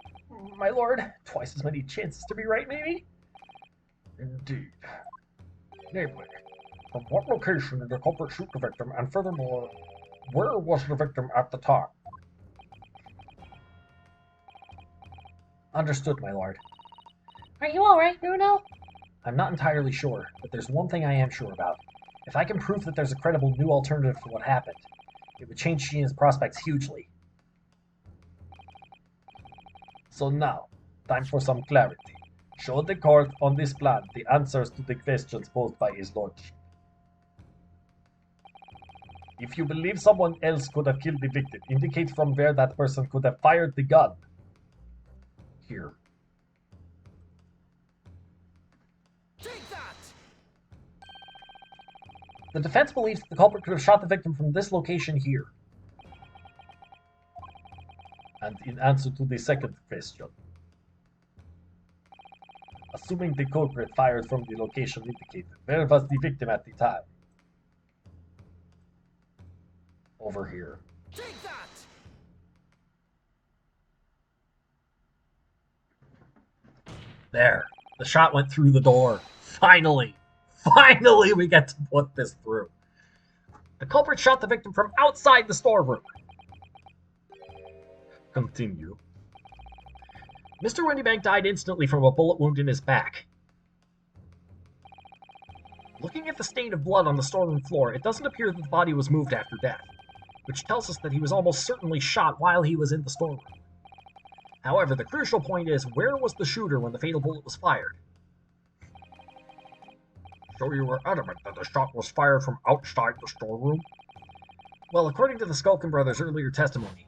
My lord, twice as many chances to be right, maybe? Indeed. Namely, from what location did the culprit shoot the victim, and furthermore, where was the victim at the time? Understood, my lord. Are you alright, Bruno? I'm not entirely sure, but there's one thing I am sure about. If I can prove that there's a credible new alternative for what happened, it would change Gina's prospects hugely. So now, time for some clarity. Show the court on this plan the answers to the questions posed by his lordship. If you believe someone else could have killed the victim, indicate from where that person could have fired the gun. Here. Take that! The defense believes the culprit could have shot the victim from this location here. And in answer to the second question, assuming the culprit fired from the location indicated, where was the victim at the time? Over here. Take that! There. The shot went through the door. Finally! Finally we get to put this through. The culprit shot the victim from outside the storeroom. Continue. Mr. Windybank died instantly from a bullet wound in his back. Looking at the stain of blood on the storeroom floor, it doesn't appear that the body was moved after death, which tells us that he was almost certainly shot while he was in the storeroom. However, the crucial point is, where was the shooter when the fatal bullet was fired? So you were adamant that the shot was fired from outside the storeroom? Well, according to the Skulkin brothers' earlier testimony,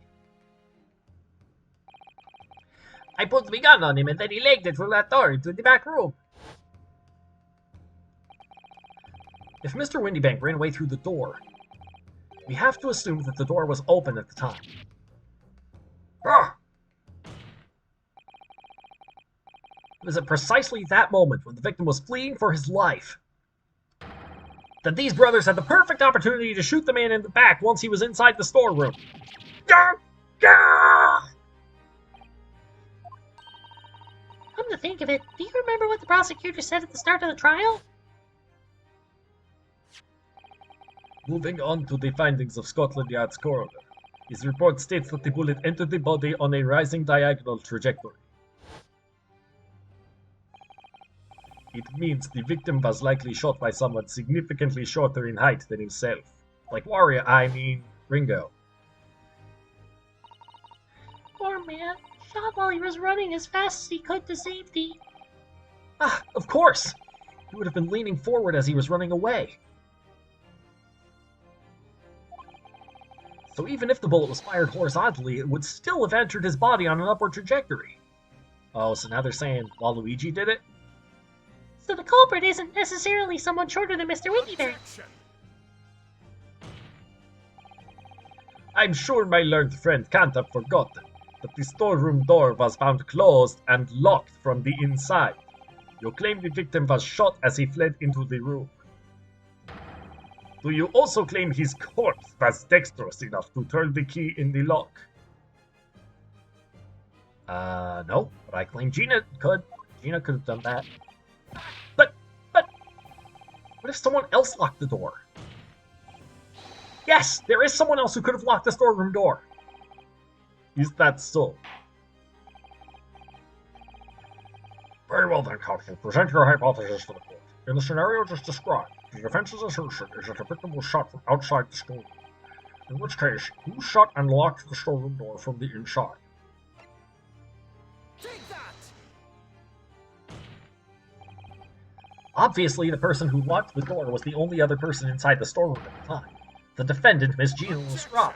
I put the gun on him and then he legged it through that door into the back room. if Mr. Windybank ran away through the door, we have to assume that the door was open at the time. Ah! It was at precisely that moment, when the victim was fleeing for his life, that these brothers had the perfect opportunity to shoot the man in the back once he was inside the storeroom. Gah! Gah! to think of it, do you remember what the prosecutor said at the start of the trial? Moving on to the findings of Scotland Yard's coroner. His report states that the bullet entered the body on a rising diagonal trajectory. It means the victim was likely shot by someone significantly shorter in height than himself. Like Wario, I mean Ringo. Poor man, shot while he was running as fast as he could to safety. Ah, of course! He would have been leaning forward as he was running away. So even if the bullet was fired horizontally, it would still have entered his body on an upward trajectory. Oh, so now they're saying Waluigi did it? So the culprit isn't necessarily someone shorter than Mr. Windybank. I'm sure my learned friend can't have forgotten that the storeroom door was found closed and locked from the inside. You claim the victim was shot as he fled into the room. Do you also claim his corpse was dexterous enough to turn the key in the lock? No, but I claim Gina could. Gina could have done that. But, what if someone else locked the door? Yes, there is someone else who could have locked the storeroom door. Is that so? Very well then, counsel. Present your hypothesis to the court. In the scenario just described, the defense's assertion is that the victim was shot from outside the storeroom. In which case, who shut and locked the storeroom door from the inside? Take that! Obviously, the person who locked the door was the only other person inside the storeroom at the time. The defendant, Miss Gina Lestrade.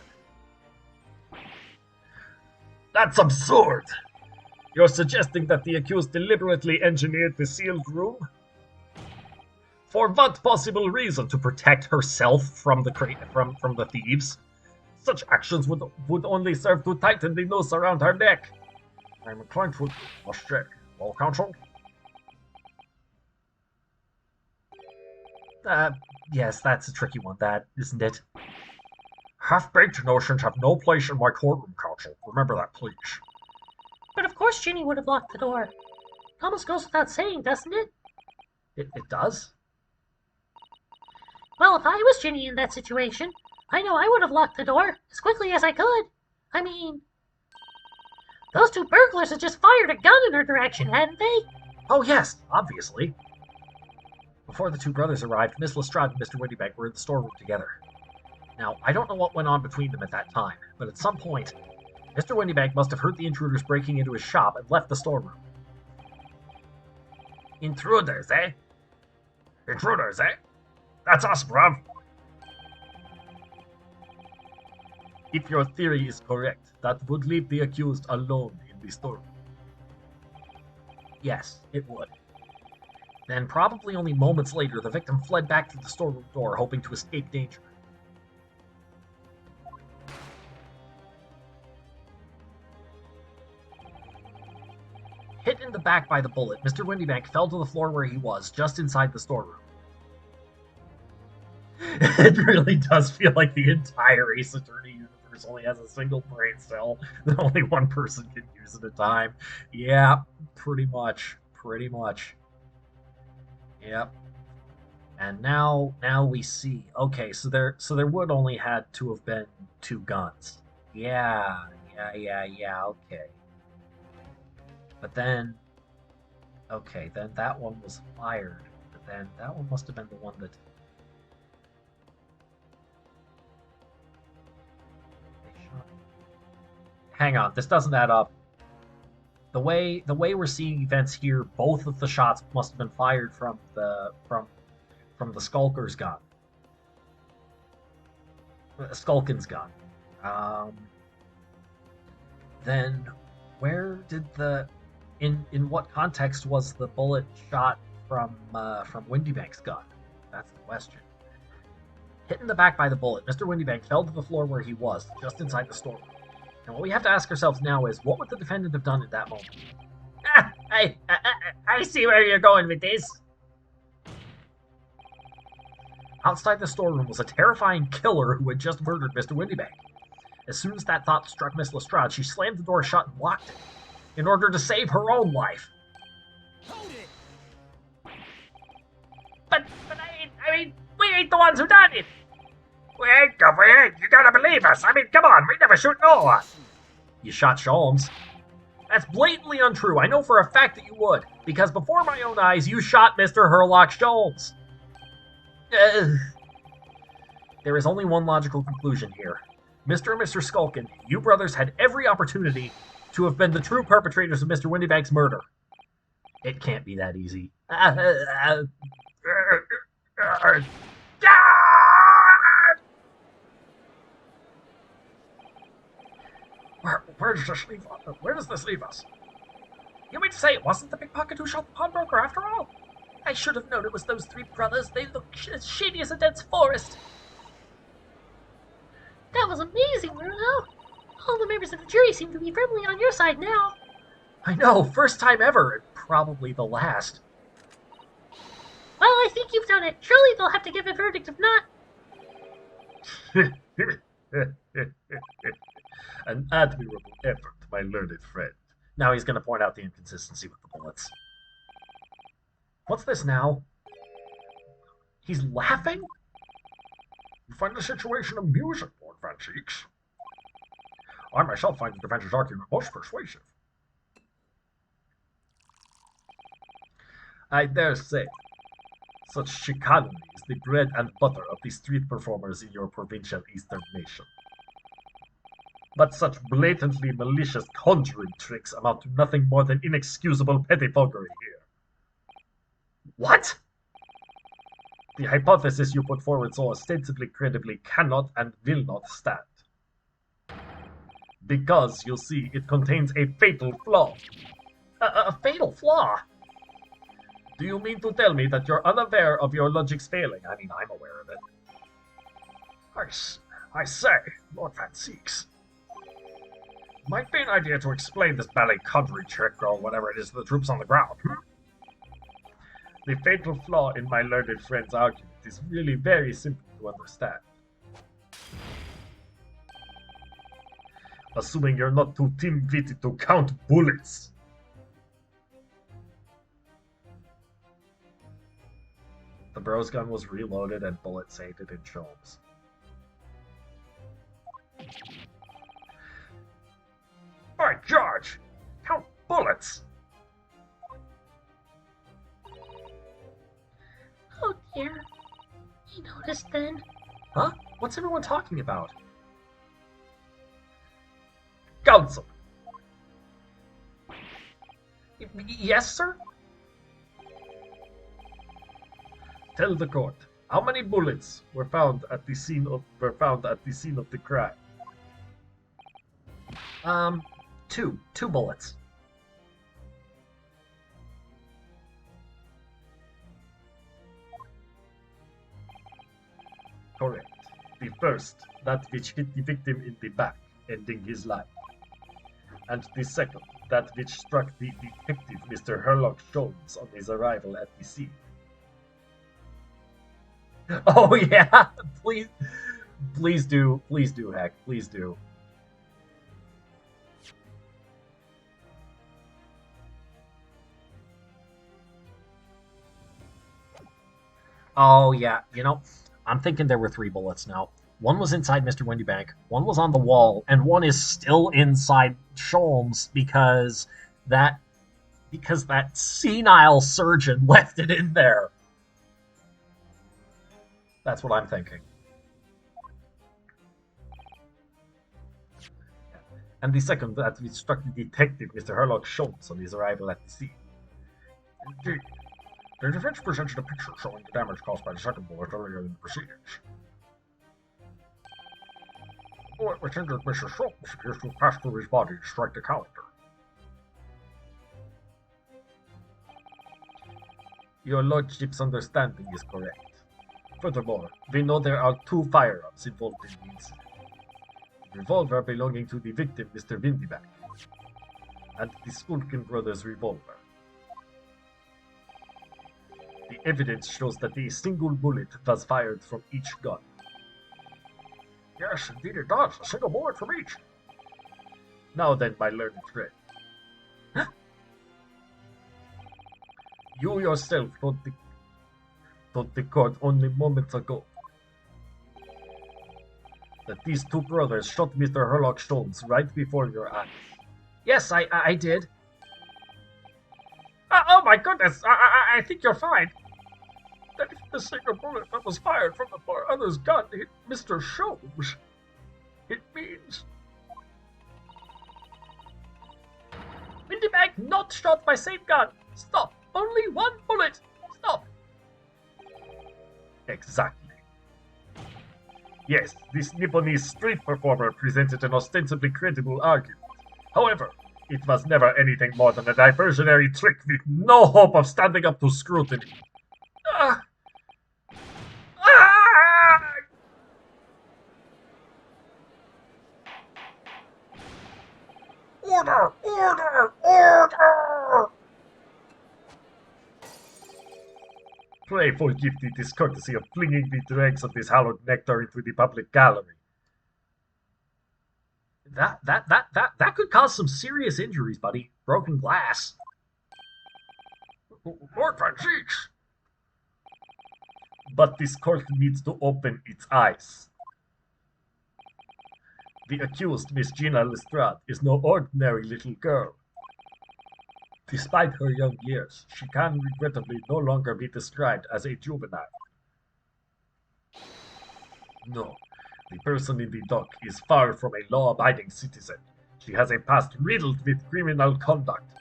That's absurd! You're suggesting that the accused deliberately engineered the sealed room? For what possible reason? To protect herself from the from the thieves. Such actions would only serve to tighten the noose around her neck. I'm inclined to must check. Well, counsel? Yes, that's a tricky one, that, isn't it? Half-baked notions have no place in my courtroom, counsel. Remember that, please. But of course Ginny would have locked the door. Almost goes without saying, doesn't it? It does? Well, if I was Ginny in that situation, I know I would have locked the door as quickly as I could. I mean, those two burglars had just fired a gun in her direction, hadn't they? Oh yes, obviously. Before the two brothers arrived, Miss Lestrade and Mr. Windybank were in the storeroom together. Now, I don't know what went on between them at that time, but at some point, Mr. Windybank must have heard the intruders breaking into his shop and left the storeroom. Intruders, eh? Intruders, eh? That's us, bruv. If your theory is correct, that would leave the accused alone in the storeroom. Yes, it would. Then, probably only moments later, the victim fled back through the storeroom door, hoping to escape danger. Hit in the back by the bullet, Mr. Windybank fell to the floor where he was, just inside the storeroom. It really does feel like the entire Ace Attorney universe only has a single brain cell that only one person can use at a time. Yeah, pretty much. Pretty much. Yep. And now we see. Okay, so there would only had to have been two guns. Yeah, okay. But then, okay, then that one was fired. But then that one must have been the one that they shot. Hang on, this doesn't add up. The way we're seeing events here, both of the shots must have been fired from the Skulker's gun. Skulkin's gun. Then where did the in what context was the bullet shot from Windybank's gun? That's the question. Hit in the back by the bullet, Mr. Windybank fell to the floor where he was, just inside the storeroom. And what we have to ask ourselves now is, what would the defendant have done at that moment? I see where you're going with this. Outside the storeroom was a terrifying killer who had just murdered Mr. Windybank. As soon as that thought struck Miss Lestrade, she slammed the door shut and locked it, in order to save her own life. Hold it! But I mean, we ain't the ones who done it. We ain't, you gotta believe us. I mean, come on, we never shoot no one. You shot Sholmes. That's blatantly untrue. I know for a fact that you would, because before my own eyes, you shot Mr. Herlock Sholmes. There is only one logical conclusion here. Mr. and Mr. Skulkin, you brothers had every opportunity to have been the true perpetrators of Mr. Windybank's murder. It can't be that easy. Where does this leave us? Where does this leave us? You mean to say it wasn't the pickpocket who shot the pawnbroker after all? I should have known it was those three brothers. They look as shady as a dense forest. That was amazing, Bruno. All the members of the jury seem to be firmly on your side now. I know, first time ever, and probably the last. Well, I think you've done it. Surely they'll have to give a verdict if not. An admirable effort, my learned friend. Now he's going to point out the inconsistency with the bullets. What's this now? He's laughing? You find the situation amusing, Lord Van Cheeks. I myself find the defense's argument most persuasive. I dare say, such chicanery is the bread and butter of the street performers in your provincial eastern nation. But such blatantly malicious conjuring tricks amount to nothing more than inexcusable pettifoggery here. What? The hypothesis you put forward so ostensibly credibly cannot and will not stand. Because, you see, it contains a fatal flaw. A fatal flaw? Do you mean to tell me that you're unaware of your logic's failing? I mean, I'm aware of it. I say, Lord Van Cheeks. Might be an idea to explain this ballet conjuring trick or whatever it is to the troops on the ground. The fatal flaw in my learned friend's argument is really very simple to understand. Assuming you're not too dim-witted to count bullets. The Bros gun was reloaded and bullet sated in Sholmes. By George! Count bullets! Oh dear. He noticed then. Huh? What's everyone talking about? Counsel! Yes, sir? Tell the court, how many bullets were found at the scene of the crime? Two bullets. Correct. The first, that which hit the victim in the back, ending his life. And the second, that which struck the detective, Mr. Herlock Sholmes, on his arrival at the scene. Oh yeah, please do, Heck, please do. Oh yeah, I'm thinking there were 3 bullets now. One was inside Mr. Windybank, one was on the wall, and one is still inside Sholmes because that senile surgeon left it in there. That's what I'm thinking. And the second, that which struck the detective, Mr. Herlock Sholmes, on his arrival at the scene. Indeed. The defense presented a picture showing the damage caused by the second bullet earlier in the proceedings. The bullet which injured Mr. Sholmes appears to have passed through his body to strike the calendar. Your lordship's understanding is correct. Furthermore, we know there are 2 firearms involved in the incident. The revolver belonging to the victim, Mr. Windybank, and the Skulkin brothers' revolver. The evidence shows that a single bullet was fired from each gun. Yes, indeed it does. A single bullet from each. Now then, my learned friend. You yourself told the court only moments ago that these two brothers shot Mr. Herlock Sholmes right before your eyes. Yes, I did. Oh my goodness, I think you're fine. That if the single bullet that was fired from the other's gun hit Mr. Sholmes, it means... Windybank not shot by same gun. Stop. Only one bullet. Stop. Exactly. Yes, this Nipponese street performer presented an ostensibly credible argument. However, it was never anything more than a diversionary trick with no hope of standing up to scrutiny. Ah! Ah! Order! Order! Order! Pray forgive the discourtesy of flinging the dregs of this hallowed nectar into the public gallery. That could cause some serious injuries, buddy. Broken glass. Lord Francis! But this court needs to open its eyes. The accused, Miss Gina Lestrade, is no ordinary little girl. Despite her young years, she can regrettably no longer be described as a juvenile. No, the person in the dock is far from a law-abiding citizen. She has a past riddled with criminal conduct.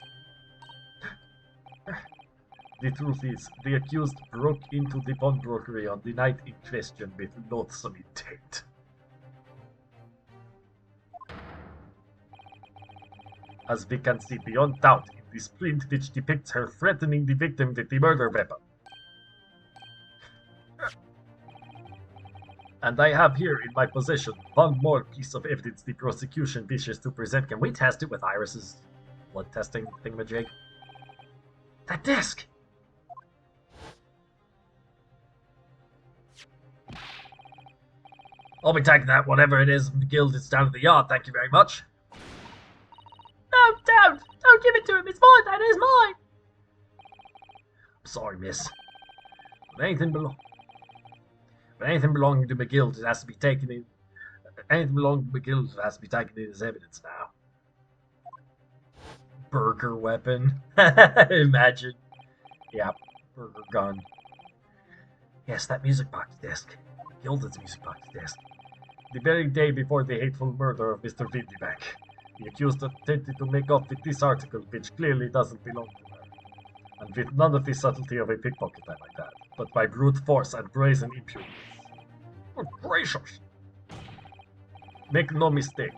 The truth is, the accused broke into the pawnbrokery on the night in question with loathsome intent. As we can see beyond doubt in this print which depicts her threatening the victim with the murder weapon. And I have here in my possession one more piece of evidence the prosecution wishes to present. Can we test it with Iris's blood testing thingamajig? That disc! I'll be taking that, whatever it is, McGill. It's down to the yard, thank you very much. No, don't! Don't give it to him! It's mine! That is mine! I'm sorry, miss. When anything belonging to McGill, it has to be taken in. Anything belonging to McGill has to be taken in as evidence now. Burger weapon. Imagine. Yeah, burger gun. Yes, that music box disc. Gilded's music box disc. The very day before the hateful murder of Mr. Windybank, the accused attempted to make off with this article, which clearly doesn't belong to her. And with none of the subtlety of a pickpocket, I might add, but by brute force and brazen impudence. Good gracious! Make no mistake,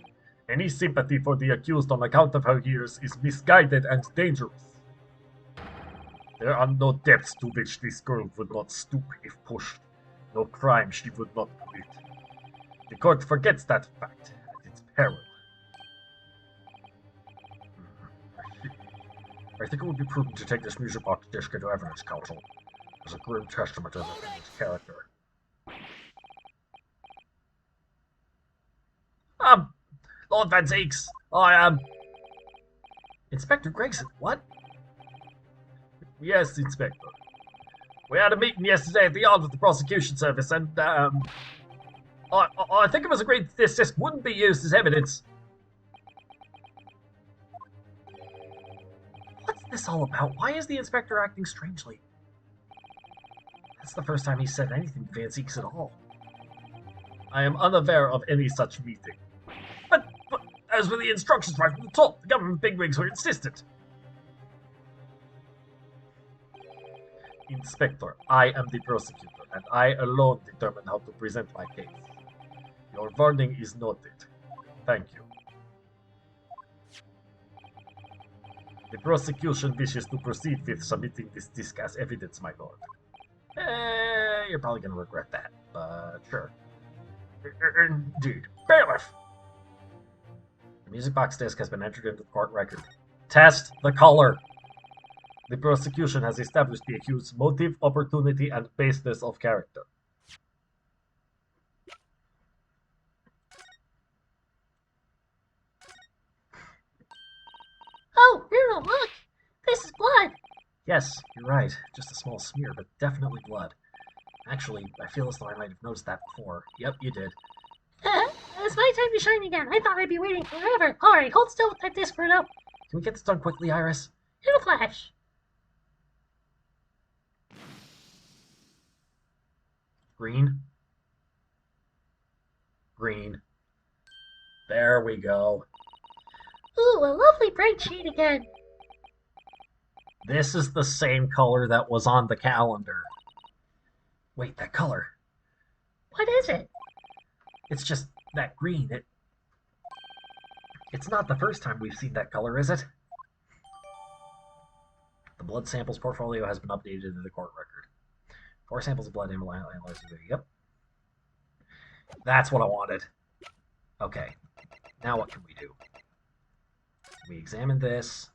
any sympathy for the accused on account of her years is misguided and dangerous. There are no depths to which this girl would not stoop if pushed, no crime she would not commit. The court forgets that fact at its peril. I think it would be prudent to take this music box disc into evidence, counsel, as a grim testament to the defendant's character. Lord Van Zeeks, Inspector Gregson, what? Yes, Inspector. We had a meeting yesterday at the yard with the prosecution service, and, I think it was agreed that this disc wouldn't be used as evidence. What's this all about? Why is the inspector acting strangely? That's the first time he said anything to Van Zeeks at all. I am unaware of any such meeting. But as were the instructions right from the top, the government bigwigs were insistent. Inspector, I am the prosecutor, and I alone determine how to present my case. Your warning is noted. Thank you. The prosecution wishes to proceed with submitting this disc as evidence, my lord. You're probably going to regret that, but sure. Indeed. Bailiff! The music box disc has been entered into the court record. Test the color! The prosecution has established the accused's motive, opportunity, and baseness of character. Oh, Bruno, look! This is blood! Yes, you're right. Just a small smear, but definitely blood. Actually, I feel as though I might have noticed that before. Yep, you did. It's my time to shine again. I thought I'd be waiting forever. Alright, hold still with that disc, Bruno. Can we get this done quickly, Iris? In a flash. Green. Green. There we go. Ooh, a lovely bright shade again. This is the same color that was on the calendar. Wait, that color. What is it? It's just that green. It's not the first time we've seen that color, is it? The blood samples portfolio has been updated in the court record. 4 samples of blood analyzed. Yep. That's what I wanted. Okay. Now what can we do? We examine this.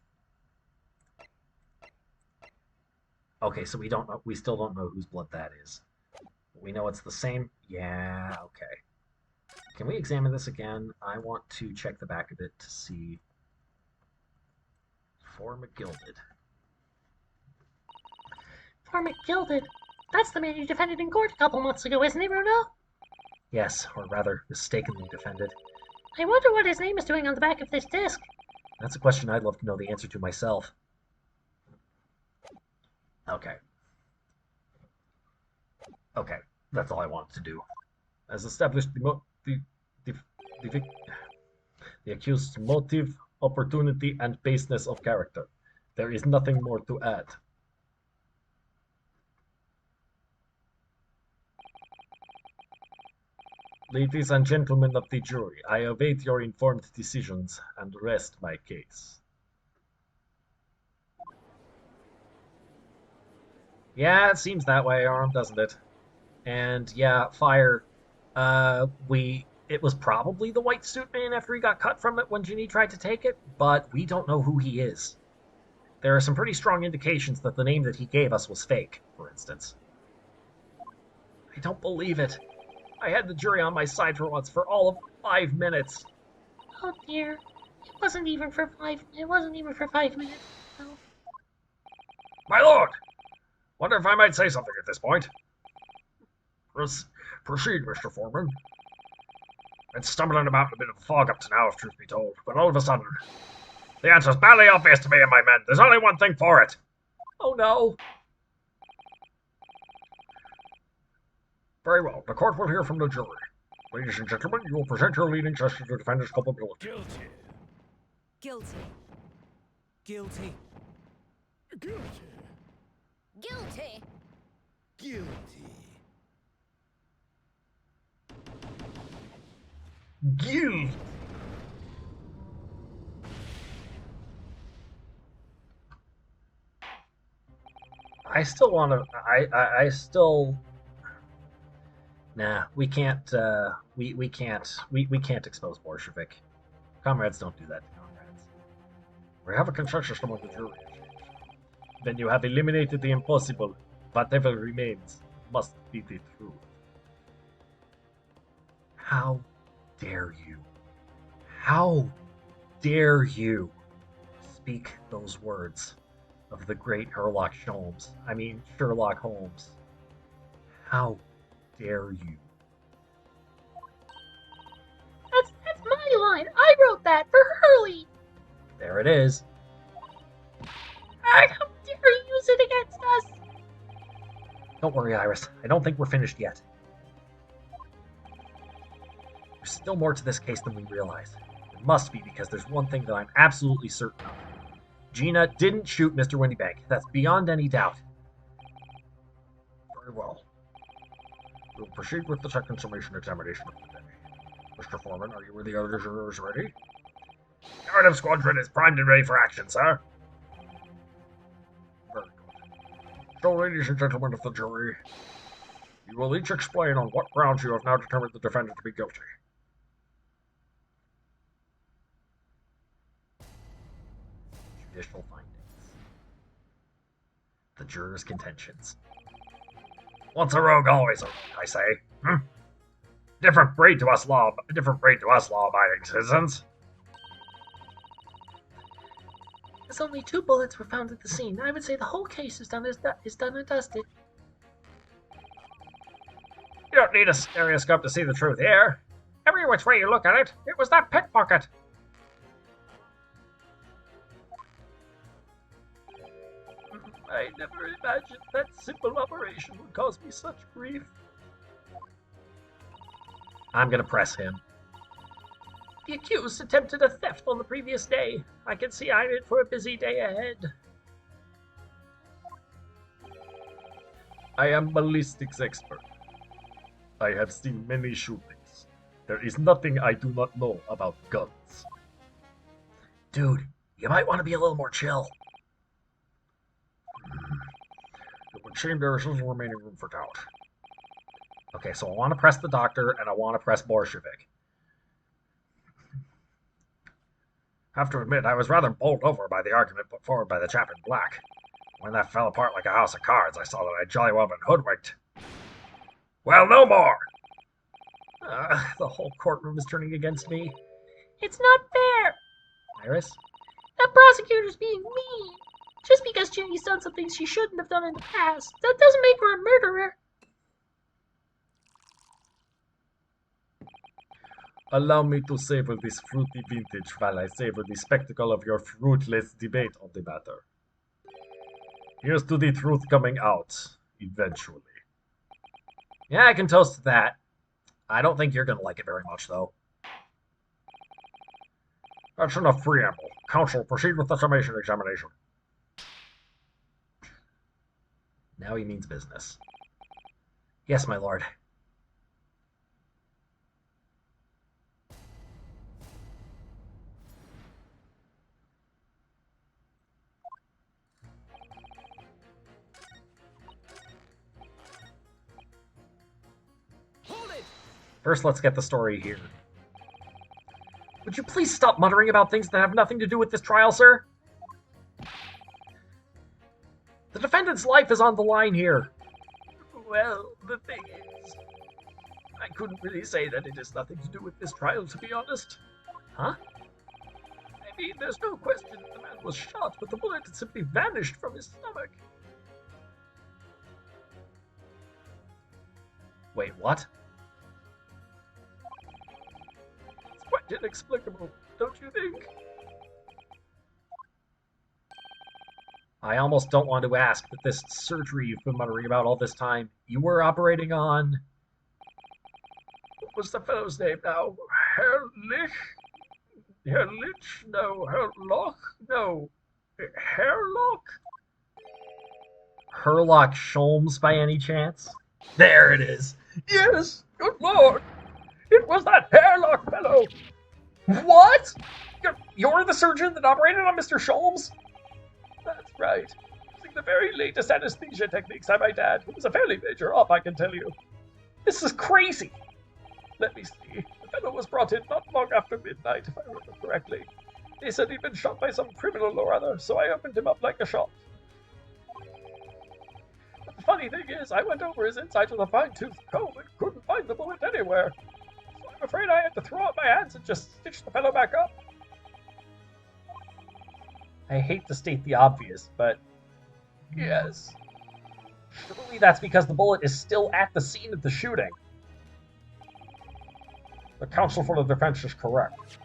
Okay, so we still don't know whose blood that is. We know it's the same. Yeah, okay. Can we examine this again? I want to check the back of it to see. For McGilded. For McGilded. That's the man you defended in court a couple months ago, isn't it, Bruno? Yes, or rather, mistakenly defended. I wonder what his name is doing on the back of this disc. That's a question I'd love to know the answer to myself. Okay. Okay, that's all I wanted to do. As established, the accused's motive, opportunity, and baseness of character. There is nothing more to add. Ladies and gentlemen of the jury, I await your informed decisions and rest my case. Yeah, it seems that way, Arm, doesn't it? And yeah, Fire, it was probably the white suit man after he got cut from it when Ginny tried to take it, but we don't know who he is. There are some pretty strong indications that the name that he gave us was fake, for instance. I don't believe it. I had the jury on my side for once for all of 5 minutes. Oh dear. It wasn't even for 5 minutes. No. My lord! Wonder if I might say something at this point. Proceed, Mr. Foreman. Been stumbling about in a bit of a fog up to now, if truth be told, but all of a sudden, the answer's badly obvious to me and my men. There's only one thing for it. Oh no. Very well. The court will hear from the jury. Ladies and gentlemen, you will present your leadings as to the defendant's culpability. Guilty. Guilty. Guilty. Guilty. Guilty. Guilty. You. I still want to. I still. Nah, we can't. We can't expose Bolshevik. Comrades don't do that to comrades. We have a consensus among the jury. Then you have eliminated the impossible. Whatever remains must be the truth. How dare you? How dare you speak those words of the great Sherlock Holmes? Sherlock Holmes. How dare you? That's my line. I wrote that for Hurley. There it is. How dare you use it against us? Don't worry, Iris. I don't think we're finished yet. There's still more to this case than we realize. It must be because there's one thing that I'm absolutely certain of. Gina didn't shoot Mr. Windybank. That's beyond any doubt. Very well. We'll proceed with the second summation examination of the day. Mr. Foreman, are you and the other jurors ready? Narrative Squadron is primed and ready for action, sir. Very good. So, ladies and gentlemen of the jury, you will each explain on what grounds you have now determined the defendant to be guilty. Judicial findings. The jurors' contentions. Once a rogue, always a rogue, I say. Different breed to us law-abiding citizens. as only 2 bullets were found at the scene, I would say the whole case is done and dusted. You don't need a stereoscope to see the truth here. Every which way you look at it, it was that pickpocket. I never imagined that simple operation would cause me such grief. I'm gonna press him. The accused attempted a theft on the previous day. I can see I'm in for a busy day ahead. I am ballistics expert. I have seen many shootings. There is nothing I do not know about guns. Dude, you might want to be a little more chill. It would seem there is little remaining room for doubt. Okay, so I want to press the doctor, and I want to press Bolshevik. Have to admit, I was rather bowled over by the argument put forward by the chap in black. When that fell apart like a house of cards, I saw that I'd jolly well been hoodwinked. Well, no more! The whole courtroom is turning against me. It's not fair! Iris? That prosecutor's being mean. Just because Ginny's done something she shouldn't have done in the past, that doesn't make her a murderer. Allow me to savor this fruity vintage while I savor the spectacle of your fruitless debate on the matter. Here's to the truth coming out, eventually. Yeah, I can toast to that. I don't think you're gonna like it very much, though. That's enough preamble. Counsel, proceed with the summation examination. Now he means business. Yes, my lord. First, let's get the story here. Would you please stop muttering about things that have nothing to do with this trial, sir? The defendant's life is on the line here. Well, the thing is, I couldn't really say that it has nothing to do with this trial, to be honest. Huh? I mean, there's no question that the man was shot, but the bullet had simply vanished from his stomach. Wait, what? It's quite inexplicable, don't you think? I almost don't want to ask, but this surgery you've been muttering about all this time, you were operating on... What was the fellow's name now? Herrlich? Herrlich? No. Herlock? No. Herlock? Herlock Sholmes, by any chance? There it is. Yes, good lord. It was that Herlock fellow. What? You're the surgeon that operated on Mr. Sholmes? That's right. Using the very latest anesthesia techniques, I might add. It was a fairly major op, I can tell you. This is crazy. Let me see. The fellow was brought in not long after midnight, if I remember correctly. They said he'd been shot by some criminal or other, so I opened him up like a shot. But the funny thing is, I went over his inside with a fine-tooth comb and couldn't find the bullet anywhere. So I'm afraid I had to throw up my hands and just stitch the fellow back up. I hate to state the obvious, but... Yes. Surely that's because the bullet is still at the scene of the shooting. The counsel for the defense is correct,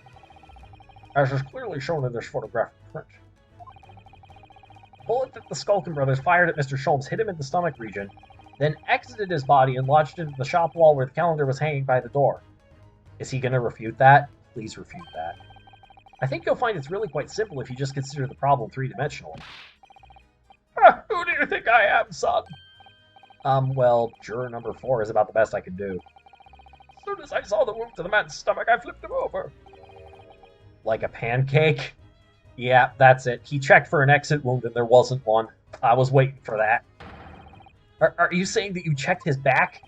as is clearly shown in this photographic print. The bullet that the Skulkin brothers fired at Mr. Sholmes hit him in the stomach region, then exited his body and lodged into the shop wall where the calendar was hanging by the door. Is he going to refute that? Please refute that. I think you'll find it's really quite simple if you just consider the problem three-dimensional. Who do you think I am, son? Well, juror number 4 is about the best I can do. As soon as I saw the wound to the man's stomach, I flipped him over. Like a pancake? Yeah, that's it. He checked for an exit wound and there wasn't one. I was waiting for that. Are you saying that you checked his back?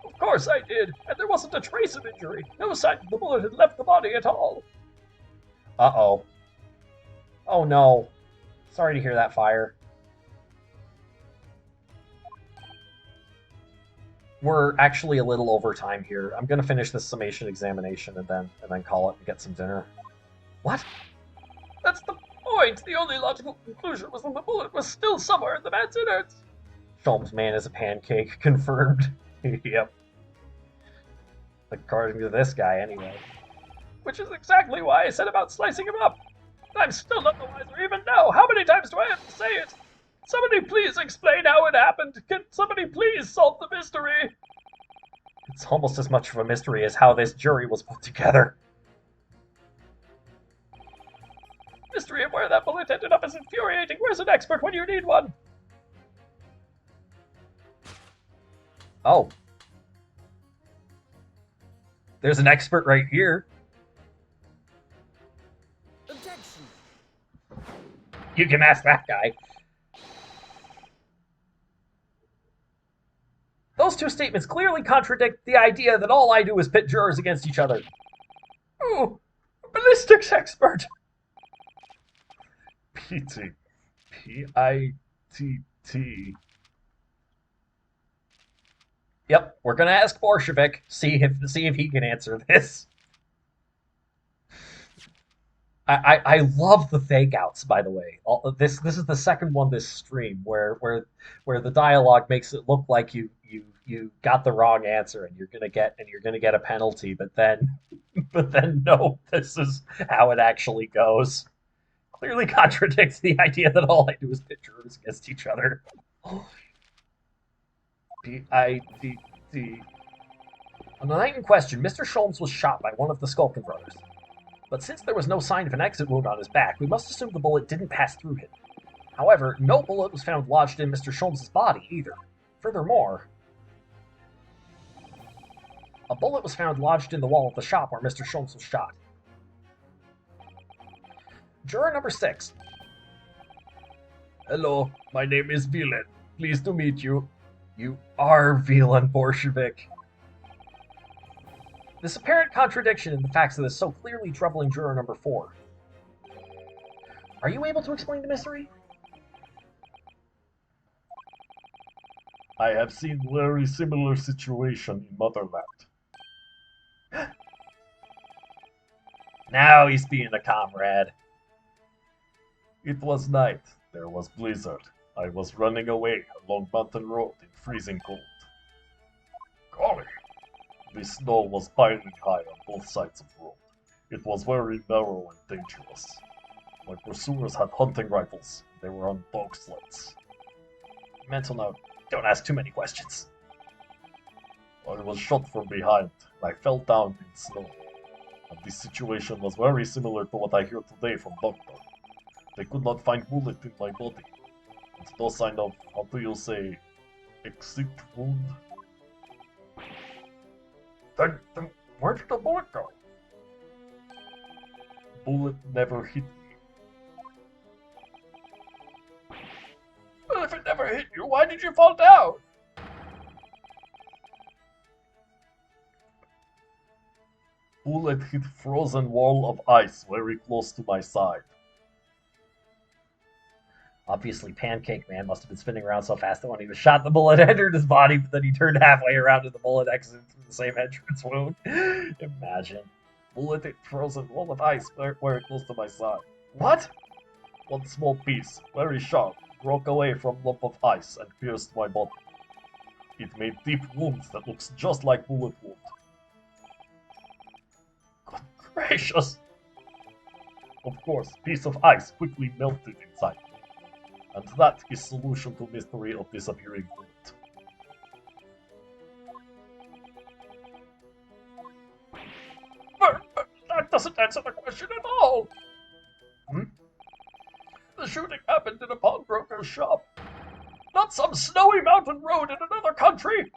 Of course I did, and there wasn't a trace of injury. No sign that the bullet had left the body at all. Uh-oh. Oh no. Sorry to hear that, Fire. We're actually a little over time here. I'm gonna finish this summation examination and then call it and get some dinner. What? That's the point. The only logical conclusion was that the bullet was still somewhere in the man's innards. Sholmes' man is a pancake. Confirmed. Yep. According to this guy, anyway. Which is exactly why I said about slicing him up. I'm still not the wiser even now. How many times do I have to say it? Somebody please explain how it happened. Can somebody please solve the mystery? It's almost as much of a mystery as how this jury was put together. Mystery of where that bullet ended up is infuriating. Where's an expert when you need one? Oh. There's an expert right here. Objection. You can ask that guy. Those two statements clearly contradict the idea that all I do is pit jurors against each other. Ooh, ballistics expert. PT. P-I-T-T. Yep, we're gonna ask Borshevik, see if he can answer this. I love the fake outs, by the way. This is the second one this stream where the dialogue makes it look like you got the wrong answer and you're gonna get a penalty, but then no, this is how it actually goes. Clearly contradicts the idea that all I do is pit jurors against each other. P-I-T-T. On the night in question, Mr. Sholmes was shot by one of the Skulkin brothers. But since there was no sign of an exit wound on his back, we must assume the bullet didn't pass through him. However, no bullet was found lodged in Mr. Sholmes' body either. Furthermore, a bullet was found lodged in the wall of the shop where Mr. Sholmes was shot. Juror number 6. Hello, my name is Villain. Pleased to meet you. You are Wieland Borshevik. This apparent contradiction in the facts of this so clearly troubling juror number 4. Are you able to explain the mystery? I have seen very similar situation in Motherland. Now he's being a comrade. It was night. There was blizzard. I was running away along Mountain Road in freezing cold. Golly. The snow was piling high on both sides of the road. It was very narrow and dangerous. My pursuers had hunting rifles. They were on dog sleds. Mental note, don't ask too many questions. I was shot from behind, and I fell down in snow. And this situation was very similar to what I hear today from Doctor. They could not find bullet in my body. And no sign of, how do you say, exit wound? Then where did the bullet go? Bullet never hit me. Well, if it never hit you, why did you fall down? Bullet hit frozen wall of ice very close to my side. Obviously, Pancake Man must have been spinning around so fast that when he was shot, the bullet entered his body, but then he turned halfway around and the bullet exited through the same entrance wound. Imagine. Bullet hit frozen wall of ice very close to my side. What? One small piece, very sharp, broke away from lump of ice and pierced my body. It made deep wounds that looks just like bullet wound. Good gracious! Of course, piece of ice quickly melted inside me. And that is solution to mystery of disappearing bullet. But that doesn't answer the question at all. The shooting happened in a pawnbroker's shop. Not some snowy mountain road in another country.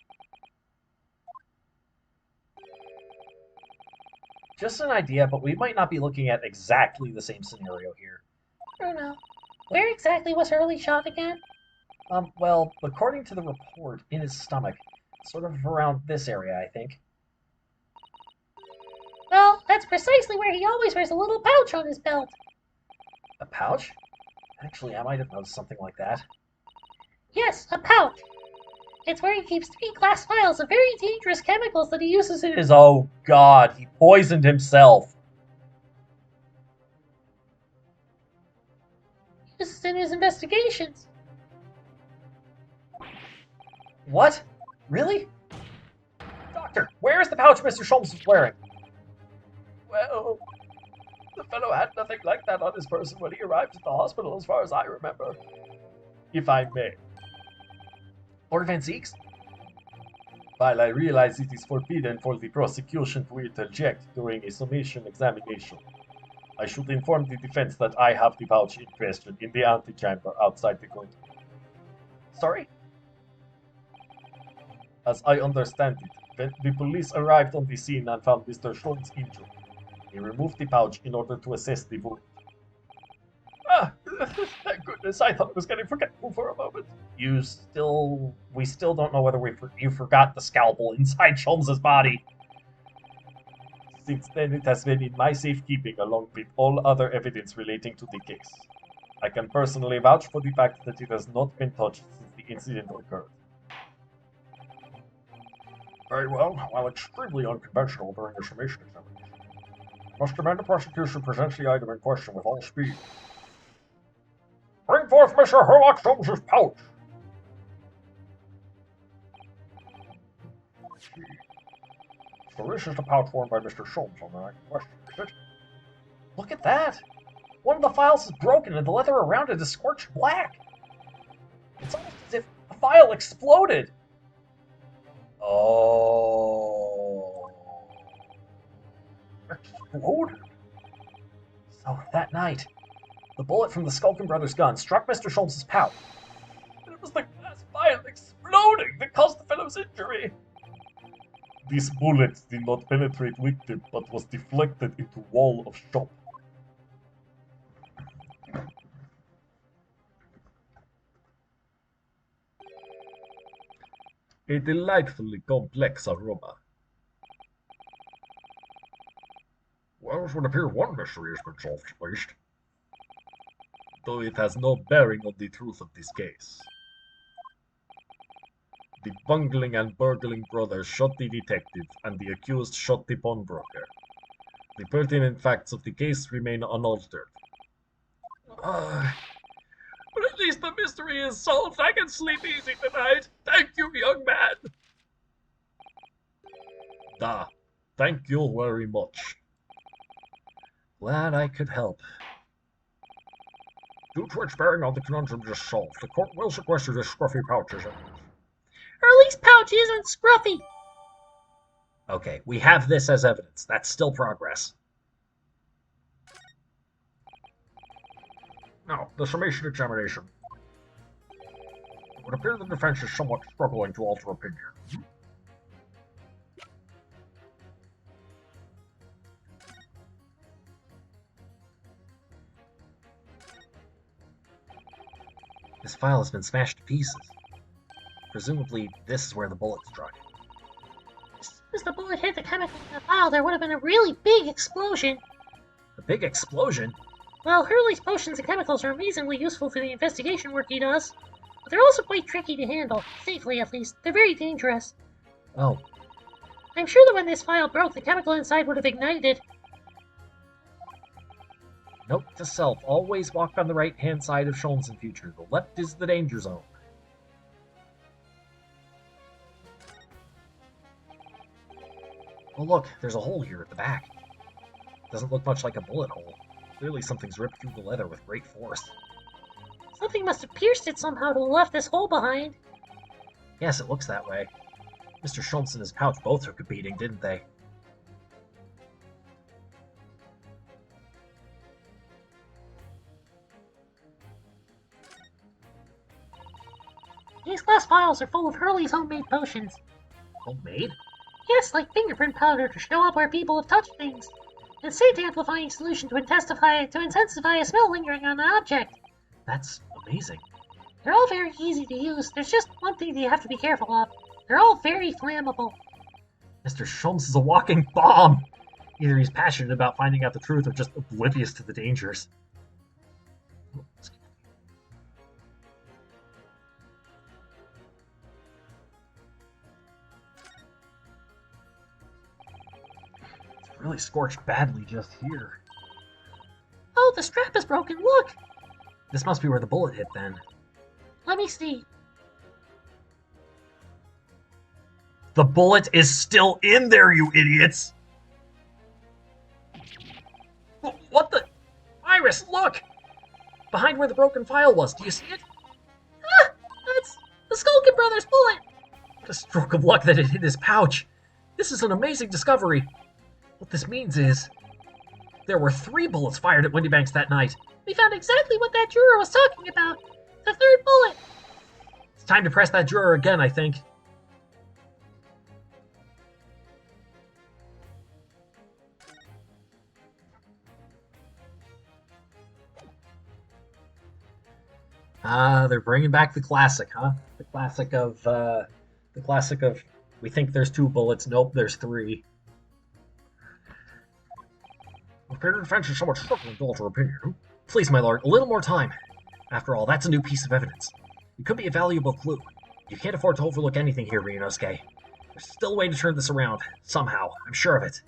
Just an idea, but we might not be looking at exactly the same scenario here. Bruno, where exactly was Hurley shot again? Well, according to the report, in his stomach. Sort of around this area, I think. Well, that's precisely where he always wears a little pouch on his belt. A pouch? Actually, I might have noticed something like that. Yes, a pouch. It's where he keeps 3 glass vials of very dangerous chemicals that he uses in his... Oh god, he poisoned himself. uses in his investigations. What? Really? Doctor, where is the pouch Mr. Sholmes was wearing? Well, the fellow had nothing like that on his person when he arrived at the hospital, as far as I remember. If I may. Lord Van Zeeks? While I realize it is forbidden for the prosecution to interject during a summation examination, I should inform the defense that I have the pouch in question in the antechamber outside the court. Sorry? As I understand it, when the police arrived on the scene and found Mr. Sholmes injured, they removed the pouch in order to assess the wound. Ah, thank goodness, I thought I was getting forgetful for a moment. We still don't know whether you forgot the scalpel inside Sholmes' body. Since then, it has been in my safekeeping along with all other evidence relating to the case. I can personally vouch for the fact that it has not been touched since the incident occurred. Very well. While extremely unconventional during the summation examination, must demand the prosecution presents the item in question with all speed. Bring forth Mr. Herlock Sholmes' pouch! So this is the pouch worn by Mr. Sholmes on the night in question, is it? Look at that! One of the files is broken and the leather around it is scorched black. It's almost as if the file exploded. Oh. Exploded? So that night, the bullet from the Skulkin Brothers' gun struck Mr. Sholmes' pouch. And it was the glass vial exploding that caused the fellow's injury. This bullet did not penetrate victim, but was deflected into wall of shop. A delightfully complex aroma. Well, it would appear one mystery has been solved, at least. Though it has no bearing on the truth of this case. The bungling and burgling brothers shot the detective, and the accused shot the pawnbroker. The pertinent facts of the case remain unaltered. But at least the mystery is solved. I can sleep easy tonight. Thank you, young man. Thank you very much. Glad I could help. Due to its bearing on the conundrum just solved, the court will sequester this scruffy pouch as evidence. Hurley's pouch isn't scruffy. Okay, we have this as evidence. That's still progress. Now, the summation examination. It would appear the defense is somewhat struggling to alter opinion. This file has been smashed to pieces. Presumably, this is where the bullet struck. As soon as the bullet hit the chemical in the file, there would have been a really big explosion. A big explosion? Well, Hurley's potions and chemicals are amazingly useful for the investigation work he does. But they're also quite tricky to handle, safely at least. They're very dangerous. Oh, I'm sure that when this file broke, the chemical inside would have ignited. note to self, always walk on the right-hand side of Sholmes in future. The left is the danger zone. Oh look, there's a hole here at the back. Doesn't look much like a bullet hole. Clearly something's ripped through the leather with great force. Something must have pierced it somehow to have left this hole behind. Yes, it looks that way. Mr. Sholmes and his pouch both took a beating, didn't they? These glass vials are full of Hurley's homemade potions. Homemade? Yes, like fingerprint powder to show up where people have touched things. And scent amplifying solution to intensify a smell lingering on an object. That's amazing. They're all very easy to use. There's just one thing that you have to be careful of. They're all very flammable. Mr. Sholmes is a walking bomb! Either he's passionate about finding out the truth or just oblivious to the dangers. It's really scorched badly just here. Oh, the strap is broken, look! This must be where the bullet hit then. Let me see. The bullet is still in there, you idiots! What the? Iris, look! Behind where the broken file was, do you see it? Ah! That's the Skulkin Brothers bullet! What a stroke of luck that it hit his pouch. This is an amazing discovery. What this means is, there were 3 bullets fired at Windybanks that night. We found exactly what that juror was talking about. The 3rd bullet. It's time to press that juror again, I think. They're bringing back the classic, huh? The classic of, we think there's 2 bullets, nope, there's 3. Repeated defense is somewhat struggling to alter opinion. Please, my lord, a little more time. After all, that's a new piece of evidence. It could be a valuable clue. You can't afford to overlook anything here, Ryunosuke. There's still a way to turn this around, somehow. I'm sure of it.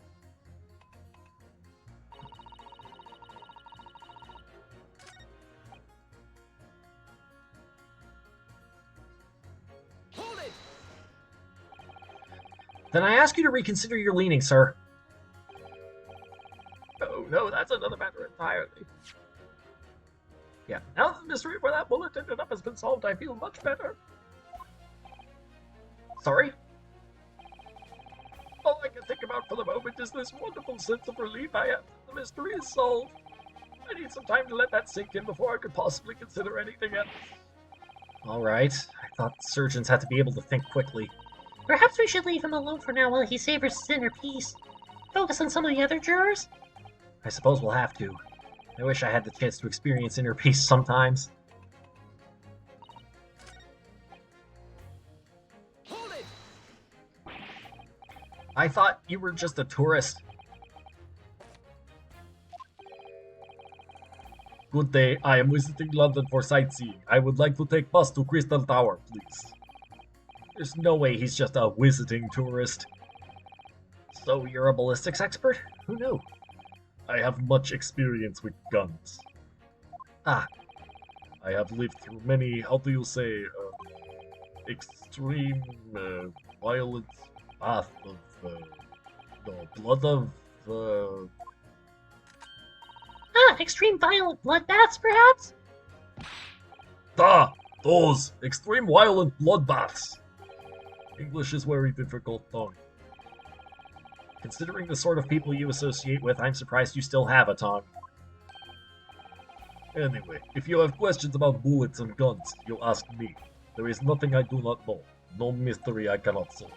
Hold it! Then I ask you to reconsider your leaning, sir. Oh no, that's another matter entirely. Yeah, now that the mystery of where that bullet ended up has been solved, I feel much better. Sorry? All I can think about for the moment is this wonderful sense of relief I have that the mystery is solved. I need some time to let that sink in before I could possibly consider anything else. Alright, I thought surgeons had to be able to think quickly. Perhaps we should leave him alone for now while he savors his inner peace. Focus on some of the other jurors? I suppose we'll have to. I wish I had the chance to experience inner peace sometimes. Hold it! I thought you were just a tourist. Good day, I am visiting London for sightseeing. I would like to take bus to Crystal Tower, please. There's no way he's just a visiting tourist. So you're a ballistics expert? Who knew? I have much experience with guns. Ah, I have lived through many, how do you say, extreme, violent path of, the blood of, Extreme violent bloodbaths, perhaps? those extreme violent bloodbaths. English is very difficult tongue. considering the sort of people you associate with, I'm surprised you still have a tongue. Anyway, if you have questions about bullets and guns, you ask me. There is nothing I do not know. No mystery I cannot solve.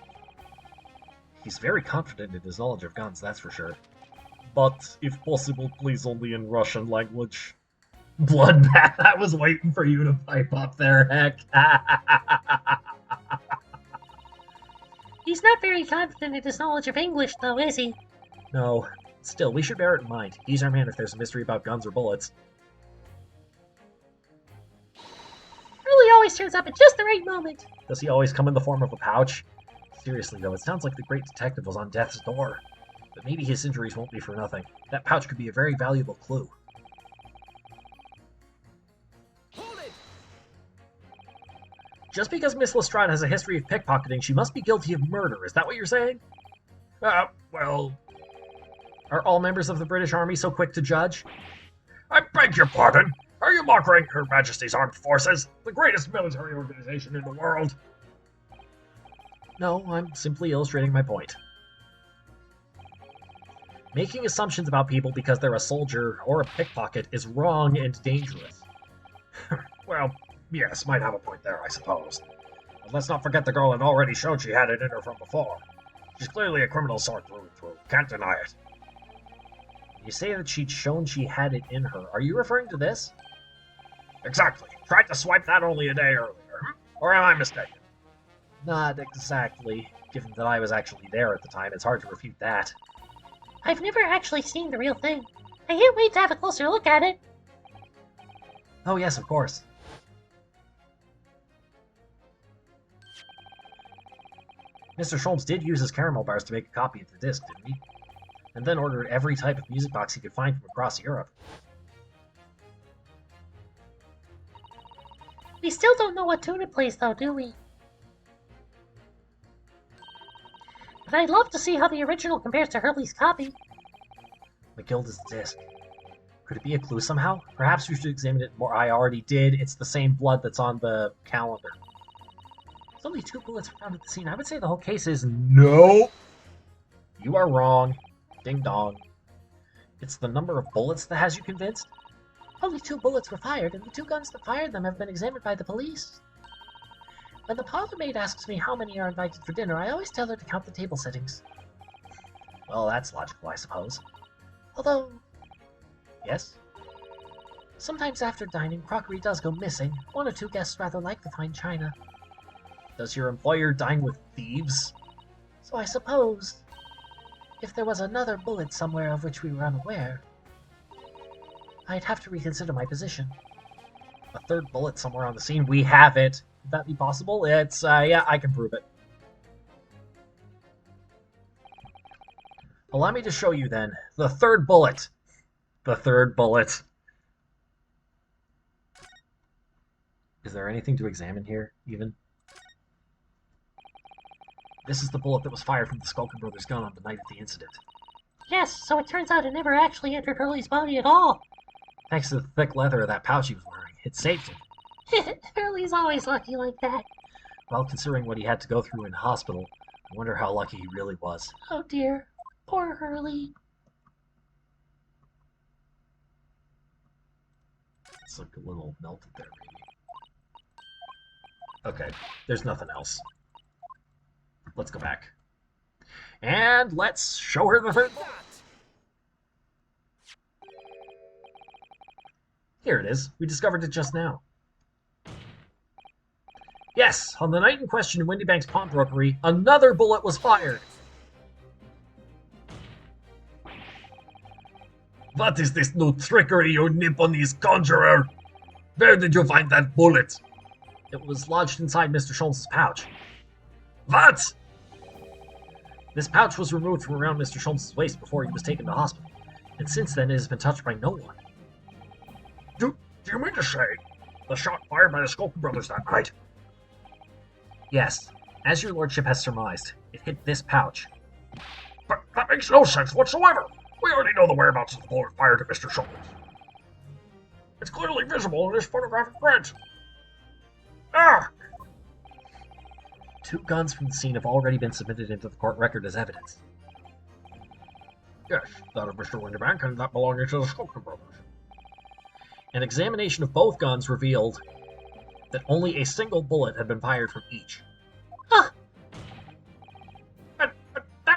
He's very confident in his knowledge of guns, that's for sure. But, if possible, please only in Russian language. Bloodbath, I was waiting for you to pipe up there, heck. He's not very confident in his knowledge of English, though, is he? No. Still, we should bear it in mind. He's our man if there's a mystery about guns or bullets. Really always turns up at just the right moment. Does he always come in the form of a pouch? Seriously, though, it sounds like the great detective was on death's door. But maybe his injuries won't be for nothing. That pouch could be a very valuable clue. Hold it! Just because Miss Lestrade has a history of pickpocketing, she must be guilty of murder. Is that what you're saying? Well, Are all members of the British Army so quick to judge? I beg your pardon. Are you mocking Her Majesty's Armed Forces, the greatest military organization in the world? No, I'm simply illustrating my point. Making assumptions about people because they're a soldier or a pickpocket is wrong and dangerous. Well, yes, might have a point there, I suppose. But let's not forget the girl had already shown she had it in her from before. She's clearly a criminal sort through and through. Can't deny it. You say that she'd shown she had it in her. Are you referring to this? Exactly. Tried to swipe that only a day earlier. Or am I mistaken? Not exactly. Given that I was actually there at the time, it's hard to refute that. I've never actually seen the real thing. I can't wait to have a closer look at it. Oh yes, of course. Mr. Sholmes did use his caramel bars to make a copy of the disc, didn't he? And then ordered every type of music box he could find from across Europe. We still don't know what tune it plays, though, do we? But I'd love to see how the original compares to Hurley's copy. McGilda's disc. Could it be a clue somehow? Perhaps we should examine it more. I already did. It's the same blood that's on the calendar. There's only 2 bullets found at the scene. I would say the whole case is no. You are wrong. Ding dong. It's the number of bullets that has you convinced? Only 2 bullets were fired, and the 2 guns that fired them have been examined by the police. When the parlor maid asks me how many are invited for dinner, I always tell her to count the table settings. Well, that's logical, I suppose. Although... Yes? Sometimes after dining, crockery does go missing. 1 or 2 guests rather like the fine china. Does your employer dine with thieves? So I suppose... if there was another bullet somewhere of which we were unaware... I'd have to reconsider my position. A 3rd bullet somewhere on the scene? We have it! Would that be possible? It's, yeah, I can prove it. Allow me to show you, then. The 3rd bullet! The 3rd bullet. Is there anything to examine here, even? This is the bullet that was fired from the Skulkin Brothers' gun on the night of the incident. Yes, so it turns out it never actually entered Hurley's body at all. Thanks to the thick leather of that pouch he was wearing, it saved him. Hurley's always lucky like that. Well, considering what he had to go through in hospital, I wonder how lucky he really was. Oh dear, poor Hurley. It's like a little melted there, maybe. Okay, there's nothing else. Let's go back. And let's show her the 3rd bullet. Here it is. We discovered it just now. Yes, on the night in question in Windybank's pawnbrokery, another bullet was fired. What is this new trickery, you Nipponese conjurer? Where did you find that bullet? It was lodged inside Mr. Schultz's pouch. What? This pouch was removed from around Mr. Schultz's waist before he was taken to hospital, and since then it has been touched by no one. Do you mean to say the shot fired by the Skulkin Brothers that night? Yes, as your lordship has surmised, it hit this pouch. But that makes no sense whatsoever. We already know the whereabouts of the bullet fired at Mr. Schultz. It's clearly visible in this photographic print. Ah! 2 guns from the scene have already been submitted into the court record as evidence. Yes, that of Mr. Windybank and that belonging to the Skulkin Brothers. An examination of both guns revealed that only a single bullet had been fired from each. Huh. That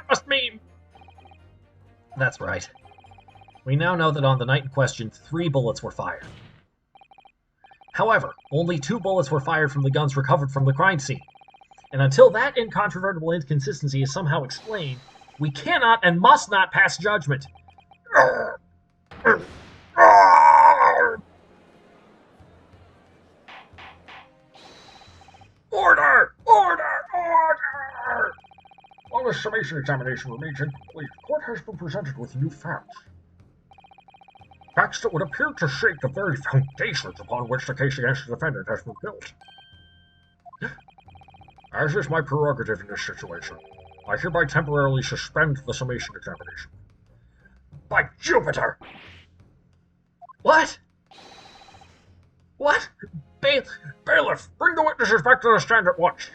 must mean... That's right. We now know that on the night in question, 3 bullets were fired. However, only 2 bullets were fired from the guns recovered from the crime scene. And until that incontrovertible inconsistency is somehow explained, we cannot and must not pass judgment. Order! Order! Order! While the summation examination remains incomplete, the court has been presented with new facts. Facts that would appear to shake the very foundations upon which the case against the defendant has been built. As is my prerogative in this situation, I hereby temporarily suspend the summation examination. By Jupiter! What? What? Bailiff, bring the witnesses back to the stand at once.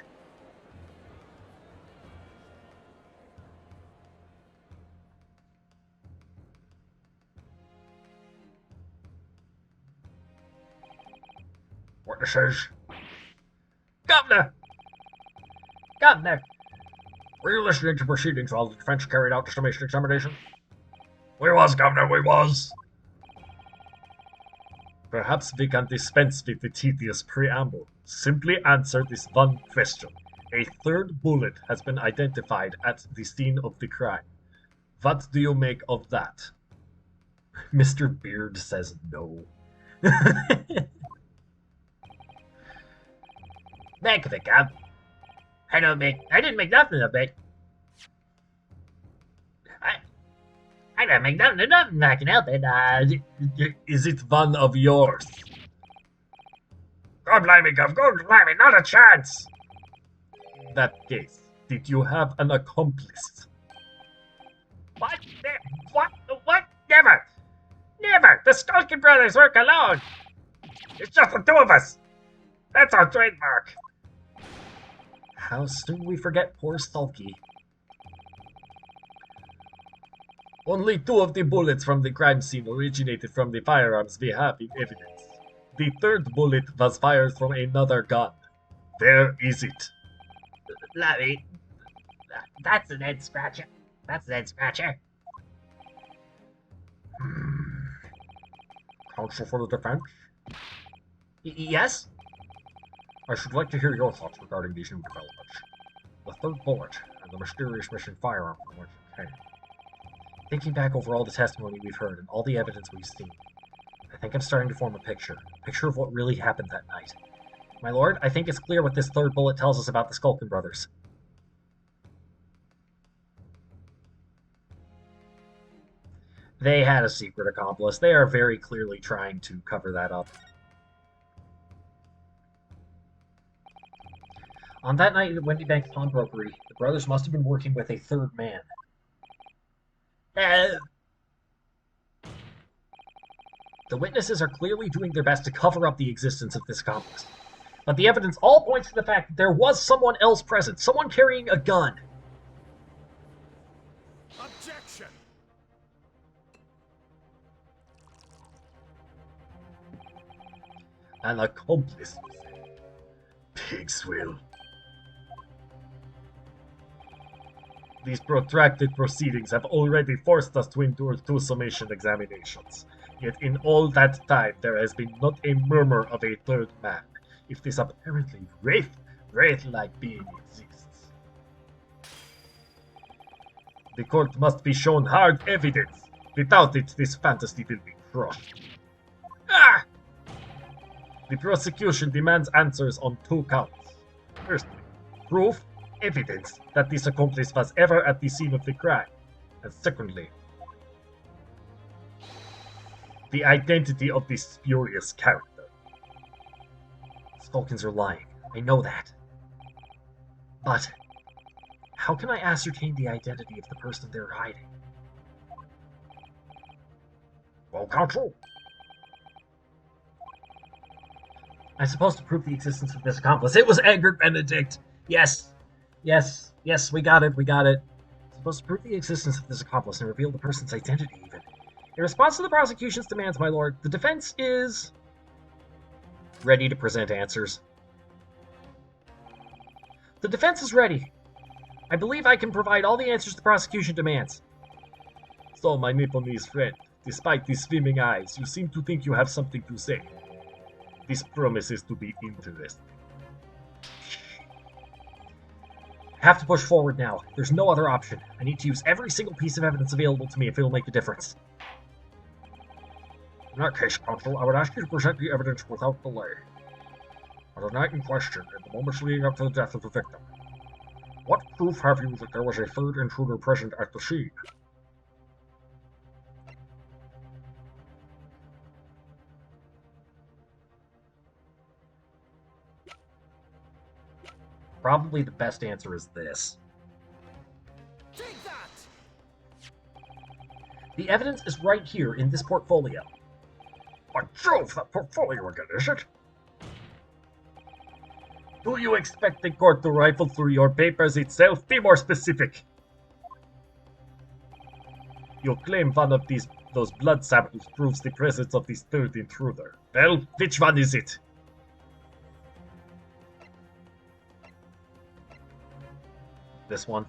Witnesses, Governor! Governor! were you listening to proceedings while the defense carried out the summation examination? We was, Governor, we was. Perhaps we can dispense with the tedious preamble. Simply answer this one question. A 3rd bullet has been identified at the scene of the crime. What do you make of that? Mr. Beard says no. Make of it, Gov. I didn't make nothing of it. I didn't make nothing of nothing. I can help it. Is it one of yours? God blimey, Gov, God blimey, not a chance! In that case, did you have an accomplice? What? What? What? Never! Never! The Skulkin brothers work alone! It's just the two of us! That's our trademark! How soon we forget poor Sulky. Only 2 of the bullets from the crime scene originated from the firearms we have in evidence. The 3rd bullet was fired from another gun. Where is it? Larry, that's an head scratcher. That's an head scratcher. Counsel for the defense? Yes? I should like to hear your thoughts regarding these new developments. The 3rd bullet and the mysterious missing firearm from which it came. Thinking back over all the testimony we've heard and all the evidence we've seen, I think I'm starting to form a picture of what really happened that night. My lord, I think it's clear what this 3rd bullet tells us about the Skulkin brothers. They had a secret accomplice. They are very clearly trying to cover that up. On that night at Wendy Bank's pawnbrokery, the brothers must have been working with a 3rd man. The witnesses are clearly doing their best to cover up the existence of this accomplice. But the evidence all points to the fact that there was someone else present, someone carrying a gun. Objection! An accomplice. Pig's will. These protracted proceedings have already forced us to endure 2 summation examinations. Yet in all that time, there has been not a murmur of a 3rd man. If this apparently wraith-like being exists. The court must be shown hard evidence. Without it, this fantasy will be crushed. Ah! The prosecution demands answers on 2 counts. Firstly, proof, evidence that this accomplice was ever at the scene of the crime. And secondly, the identity of this spurious character. Skulkins are lying. I know that. But how can I ascertain the identity of the person they're hiding? Well, counsel? I'm supposed to prove the existence of this accomplice. It was Egbert Benedict! Yes! Yes! Yes, we got it, we got it. I'm supposed to prove the existence of this accomplice and reveal the person's identity, even. In response to the prosecution's demands, my lord, the defense is ready to present answers. The defense is ready. I believe I can provide all the answers the prosecution demands. So, my Nipponese friend, despite these swimming eyes, you seem to think you have something to say. This promises to be interesting. I have to push forward now. There's no other option. I need to use every single piece of evidence available to me if it will make a difference. In that case, counsel, I would ask you to present the evidence without delay. On the night in question, in the moments leading up to the death of the victim, what proof have you that there was a 3rd intruder present at the scene? Probably the best answer is this. Take that! The evidence is right here in this portfolio. By Jove, that portfolio again, is it? Do you expect the court to rifle through your papers itself? Be more specific. You claim one of those blood samples proves the presence of this 3rd intruder. Well, which one is it? This one.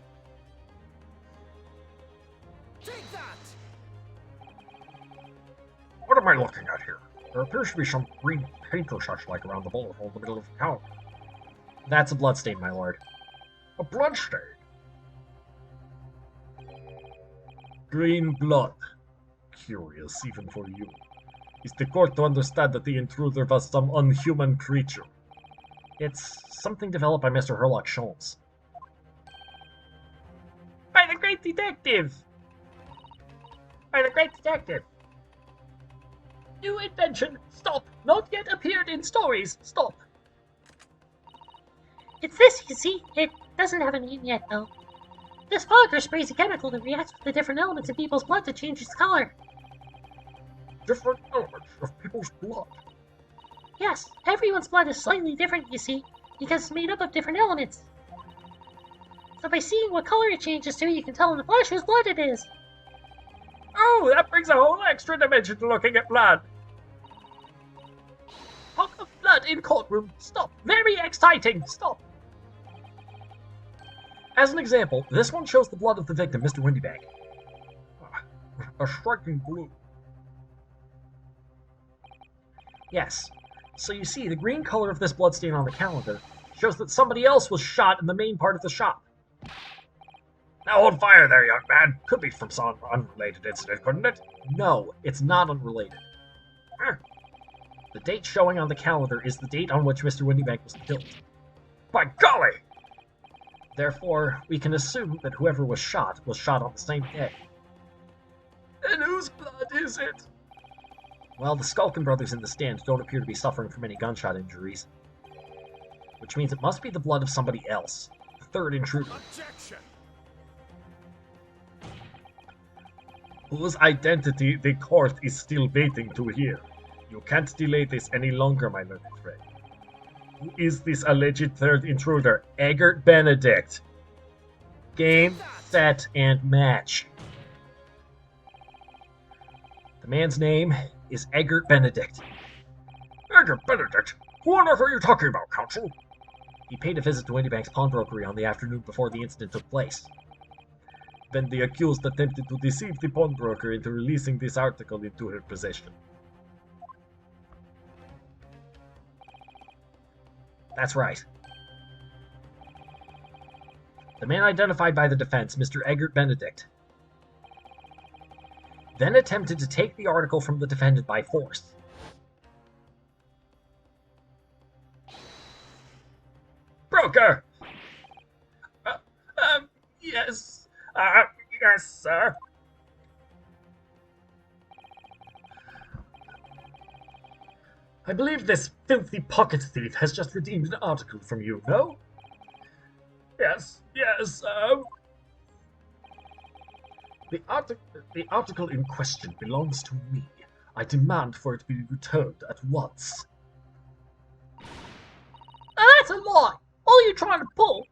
Take that! What am I looking at here? There appears to be some green paint or such like around the bullet hole in the middle of the counter. That's a bloodstain, my lord. A bloodstain? Green blood. Curious, even for you. Is the court to understand that the intruder was some unhuman creature? It's something developed by Mr. Herlock Sholmes. By the great detective! By the great detective! New invention! Stop! Not yet appeared in stories! Stop! It's this, you see. It doesn't have a name yet, though. This fogger sprays a chemical that reacts with the different elements in people's blood to change its color. Different elements of people's blood. Yes, everyone's blood is slightly different, you see, because it's made up of different elements. So by seeing what color it changes to, you can tell in the flesh whose blood it is. Oh, that brings a whole extra dimension to looking at blood. Talk of blood in courtroom. Stop. Very exciting. Stop. As an example, this one shows the blood of the victim, Mr. Windybank. A striking blue. Yes. So you see, the green color of this bloodstain on the calendar shows that somebody else was shot in the main part of the shop. Now hold fire there, young man. Could be from some unrelated incident, couldn't it? No, it's not unrelated. The date showing on the calendar is the date on which Mr. Windybank was killed. By golly! Therefore, we can assume that whoever was shot on the same day. And whose blood is it? Well, the Skulkin brothers in the stand don't appear to be suffering from any gunshot injuries. Which means it must be the blood of somebody else. The third intruder. Objection! Whose identity the court is still waiting to hear. You can't delay this any longer, my learned friend. Who is this alleged third intruder? Eggert Benedict. Game, set, and match. The man's name is Eggert Benedict. Eggert Benedict? Who on earth are you talking about, Counsel? He paid a visit to Windybank's pawnbrokery on the afternoon before the incident took place. Then the accused attempted to deceive the pawnbroker into releasing this article into her possession. That's right. The man identified by the defense, Mr. Eggert Benedict, then attempted to take the article from the defendant by force. Broker! Yes. Yes, sir. I believe this filthy pocket thief has just redeemed an article from you, no? Yes, The article in question belongs to me. I demand for it to be returned at once. That's a lie! What are you trying to pull?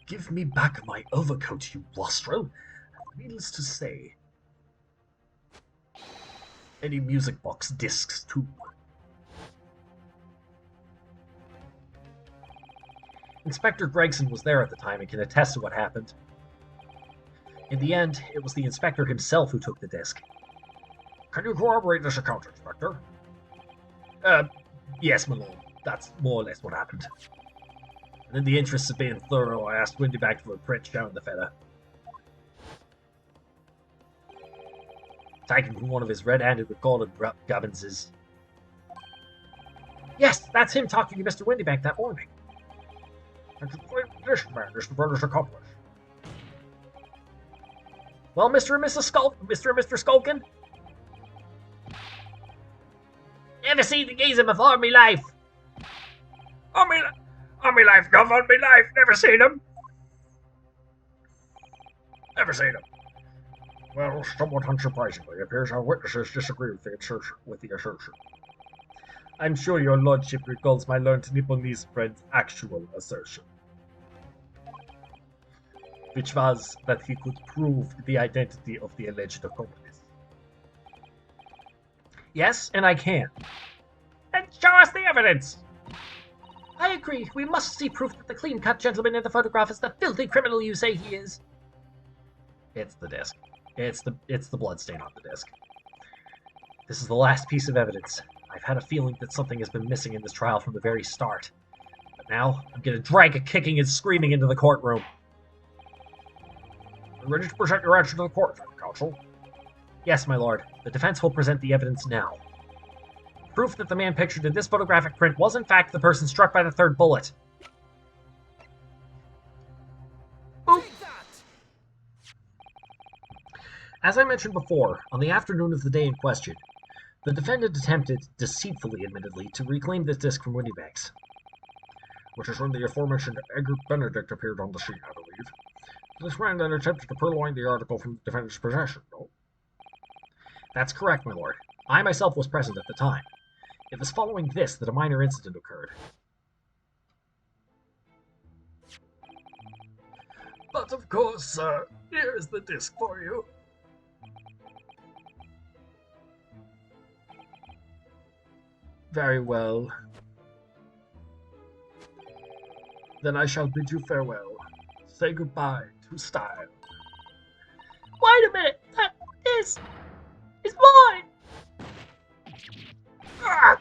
Give me back my overcoat, you wastrel. Needless to say, any music box discs too. Inspector Gregson was there at the time and can attest to what happened. In the end, it was the inspector himself who took the disc. Can you corroborate this account, Inspector? Yes, my lord. That's more or less what happened. And in the interests of being thorough, I asked Windybank for a print showing the fella. Taken from one of his red-handed recorded gubbinses. Yes, that's him talking to Mr. Windybank that morning. And you claim this man is the brother's accomplice. Well, Mr. and Mr. Skulkin? Never seen the geezer before in me life. On me life, Gov, on me life. Never seen him. Never seen him. Well, somewhat unsurprisingly, it appears our witnesses disagree with the assertion. I'm sure your lordship recalls my learned Nipponese friend's actual assertion, which was that he could prove the identity of the alleged accomplice. Yes, and I can. Then show us the evidence. I agree. We must see proof that the clean-cut gentleman in the photograph is the filthy criminal you say he is. It's the disc. It's the bloodstain on the disc. This is the last piece of evidence. I've had a feeling that something has been missing in this trial from the very start. But now, I'm gonna drag a kicking and screaming into the courtroom. Ready to present your answer to the court, Counsel? Yes, my lord. The defense will present the evidence now. Proof that the man pictured in this photographic print was in fact the person struck by the third bullet. Take that! As I mentioned before, on the afternoon of the day in question, the defendant attempted, deceitfully admittedly, to reclaim this disc from Windybanks. which is when the aforementioned Egbert Benedict appeared on the scene, I believe. This man then attempted to purloin the article from the defendant's possession, no? That's correct, my lord. I myself was present at the time. It was following this that a minor incident occurred. But of course, sir, here is the disc for you. Very well. Then I shall bid you farewell. Say goodbye to style. Wait a minute! That is mine! Ah!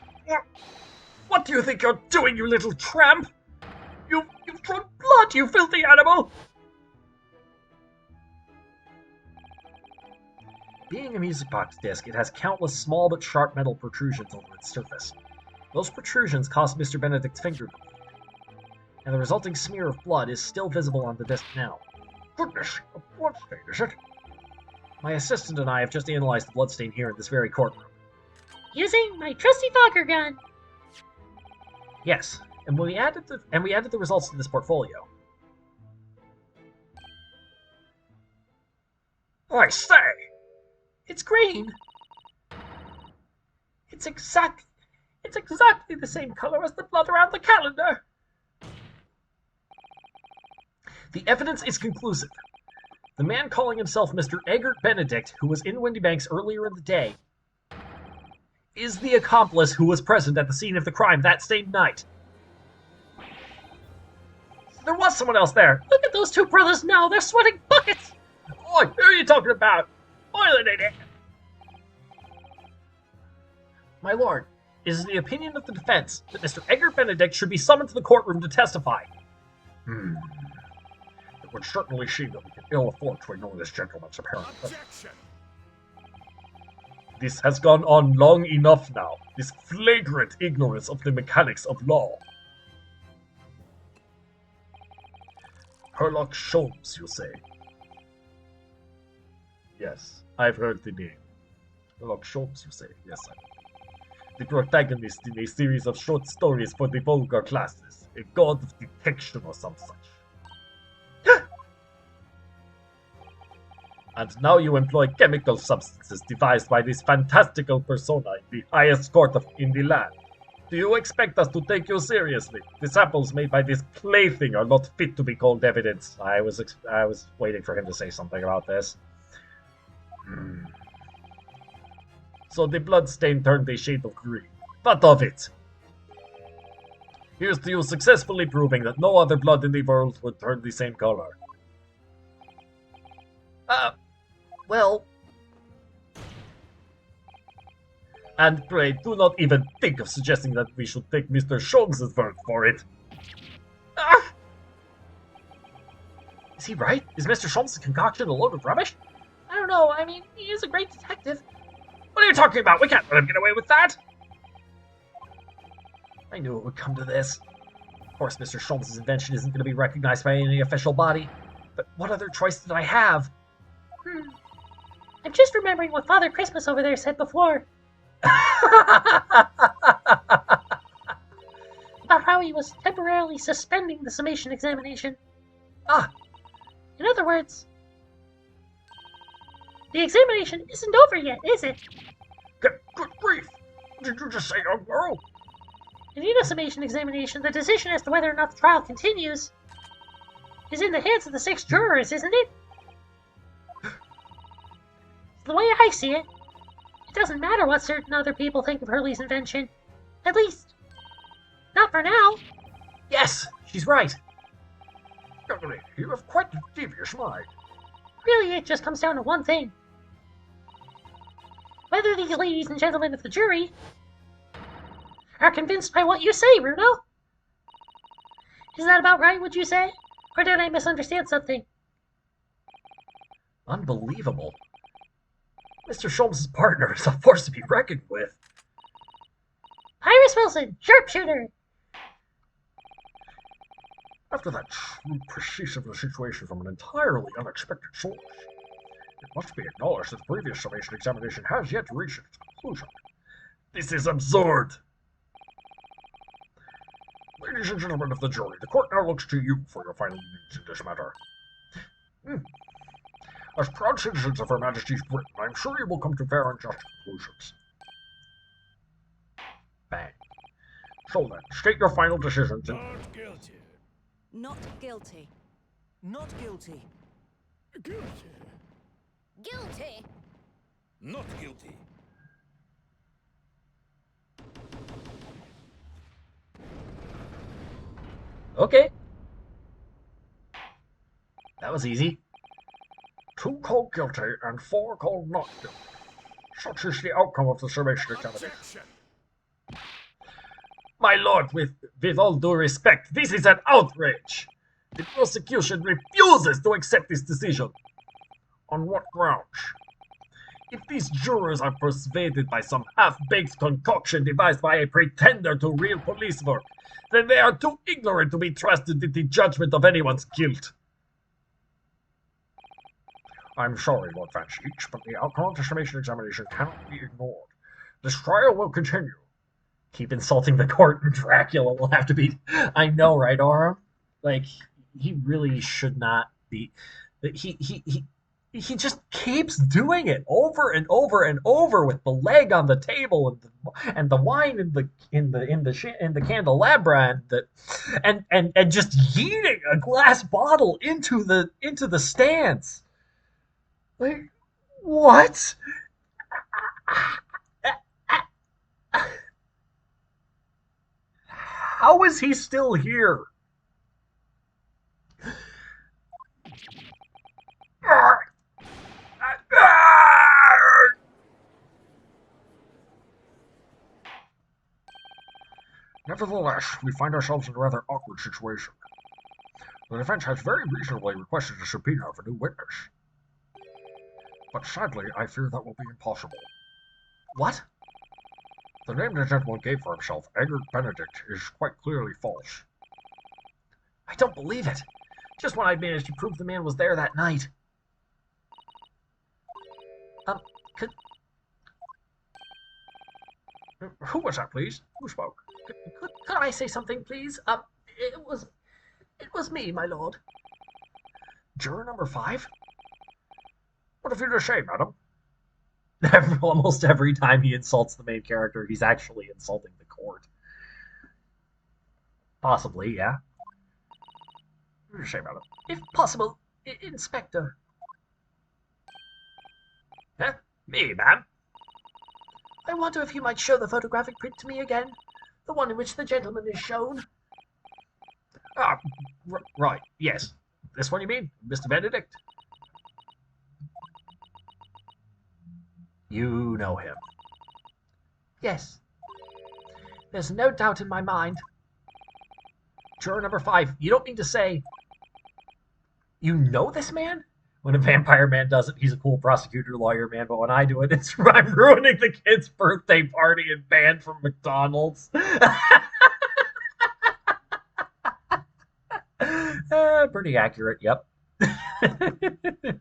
What do you think you're doing, you little tramp? You've drawn blood, you filthy animal! Being a music box disc, it has countless small but sharp metal protrusions over its surface. Those protrusions caused Mr. Benedict's finger to bleed, and the resulting smear of blood is still visible on the disc now. Goodness, a bloodstain, is it? My assistant and I have just analyzed the bloodstain here in this very courtroom. Using my trusty Fogger gun. Yes, and we added the results to this portfolio. I say! It's green. It's exactly the same color as the blood around the calendar. The evidence is conclusive. The man calling himself Mr. Egbert Benedict, who was in Windybanks earlier in the day, is the accomplice who was present at the scene of the crime that same night. There was someone else there. Look at those two brothers now, they're sweating buckets! Oi, who are you talking about? Boiling it! My lord, it is the opinion of the defense that Mr. Egbert Benedict should be summoned to the courtroom to testify. It would certainly seem that we can ill afford to ignore this gentleman's apparent presence. Objection! This has gone on long enough now. This flagrant ignorance of the mechanics of law. Herlock Sholmes, you say? Yes, I've heard the name. Herlock Sholmes, you say? Yes, I know. The protagonist in a series of short stories for the vulgar classes. A god of detection or some such. And now you employ chemical substances devised by this fantastical persona in the highest court in the land. Do you expect us to take you seriously? The samples made by this plaything are not fit to be called evidence. I was waiting for him to say something about this. So the bloodstain turned a shade of green. What of it? Here's to you successfully proving that no other blood in the world would turn the same color. Well... And pray, do not even think of suggesting that we should take Mr. Sholmes' word for it. Ah! Is he right? Is Mr. Sholmes' concoction a load of rubbish? I don't know, I mean, he is a great detective. What are you talking about? We can't let him get away with that! I knew it would come to this. Of course, Mr. Sholmes' invention isn't going to be recognized by any official body. But what other choice did I have? I'm just remembering what Father Christmas over there said before. About how he was temporarily suspending the summation examination. In other words, the examination isn't over yet, is it? Good grief! Did you just say, young girl? In a summation examination, the decision as to whether or not the trial continues is in the hands of the 6 jurors, isn't it? The way I see it, it doesn't matter what certain other people think of Hurley's invention. At least, not for now. Yes, she's right. Young lady, you have quite a devious mind. Really, it just comes down to one thing. Whether these ladies and gentlemen of the jury are convinced by what you say, Bruno. Is that about right, would you say? Or did I misunderstand something? Unbelievable. Mr. Sholmes' partner is a force to be reckoned with. Iris Wilson, sharpshooter! After that shrewd perceiving of the situation from an entirely unexpected source, it must be acknowledged that the previous summation examination has yet to reach its conclusion. This is absurd. Ladies and gentlemen of the jury, the court now looks to you for your final rulings in this matter. As proud citizens of Her Majesty's Britain, I am sure you will come to fair and just conclusions. Bang. So then, state your final decisions in... Not guilty. Not guilty. Not guilty. Guilty. Guilty. Not guilty. Okay. That was easy. 2 called guilty and 4 called not guilty. Such is the outcome of the summation examination. Objection. My lord, with all due respect, this is an outrage. The prosecution refuses to accept this decision. On what grounds? If these jurors are persuaded by some half-baked concoction devised by a pretender to real police work, then they are too ignorant to be trusted with the judgment of anyone's guilt. I'm sorry, Lord Van Sheech, but the outcome of the summation examination cannot be ignored. This trial will continue. Keep insulting the court and Dracula will have to be... I know, right, Aura? Like, he really should not be... He just keeps doing it over and over and over with the leg on the table and the wine in the candelabra and just yeeting a glass bottle into the stands. Like, what? How is he still here? Nevertheless, we find ourselves in a rather awkward situation. The defense has very reasonably requested a subpoena of a new witness. But sadly, I fear that will be impossible. What? The name the gentleman gave for himself, Egbert Benedict, is quite clearly false. I don't believe it. Just when I managed to prove the man was there that night. Who was that, please? Who spoke? Could I say something, please? It was me, my lord. Juror number 5? What have you to say, madam? Almost every time he insults the main character, he's actually insulting the court. Possibly, yeah. What do you say, madam? If possible, Inspector. Huh? Me, ma'am? I wonder if you might show the photographic print to me again. The one in which the gentleman is shown. Ah, right, yes. This one you mean, Mr. Benedict? You know him. Yes. There's no doubt in my mind. Juror number 5, you don't mean to say... You know this man? When a vampire man does it, he's a cool prosecutor, lawyer man, but when I do it, it's I'm ruining the kid's birthday party and banned from McDonald's. Pretty accurate, yep. You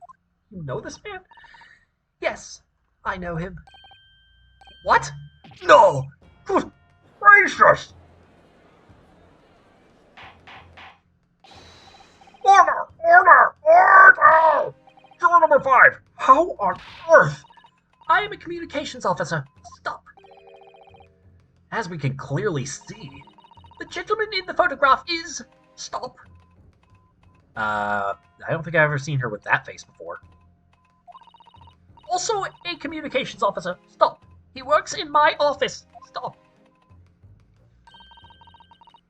know this man? Yes, I know him. What? No! Good gracious! Order! Order! Order! Juror number 5, how on earth? I am a communications officer. Stop. As we can clearly see... The gentleman in the photograph is... Stop. I don't think I've ever seen her with that face before. Also a communications officer. Stop. He works in my office. Stop.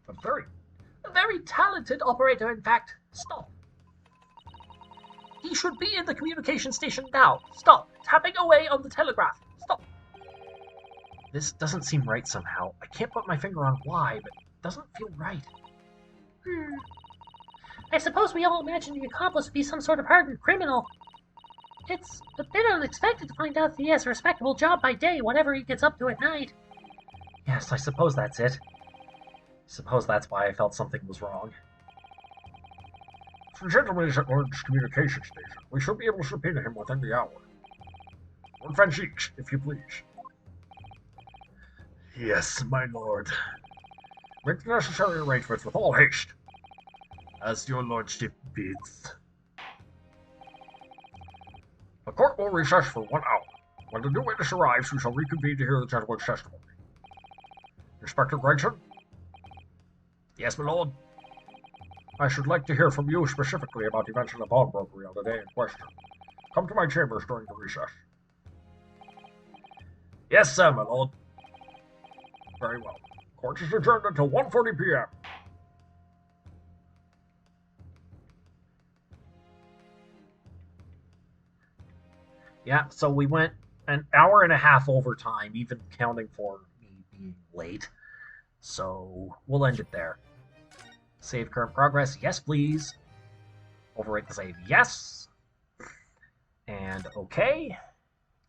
A very talented operator, in fact. Stop. He should be in the communication station now. Stop. Tapping away on the telegraph. Stop. This doesn't seem right somehow. I can't put my finger on why, but it doesn't feel right. I suppose we all imagine the accomplice to be some sort of hardened criminal. It's a bit unexpected to find out that he has a respectable job by day, whatever he gets up to at night. Yes, I suppose that's it. Suppose that's why I felt something was wrong. The gentleman is at Lord's communication station. We should be able to subpoena him within the hour. Lord Van Sheeks, if you please. Yes, my lord. Make the necessary arrangements with all haste. As your lordship bids. The court will recess for 1 hour. When the new witness arrives, we shall reconvene to hear the gentleman's testimony. Inspector Gregson, Yes, my lord. I should like to hear from you specifically about events in the pawnbrokery on the day in question. Come to my chambers during the recess. Yes, sir, my lord. Very well. Court is adjourned until 1:40 p.m. Yeah, so we went an hour and a half overtime, even counting for me being late. So we'll end it there. Save current progress. Yes, please. Overwrite the save. Yes. And okay.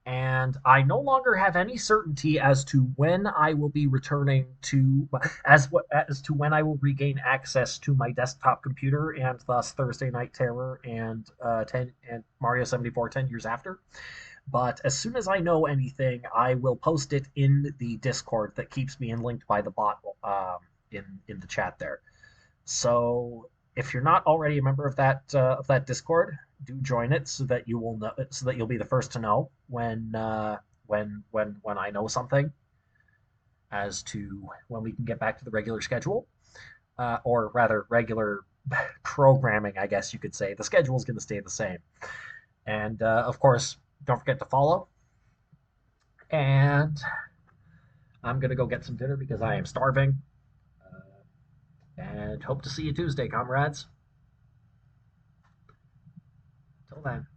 And I no longer have any certainty as to when I will be returning to as to when I will regain access to my desktop computer, and thus Thursday Night Terror and Mario 74 10 years after. But as soon as I know anything, I will post it in the Discord that keeps me linked by the bot in the chat there. So if you're not already a member of that Discord, do join it so that you will know, so that you'll be the first to know when I know something as to when we can get back to the regular schedule, or rather regular programming, I guess you could say. The schedule is going to stay the same, and of course, don't forget to follow. And I'm going to go get some dinner because I am starving. And hope to see you Tuesday, comrades. Till then.